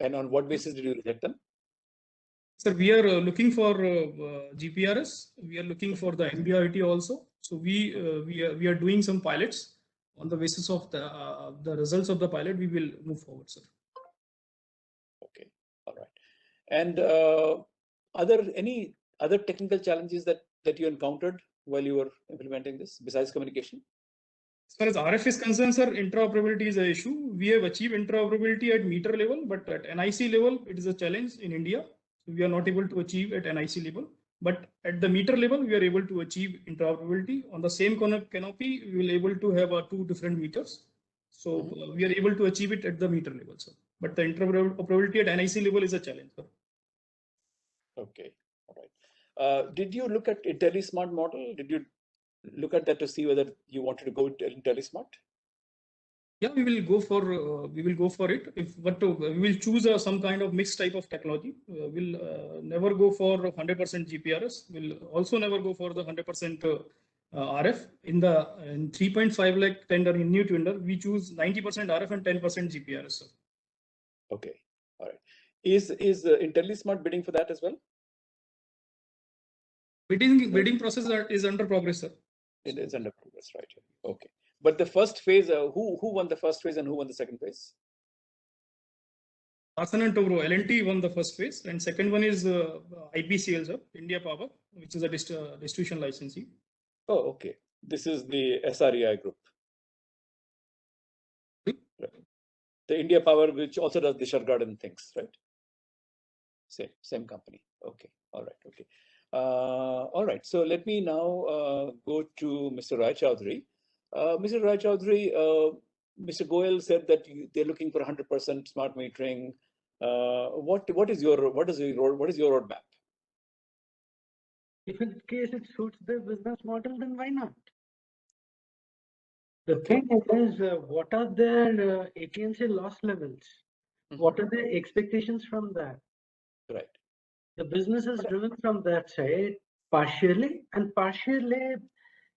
on what basis did you reject them? Sir, we are looking for GPRS. We are looking for the MBIT also. So we are doing some pilots. On the basis of the results of the pilot, we will move forward, sir. Okay, all right. And are there any other technical challenges that you encountered while you were implementing this, besides communication? As far as RF is concerned, sir, interoperability is an issue. We have achieved interoperability at meter level, but at NIC level, it is a challenge in India. So we are not able to achieve at NIC level. But at the meter level, we are able to achieve interoperability. On the same canopy, we will able to have 2 different meters. So we are able to achieve it at the meter level, sir. But the interoperability at NIC level is a challenge, sir. Okay, all right. Did you look at IntelliSmart model? Did you look at that to see whether you wanted to go with IntelliSmart? Yeah, we will go for it. We will choose some kind of mixed type of technology. We'll never go for 100% GPRS. We'll also never go for the 100% RF. In 3.5 lakh tender, in new tender, we choose 90% RF and 10% GPRS. Sir. Okay, all right. Is IntelliSmart bidding for that as well? Bidding process is under progress, sir. It is under progress, right? Okay. But the first phase, who won the first phase and who won the second phase? Larsen and Toubro, L&T won the first phase, and second one is IPCL, sir, India Power, which is a distribution licensee. Oh, okay. This is the SREI group. Right. The India Power, which also does the Shargard and things, right? Same company. Okay. All right. Okay. All right. So let me now go to Mr. Rai Choudhary. Mr. Rai Choudhary, Mr. Goyal said that they're looking for 100% smart metering. What is your roadmap? If in case it suits their business model, then why not? The thing is, what are their AT&C loss levels? What are their expectations from that? Right. The business is driven from that side partially, and partially,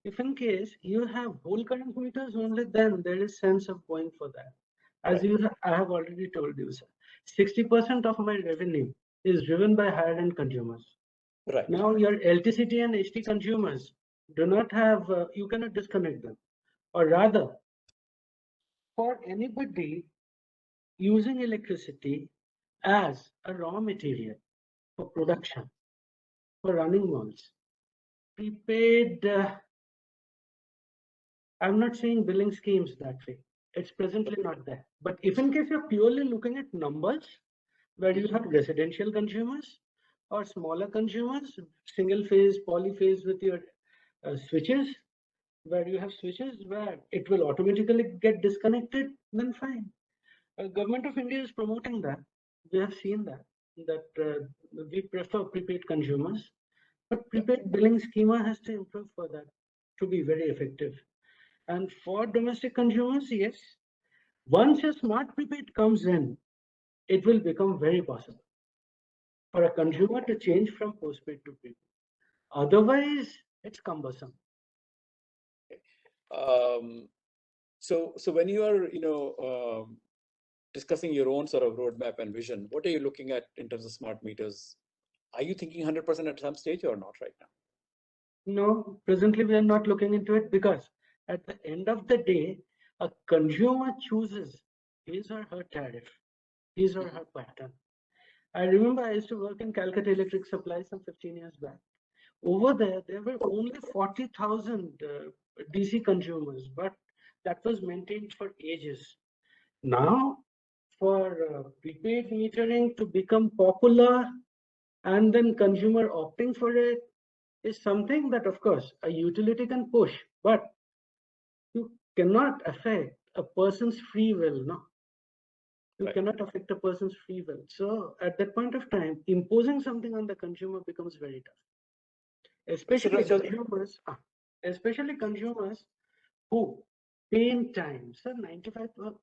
if in case you have whole current meters, only then there is sense of going for that. As I have already told you, sir, 60% of my revenue is driven by higher end consumers. Right. Now your LTCT and HT consumers do not have, you cannot disconnect them. Or rather, for anybody using electricity as a raw material for production, for running malls, prepaid, I'm not saying billing schemes that way. It's presently not there. But if in case you're purely looking at numbers, where you have residential consumers or smaller consumers, single phase, polyphase with your switches, where you have switches where it will automatically get disconnected, then fine. Government of India is promoting that. We have seen that. that we prefer prepaid consumers, but prepaid billing schema has to improve for that to be very effective. And for domestic consumers, yes, once a smart prepaid comes in, it will become very possible for a consumer to change from postpaid to prepaid. Otherwise, it's cumbersome. So when you are, discussing your own sort of roadmap and vision, what are you looking at in terms of smart meters? Are you thinking 100% at some stage or not right now? No, presently we are not looking into it because at the end of the day, a consumer chooses his or her tariff, his or her pattern. I remember I used to work in Calcutta Electric Supply some 15 years back. Over there were only 40,000 DC consumers, but that was maintained for ages. Now, for prepaid metering to become popular and then consumer opting for it is something that, of course, a utility can push, but you cannot affect a person's free will, no? You cannot affect a person's free will. So at that point of time, imposing something on the consumer becomes very tough. Especially consumers who pay in time. So 95%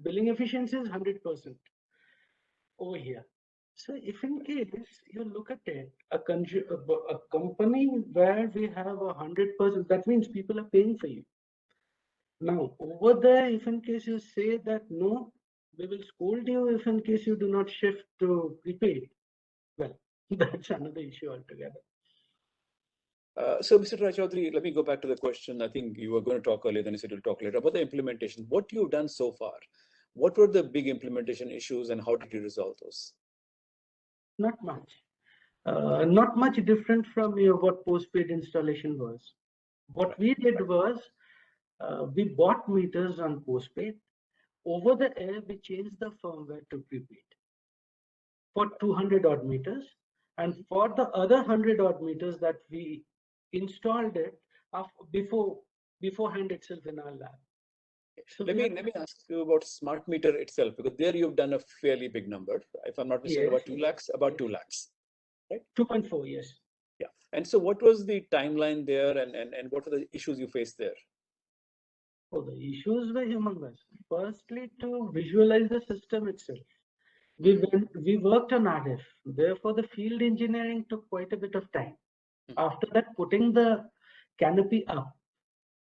billing efficiency is 100% over here. So if in case you look at it, a company where we have 100%, that means people are paying for you. Now over there, if in case you say that no, we will scold you if in case you do not shift to prepaid, well, that's another issue altogether. So, Mr. Choudhary, let me go back to the question. I think you were going to talk earlier, then you said you'll talk later about the implementation. What you've done so far, what were the big implementation issues and how did you resolve those? Not much. Not much different from what postpaid installation was. What we did was we bought meters on postpaid. Over the air, we changed the firmware to prepaid for 200 odd meters. And for the other 100 odd meters that we installed it beforehand itself in our lab. So let me ask you about smart meter itself, because there you've done a fairly big number. If I'm not mistaken, Yes. about 2 lakhs, right? 2.4, yes. Yeah. And so what was the timeline there and what were the issues you faced there? Oh, the issues were humongous. Firstly, to visualize the system itself. We worked on RF. Therefore, the field engineering took quite a bit of time. After that, putting the canopy up,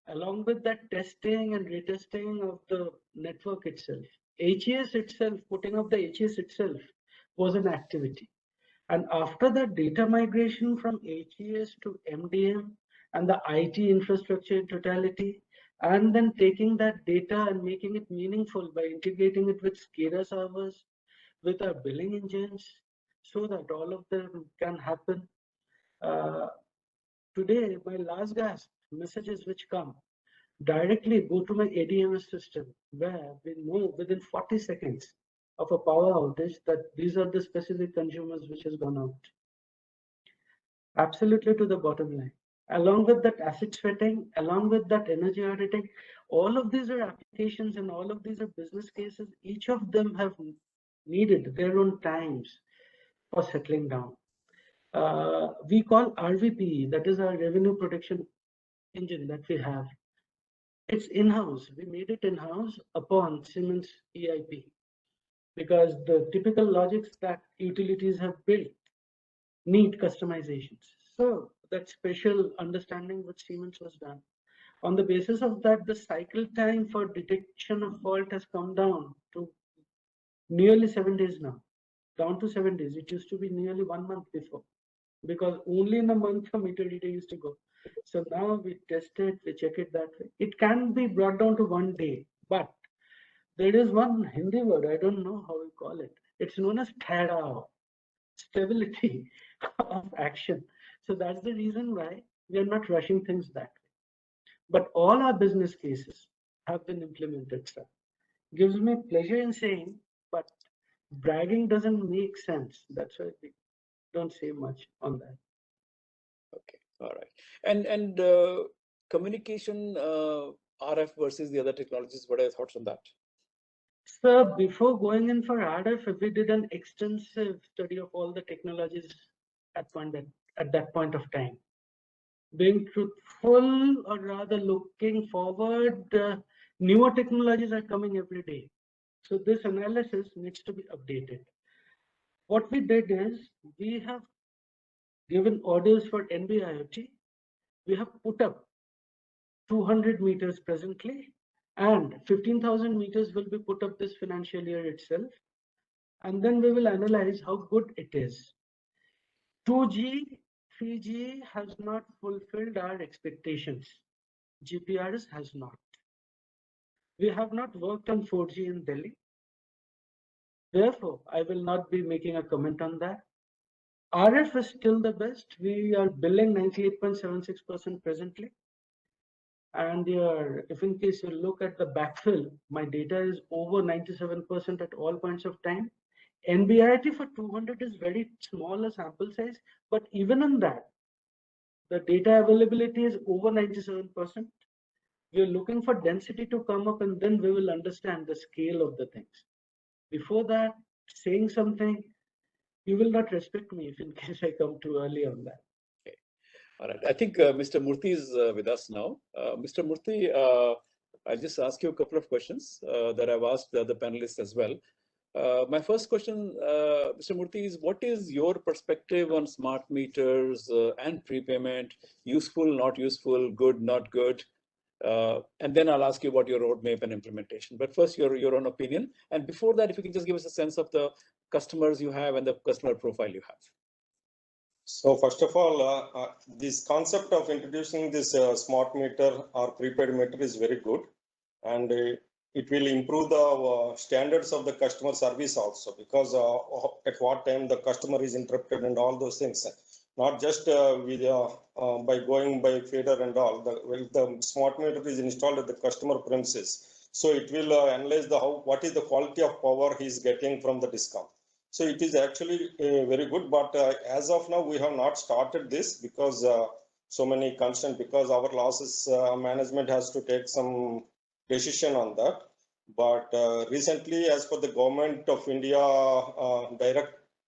along with that testing and retesting of the network itself. HES itself, putting up the HES itself was an activity. And after that data migration from HES to MDM and the IT infrastructure in totality, and then taking that data and making it meaningful by integrating it with SCADA servers, with our billing engines, so that all of them can happen. Today, my last gasp messages which come directly go to my ADMS system, where we know within 40 seconds of a power outage that these are the specific consumers which has gone out. Absolutely to the bottom line. Along with that asset sweating, along with that energy auditing, all of these are applications and all of these are business cases. Each of them have needed their own times for settling down. We call RVPE, that is our revenue protection engine that we have. It's in-house. We made it in-house upon Siemens EIP because the typical logics that utilities have built need customizations. So that special understanding with Siemens was done. On the basis of that, the cycle time for detection of fault has come down to nearly 7 days now, down to 7 days. It used to be nearly 1 month before, because only in a month a meter reader used to go. So now we test it, we check it that way. It can be brought down to 1 day, but there is one Hindi word, I don't know how we call it. It's known as TADA, stability of action. So that's the reason why we are not rushing things that way. But all our business cases have been implemented, sir. Gives me pleasure in saying, but bragging doesn't make sense. That's why we don't say much on that. Okay, all right. And communication RF versus the other technologies, what are your thoughts on that? So before going in for RF, we did an extensive study of all the technologies at that point of time. Being truthful, or rather looking forward, newer technologies are coming every day. So this analysis needs to be updated. What we did is we have given orders for NB-IoT. We have put up 200 meters presently, and 15,000 meters will be put up this financial year itself. And then we will analyze how good it is. 2G, 3G has not fulfilled our expectations. GPRS has not. We have not worked on 4G in Delhi. Therefore, I will not be making a comment on that. RF is still the best. We are billing 98.76% presently. And if in case you look at the backfill, my data is over 97% at all points of time. NB-IoT for 200 is very small a sample size, but even in that, the data availability is over 97%. We are looking for density to come up, and then we will understand the scale of the things. Before that, saying something, you will not respect me if in case I come too early on that. Okay. All right. I think Mr. Murthy is with us now. Mr. Murthy, I'll just ask you a couple of questions that I've asked the other panelists as well. My first question, Mr. Murthy, is what is your perspective on smart meters and prepayment? Useful, not useful, good, not good? And then I'll ask you about your roadmap and implementation. But first, your own opinion. And before that, if you can just give us a sense of the customers you have and the customer profile you have. So first of all, this concept of introducing this smart meter or prepaid meter is very good. And it will improve the standards of the customer service also, because at what time the customer is interrupted and all those things. Not just by going by feeder and all. The smart meter is installed at the customer premises, so it will analyze what is the quality of power he is getting from the discom. So it is actually very good. But as of now, we have not started this because so many constraints. Because our losses management has to take some decision on that. But recently, as per the government of India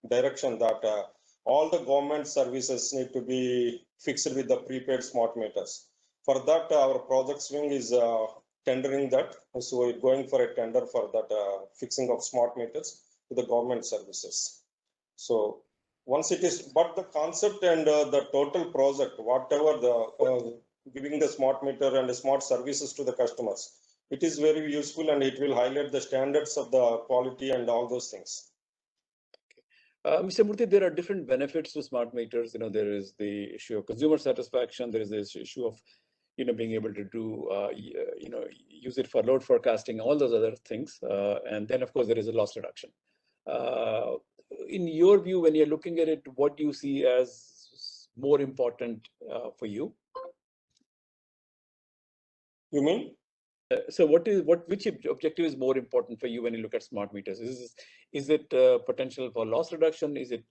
direction that all the government services need to be fixed with the prepaid smart meters. For that, our project wing is tendering that. So we're going for a tender for that fixing of smart meters to the government services. So once it is, but the concept and the total project, whatever the giving the smart meter and the smart services to the customers, it is very useful, and it will highlight the standards of the quality and all those things. Mr. Murthy, there are different benefits to smart meters. There is the issue of consumer satisfaction. There is this issue of, being able to do, use it for load forecasting, all those other things. And then, of course, there is a loss reduction. In your view, when you're looking at it, what do you see as more important for you? You mean? So which objective is more important for you when you look at smart meters? Is it potential for loss reduction? Is it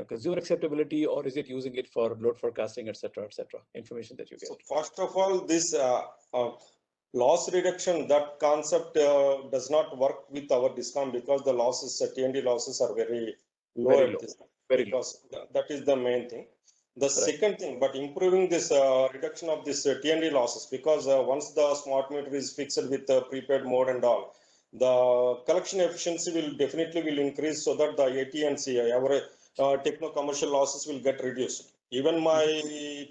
consumer acceptability, or is it using it for load forecasting, et cetera, information that you get? So first of all, this loss reduction, that concept does not work with our discount, because the losses, T&D losses are very low at this time, because that is the main thing. The second thing, but improving this reduction of this T&D losses, because once the smart meter is fixed with the prepaid mode and all, the collection efficiency will definitely increase, so that the AT&C, our techno-commercial losses will get reduced. Even my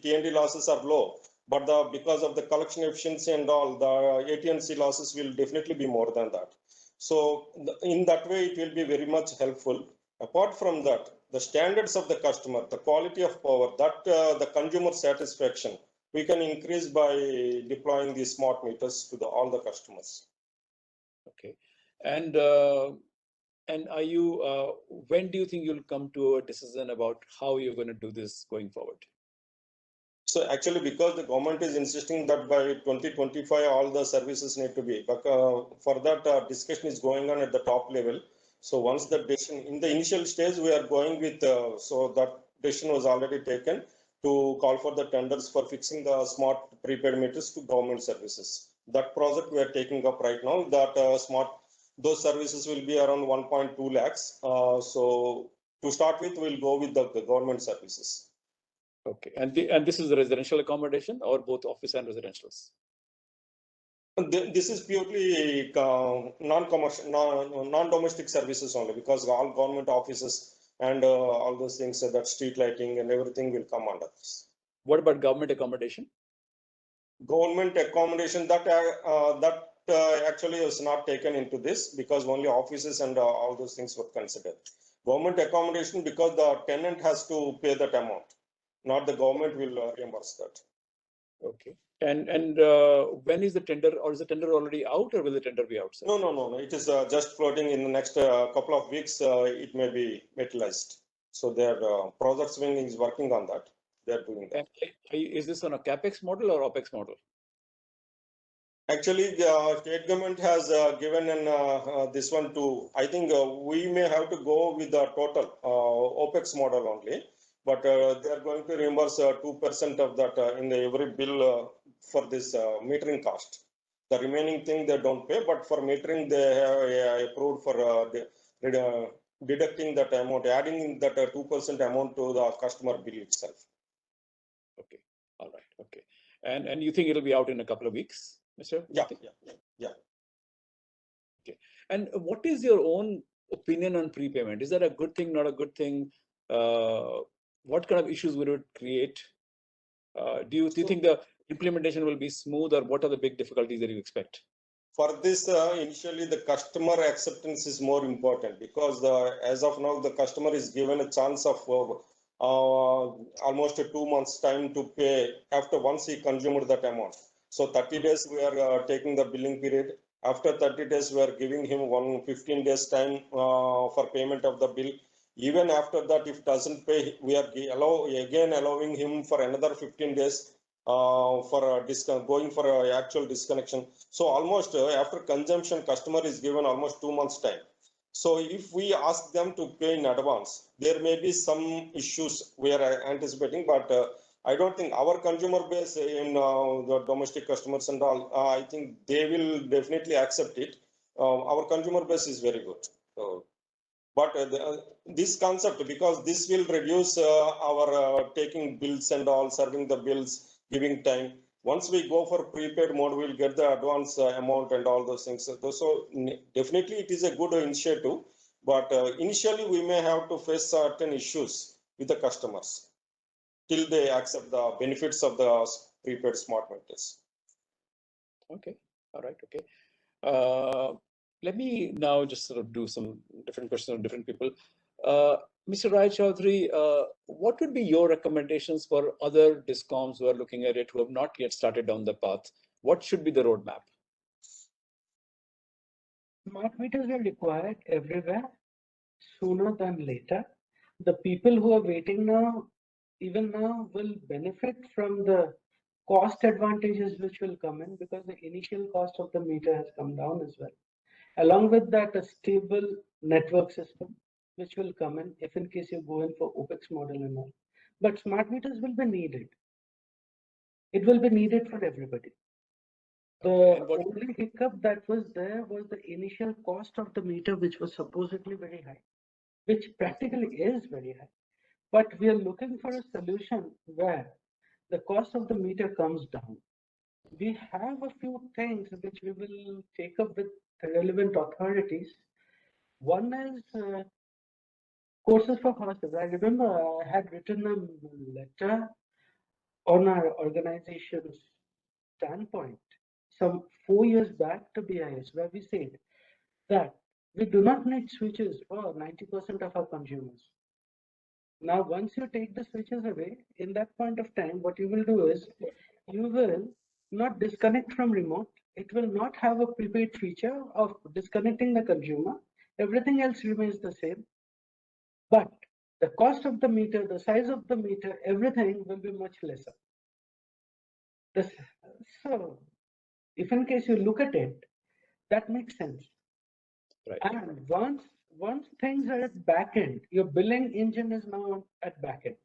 T&D losses are low, but because of the collection efficiency and all, the AT&C losses will definitely be more than that. So in that way, it will be very much helpful. Apart from that, the standards of the customer, the quality of power, that the consumer satisfaction, we can increase by deploying these smart meters to all the customers. Okay, and are you? When do you think you'll come to a decision about how you're going to do this going forward? So actually, because the government is insisting that by 2025 all the services need to be, but for that discussion is going on at the top level. So once the decision, in the initial stage, we are going with, so that decision was already taken to call for the tenders for fixing the smart prepaid meters to government services. That project we are taking up right now, that smart those services will be around 1.2 lakhs. So to start with, we'll go with the government services. Okay, and this is the residential accommodation or both office and residentials? This is purely non-commercial, non-domestic services only, because all government offices and all those things, that street lighting and everything will come under this. What about government accommodation? Government accommodation, that actually is not taken into this, because only offices and all those things were considered. Government accommodation, because the tenant has to pay that amount, not the government will reimburse that. Okay. And when is the tender, or is the tender already out, or will the tender be out? Sir? No. It is just floating. In the next couple of weeks. It may be materialized. So their project wing is working on that. They're doing that. And is this on a capex model or opex model? Actually, the state government has given this one to. I think we may have to go with the total opex model only. But they are going to reimburse 2% of that in every bill for this metering cost. The remaining thing they don't pay, but for metering they have approved for deducting that amount, adding that 2% amount to the customer bill itself. Okay, all right, okay. And you think it'll be out in a couple of weeks, Mr.? Yeah. Okay. And what is your own opinion on prepayment? Is that a good thing, not a good thing? What kind of issues would it create? Do you think the implementation will be smooth, or what are the big difficulties that you expect? For this, initially the customer acceptance is more important, because as of now the customer is given a chance of almost 2 months time to pay after once he consumed that amount. So 30 days we are taking the billing period. After 30 days we are giving him 15 days time for payment of the bill. Even after that, if doesn't pay, we are allowing him for another 15 days for going for actual disconnection. So almost after consumption, customer is given almost 2 months time. So if we ask them to pay in advance, there may be some issues we are anticipating, but I don't think our consumer base in the domestic customers and all, I think they will definitely accept it. Our consumer base is very good. But this concept, because this will reduce our taking bills and all, serving the bills, giving time. Once we go for prepaid mode, we'll get the advance amount and all those things. So definitely it is a good initiative, but initially we may have to face certain issues with the customers till they accept the benefits of the prepaid smart meters. Okay, all right, okay. Let me now just sort of do some different questions of different people. Mr. Rai Choudhary, what would be your recommendations for other discoms who are looking at it, who have not yet started down the path? What should be the roadmap? Smart meters are required everywhere, sooner than later. The people who are waiting now, even now, will benefit from the cost advantages which will come in, because the initial cost of the meter has come down as well. Along with that, a stable network system, which will come in if in case you go in for OPEX model and all. But smart meters will be needed. It will be needed for everybody. The only hiccup that was there was the initial cost of the meter, which was supposedly very high, which practically is very high. But we are looking for a solution where the cost of the meter comes down. We have a few things which we will take up with the relevant authorities. One is courses for horses. I remember I had written a letter on our organization's standpoint some 4 years back to BIS, where we said that we do not need switches for 90% of our consumers. Now, once you take the switches away, in that point of time, what you will do is you will not disconnect from remote. It will not have a prepaid feature of disconnecting the consumer. Everything else remains the same. But the cost of the meter, the size of the meter, everything will be much lesser. So, if in case you look at it, that makes sense. Right. And once things are at back end, your billing engine is now at back end.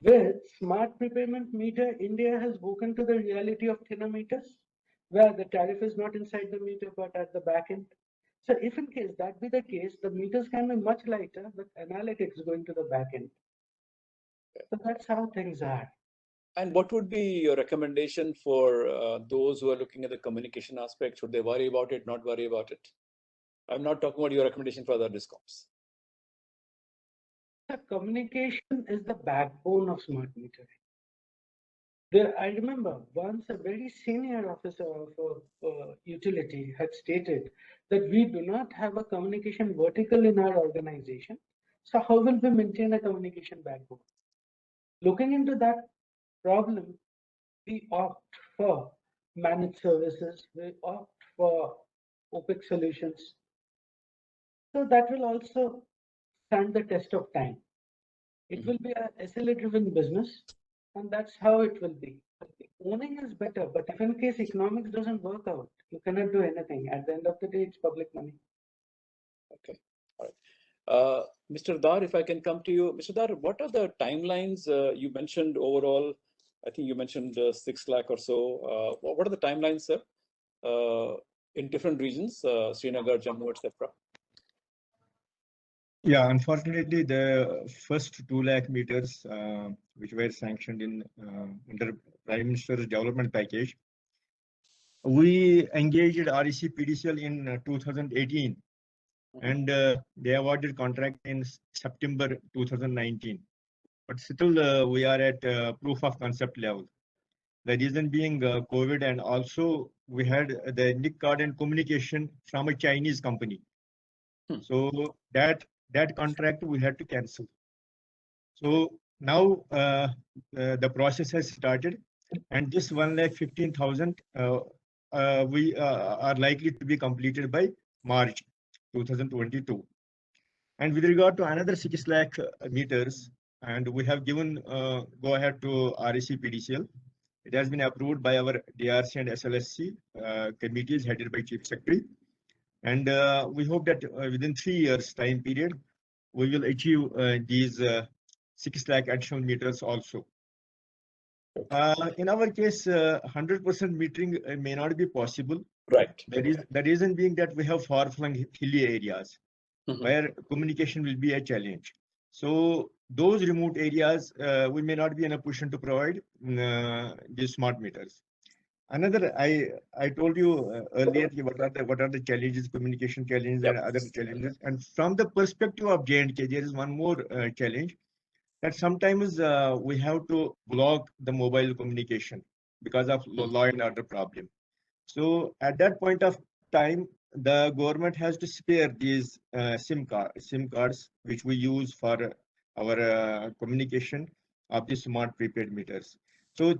With smart prepayment meter, India has woken to the reality of thinner meters, where the tariff is not inside the meter but at the back end. So if in case that be the case, the meters can be much lighter with analytics going to the back end. So that's how things are. And what would be your recommendation for those who are looking at the communication aspect? Should they worry about it, not worry about it? I'm not talking about your recommendation for other discoms. The communication is the backbone of smart metering. There, I remember once a very senior officer of a utility had stated that we do not have a communication vertical in our organization. So how will we maintain a communication backbone? Looking into that problem, we opt for managed services, we opt for OpEx solutions. So that will also stand the test of time. It will be a SLA-driven business, and that's how it will be. Owning is better, but if in case economics doesn't work out, you cannot do anything. At the end of the day, it's public money. Okay, all right. Mr. Dar, if I can come to you. Mr. Dar, what are the timelines you mentioned overall? I think you mentioned 6 lakh or so. What are the timelines, sir, in different regions, Srinagar, Jammu, etc.? Yeah, unfortunately, the first 2 lakh meters, which were sanctioned in under Prime Minister's development package, we engaged REC PDCL in 2018, and they awarded contract in September 2019. But still, we are at proof of concept level. The reason being COVID, and also we had the NIC card and communication from a Chinese company. So that contract we had to cancel. So now the process has started, and this 1,15,000 we are likely to be completed by March 2022. And with regard to another 6 lakh meters, and we have given go ahead to REC PDCL. It has been approved by our DRC and SLSC committees headed by Chief Secretary. And we hope that within 3 years time period, we will achieve these 6 lakh additional meters also. In our case, 100% metering may not be possible. Right. The reason being that we have far-flung hilly areas where communication will be a challenge. So those remote areas, we may not be in a position to provide these smart meters. Another, I told you earlier what are the challenges, communication challenges, and other challenges. And from the perspective of J&K, there is one more challenge, that sometimes we have to block the mobile communication because of law and order problem. So at that point of time, the government has to spare these SIM cards, which we use for our communication of the smart prepaid meters. So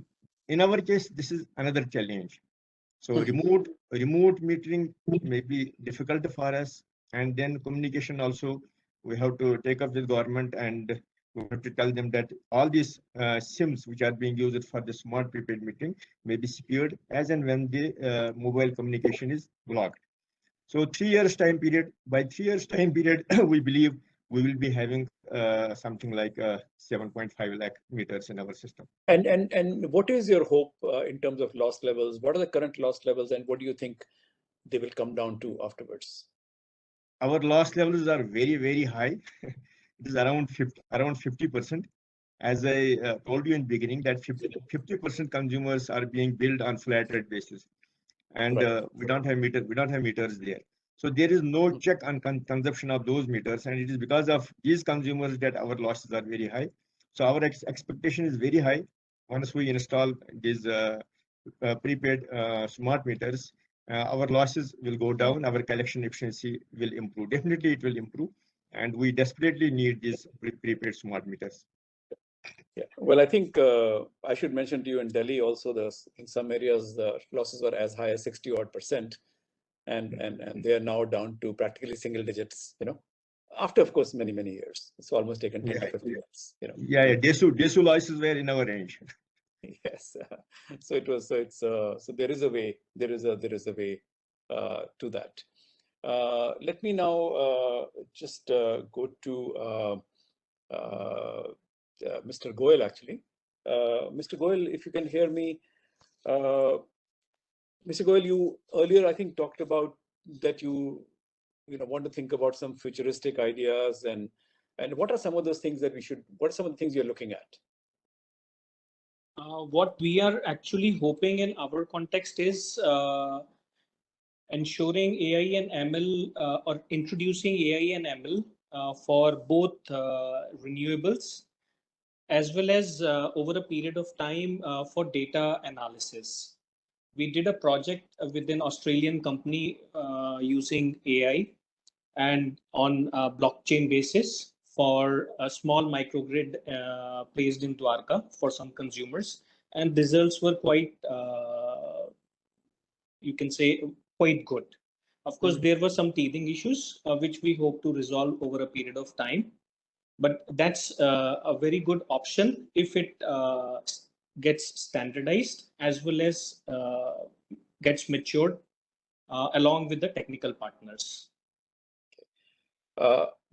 in our case, this is another challenge. So remote metering may be difficult for us, and then communication also we have to take up with government, and we have to tell them that all these SIMs which are being used for the smart prepaid metering may be secured as and when the mobile communication is blocked. So 3 years time period. By 3 years time period, we believe we will be having something like 7.5 lakh meters in our system. And what is your hope in terms of loss levels? What are the current loss levels, and what do you think they will come down to afterwards? Our loss levels are very, very high. It is around 50%. As I told you in beginning, that 50% consumers are being billed on flat rate basis, and we don't have meters there. So there is no check on consumption of those meters, and it is because of these consumers that our losses are very high. So our expectation is very high. Once we install these prepaid smart meters, our losses will go down, our collection efficiency will improve. Definitely it will improve, and we desperately need these prepaid smart meters. Yeah, well, I think I should mention to you, in Delhi also, in some areas the losses were as high as 60-odd%, and they are now down to practically single digits. After, of course, many years. It's almost taken 10 to 15 years. Yeah. Desu losses were in our range. Yes. So it was. So there is a way. There is a way to that. Let me now just go to Mr. Goyal, actually. Mr. Goyal, if you can hear me. Mr. Goyal, you earlier, I think, talked about that you want to think about some futuristic ideas, and what are some of those things that what are some of the things you're looking at? What we are actually hoping in our context is ensuring AI and ML or introducing AI and ML for both renewables as well as over a period of time for data analysis. We did a project with an Australian company using AI and on a blockchain basis for a small microgrid placed in Dwarka for some consumers, and results were quite, you can say, quite good. Of course, there were some teething issues which we hope to resolve over a period of time, but that's a very good option if it gets standardized as well as gets matured along with the technical partners.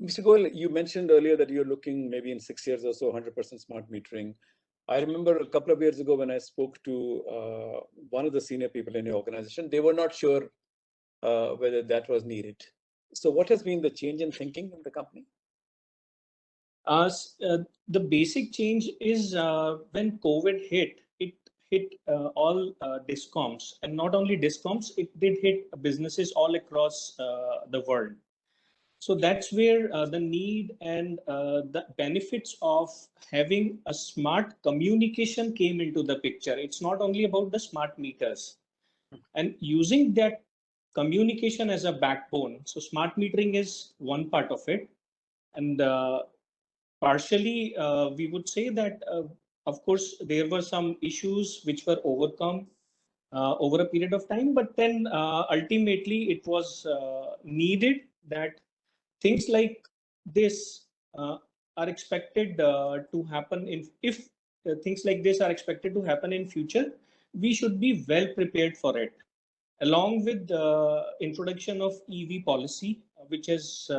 Mr. Goyal, you mentioned earlier that you're looking maybe in 6 years or so, 100% smart metering. I remember a couple of years ago when I spoke to one of the senior people in your organization, they were not sure whether that was needed. So what has been the change in thinking in the company? The basic change is when COVID hit, it hit all discoms, and not only discoms, it did hit businesses all across the world. So that's where the need and the benefits of having a smart communication came into the picture. It's not only about the smart meters and using that communication as a backbone. So smart metering is one part of it. And partially, we would say that, of course, there were some issues which were overcome over a period of time, but then ultimately it was needed that things like this are expected to happen if things like this are expected to happen in future, we should be well prepared for it. Along with the introduction of EV policy, which is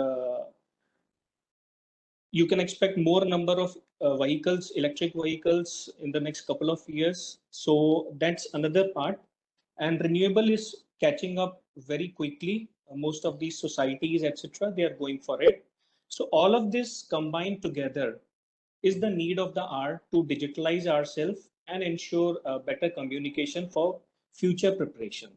you can expect more number of vehicles, electric vehicles in the next couple of years. So that's another part. And renewable is catching up very quickly. Most of these societies, etc., they are going for it. So all of this combined together is the need of the hour to digitalize ourselves and ensure better communication for future preparation.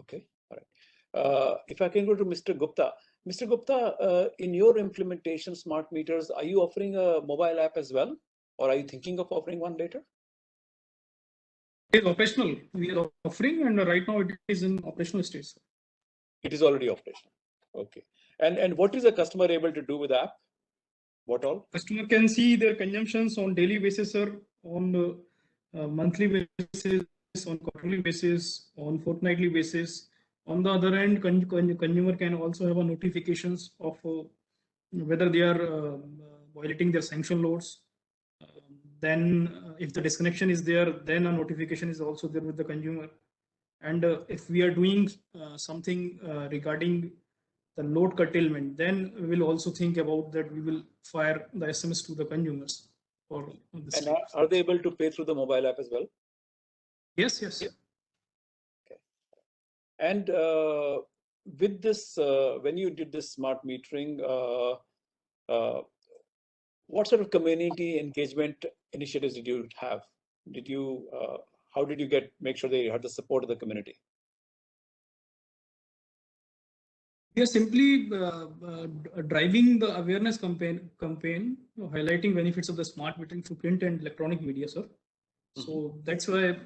Okay, all right. If I can go to Mr. Gupta. Mr. Gupta, in your implementation smart meters, are you offering a mobile app as well, or are you thinking of offering one later? It is operational. We are offering, and right now it is in operational stage. It is already operational. Okay. And what is the customer able to do with the app? What all? Customer can see their consumptions on daily basis, or on monthly basis, on quarterly basis, on fortnightly basis. On the other end, consumer can also have a notifications of whether they are violating their sanction loads. Then if the disconnection is there, then a notification is also there with the consumer. And if we are doing something regarding the load curtailment, then we will also think about that. We will fire the SMS to the consumers. For this. And are they able to pay through the mobile app as well? Yes, yes. Yeah. Okay. And with this, when you did this smart metering, what sort of community engagement initiatives did you have? Did you, how did you make sure that you had the support of the community? We are simply driving the awareness campaign, highlighting benefits of the smart metering through print and electronic media, sir. Mm-hmm. So that's why,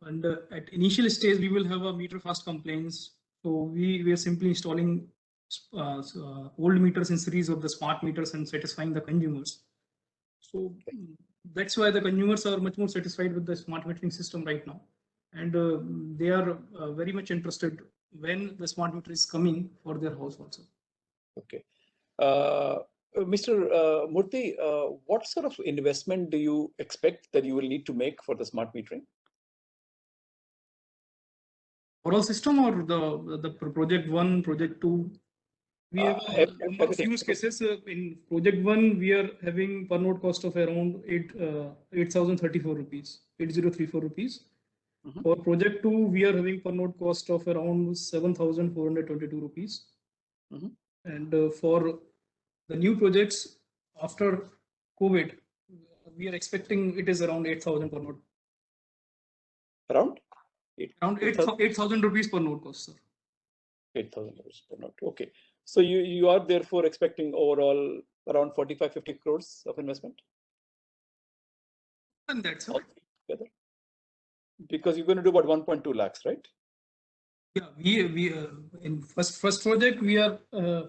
and at initial stage, we will have a meter fast complaints. So we are simply installing old meters in series of the smart meters and satisfying the consumers. So that's why the consumers are much more satisfied with the smart metering system right now. And they are very much interested when the smart meter is coming for their house also. Okay. Mr. Murthy, what sort of investment do you expect that you will need to make for the smart metering? Overall system or the project 1, project 2? We have a number of use cases. In project 1, we are having per node cost of around 8,034 rupees, 8034 rupees. Mm-hmm. For project 2, we are having per node cost of around 7,422 rupees. And for the new projects after COVID, we are expecting it is around 8,000 per node. Around? Around 8,000 rupees per node cost, sir. 8,000 rupees per node. Okay. So you are therefore expecting overall around 45-50 crores of investment? And that's all together. Because you're going to do about 1.2 lakhs, right? Yeah, we in first project we are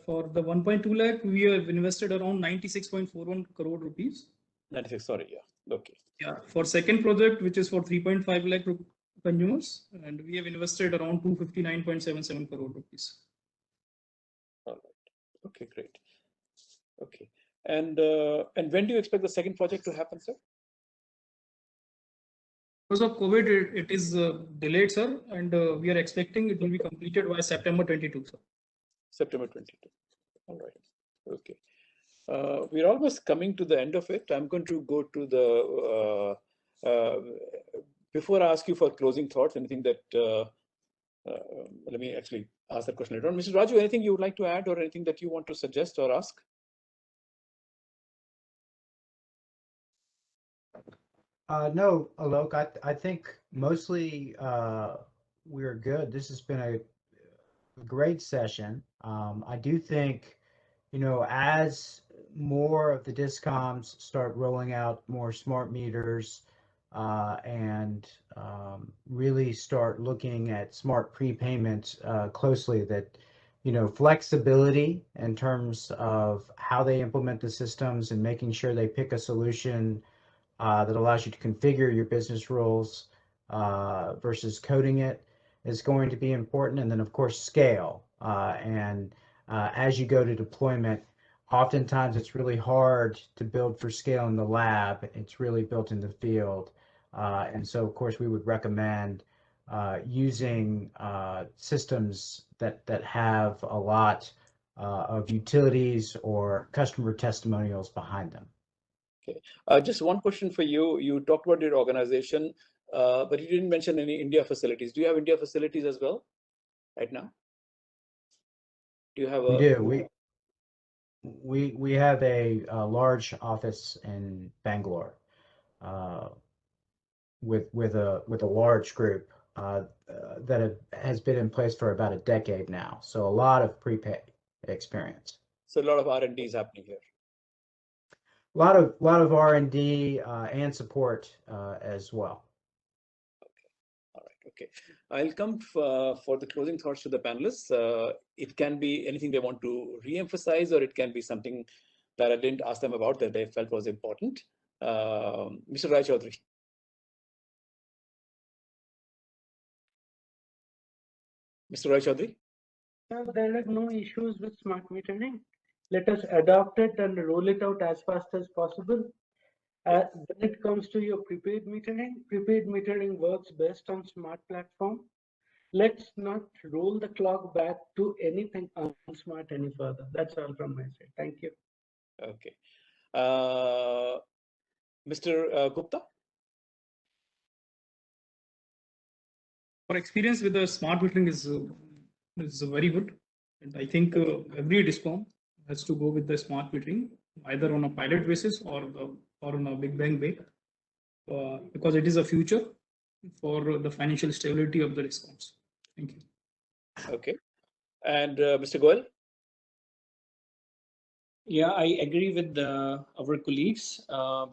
for the 1.2 lakh we have invested around 96.41 crore rupees. 96, sorry, yeah, okay. Yeah, for second project which is for 3.5 lakh consumers, and we have invested around 259.77 crore rupees. All right. Okay, great. Okay, and when do you expect the second project to happen, sir? Because of COVID, it is delayed, sir, and we are expecting it will be completed by September 22, sir. September 22. All right. Okay. We're almost coming to the end of it. I'm going to go to the before I ask you for closing thoughts, anything that let me actually ask that question later on. Mr. Raju, anything you would like to add or anything that you want to suggest or ask? No, Alok, I think mostly we're good. This has been a great session. I do think, as more of the discoms start rolling out more smart meters and really start looking at smart prepayment closely, that, flexibility in terms of how they implement the systems and making sure they pick a solution that allows you to configure your business rules versus coding it is going to be important. And then, of course, scale. As you go to deployment, oftentimes it's really hard to build for scale in the lab. It's really built in the field. And so, of course, we would recommend using systems that have a lot of utilities or customer testimonials behind them. Okay. Just one question for you. You talked about your organization, but you didn't mention any India facilities. Do you have India facilities as well right now? Do you have We do. We have a large office in Bangalore with a large group that has been in place for about a decade now. So a lot of prepay experience. So a lot of R&D is happening here. A lot of R&D and support as well. Okay, all right, okay. I'll come for the closing thoughts to the panelists. It can be anything they want to re-emphasize, or it can be something that I didn't ask them about that they felt was important. Mr. Rai Choudhary. Mr. Rai Choudhary? There are no issues with smart metering. Let us adopt it and roll it out as fast as possible. When it comes to your prepaid metering works best on smart platform. Let's not roll the clock back to anything unsmart any further. That's all from my side. Thank you. Okay. Mr. Gupta? Our experience with the smart metering is very good. And I think every discom has to go with the smart metering, either on a pilot basis or on a big bang way, because it is a future for the financial stability of the discoms. Thank you. Okay. And Mr. Goyal? Yeah, I agree with our colleagues.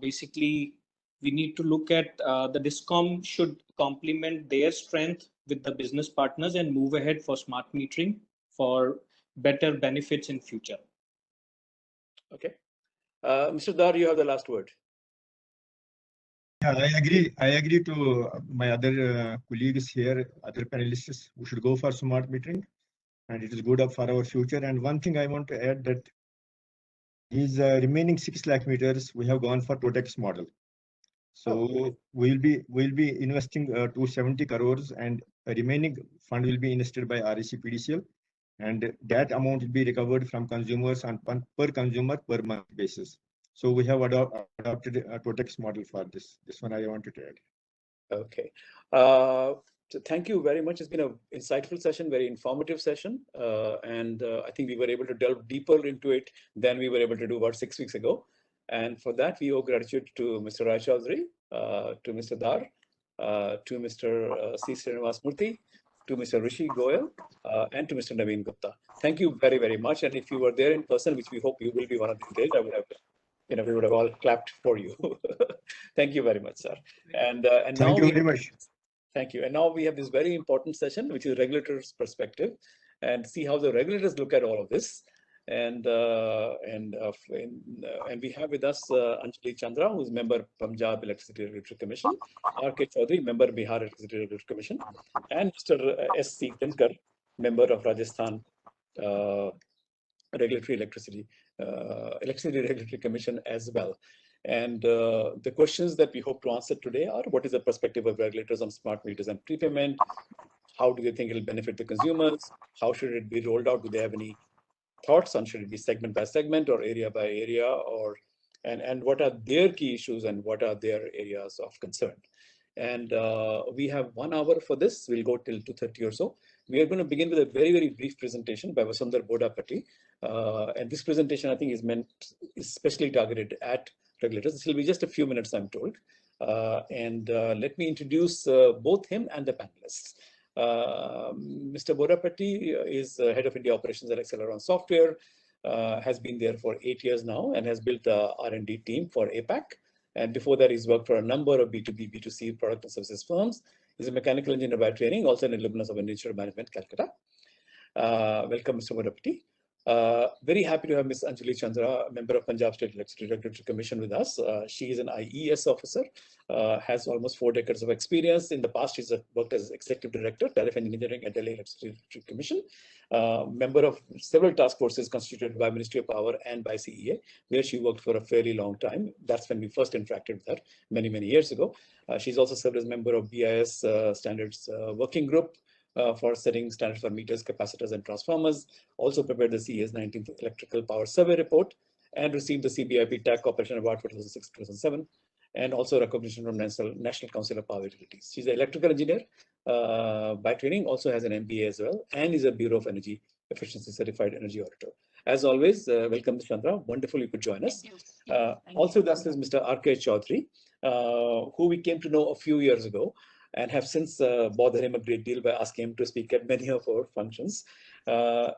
Basically, we need to look at the discom should complement their strength with the business partners and move ahead for smart metering for better benefits in future. Okay. Mr. Dar, you have the last word. Yeah, I agree to my other colleagues here, other panelists. We should go for smart metering, and it is good for our future. And one thing I want to add that these remaining 6 lakh meters, we have gone for Totex model. So we'll be investing 270 crores, and a remaining fund will be invested by REC PDCL, and that amount will be recovered from consumers on per consumer per month basis. So we have adopted a Totex model for this. This one I wanted to add. Okay. So thank you very much. It's been an insightful session, very informative session. And I think we were able to delve deeper into it than we were able to do about 6 weeks ago. And for that, we owe gratitude to Mr. Rai Choudhary, to Mr. Dar, to Mr. C. Srinivasa Murthy, to Mr. Rishi Goyal, and to Mr. Naveen Gupta. Thank you very, very much. And if you were there in person, which we hope you will be one of these days, I would have, we would have all clapped for you. Thank you very much, sir. And Thank now you very much. Thank you. And now we have this very important session, which is regulators' perspective, and see how the regulators look at all of this. And we have with us Anjuli Chandra, who is member Punjab Electricity Regulatory Commission, R.K. Choudhary, member Bihar Electricity Regulatory Commission, and Mr. S.C. Dinkar, member of Rajasthan Electricity Regulatory Commission as well. And the questions that we hope to answer today are: what is the perspective of regulators on smart meters and prepayment? How do they think it will benefit the consumers? How should it be rolled out? Do they have any thoughts on should it be segment by segment or area by area, or and what are their key issues and what are their areas of concern? And we have 1 hour for this. We'll go till 2:30 or so. We are going to begin with a very, very brief presentation by Vasundhara Bodapati. And this presentation, I think, is especially targeted at regulators. This will be just a few minutes, I'm told. Let me introduce both him and the panelists. Mr. Bodapati is head of India operations at Acceleron Software, has been there for 8 years now and has built the R&D team for APAC. And before that, he's worked for a number of B2B, B2C product and services firms. He's a mechanical engineer by training, also an alumnus of Industrial Management, Calcutta. Welcome, Mr. Bodapati. Very happy to have Ms. Anjuli Chandra, member of Punjab State Electricity Regulatory Commission with us. She is an IES officer, has almost 4 decades of experience. In the past, she's worked as Executive Director, Tariff Engineering at Delhi Electricity Regulatory Commission, member of several task forces constituted by Ministry of Power and by CEA, where she worked for a fairly long time. That's when we first interacted with her many, many years ago. She's also served as member of BIS Standards Working Group, for setting standards for meters, capacitors, and transformers. Also prepared the CEA's 19th Electrical Power Survey Report and received the CBIP TAC Corporation Award for 2006-2007, and also recognition from National Council of Power Utilities. She's an electrical engineer by training, also has an MBA as well, and is a Bureau of Energy Efficiency Certified Energy Auditor. As always, welcome, Chandra. Wonderful you could join us. Also with us is Mr. R.K. Choudhary, who we came to know a few years ago, and have since bothered him a great deal by asking him to speak at many of our functions. Because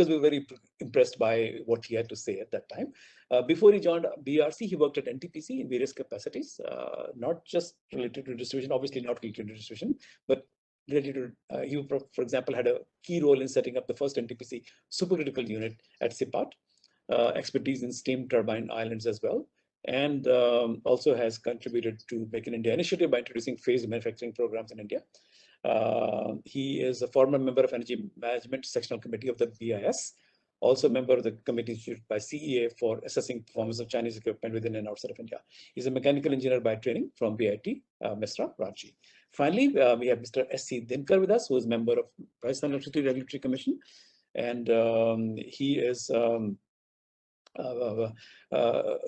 we were very impressed by what he had to say at that time. Before he joined BRC, he worked at NTPC in various capacities, not just related to distribution, obviously not related to distribution, but related to, he, for example, had a key role in setting up the first NTPC supercritical unit at SIPAT, expertise in steam turbine islands as well, and also has contributed to Make in India initiative by introducing phased manufacturing programs in India. He is a former member of Energy Management Sectional Committee of the BIS, also a member of the committee instituted by CEA for assessing performance of Chinese equipment within and outside of India. He's a mechanical engineer by training from BIT, Mesra, Ranchi. Finally, we have Mr. S.C. Dinkar with us, who is member of Rajasthan Electricity Regulatory Commission, and he is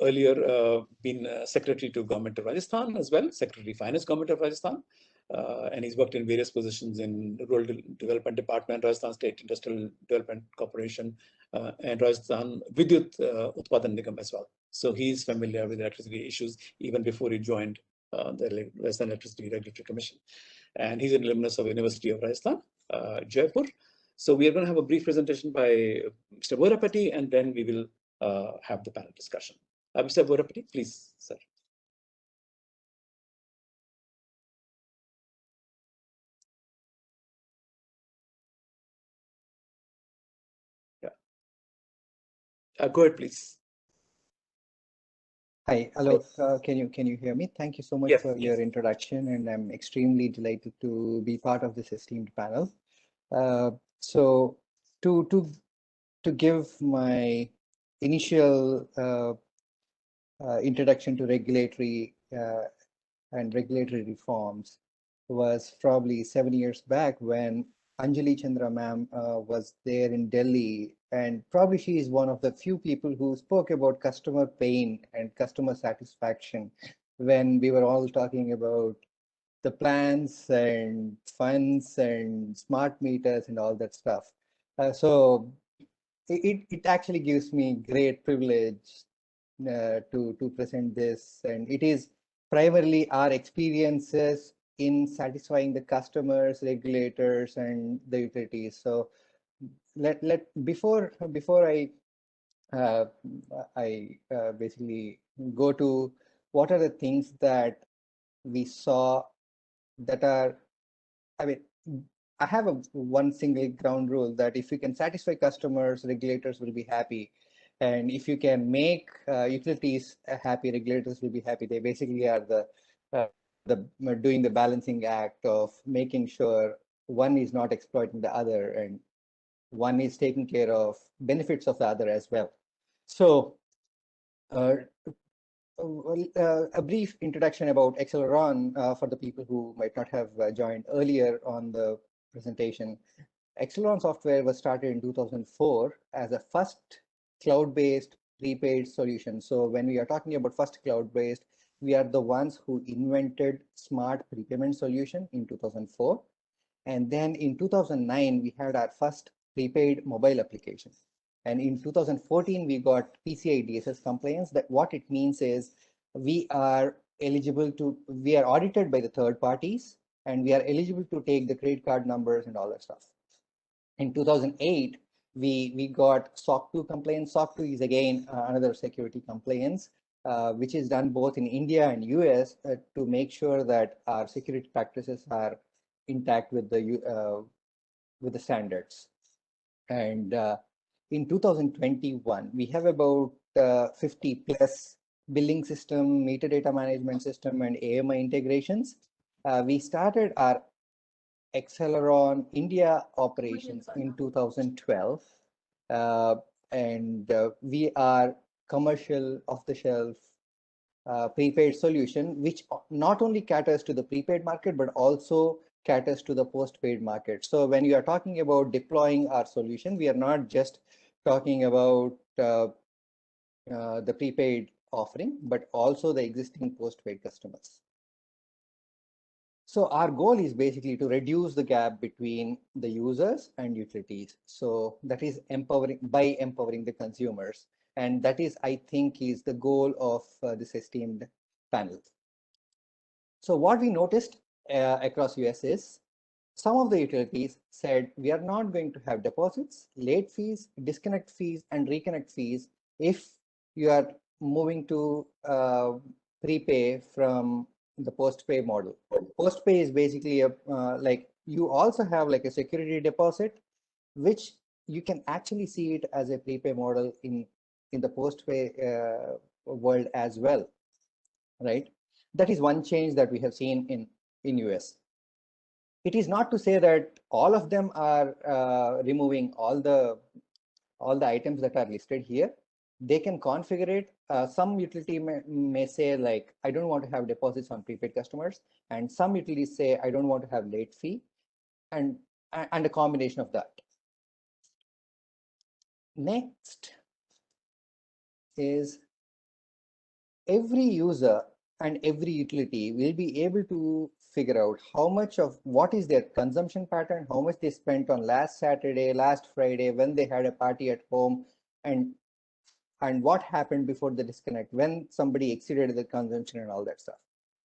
earlier been secretary to Government of Rajasthan as well, Secretary Finance Government of Rajasthan, and he's worked in various positions in Rural Development Department, Rajasthan State Industrial Development Corporation, and Rajasthan Vidyut Utpadan Nigam as well. So he's familiar with electricity issues even before he joined the Rajasthan Electricity Regulatory Commission. And he's an alumnus of University of Rajasthan, Jaipur. So we are going to have a brief presentation by Mr. Bodapati, and then we will have the panel discussion. Mr. Bodapati, please, sir. Yeah. Go ahead, please. Hi, hello. Can you hear me? Thank you so much for your introduction, and I'm extremely delighted to be part of this esteemed panel. So to give my initial introduction to regulatory and regulatory reforms was probably 7 years back when Anjuli Chandra ma'am was there in Delhi, and probably she is one of the few people who spoke about customer pain and customer satisfaction when we were all talking about the plans and funds and smart meters and all that stuff. So it actually gives me great privilege to present this, and it is primarily our experiences in satisfying the customers, regulators, and the utilities. So before I basically go to what are the things that we saw that are, I mean, I have one single ground rule that if you can satisfy customers, regulators will be happy. And if you can make utilities happy, regulators will be happy. They basically are doing the balancing act of making sure one is not exploiting the other and one is taking care of benefits of the other as well. So a brief introduction about Acceleron for the people who might not have joined earlier on the presentation. Acceleron software was started in 2004 as a first cloud-based prepaid solution. So when we are talking about first cloud-based, we are the ones who invented smart prepayment solution in 2004. And then in 2009, we had our first prepaid mobile application. And in 2014, we got PCI DSS compliance. That what it means is we are eligible to, we are audited by the third parties, and we are eligible to take the credit card numbers and all that stuff. In 2008, we got SOC 2 compliance. SOC 2 is again another security compliance, which is done both in India and US to make sure that our security practices are intact with the standards. And in 2021, we have about 50 plus billing system, metadata management system, and AMI integrations. We started our Acceleron India operations in 2012, and we are commercial off-the-shelf prepaid solution, which not only caters to the prepaid market, but also caters to the postpaid market. So when you are talking about deploying our solution, we are not just talking about the prepaid offering, but also the existing postpaid customers. So our goal is basically to reduce the gap between the users and utilities. So that is empowering the consumers. And that is, I think, is the goal of this esteemed panel. So what we noticed across US is some of the utilities said we are not going to have deposits, late fees, disconnect fees, and reconnect fees if you are moving to prepay from the postpay model. Postpay is basically a like you also have like a security deposit, which you can actually see it as a prepay model in the postpay world as well, right? That is one change that we have seen in US. It is not to say that all of them are removing all the items that are listed here. They can configure it. Some utility may say like, I don't want to have deposits on prepaid customers, and some utilities say I don't want to have late fee, and a combination of that. Next is every user and every utility will be able to figure out how much of what is their consumption pattern, how much they spent on last Saturday, last Friday, when they had a party at home, and what happened before the disconnect, when somebody exceeded the consumption and all that stuff.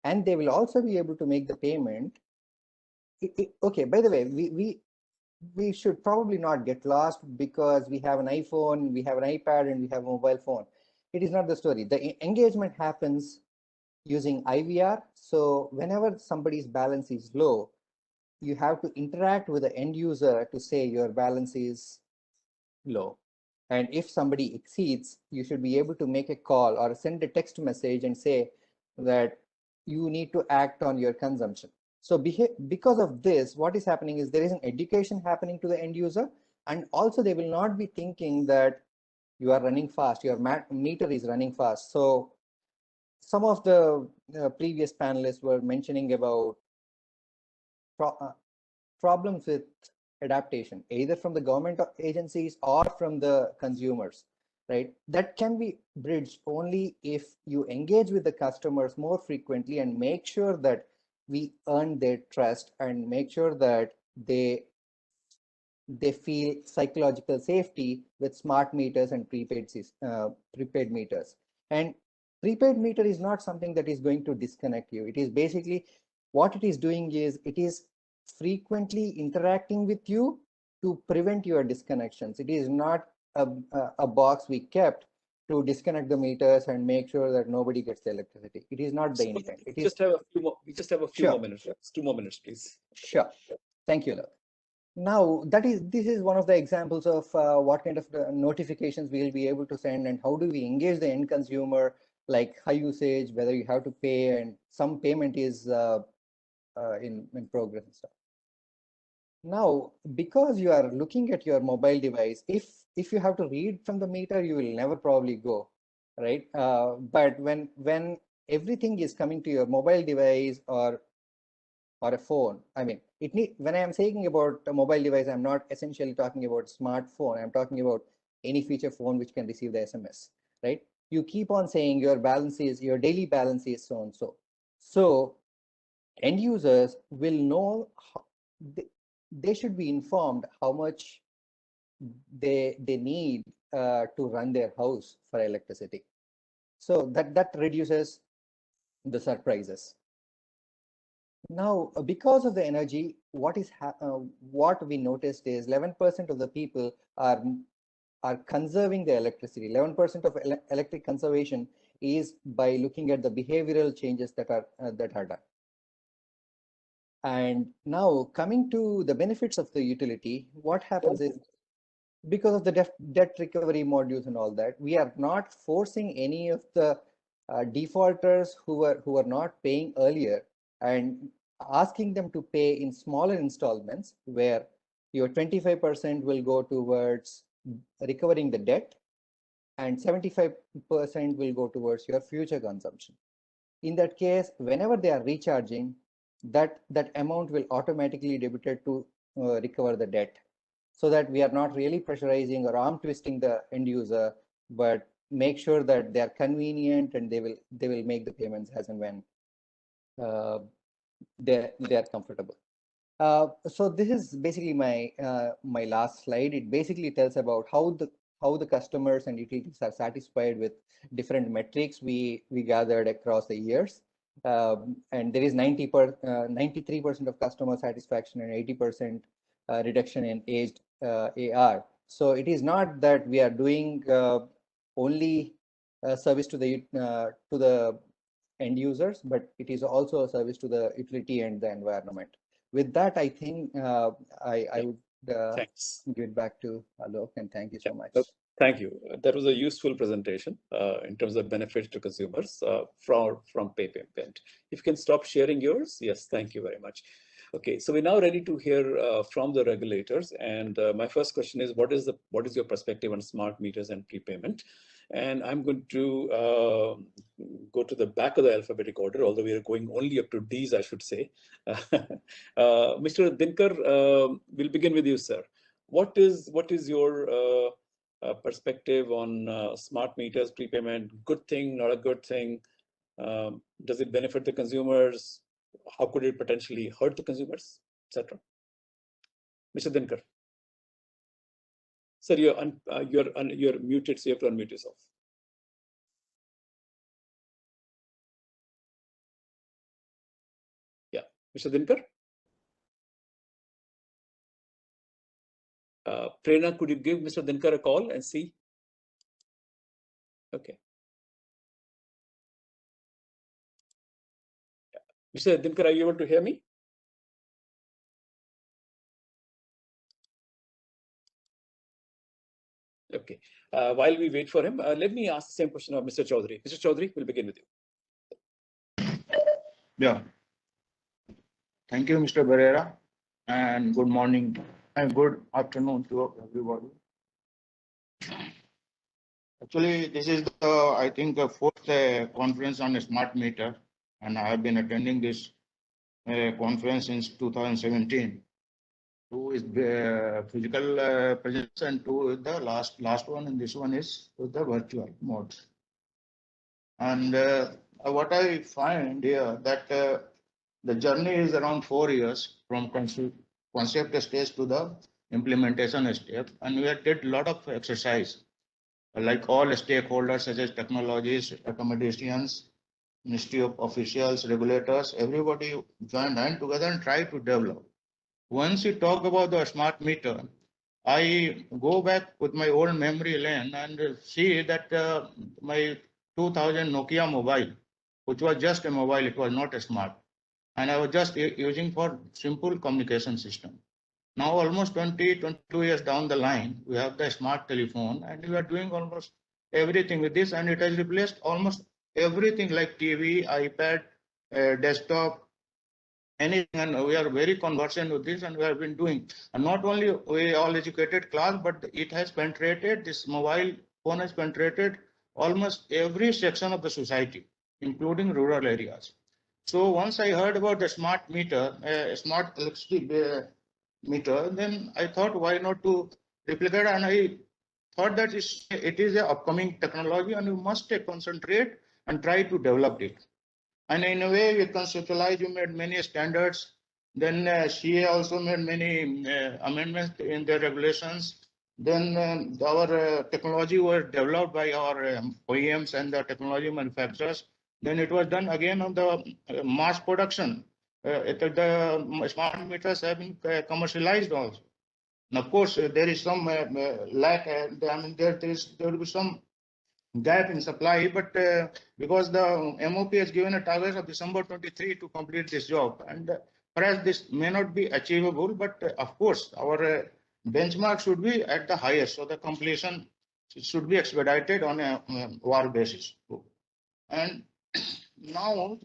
And they will also be able to make the payment. Okay, by the way, we should probably not get lost because we have an iPhone, we have an iPad, and we have a mobile phone. It is not the story. The engagement happens using IVR. So whenever somebody's balance is low, you have to interact with the end user to say your balance is low. And if somebody exceeds, you should be able to make a call or send a text message and say that you need to act on your consumption. So because of this, what is happening is there is an education happening to the end user, and also they will not be thinking that you are running fast, your meter is running fast. So some of the previous panelists were mentioning about problems with adaptation, either from the government agencies or from the consumers, right? That can be bridged only if you engage with the customers more frequently and make sure that we earn their trust and make sure that they feel psychological safety with smart meters and prepaid meters. And prepaid meter is not something that is going to disconnect you. It is basically what it is doing is it is frequently interacting with you to prevent your disconnections. It is not a box we kept to disconnect the meters and make sure that nobody gets the electricity. It is not the intent. We just have a few more minutes. 2 more minutes, please. Sure. Thank you, Lord. Now, this is one of the examples of what kind of notifications we will be able to send and how do we engage the end consumer, like high usage, whether you have to pay and some payment is in progress and stuff. Now, because you are looking at your mobile device, if you have to read from the meter, you will never probably go, right? But when everything is coming to your mobile device or a phone, I mean, when I am saying about a mobile device, I'm not essentially talking about smartphone. I'm talking about any feature phone which can receive the SMS, right? You keep on saying your daily balance is so and so. So end users will know they should be informed how much they need to run their house for electricity. So that reduces the surprises. Now, because of the energy, what we noticed is 11% of the people are conserving the electricity. 11% of electric conservation is by looking at the behavioral changes that are done. And now coming to the benefits of the utility, what happens is because of the debt recovery modules and all that, we are not forcing any of the defaulters who were not paying earlier and asking them to pay in smaller installments where your 25% will go towards recovering the debt and 75% will go towards your future consumption. In that case, whenever they are recharging, that amount will automatically debited to recover the debt, so that we are not really pressurizing or arm twisting the end user, but make sure that they are convenient and they will make the payments as and when they are comfortable. So this is basically my last slide. It basically tells about how the customers and utilities are satisfied with different metrics we gathered across the years. And there is 93% of customer satisfaction and 80% reduction in aged AR. So it is not that we are doing only service to the end users, but it is also a service to the utility and the environment. With that, I think I would give it back to Alok, and thank you so much. Thank you. That was a useful presentation in terms of benefits to consumers from pay payment. If you can stop sharing yours, yes, thank you very much. Okay, so we're now ready to hear from the regulators. And my first question is, what is your perspective on smart meters and prepayment? And I'm going to go to the back of the alphabetic order, although we are going only up to D's, I should say. Mr. Dinkar, we'll begin with you, sir. What is your perspective on smart meters, prepayment? Good thing, not a good thing? Does it benefit the consumers? How could it potentially hurt the consumers, etc.? Mr. Dinkar. Sir, you're muted, so you have to unmute yourself. Yeah, Mr. Dinkar. Prerna, could you give Mr. Dinkar a call and see? Okay. Yeah. Mr. Dinkar, are you able to hear me? Okay. While we wait for him, let me ask the same question of Mr. Choudhary. Mr. Choudhary, we'll begin with you. Yeah. Thank you, Mr. Barrera, and good morning and good afternoon to everybody. Actually, this is I think the fourth conference on a smart meter, and I have been attending this conference since 2017. Two is the physical presence and two is the last one, and this one is with the virtual mode. And what I find here that The journey is around 4 years from concept stage to the implementation step, and we have did a lot of exercise, like all stakeholders such as technologists, academicians, Ministry of officials, regulators, everybody joined hand together and tried to develop. Once you talk about the smart meter, I go back with my old memory lane and see that my 2000 Nokia mobile, which was just a mobile, it was not a smart, and I was just using for simple communication system. Now almost 22 years down the line, we have the smart telephone and we are doing almost everything with this, and it has replaced almost everything like TV, iPad, desktop, anything, and we are very conversant with this, and we have been doing. And not only we all educated class, but it has penetrated, this mobile phone has penetrated almost every section of the society, including rural areas. So once I heard about the smart meter, smart electricity meter, then I thought, why not to replicate? And I thought that it is an upcoming technology, and we must concentrate and try to develop it. And in a way, we conceptualized, we made many standards. Then CA also made many amendments in their regulations. Then our technology was developed by our OEMs and the technology manufacturers. Then it was done again on the mass production. The smart meters have been commercialized also. And of course, there is some lack. I mean, there will be some gap in supply, but because the MOP has given a target of December 23 to complete this job, and perhaps this may not be achievable, but of course, our benchmark should be at the highest, so the completion should be expedited on a war basis. And now,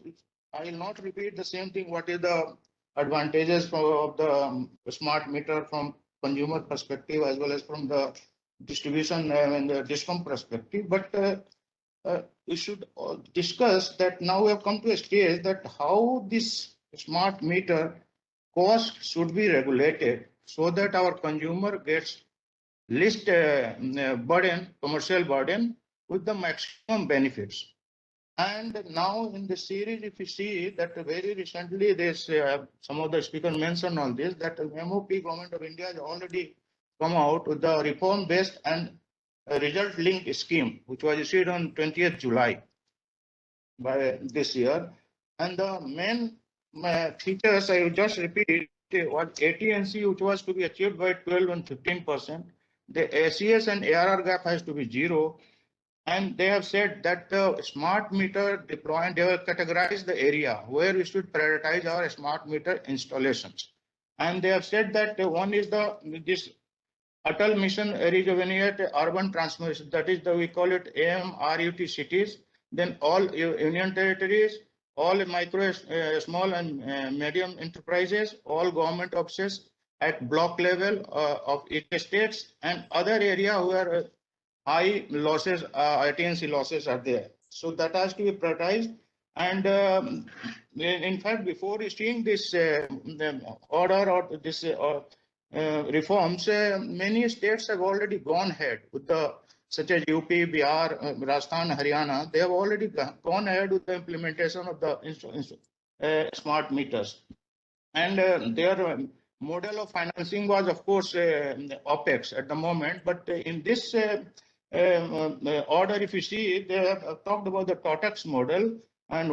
I will not repeat the same thing. What is the advantages of the smart meter from consumer perspective as well as from the distribution and the DISCOM perspective, but we should discuss that now we have come to a stage that how this smart meter cost should be regulated so that our consumer gets least burden, commercial burden, with the maximum benefits. And now in the series, if you see that very recently, there's some of the speakers mentioned on this, that the MOP government of India has already come out with the reform-based and result-linked scheme, which was issued on 20th July by this year. And the main features, I will just repeat, was AT&C, which was to be achieved by 12 and 15%. The ACS and ARR gap has to be 0. And they have said that the smart meter deployment, they have categorized the area where we should prioritize our smart meter installations. And they have said that one is this Atal Mission Rejuvenate Urban Transformation, that is we call it AMRUT cities, then all union territories, all micro, small and medium enterprises, all government offices at block level of each states, and other area where high losses, AT&C losses are there. So that has to be prioritized. And in fact, before issuing this order or this reforms, many states have already gone ahead with the, such as UP, Bihar, Rajasthan, Haryana. They have already gone ahead with the implementation of the smart meters. And their model of financing was, of course, OPEX at the moment. But in this order, if you see, they have talked about the TOTEX model, and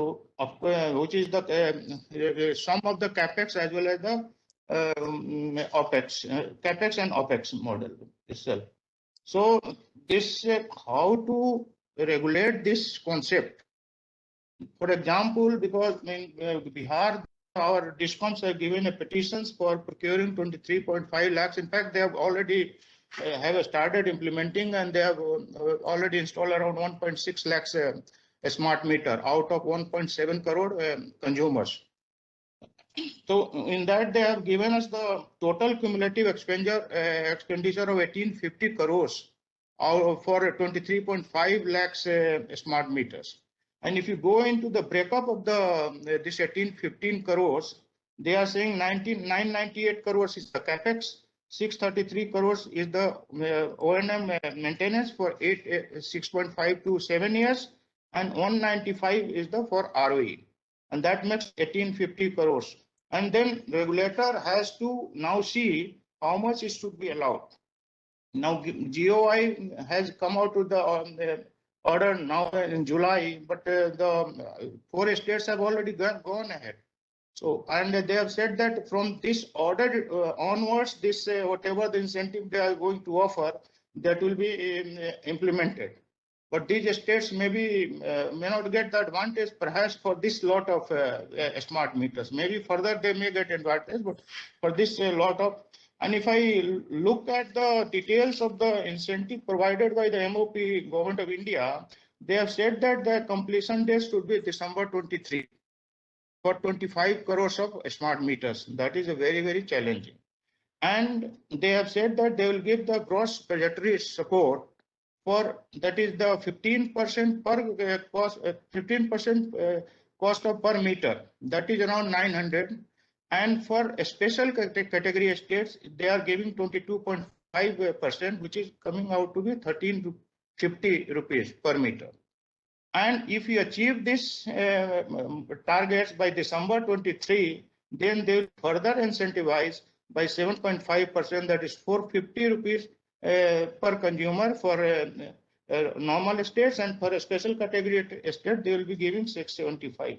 which is the sum of the capex as well as the OPEX, capex and OPEX model itself. So this how to regulate this concept. For example, because in Bihar, our DISCOMs have given a petitions for procuring 23.5 lakhs. In fact, they have already have started implementing, and they have already installed around 1.6 lakhs a smart meter out of 1.7 crore consumers. So in that, they have given us the total cumulative expenditure of 1850 crores for 23.5 lakhs smart meters. And if you go into the breakup of the this 1815 crores, they are saying 998 crores is the capex, 633 crores is the O&M maintenance for 6.5 to 7 years, and 195 is the for ROE. and that makes 1850 crores. And then regulator has to now see how much it should be allowed. Now GOI has come out with the order now in July, but the 4 states have already gone ahead. So, and they have said that from this order onwards, this whatever the incentive they are going to offer, that will be implemented. But these states may not get the advantage perhaps for this lot of smart meters. Maybe further they may get advantage, but for this lot of, and if I look at the details of the incentive provided by the MOP Government of India, they have said that the completion date should be December 23 for 25 crores of smart meters. That is a very, very challenging. And they have said that they will give the gross budgetary support for, that is the 15% per cost, 15% cost of per meter. That is around 900. And for a special category states, they are giving 22.5%, which is coming out to be 1350 rupees per meter. And if you achieve this targets by December 23, then they will further incentivize by 7.5%, that is 450 rupees per consumer for normal estates, and for a special category estate, they will be giving 675.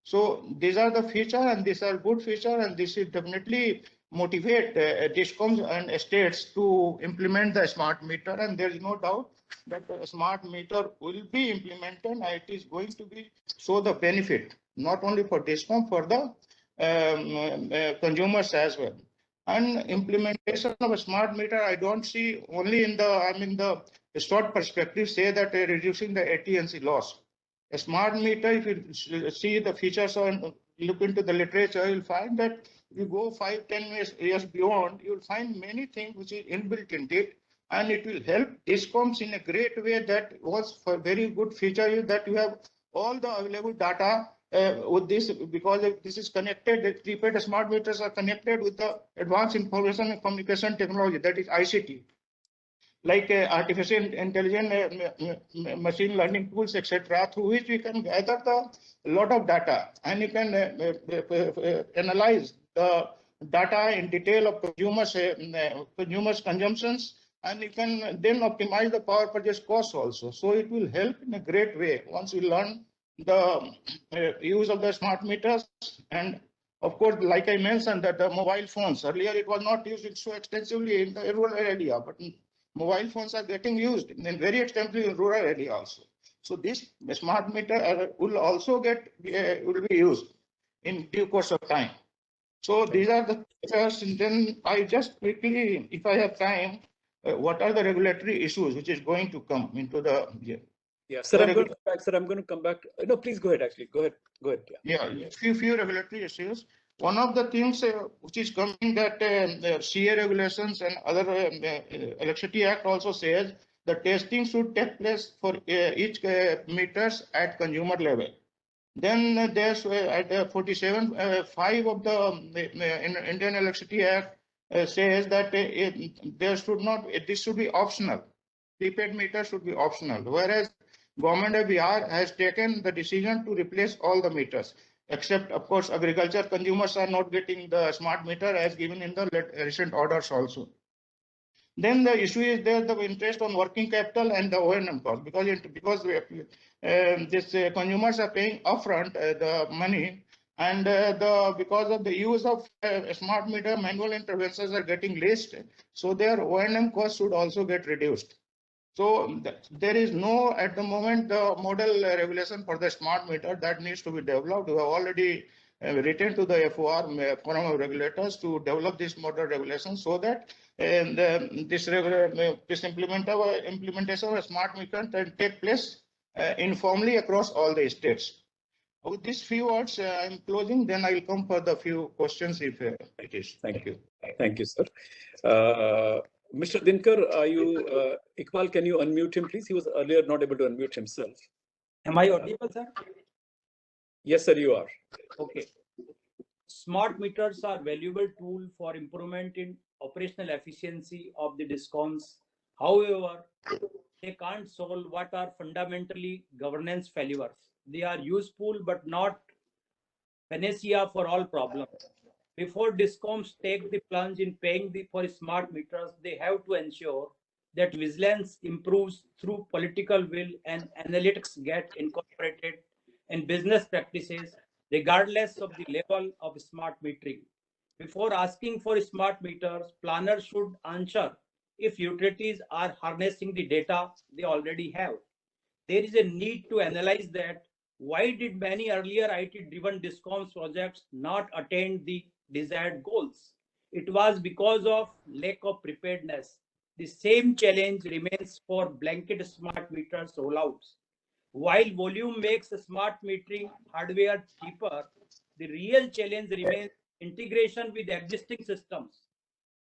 So these are the feature, and these are good feature, and this is definitely motivate discoms and estates to implement the smart meter, and there is no doubt that the smart meter will be implemented, and it is going to be show the benefit not only for discom, for the consumers as well. And implementation of a smart meter, I don't see only in the the short perspective say that reducing the AT&C loss. A smart meter, if you see the features and look into the literature, you'll find that if you go 5-10 years beyond, you'll find many things which is inbuilt in it, and it will help discoms in a great way. That was a very good feature is that you have all the available data with this, because this is connected, the prepaid smart meters are connected with the advanced information and communication technology, that is ICT, like artificial intelligence, machine learning tools, etc., through which we can gather the lot of data, and you can analyze the data in detail of consumers consumptions, and you can then optimize the power purchase cost also. So it will help in a great way once you learn the use of the smart meters. And of course, like I mentioned, that the mobile phones, earlier it was not used so extensively in the rural area, but mobile phones are getting used in very extensively in rural area also. So this smart meter will also will be used in due course of time. So these are the features, and then I just quickly, if I have time, what are the regulatory issues which is going to come into the Yeah, sir, I'm going to come back. Sir, I'm going to come back. No, please go ahead. Actually, go ahead. Go ahead. Yeah, few regulatory issues. One of the things which is coming, that the CA regulations and other Electricity Act also says the testing should take place for each meters at consumer level. Then there's at 47(5) of the Indian Electricity Act says that there should not, this should be optional. Prepaid meter should be optional, whereas Government of Bihar has taken the decision to replace all the meters, except of course agriculture consumers are not getting the smart meter as given in the recent orders also. Then the issue is there the interest on working capital and the O&M cost, because consumers are paying upfront the money, and because of the use of smart meter, manual interventions are getting less, so their O&M cost should also get reduced. So there is no, at the moment, the model regulation for the smart meter that needs to be developed. We have already written to the FOR, Forum of Regulators, to develop this model regulation so that this implementation of smart meter can take place uniformly across all the states. With these few words, I'm closing. Then I'll come for the few questions if it is. Thank you. Thank you, sir. Mr. Dinkar, are you, Iqbal, can you unmute him, please? He was earlier not able to unmute himself. Am I audible, sir? Yes, sir, you are. Okay. Smart meters are valuable tool for improvement in operational efficiency of the discoms. However, they can't solve what are fundamentally governance failures. They are useful but not panacea for all problems. Before discoms take the plunge in paying for smart meters, they have to ensure that vigilance improves through political will and analytics get incorporated in business practices, regardless of the level of smart metering. Before asking for smart meters, planners should answer if utilities are harnessing the data they already have. There is a need to analyze that why did many earlier IT-driven discoms projects not attain the desired goals? It was because of lack of preparedness. The same challenge remains for blanket smart meters rollouts. While volume makes smart metering hardware cheaper, the real challenge remains integration with existing systems.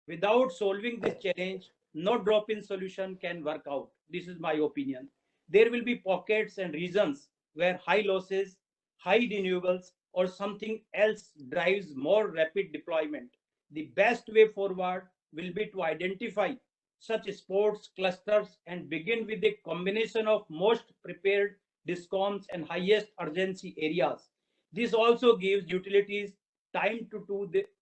Without solving this challenge, no drop-in solution can work out. This is my opinion. There will be pockets and regions where high losses, high renewables, or something else drives more rapid deployment. The best way forward will be to identify such sports clusters and begin with a combination of most prepared discoms and highest urgency areas. This also gives utilities time to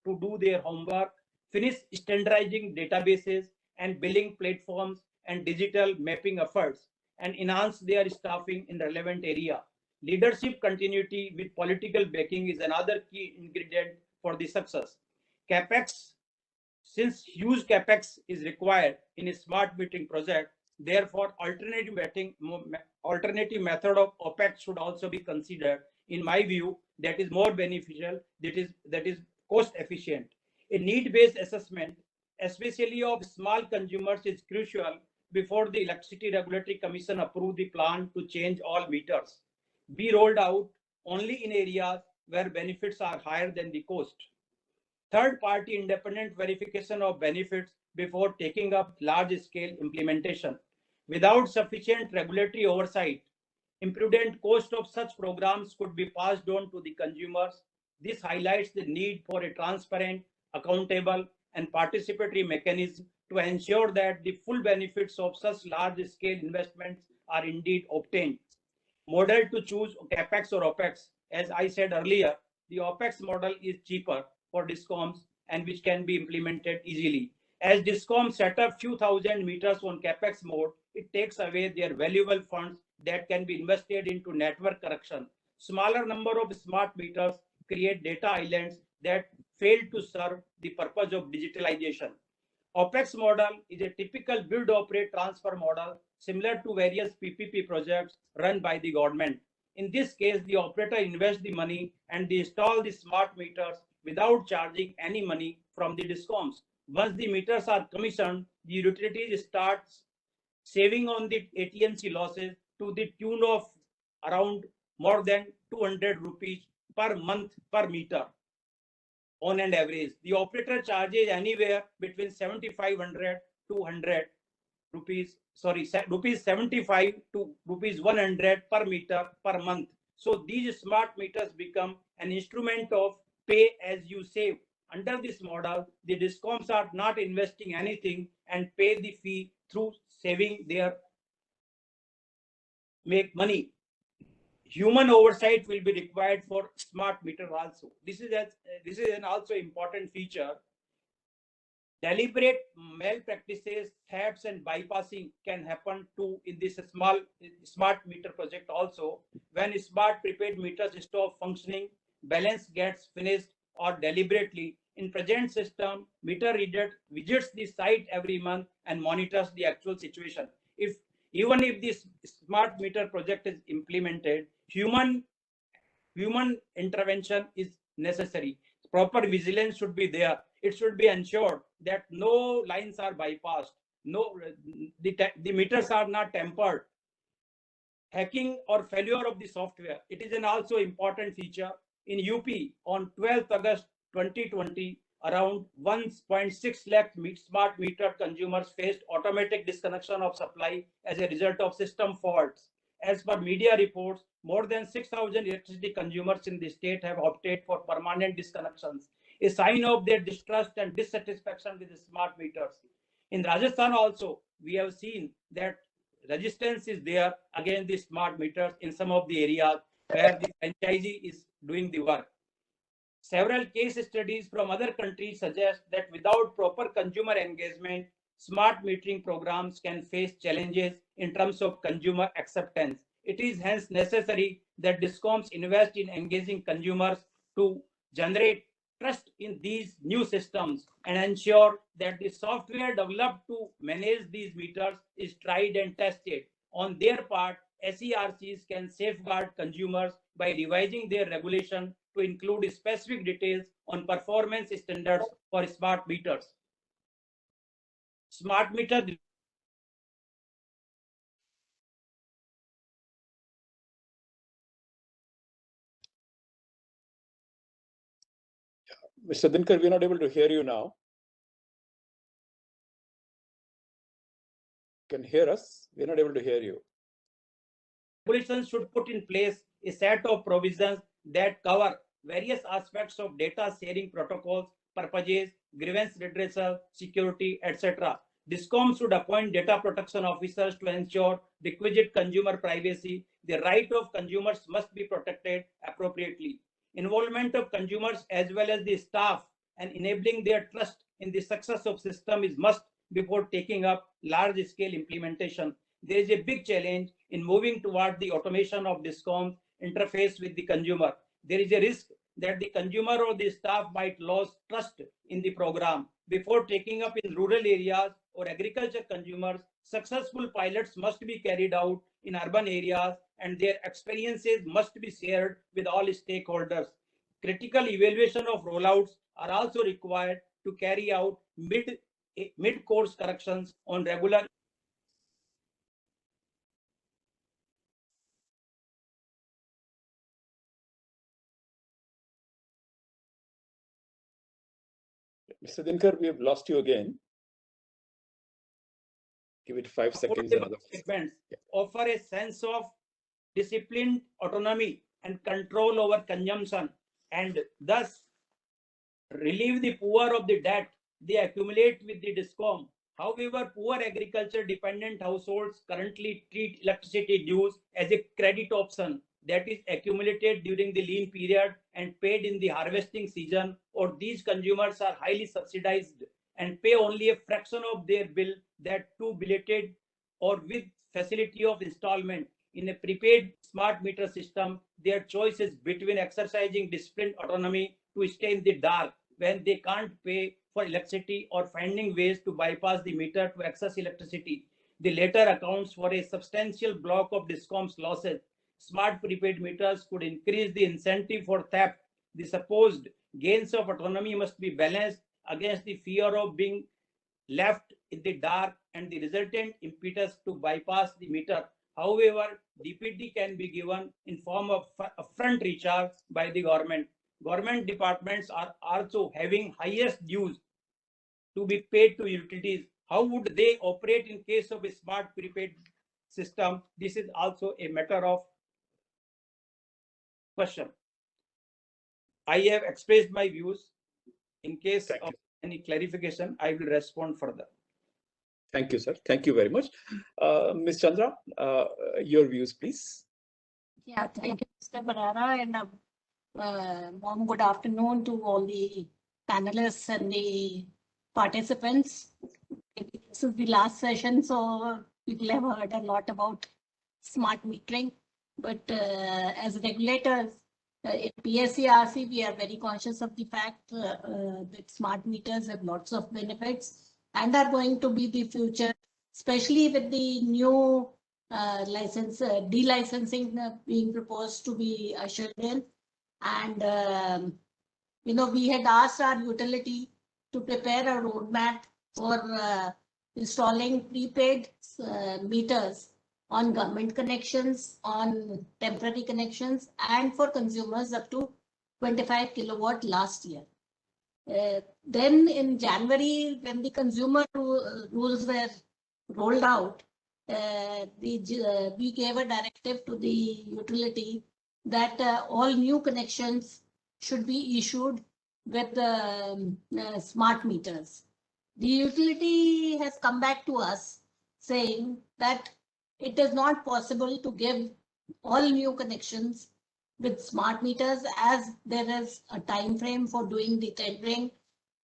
do their homework, finish standardizing databases and billing platforms and digital mapping efforts, and enhance their staffing in relevant area. Leadership continuity with political backing is another key ingredient for the success. CapEx, since huge CapEx is required in a smart metering project, therefore alternative method of OpEx should also be considered. In my view, that is more beneficial, that is cost efficient. A need-based assessment, especially of small consumers, is crucial before the Electricity Regulatory Commission approve the plan to change all meters. Be rolled out only in areas where benefits are higher than the cost. Third-party independent verification of benefits before taking up large-scale implementation. Without sufficient regulatory oversight, imprudent cost of such programs could be passed on to the consumers. This highlights the need for a transparent, accountable, and participatory mechanism to ensure that the full benefits of such large-scale investments are indeed obtained. Model to choose CapEx or OpEx. As I said earlier, the OpEx model is cheaper for discoms and which can be implemented easily. As discoms set up few thousand meters on CapEx mode, it takes away their valuable funds that can be invested into network correction. Smaller number of smart meters create data islands that fail to serve the purpose of digitalization. OpEx model is a typical build, operate, transfer model similar to various PPP projects run by the government. In this case, the operator invests the money and they install the smart meters without charging any money from the discoms. Once the meters are commissioned, the utility starts saving on the AT&C losses to the tune of around more than 200 rupees per month per meter on an average. The operator charges anywhere between 7,500 to 100 rupees, rupees 75 to rupees 100 per meter per month. So these smart meters become an instrument of pay as you save. Under this model, the discoms are not investing anything and pay the fee through saving their make money. Human oversight will be required for smart meter also. This is an also important feature. Deliberate malpractices, thefts, and bypassing can happen too in this smart meter project also. When smart prepaid meters stop functioning, balance gets finished, or deliberately in present system, meter reader visits the site every month and monitors the actual situation. Even if this smart meter project is implemented, human intervention is necessary. Proper vigilance should be there. It should be ensured that no lines are bypassed, the meters are not tampered. Hacking or failure of the software, it is an also important feature. In UP on 12th August 2020, around 1.6 lakh smart meter consumers faced automatic disconnection of supply as a result of system faults. As per media reports, more than 6,000 electricity consumers in the state have opted for permanent disconnections, a sign of their distrust and dissatisfaction with the smart meters. In Rajasthan also, we have seen that resistance is there against the smart meters in some of the areas where the franchisee is doing the work. Several case studies from other countries suggest that without proper consumer engagement, smart metering programs can face challenges in terms of consumer acceptance. It is hence necessary that DISCOMs invest in engaging consumers to generate trust in these new systems and ensure that the software developed to manage these meters is tried and tested. On their part, SERCs can safeguard consumers by revising their regulation to include specific details on performance standards for smart meters. Smart meter. Mr. Dinkar, we're not able to hear you now. You can hear us? We're not able to hear you. Regulations should put in place a set of provisions that cover various aspects of data sharing protocols, purposes, grievance redressal, security, etc. DISCOM should appoint data protection officers to ensure requisite consumer privacy. The right of consumers must be protected appropriately. Involvement of consumers as well as the staff and enabling their trust in the success of system is must before taking up large-scale implementation. There is a big challenge in moving toward the automation of DISCOM interface with the consumer. There is a risk that the consumer or the staff might lose trust in the program. Before taking up in rural areas or agriculture consumers, successful pilots must be carried out in urban areas and their experiences must be shared with all stakeholders. Critical evaluation of rollouts are also required to carry out mid-course corrections on regular. Mr. Dinkar, we have lost you again. Give it 5 seconds. Statements offer a sense of disciplined autonomy and control over consumption and thus relieve the poor of the debt they accumulate with the DISCOM. However, poor agriculture dependent households currently treat electricity dues as a credit option that is accumulated during the lean period and paid in the harvesting season, or these consumers are highly subsidized and pay only a fraction of their bill, that too belated or with facility of installment. In a prepaid smart meter system, their choice is between exercising disciplined autonomy to stay in the dark when they can't pay for electricity or finding ways to bypass the meter to access electricity. The latter accounts for a substantial block of DISCOM's losses. Smart prepaid meters could increase the incentive for theft. The supposed gains of autonomy must be balanced against the fear of being left in the dark and the resultant impetus to bypass the meter. However, DPT can be given in form of upfront recharge by the government. Government departments are also having highest dues to be paid to utilities. How would they operate in case of a smart prepaid system? This is also a matter of question. I have expressed my views. In case of any clarification, I will respond further. Thank you, sir. Thank you very much. Ms. Chandra, your views, please. Yeah, thank you, Mr. Barara, and warm good afternoon to all the panelists and the participants. This is the last session, so people have heard a lot about smart metering. But as regulators in PSERC, we are very conscious of the fact that smart meters have lots of benefits and are going to be the future, especially with the new delicensing being proposed to be ushered in. And, we had asked our utility to prepare a roadmap for installing prepaid meters on government connections, on temporary connections, and for consumers up to 25 kilowatt last year. Then in January, when the consumer rules were rolled out, we gave a directive to the utility that all new connections should be issued with smart meters. The utility has come back to us saying that it is not possible to give all new connections with smart meters, as there is a time frame for doing the tendering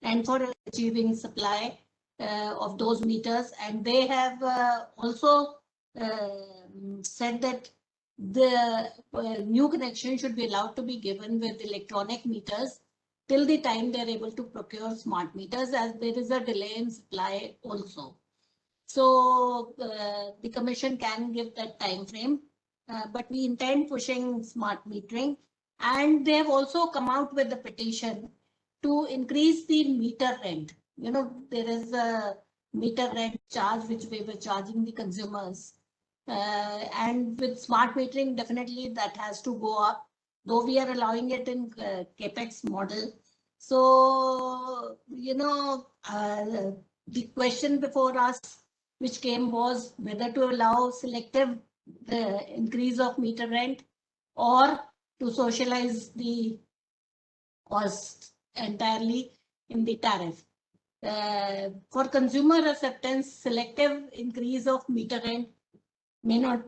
and for achieving supply of those meters. And they have also said that the new connection should be allowed to be given with electronic meters till the time they're able to procure smart meters, as there is a delay in supply also. So the commission can give that time frame, but we intend pushing smart metering. And they have also come out with a petition to increase the meter rent. You know, there is a meter rent charge which we were charging the consumers. And with smart metering, definitely that has to go up, though we are allowing it in capex model. So, you know, the question before us which came was whether to allow selective increase of meter rent or to socialize the cost entirely in the tariff. For consumer acceptance, selective increase of meter rent may not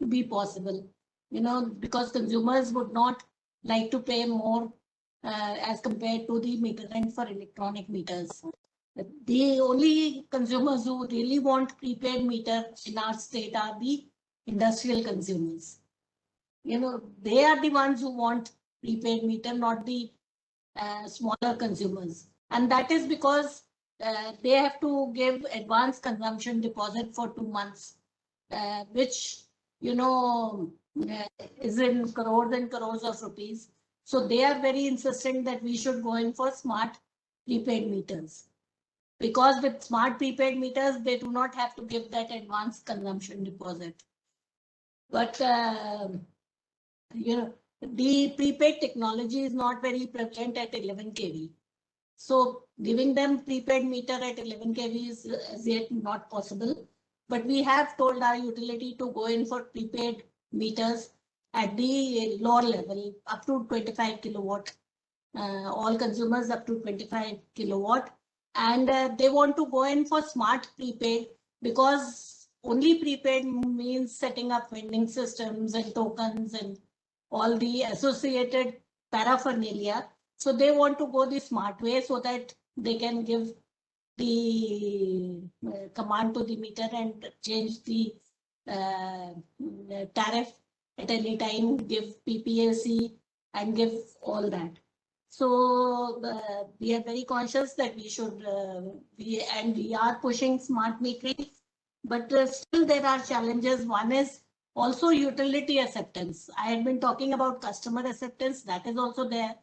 be possible, you know, because consumers would not like to pay more as compared to the meter rent for electronic meters. The only consumers who really want prepaid meter in our state are the industrial consumers. You know, they are the ones who want prepaid meter, not the smaller consumers. And that is because they have to give advance consumption deposit for 2 months, which, you know, is in crores and crores of rupees. So they are very insistent that we should go in for smart prepaid meters. Because with smart prepaid meters, they do not have to give that advance consumption deposit. But, you know, the prepaid technology is not very prevalent at 11 kV. So giving them prepaid meter at 11 kV is as yet not possible. But we have told our utility to go in for prepaid meters at the lower level, up to 25 kilowatt. All consumers up to 25 kilowatt. And they want to go in for smart prepaid because only prepaid means setting up vending systems and tokens and all the associated paraphernalia. So they want to go the smart way so that they can give the command to the meter and change the tariff at any time, give PPAC and give all that. So we are very conscious that we should, we are pushing smart metering, but still there are challenges. One is also utility acceptance. I had been talking about customer acceptance, that is also there.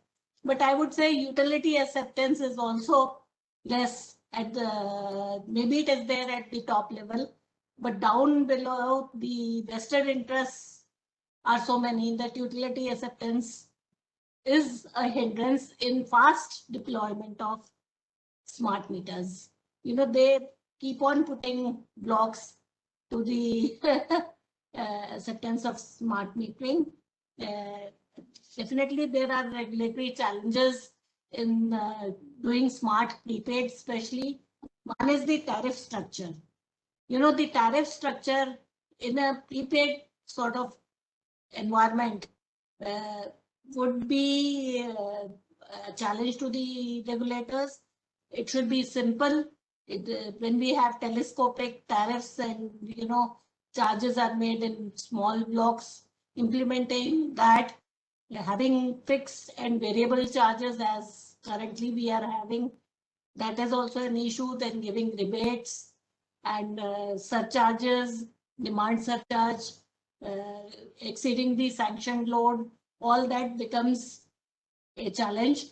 But I would say utility acceptance is also less at the, maybe it is there at the top level, but down below the vested interests are so many that utility acceptance is a hindrance in fast deployment of smart meters. You know, they keep on putting blocks to the acceptance of smart metering. Definitely there are regulatory challenges in doing smart prepaid, especially. One is the tariff structure. You know, the tariff structure in a prepaid sort of environment would be a challenge to the regulators. It should be simple. When we have telescopic tariffs and, you know, charges are made in small blocks, implementing that, having fixed and variable charges as currently we are having, that is also an issue. Then giving rebates and surcharges, demand surcharge, exceeding the sanctioned load, all that becomes a challenge.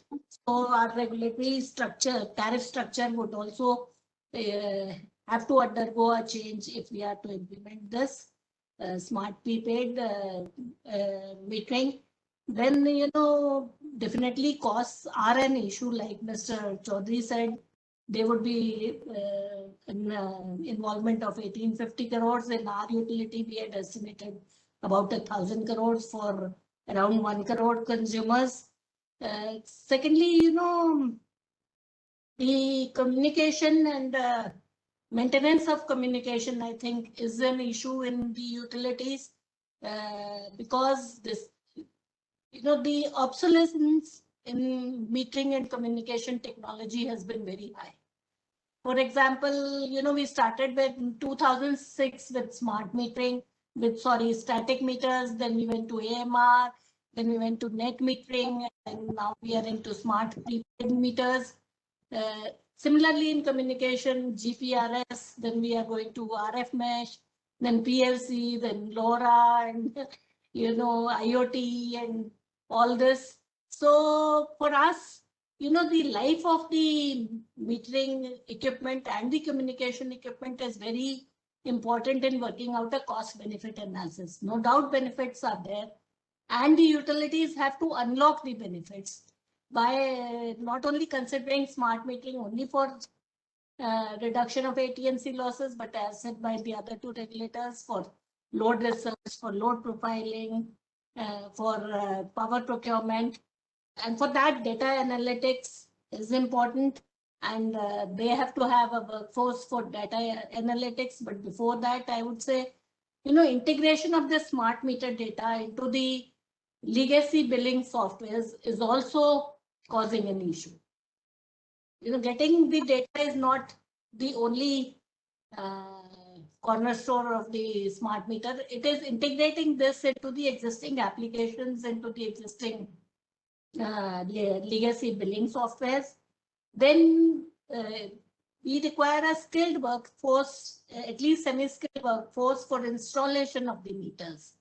So our regulatory structure, tariff structure would also have to undergo a change if we are to implement this smart prepaid metering. Then, you know, definitely costs are an issue. Like Mr. Choudhary said, there would be an involvement of 1850 crores. In our utility, we had estimated about 1,000 crores for around 1 crore consumers. Secondly, you know, the communication and maintenance of communication, I think, is an issue in the utilities because this, the obsolescence in metering and communication technology has been very high. For example, we started with 2006 with smart metering, static meters, then we went to AMR, then we went to net metering, and now we are into smart prepaid meters. Similarly, in communication, GPRS, then we are going to RF mesh, then PLC, then LoRa, and IoT and all this. So for us, the life of the metering equipment and the communication equipment is very important in working out a cost-benefit analysis. No doubt benefits are there, and the utilities have to unlock the benefits by not only considering smart metering only for reduction of AT&C losses, but as said by the other two regulators, for load research, for load profiling, for power procurement. And for that, data analytics is important, and they have to have a workforce for data analytics. But before that, I would say, integration of the smart meter data into the legacy billing softwares is also causing an issue. Getting the data is not the only cornerstone of the smart meter. It is integrating this into the existing applications, into the existing legacy billing softwares. Then we require a skilled workforce, at least semi-skilled workforce, for installation of the meters.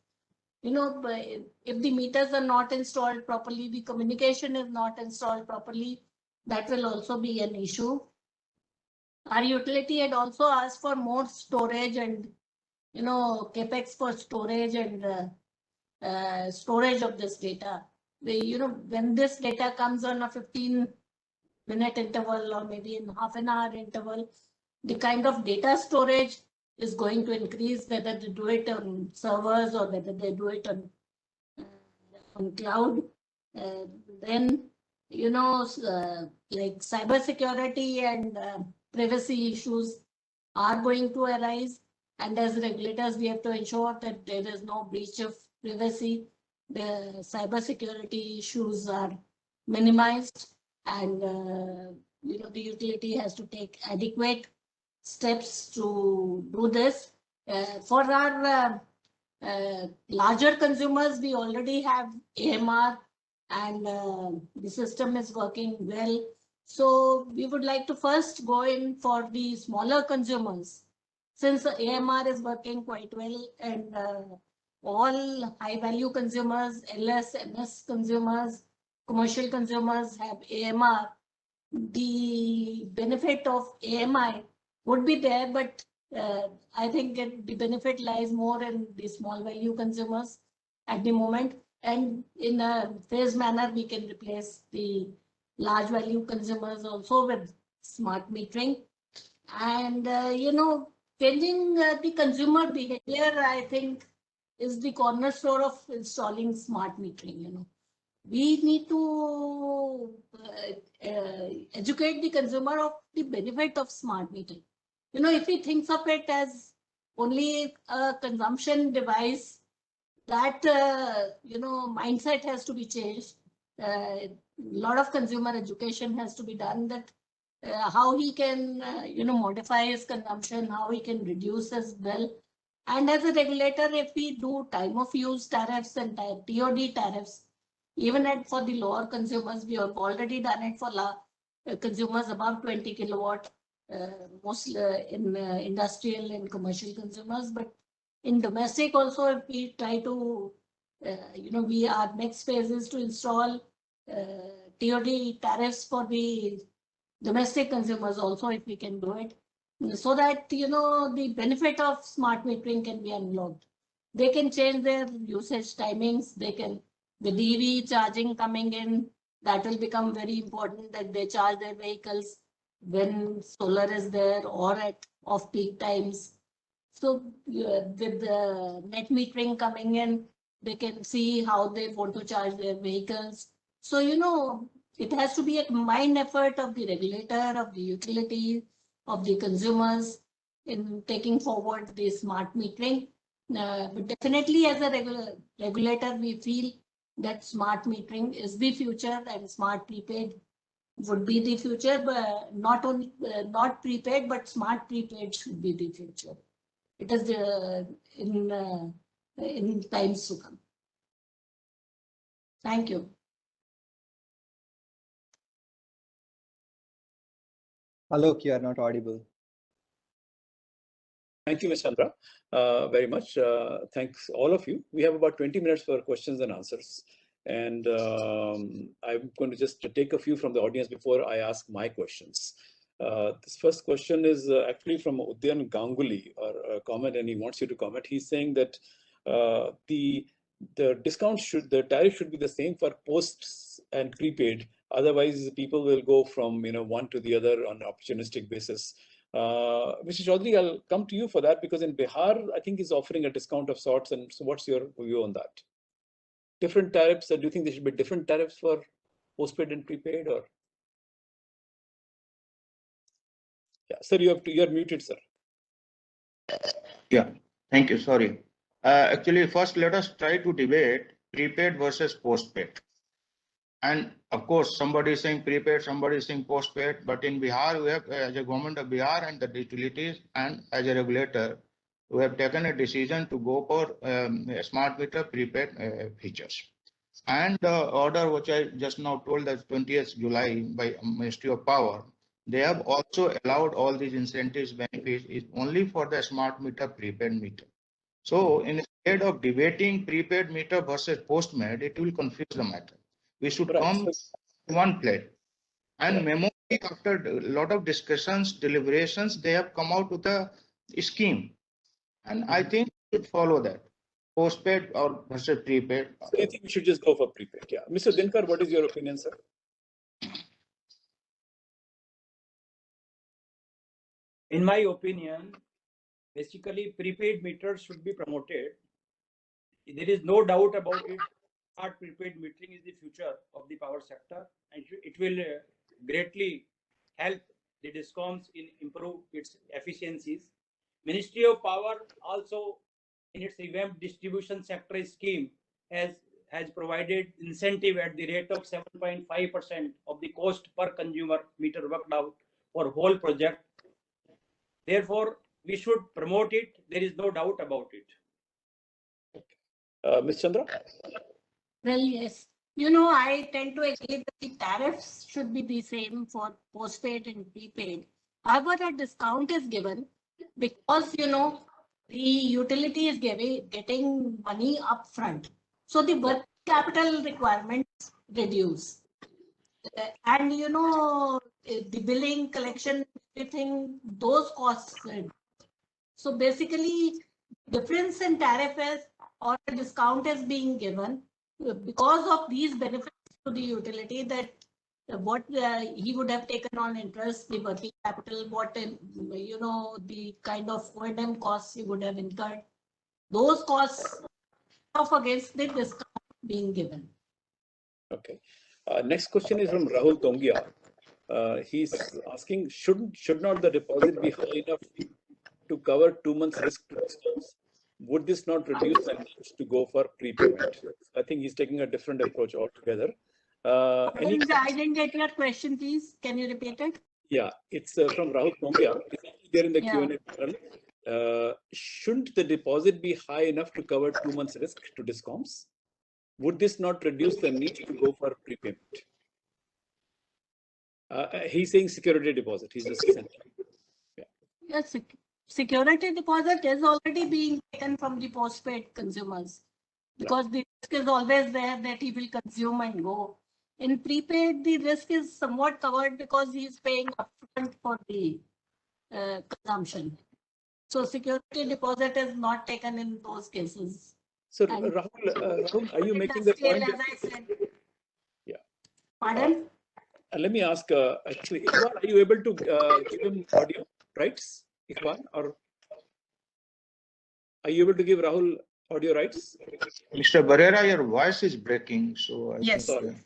If the meters are not installed properly, the communication is not installed properly, that will also be an issue. Our utility had also asked for more storage and, capex for storage and storage of this data. When this data comes on a 15-minute interval or maybe in half an hour interval, the kind of data storage is going to increase, whether they do it on servers or whether they do it on cloud. Then, like cybersecurity and privacy issues are going to arise. And as regulators, we have to ensure that there is no breach of privacy. The cybersecurity issues are minimized, and the utility has to take adequate steps to do this. For our larger consumers, we already have AMR, and the system is working well. So we would like to first go in for the smaller consumers, since AMR is working quite well, and all high value consumers, LS, MS consumers, commercial consumers have AMR. The benefit of AMI would be there, but I think the benefit lies more in the small value consumers at the moment. And in a phased manner, we can replace the large value consumers also with smart metering. And, changing the consumer behavior, I think, is the cornerstone of installing smart metering. We need to educate the consumer of the benefit of smart metering. If he thinks of it as only a consumption device, that mindset has to be changed. A lot of consumer education has to be done, that how he can modify his consumption, how he can reduce his bill. And as a regulator, if we do time of use tariffs and TOD tariffs, even for the lower consumers, we have already done it for consumers above 20 kilowatt, mostly in industrial and commercial consumers. But in domestic also, if we try to, our next phase is to install TOD tariffs for the domestic consumers also, if we can do it, so that, the benefit of smart metering can be unlocked. They can change their usage timings. They can, with EV charging coming in, that will become very important, that they charge their vehicles when solar is there or at off-peak times. So with the net metering coming in, they can see how they want to charge their vehicles. So, it has to be a combined effort of the regulator, of the utility, of the consumers in taking forward the smart metering. But definitely as a regulator, we feel that smart metering is the future and smart prepaid would be the future, but not only not prepaid, but smart prepaid should be the future. It is in times to come. Thank you. Alok, you are not audible. Thank you, Ms. Chandra, very much. Thanks all of you. We have about 20 minutes for questions and answers. And I'm going to just take a few from the audience before I ask my questions. This first question is actually from Udyan Ganguly, or a comment, and he wants you to comment. He's saying that the discount the tariff should be the same for posts and prepaid. Otherwise, people will go from one to the other on an opportunistic basis. Mr. Choudhary, I'll come to you for that, because in Bihar, I think he's offering a discount of sorts. And so what's your view on that? Different tariffs, do you think there should be different tariffs for postpaid and prepaid, or? Yeah, sir, you're muted, sir. Yeah, thank you. Sorry. Actually, first let us try to debate prepaid versus postpaid. And of course, somebody is saying prepaid, somebody is saying postpaid. But in Bihar, we have, as a government of Bihar and the utilities, and as a regulator, we have taken a decision to go for smart meter prepaid features. And the order which I just now told, that 20th July by Ministry of Power, they have also allowed all these incentives, benefits is only for the smart meter, prepaid meter. So instead of debating prepaid meter versus postpaid, it will confuse the matter. We should come to one plate. And memo, after a lot of discussions, deliberations, they have come out with a scheme. And I think we should follow that. Postpaid or versus prepaid. So I think we should just go for prepaid. Yeah. Mr. Dinkar, what is your opinion, sir? In my opinion, basically prepaid meters should be promoted. There is no doubt about it. Smart prepaid metering is the future of the power sector, and it will greatly help the DISCOMs in improve its efficiencies. Ministry of Power also, in its revamped distribution sector scheme, has provided incentive at the rate of 7.5% of the cost per consumer meter worked out for whole project. Therefore, we should promote it. There is no doubt about it. Ms. Chandra? Well, yes. I tend to agree that the tariffs should be the same for postpaid and prepaid. However, a discount is given because, the utility is getting money up front. So the working capital requirements reduce. And, the billing, collection, everything, those costs. So basically, difference in tariff is, or a discount is being given because of these benefits to the utility, that what he would have taken on interest, the working capital, what the kind of O&M costs he would have incurred, those costs off against the discount being given. Okay. Next question is from Rahul Tongia. He's asking, should not the deposit be high enough to cover 2 months risk to customers? Would this not reduce the need to go for prepayment? I think he's taking a different approach altogether. I didn't get your question, please. Can you repeat it? Yeah, it's from Rahul Tongia. It's there in the Q&A panel. Shouldn't the deposit be high enough to cover 2 months risk to DISCOMs? Would this not reduce the need to go for prepayment? He's saying security deposit. He's just saying. Yes, security deposit is already being taken from the postpaid consumers, because the risk is always there that he will consume and go. In prepaid, the risk is somewhat covered because he is paying upfront for the consumption. So security deposit is not taken in those cases. So Rahul, are you making the point? As I said. Yeah. Pardon? Let me ask, actually, Iqbal, are you able to give him audio rights, Iqbal, or are you able to give Rahul audio rights? Mr. Barrera, your voice is breaking, so I yes. think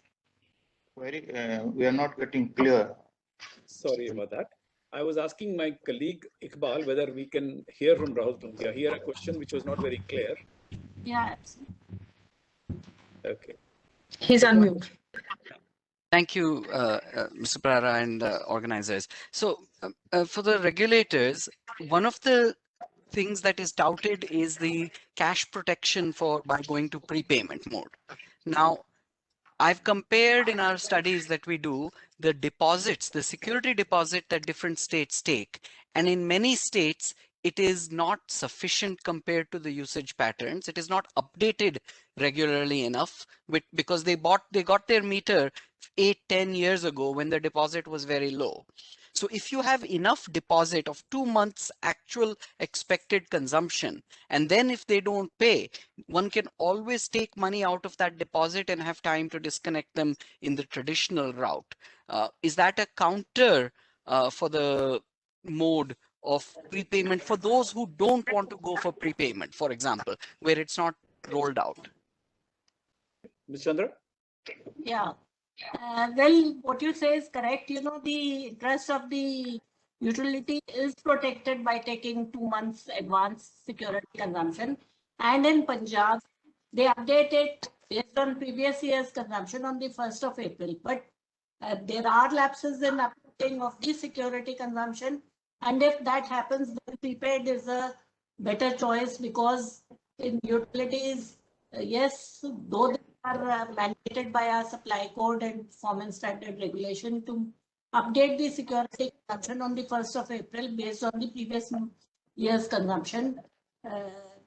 we are not getting clear. Sorry about that. I was asking my colleague Iqbal whether we can hear from Rahul Tongia. He had a question which was not very clear. Yeah, absolutely. Okay. He's on mute. Thank you, Mr. Prara and organizers. So for the regulators, one of the things that is touted is the cash protection for by going to prepayment mode. Now, I've compared in our studies that we do the deposits, the security deposit that different states take. And in many states, it is not sufficient compared to the usage patterns. It is not updated regularly enough because they got their meter 8-10 years ago when the deposit was very low. So if you have enough deposit of 2 months actual expected consumption, and then if they don't pay, one can always take money out of that deposit and have time to disconnect them in the traditional route. Is that a counter for the mode of prepayment for those who don't want to go for prepayment, for example, where it's not rolled out? Ms. Chandra? Yeah. Well, what you say is correct. You know, the interest of the utility is protected by taking 2 months advance security consumption. And in Punjab, they update it based on previous year's consumption on the 1st of April. But there are lapses in updating of the security consumption. And if that happens, then prepaid is a better choice, because in utilities, yes, though they are mandated by our supply code and performance standard regulation to update the security consumption on the 1st of April based on the previous year's consumption,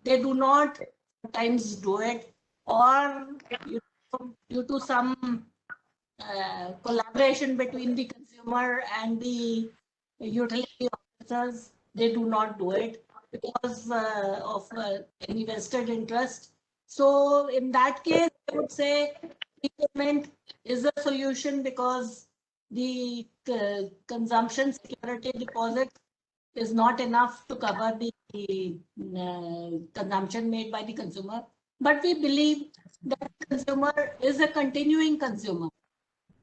they do not sometimes do it, or due to some collaboration between the consumer and the utility officers, they do not do it because of any vested interest. So in that case, I would say prepayment is a solution, because the consumption security deposit is not enough to cover the consumption made by the consumer. But we believe that the consumer is a continuing consumer.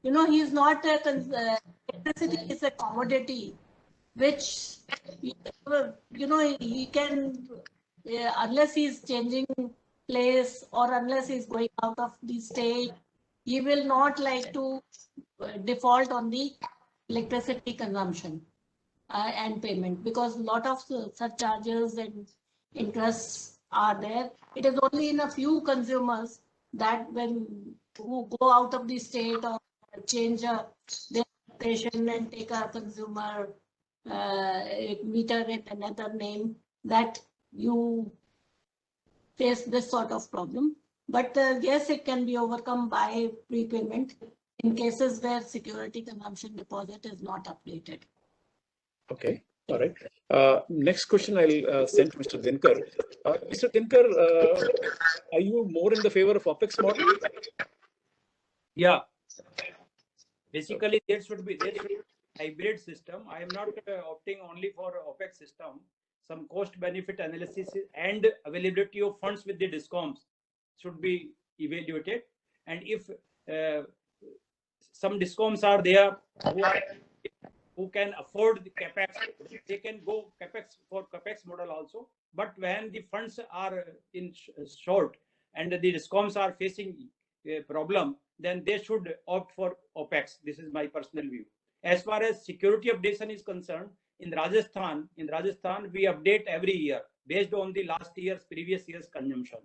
You know, he is not a electricity is a commodity, which, you know, he can, unless he's changing place or unless he's going out of the state, he will not like to default on the electricity consumption and payment, because a lot of such charges and interests are there. It is only in a few consumers that who go out of the state or change their station and take a consumer meter in another name, that you face this sort of problem. But yes, it can be overcome by prepayment in cases where security consumption deposit is not updated. Okay, all right. Next question I'll send to Mr. Dinkar. Mr. Dinkar, are you more in the favor of OPEX model? Yeah. Basically, there should be hybrid system. I am not opting only for OPEX system. Some cost-benefit analysis and availability of funds with the DISCOMs should be evaluated. And if some DISCOMs are there who can afford the capex, they can go capex for capex model also. But when the funds are in short and the DISCOMs are facing a problem, then they should opt for OPEX. This is my personal view. As far as security updation is concerned, in Rajasthan, we update every year based on the previous year's consumption.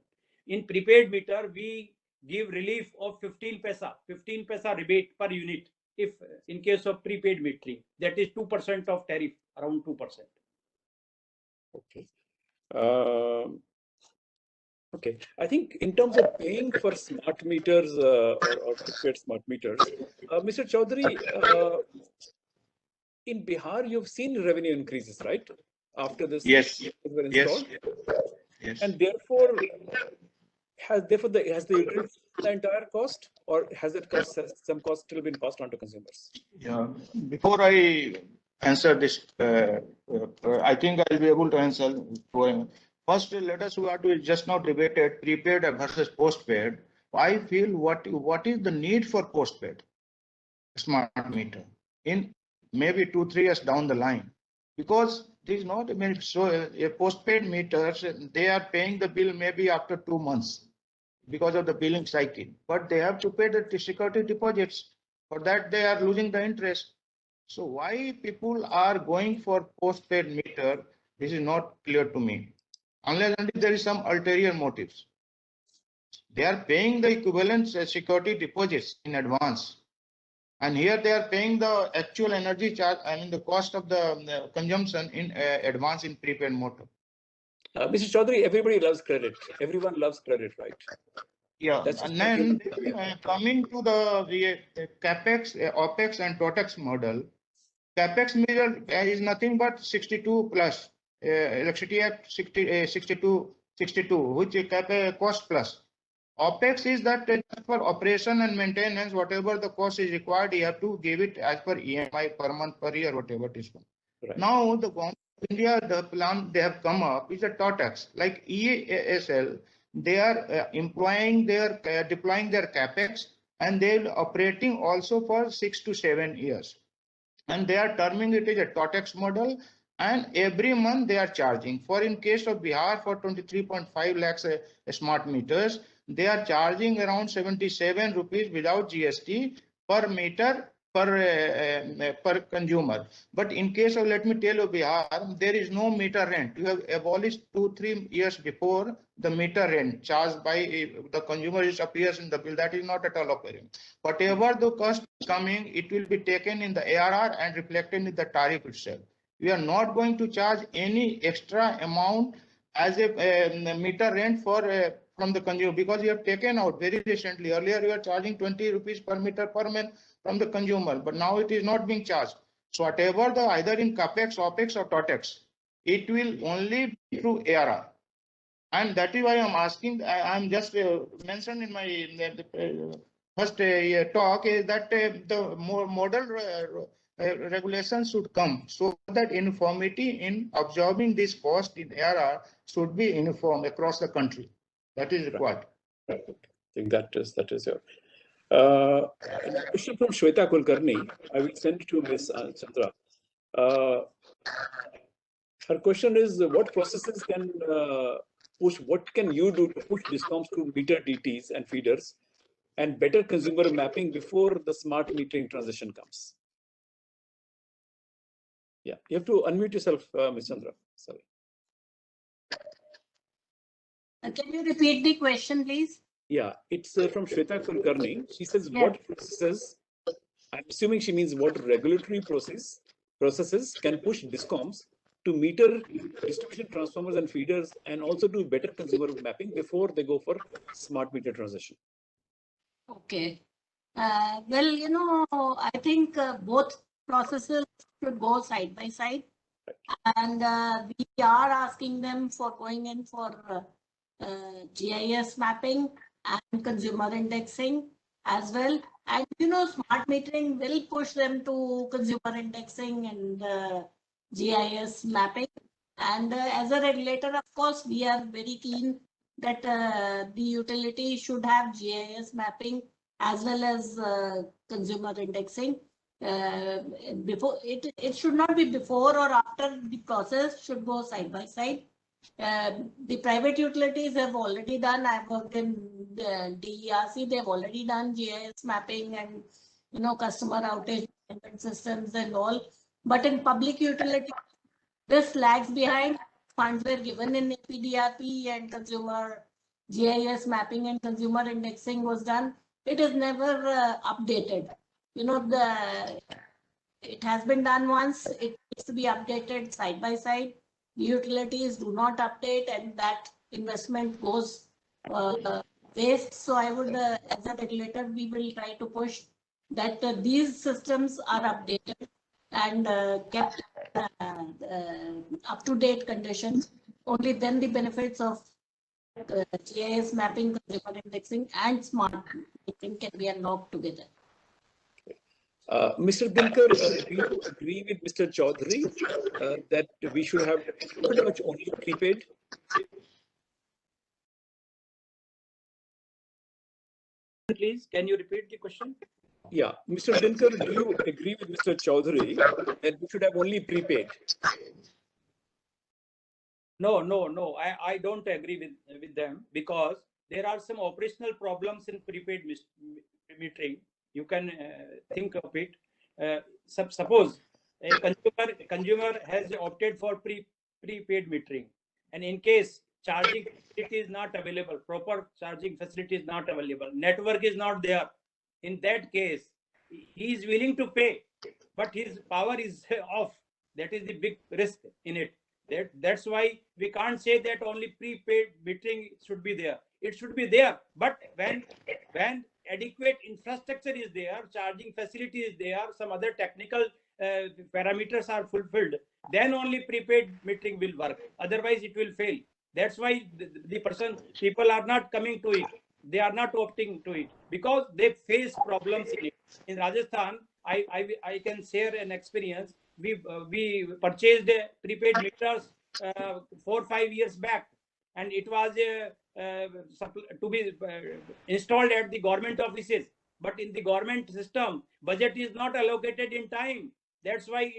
In prepaid meter, we give relief of 15 paisa rebate per unit. If in case of prepaid metering, that is 2% of tariff, around 2%. Okay. Okay, I think in terms of paying for smart meters or prepaid smart meters, Mr. Choudhary, in Bihar, you've seen revenue increases, right? After this were installed. Yes. And therefore, has the utility the entire cost, or has it cost some cost still been passed on to consumers? Yeah. Before I answer this, I think I'll be able to answer. First, let us we have to just now debated prepaid versus postpaid. I feel what is the need for postpaid smart meter in maybe 2-3 years down the line, because there is not many. So a postpaid meters, they are paying the bill maybe after 2 months. because of the billing cycle, but they have to pay the security deposits. For that, they are losing the interest. So why people are going for postpaid meter, this is not clear to me, unless there is some ulterior motives. They are paying the equivalent security deposits in advance. And here they are paying the actual energy charge, I mean the cost of the consumption in advance in prepaid motor. Mr. Choudhary, everybody loves credit. Everyone loves credit, right? Yeah, That's and then coming to the capex, opex, and totex model, capex measure is nothing but 62 plus electricity act 62, which is cost plus. OPEX is that for operation and maintenance, whatever the cost is required, you have to give it as per EMI per month, per year, whatever it is. Right. Now, the government of India, the plan they have come up is a TOTEX. Like EASL, they are deploying their capex, and they are operating also for 6 to 7 years. And they are terming it as a TOTEX model. And every month they are charging. For in case of Bihar, for 23.5 lakhs smart meters, they are charging around 77 rupees without GST per meter per consumer. But in case of, let me tell you, Bihar, there is no meter rent. You have abolished 2-3 years before the meter rent charged by the consumer, which appears in the bill. That is not at all appearing. Whatever the cost is coming, it will be taken in the ARR and reflected in the tariff itself. We are not going to charge any extra amount as a meter rent for from the consumer, because we have taken out very recently. Earlier, we were charging 20 rupees per meter per month from the consumer, but now it is not being charged. So whatever the either in capex, opex, or totex, it will only be through ARR. And that is why I'm asking. I'm just mentioned in my first talk is that the more model regulations should come, so that uniformity in absorbing this cost in ARR should be uniform across the country. That is required. Right. I think that is your question from Shweta Kulkarni. I will send to Ms. Chandra. Her question is, what processes can push? What can you do to push discoms to meter DTs and feeders and better consumer mapping before the smart metering transition comes? Yeah, you have to unmute yourself, Ms. Chandra. Sorry. Can you repeat the question, please? Yeah, it's from Shweta Kulkarni. She says, what processes, I'm assuming she means what regulatory processes can push discoms to meter distribution transformers and feeders and also do better consumer mapping before they go for smart meter transition? Okay. Well, I think both processes should go side by side. And we are asking them for going in for GIS mapping and consumer indexing as well. And, smart metering will push them to consumer indexing and GIS mapping. And as a regulator, of course, we are very keen that the utility should have GIS mapping as well as consumer indexing. Before it should not be before or after. The process should go side by side. The private utilities have already done. I've worked in the DERC. They've already done GIS mapping and customer outage management systems and all. But in public utility, this lags behind. Funds were given in APDRP and consumer GIS mapping and consumer indexing was done. It is never updated. It has been done once. It needs to be updated side by side. The utilities do not update, and that investment goes waste. So I would, as a regulator, we will try to push that these systems are updated and kept up-to-date conditions. Only then the benefits of GIS mapping, consumer indexing, and smart metering can be unlocked together. Mr. Dinkar, do you agree with Mr. Choudhary that we should have pretty much only prepaid? Please, can you repeat the question? Yeah, Mr. Dinkar, do you agree with Mr. Choudhary that we should have only prepaid? No. I don't agree with them, because there are some operational problems in prepaid metering. You can think of it. Suppose a consumer has opted for prepaid metering, and in case charging facility is not available, proper charging facility is not available, network is not there, in that case he is willing to pay, but his power is off. That is the big risk in it. That's why we can't say that only prepaid metering should be there. It should be there, but when adequate infrastructure is there, charging facility is there, some other technical parameters are fulfilled, then only prepaid metering will work. Otherwise it will fail. That's why people are not coming to it. They are not opting to it because they face problems in it. In Rajasthan, I can share an experience. We purchased prepaid meters 4 or 5 years back, and it was to be installed at the government offices. But in the government system, budget is not allocated in time. That's why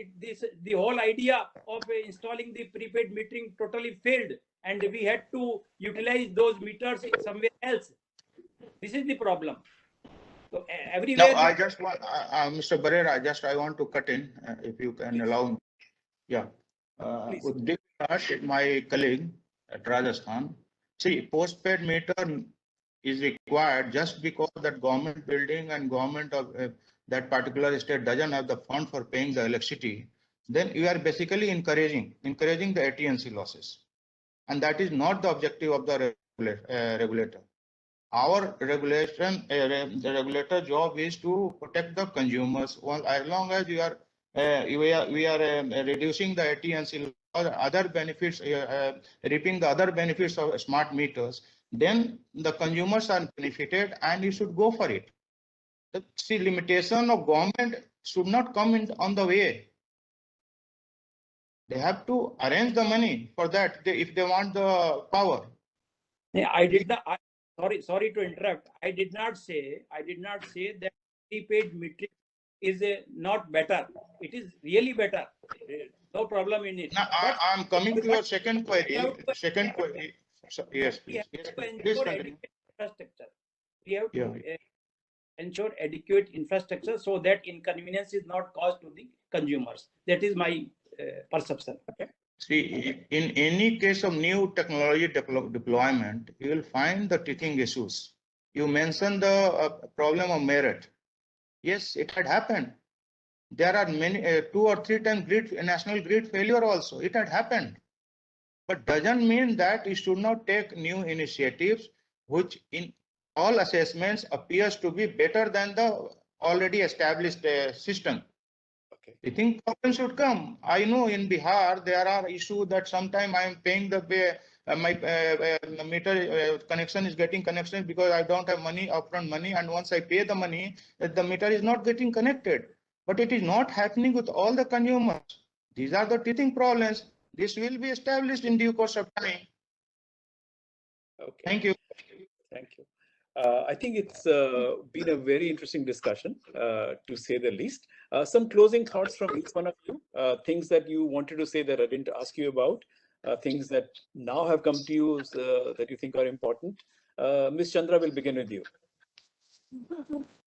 the whole idea of installing the prepaid metering totally failed, and we had to utilize those meters somewhere else. This is the problem. So everywhere. No, I just want, Mr. Barrera, I want to cut in, if you can allow me. Yeah. With Dinkar, my colleague at Rajasthan, see, postpaid meter is required just because that government building and government of that particular state doesn't have the fund for paying the electricity. Then you are basically encouraging the AT&C losses, and that is not the objective of the regulator. Our regulation, the regulator job is to protect the consumers. Well, as long as we are reducing the AT&C or other benefits, reaping the other benefits of smart meters, then the consumers are benefited, and you should go for it. The limitation of government should not come in on the way. They have to arrange the money for that if they want the power. Yeah, I did not. Sorry to interrupt. I did not say that prepaid metering is not better. It is really better. No problem in it. Now, I'm coming to your second query. So, yes, please. Please continue. Infrastructure. We have to ensure adequate infrastructure so that inconvenience is not caused to the consumers. That is my perception. Okay. See, in any case of new technology deployment, you will find the teething issues. You mentioned the problem of merit. Yes, it had happened. There are many 2 or 3 times national grid failure also. It had happened, but doesn't mean that you should not take new initiatives, which in all assessments appears to be better than the already established system. I think problems should come. I know in Bihar there are issues that sometime I am paying my meter connection is getting connection because I don't have money, upfront money, and once I pay the money, the meter is not getting connected. But it is not happening with all the consumers. These are the teething problems. This will be established in due course of time. Okay. Thank you. Thank you. I think it's been a very interesting discussion, to say the least. Some closing thoughts from each one of you, things that you wanted to say that I didn't ask you about, things that now have come to you that you think are important. Ms. Chandra, will begin with you.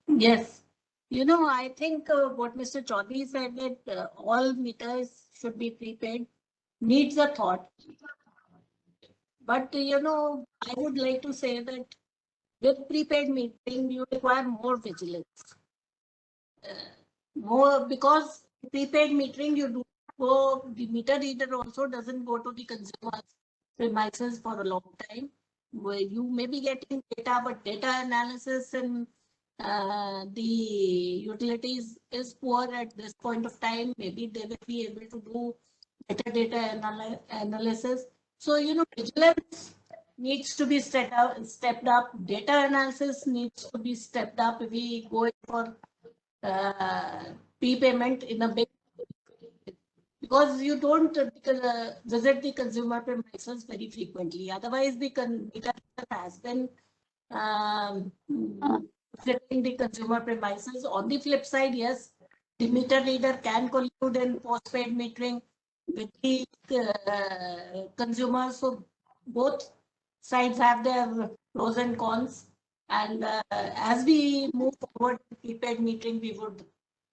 Yes. I think what Mr. Choudhary said, that all meters should be prepaid, needs a thought. But, I would like to say that with prepaid metering, you require more vigilance. More, because prepaid metering, you do go, the meter reader also doesn't go to the consumer's premises for a long time, where you may be getting data, but data analysis and the utilities is poor at this point of time. Maybe they will be able to do better data analysis. So, vigilance needs to be stepped up. Data analysis needs to be stepped up. If we go for prepayment in a big, because you don't visit the consumer premises very frequently. Otherwise, the meter has been visiting the consumer premises. On the flip side, yes, the meter reader can collude in postpaid metering with the consumers. So both sides have their pros and cons. And as we move forward with prepaid metering, we would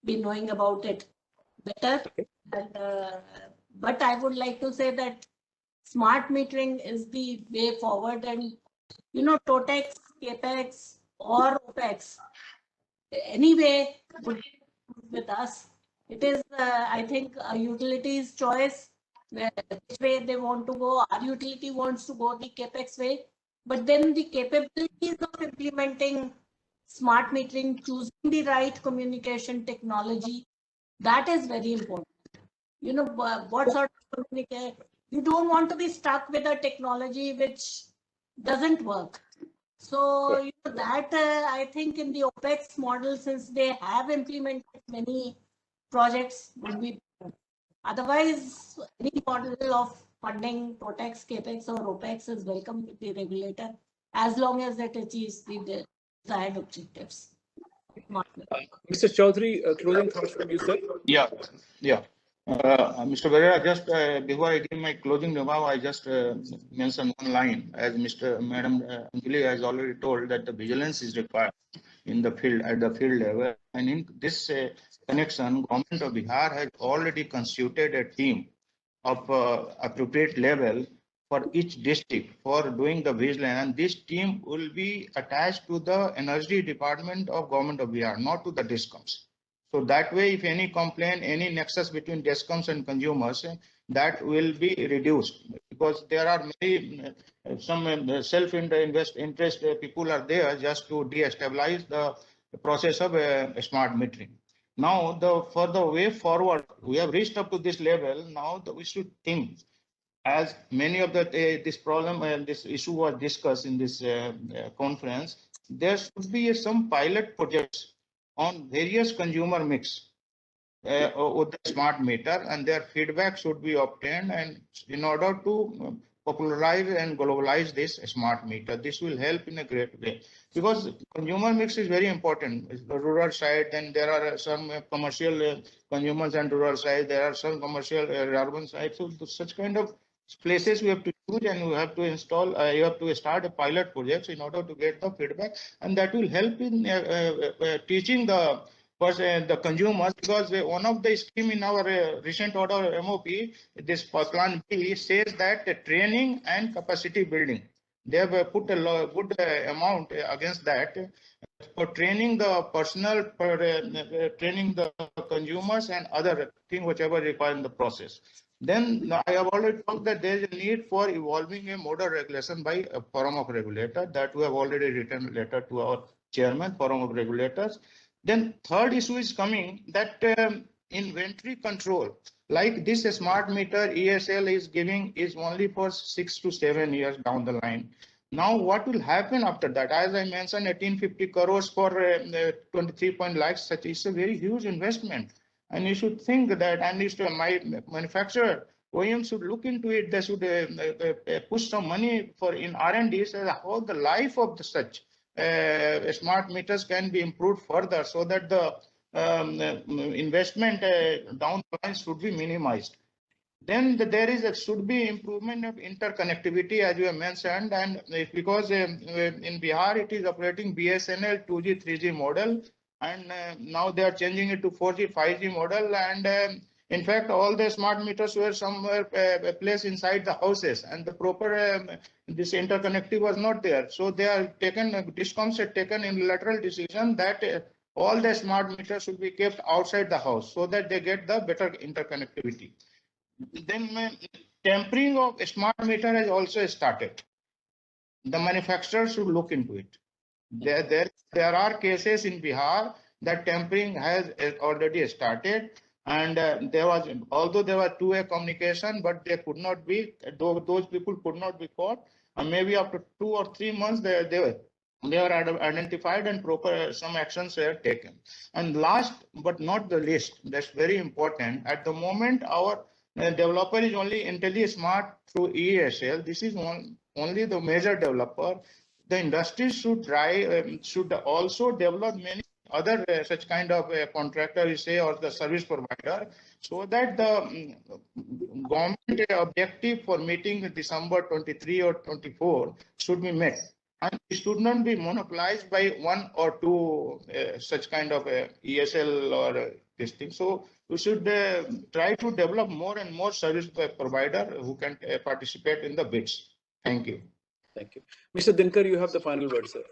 be knowing about it better. And, but I would like to say that smart metering is the way forward. And, you know, TOTEX, CAPEX or OPEX, anyway, would be with us. It is, I think, a utility's choice which way they want to go. Our utility wants to go the CAPEX way. But then the capabilities of implementing smart metering, choosing the right communication technology, that is very important. You know, what sort of communication? You don't want to be stuck with a technology which doesn't work. So you know, that I think in the OPEX model, since they have implemented many projects, would be better. Otherwise, any model of funding, TOTEX, CAPEX or OPEX is welcome with the regulator as long as it achieves the desired objectives. Mr. Choudhary, closing thoughts from you, sir? Yeah. Mr. Barrera, just before I give my closing remark, I just mention one line. As Madam Anjuli has already told, that the vigilance is required in the field, at the field level. And in this connection, Government of Bihar has already constituted a team of appropriate level for each district for doing the vigilance. And this team will be attached to the Energy Department of Government of Bihar, not to the DISCOMs. So that way, if any complaint, any nexus between DISCOMs and consumers, that will be reduced, because there are many some self-interest people are there just to de-stabilize the process of smart metering. Now, for the way forward, we have reached up to this level. Now we should think, as many of this problem and this issue was discussed in this conference, there should be some pilot projects on various consumer mix with the smart meter, and their feedback should be obtained, and in order to popularize and globalize this smart meter. This will help in a great way, because consumer mix is very important. It's the rural side, then there are some commercial consumers and rural side, there are some commercial urban side. So such kind of places we have to choose, and we have to install, you have to start a pilot projects in order to get the feedback, and that will help in teaching the consumers, because one of the scheme in our recent order MOP, this plan B, says that training and capacity building. They have put a good amount against that for training the personnel, for training the consumers and other thing whichever required in the process. Then I have already talked that there is a need for evolving a model regulation by a forum of regulator, that we have already written a letter to our chairman, forum of regulators. Then third issue is coming, that inventory control, like this smart meter ESL is giving, is only for 6 to 7 years down the line. Now what will happen after that? As I mentioned, 1850 crores for 23 lakhs, such is a very huge investment. And you should think that, and my manufacturer, OEM should look into it. They should push some money for in R&D, so how the life of such smart meters can be improved further, so that the investment down the line should be minimized. Then there should be improvement of interconnectivity, as you have mentioned, and because in Bihar it is operating BSNL 2G 3G model, and now they are changing it to 4G 5G model, and in fact all the smart meters were somewhere placed inside the houses, and the proper this interconnectivity was not there. So they are taken, DISCOMs had taken a unilateral decision that all the smart meters should be kept outside the house, so that they get the better interconnectivity. Then tampering of a smart meter has also started. The manufacturers should look into it. There are cases in Bihar that tampering has already started, and although there was two-way communication, but they could not be, those people could not be caught, and maybe after 2 or 3 months they were identified, and proper some actions were taken. And last but not the least, that's very important, at the moment our developer is only IntelliSmart through ESL. This is only the major developer. The industry should also develop many other such kind of contractor, you say, or the service provider, so that the government objective for meeting December 23 or 24 should be met. And it should not be monopolized by one or two such kind of ESL or this thing. So we should try to develop more and more service provider who can participate in the bids. Thank you. Thank you. Mr. Dinkar, you have the final word, sir.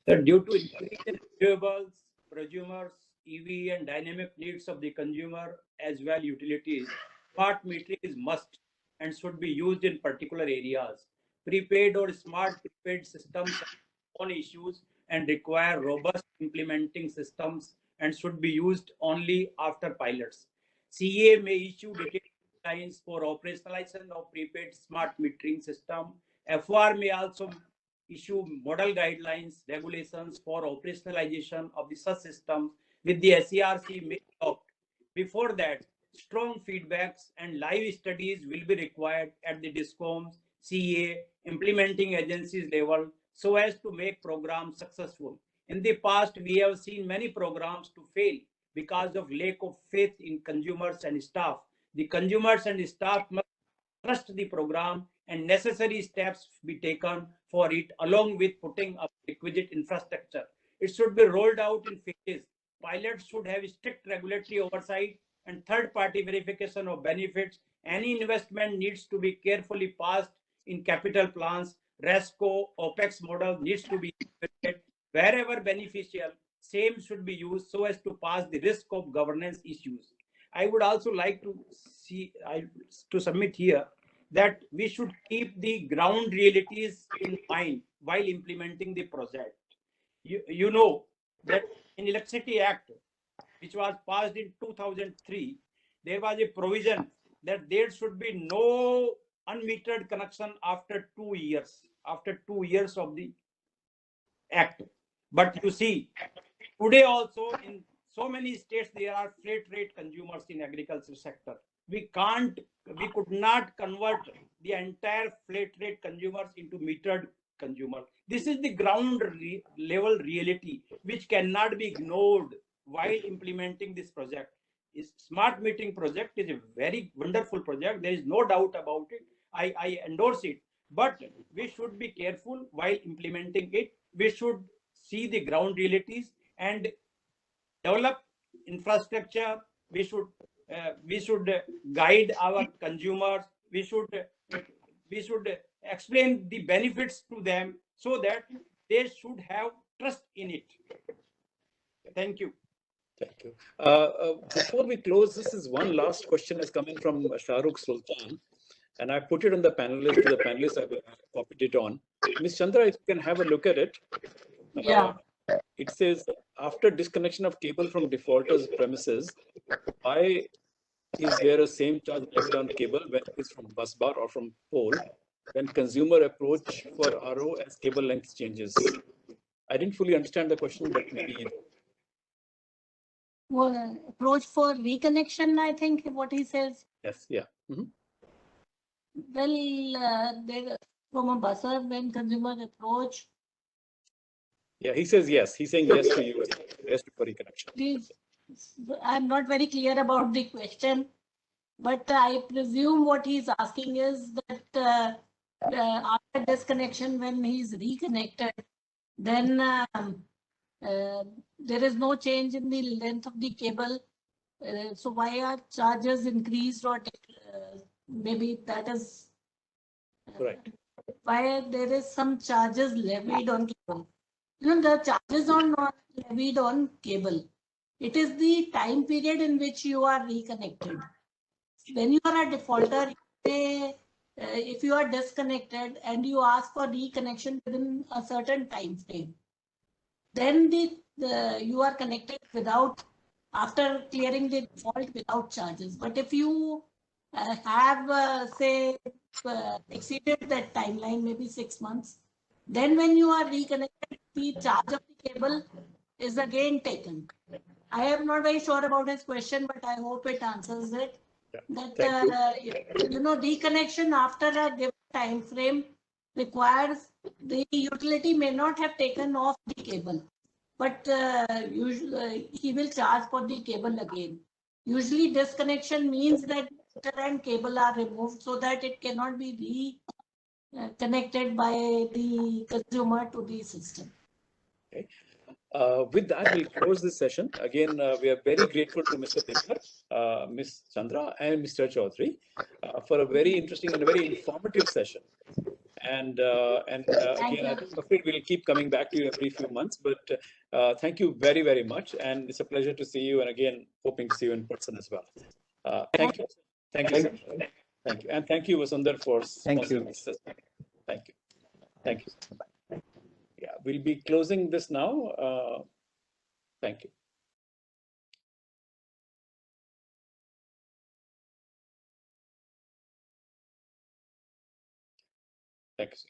Due to increase in renewables, prosumers, EV and dynamic needs of the consumer as well utilities, smart metering is must and should be used in particular areas. Prepaid or smart prepaid systems have own issues and require robust implementing systems and should be used only after pilots. CA may issue detailed guidelines for operationalization of prepaid smart metering system. FR may also issue model guidelines, regulations for operationalization of the such systems with the SERC may adopt. Before that, strong feedbacks and live studies will be required at the DISCOMs, CA, implementing agencies level so as to make programs successful. In the past, we have seen many programs to fail because of lack of faith in consumers and staff. The consumers and staff must trust the program and necessary steps be taken for it along with putting up requisite infrastructure. It should be rolled out in phases. Pilots should have strict regulatory oversight and third-party verification of benefits. Any investment needs to be carefully passed in capital plans. RESCO, OPEX model needs to be implemented. Wherever beneficial, same should be used so as to pass the risk of governance issues. I would also like to submit here that we should keep the ground realities in mind while implementing the project. You know that in Electricity Act, which was passed in 2003, there was a provision that there should be no unmetered connection after 2 years, after 2 years of the act. But you see, today also in so many states, there are flat rate consumers in agriculture sector. We could not convert the entire flat rate consumers into metered consumers. This is the ground level reality, which cannot be ignored while implementing this project. Smart metering project is a very wonderful project. There is no doubt about it. I endorse it, but we should be careful while implementing it. We should see the ground realities and develop infrastructure. We should guide our consumers. We should explain the benefits to them so that they should have trust in it. Thank you. Thank you. Before we close, this is one last question is coming from Shahrukh Sultan, and I put it on the panelists. To the panelists, I copied it on. Ms. Chandra, if you can have a look at it. Yeah. It says, after disconnection of cable from defaulter's premises, why is there a same charge levied on cable when it is from bus bar or from pole when consumer approach for RO as cable length changes? I didn't fully understand the question, but maybe. Well, approach for reconnection, I think what he says. Yes, yeah. Mm-hmm. Well, from a busser, when consumer approach. Yeah, he says yes. He's saying yes to you. Yes to reconnection. I'm not very clear about the question, but I presume what he's asking is that after disconnection, when he's reconnected, then there is no change in the length of the cable. So why are charges increased, or maybe that is right? Why there is some charges levied on cable? You know, the charges are not levied on cable. It is the time period in which you are reconnected. When you are a defaulter, if you are disconnected and you ask for reconnection within a certain time frame, then you are connected without, after clearing the default, without charges. But if you have say exceeded that timeline, maybe 6 months, then when you are reconnected, the charge of the cable is again taken. I am not very sure about his question, but I hope it answers it. Yeah. That you know, reconnection after a given time frame requires the utility may not have taken off the cable. but usually he will charge for the cable again. Usually disconnection means that meter and cable are removed so that it cannot be connected by the consumer to the system. Okay. With that, we'll close this session. Again, we are very grateful to Mr. Dinkar, Ms. Chandra, and Mr. Choudhary for a very interesting and a very informative session. And again, I'm afraid we'll keep coming back to you every few months. But thank you very, very much, and it's a pleasure to see you. And again, hoping to see you in person as well. Thank you, thank you, thank you, and thank you, Vasundar, for sponsoring this session. Thank you, thank you. Bye. Yeah, we'll be closing this now. Thank you. Thanks.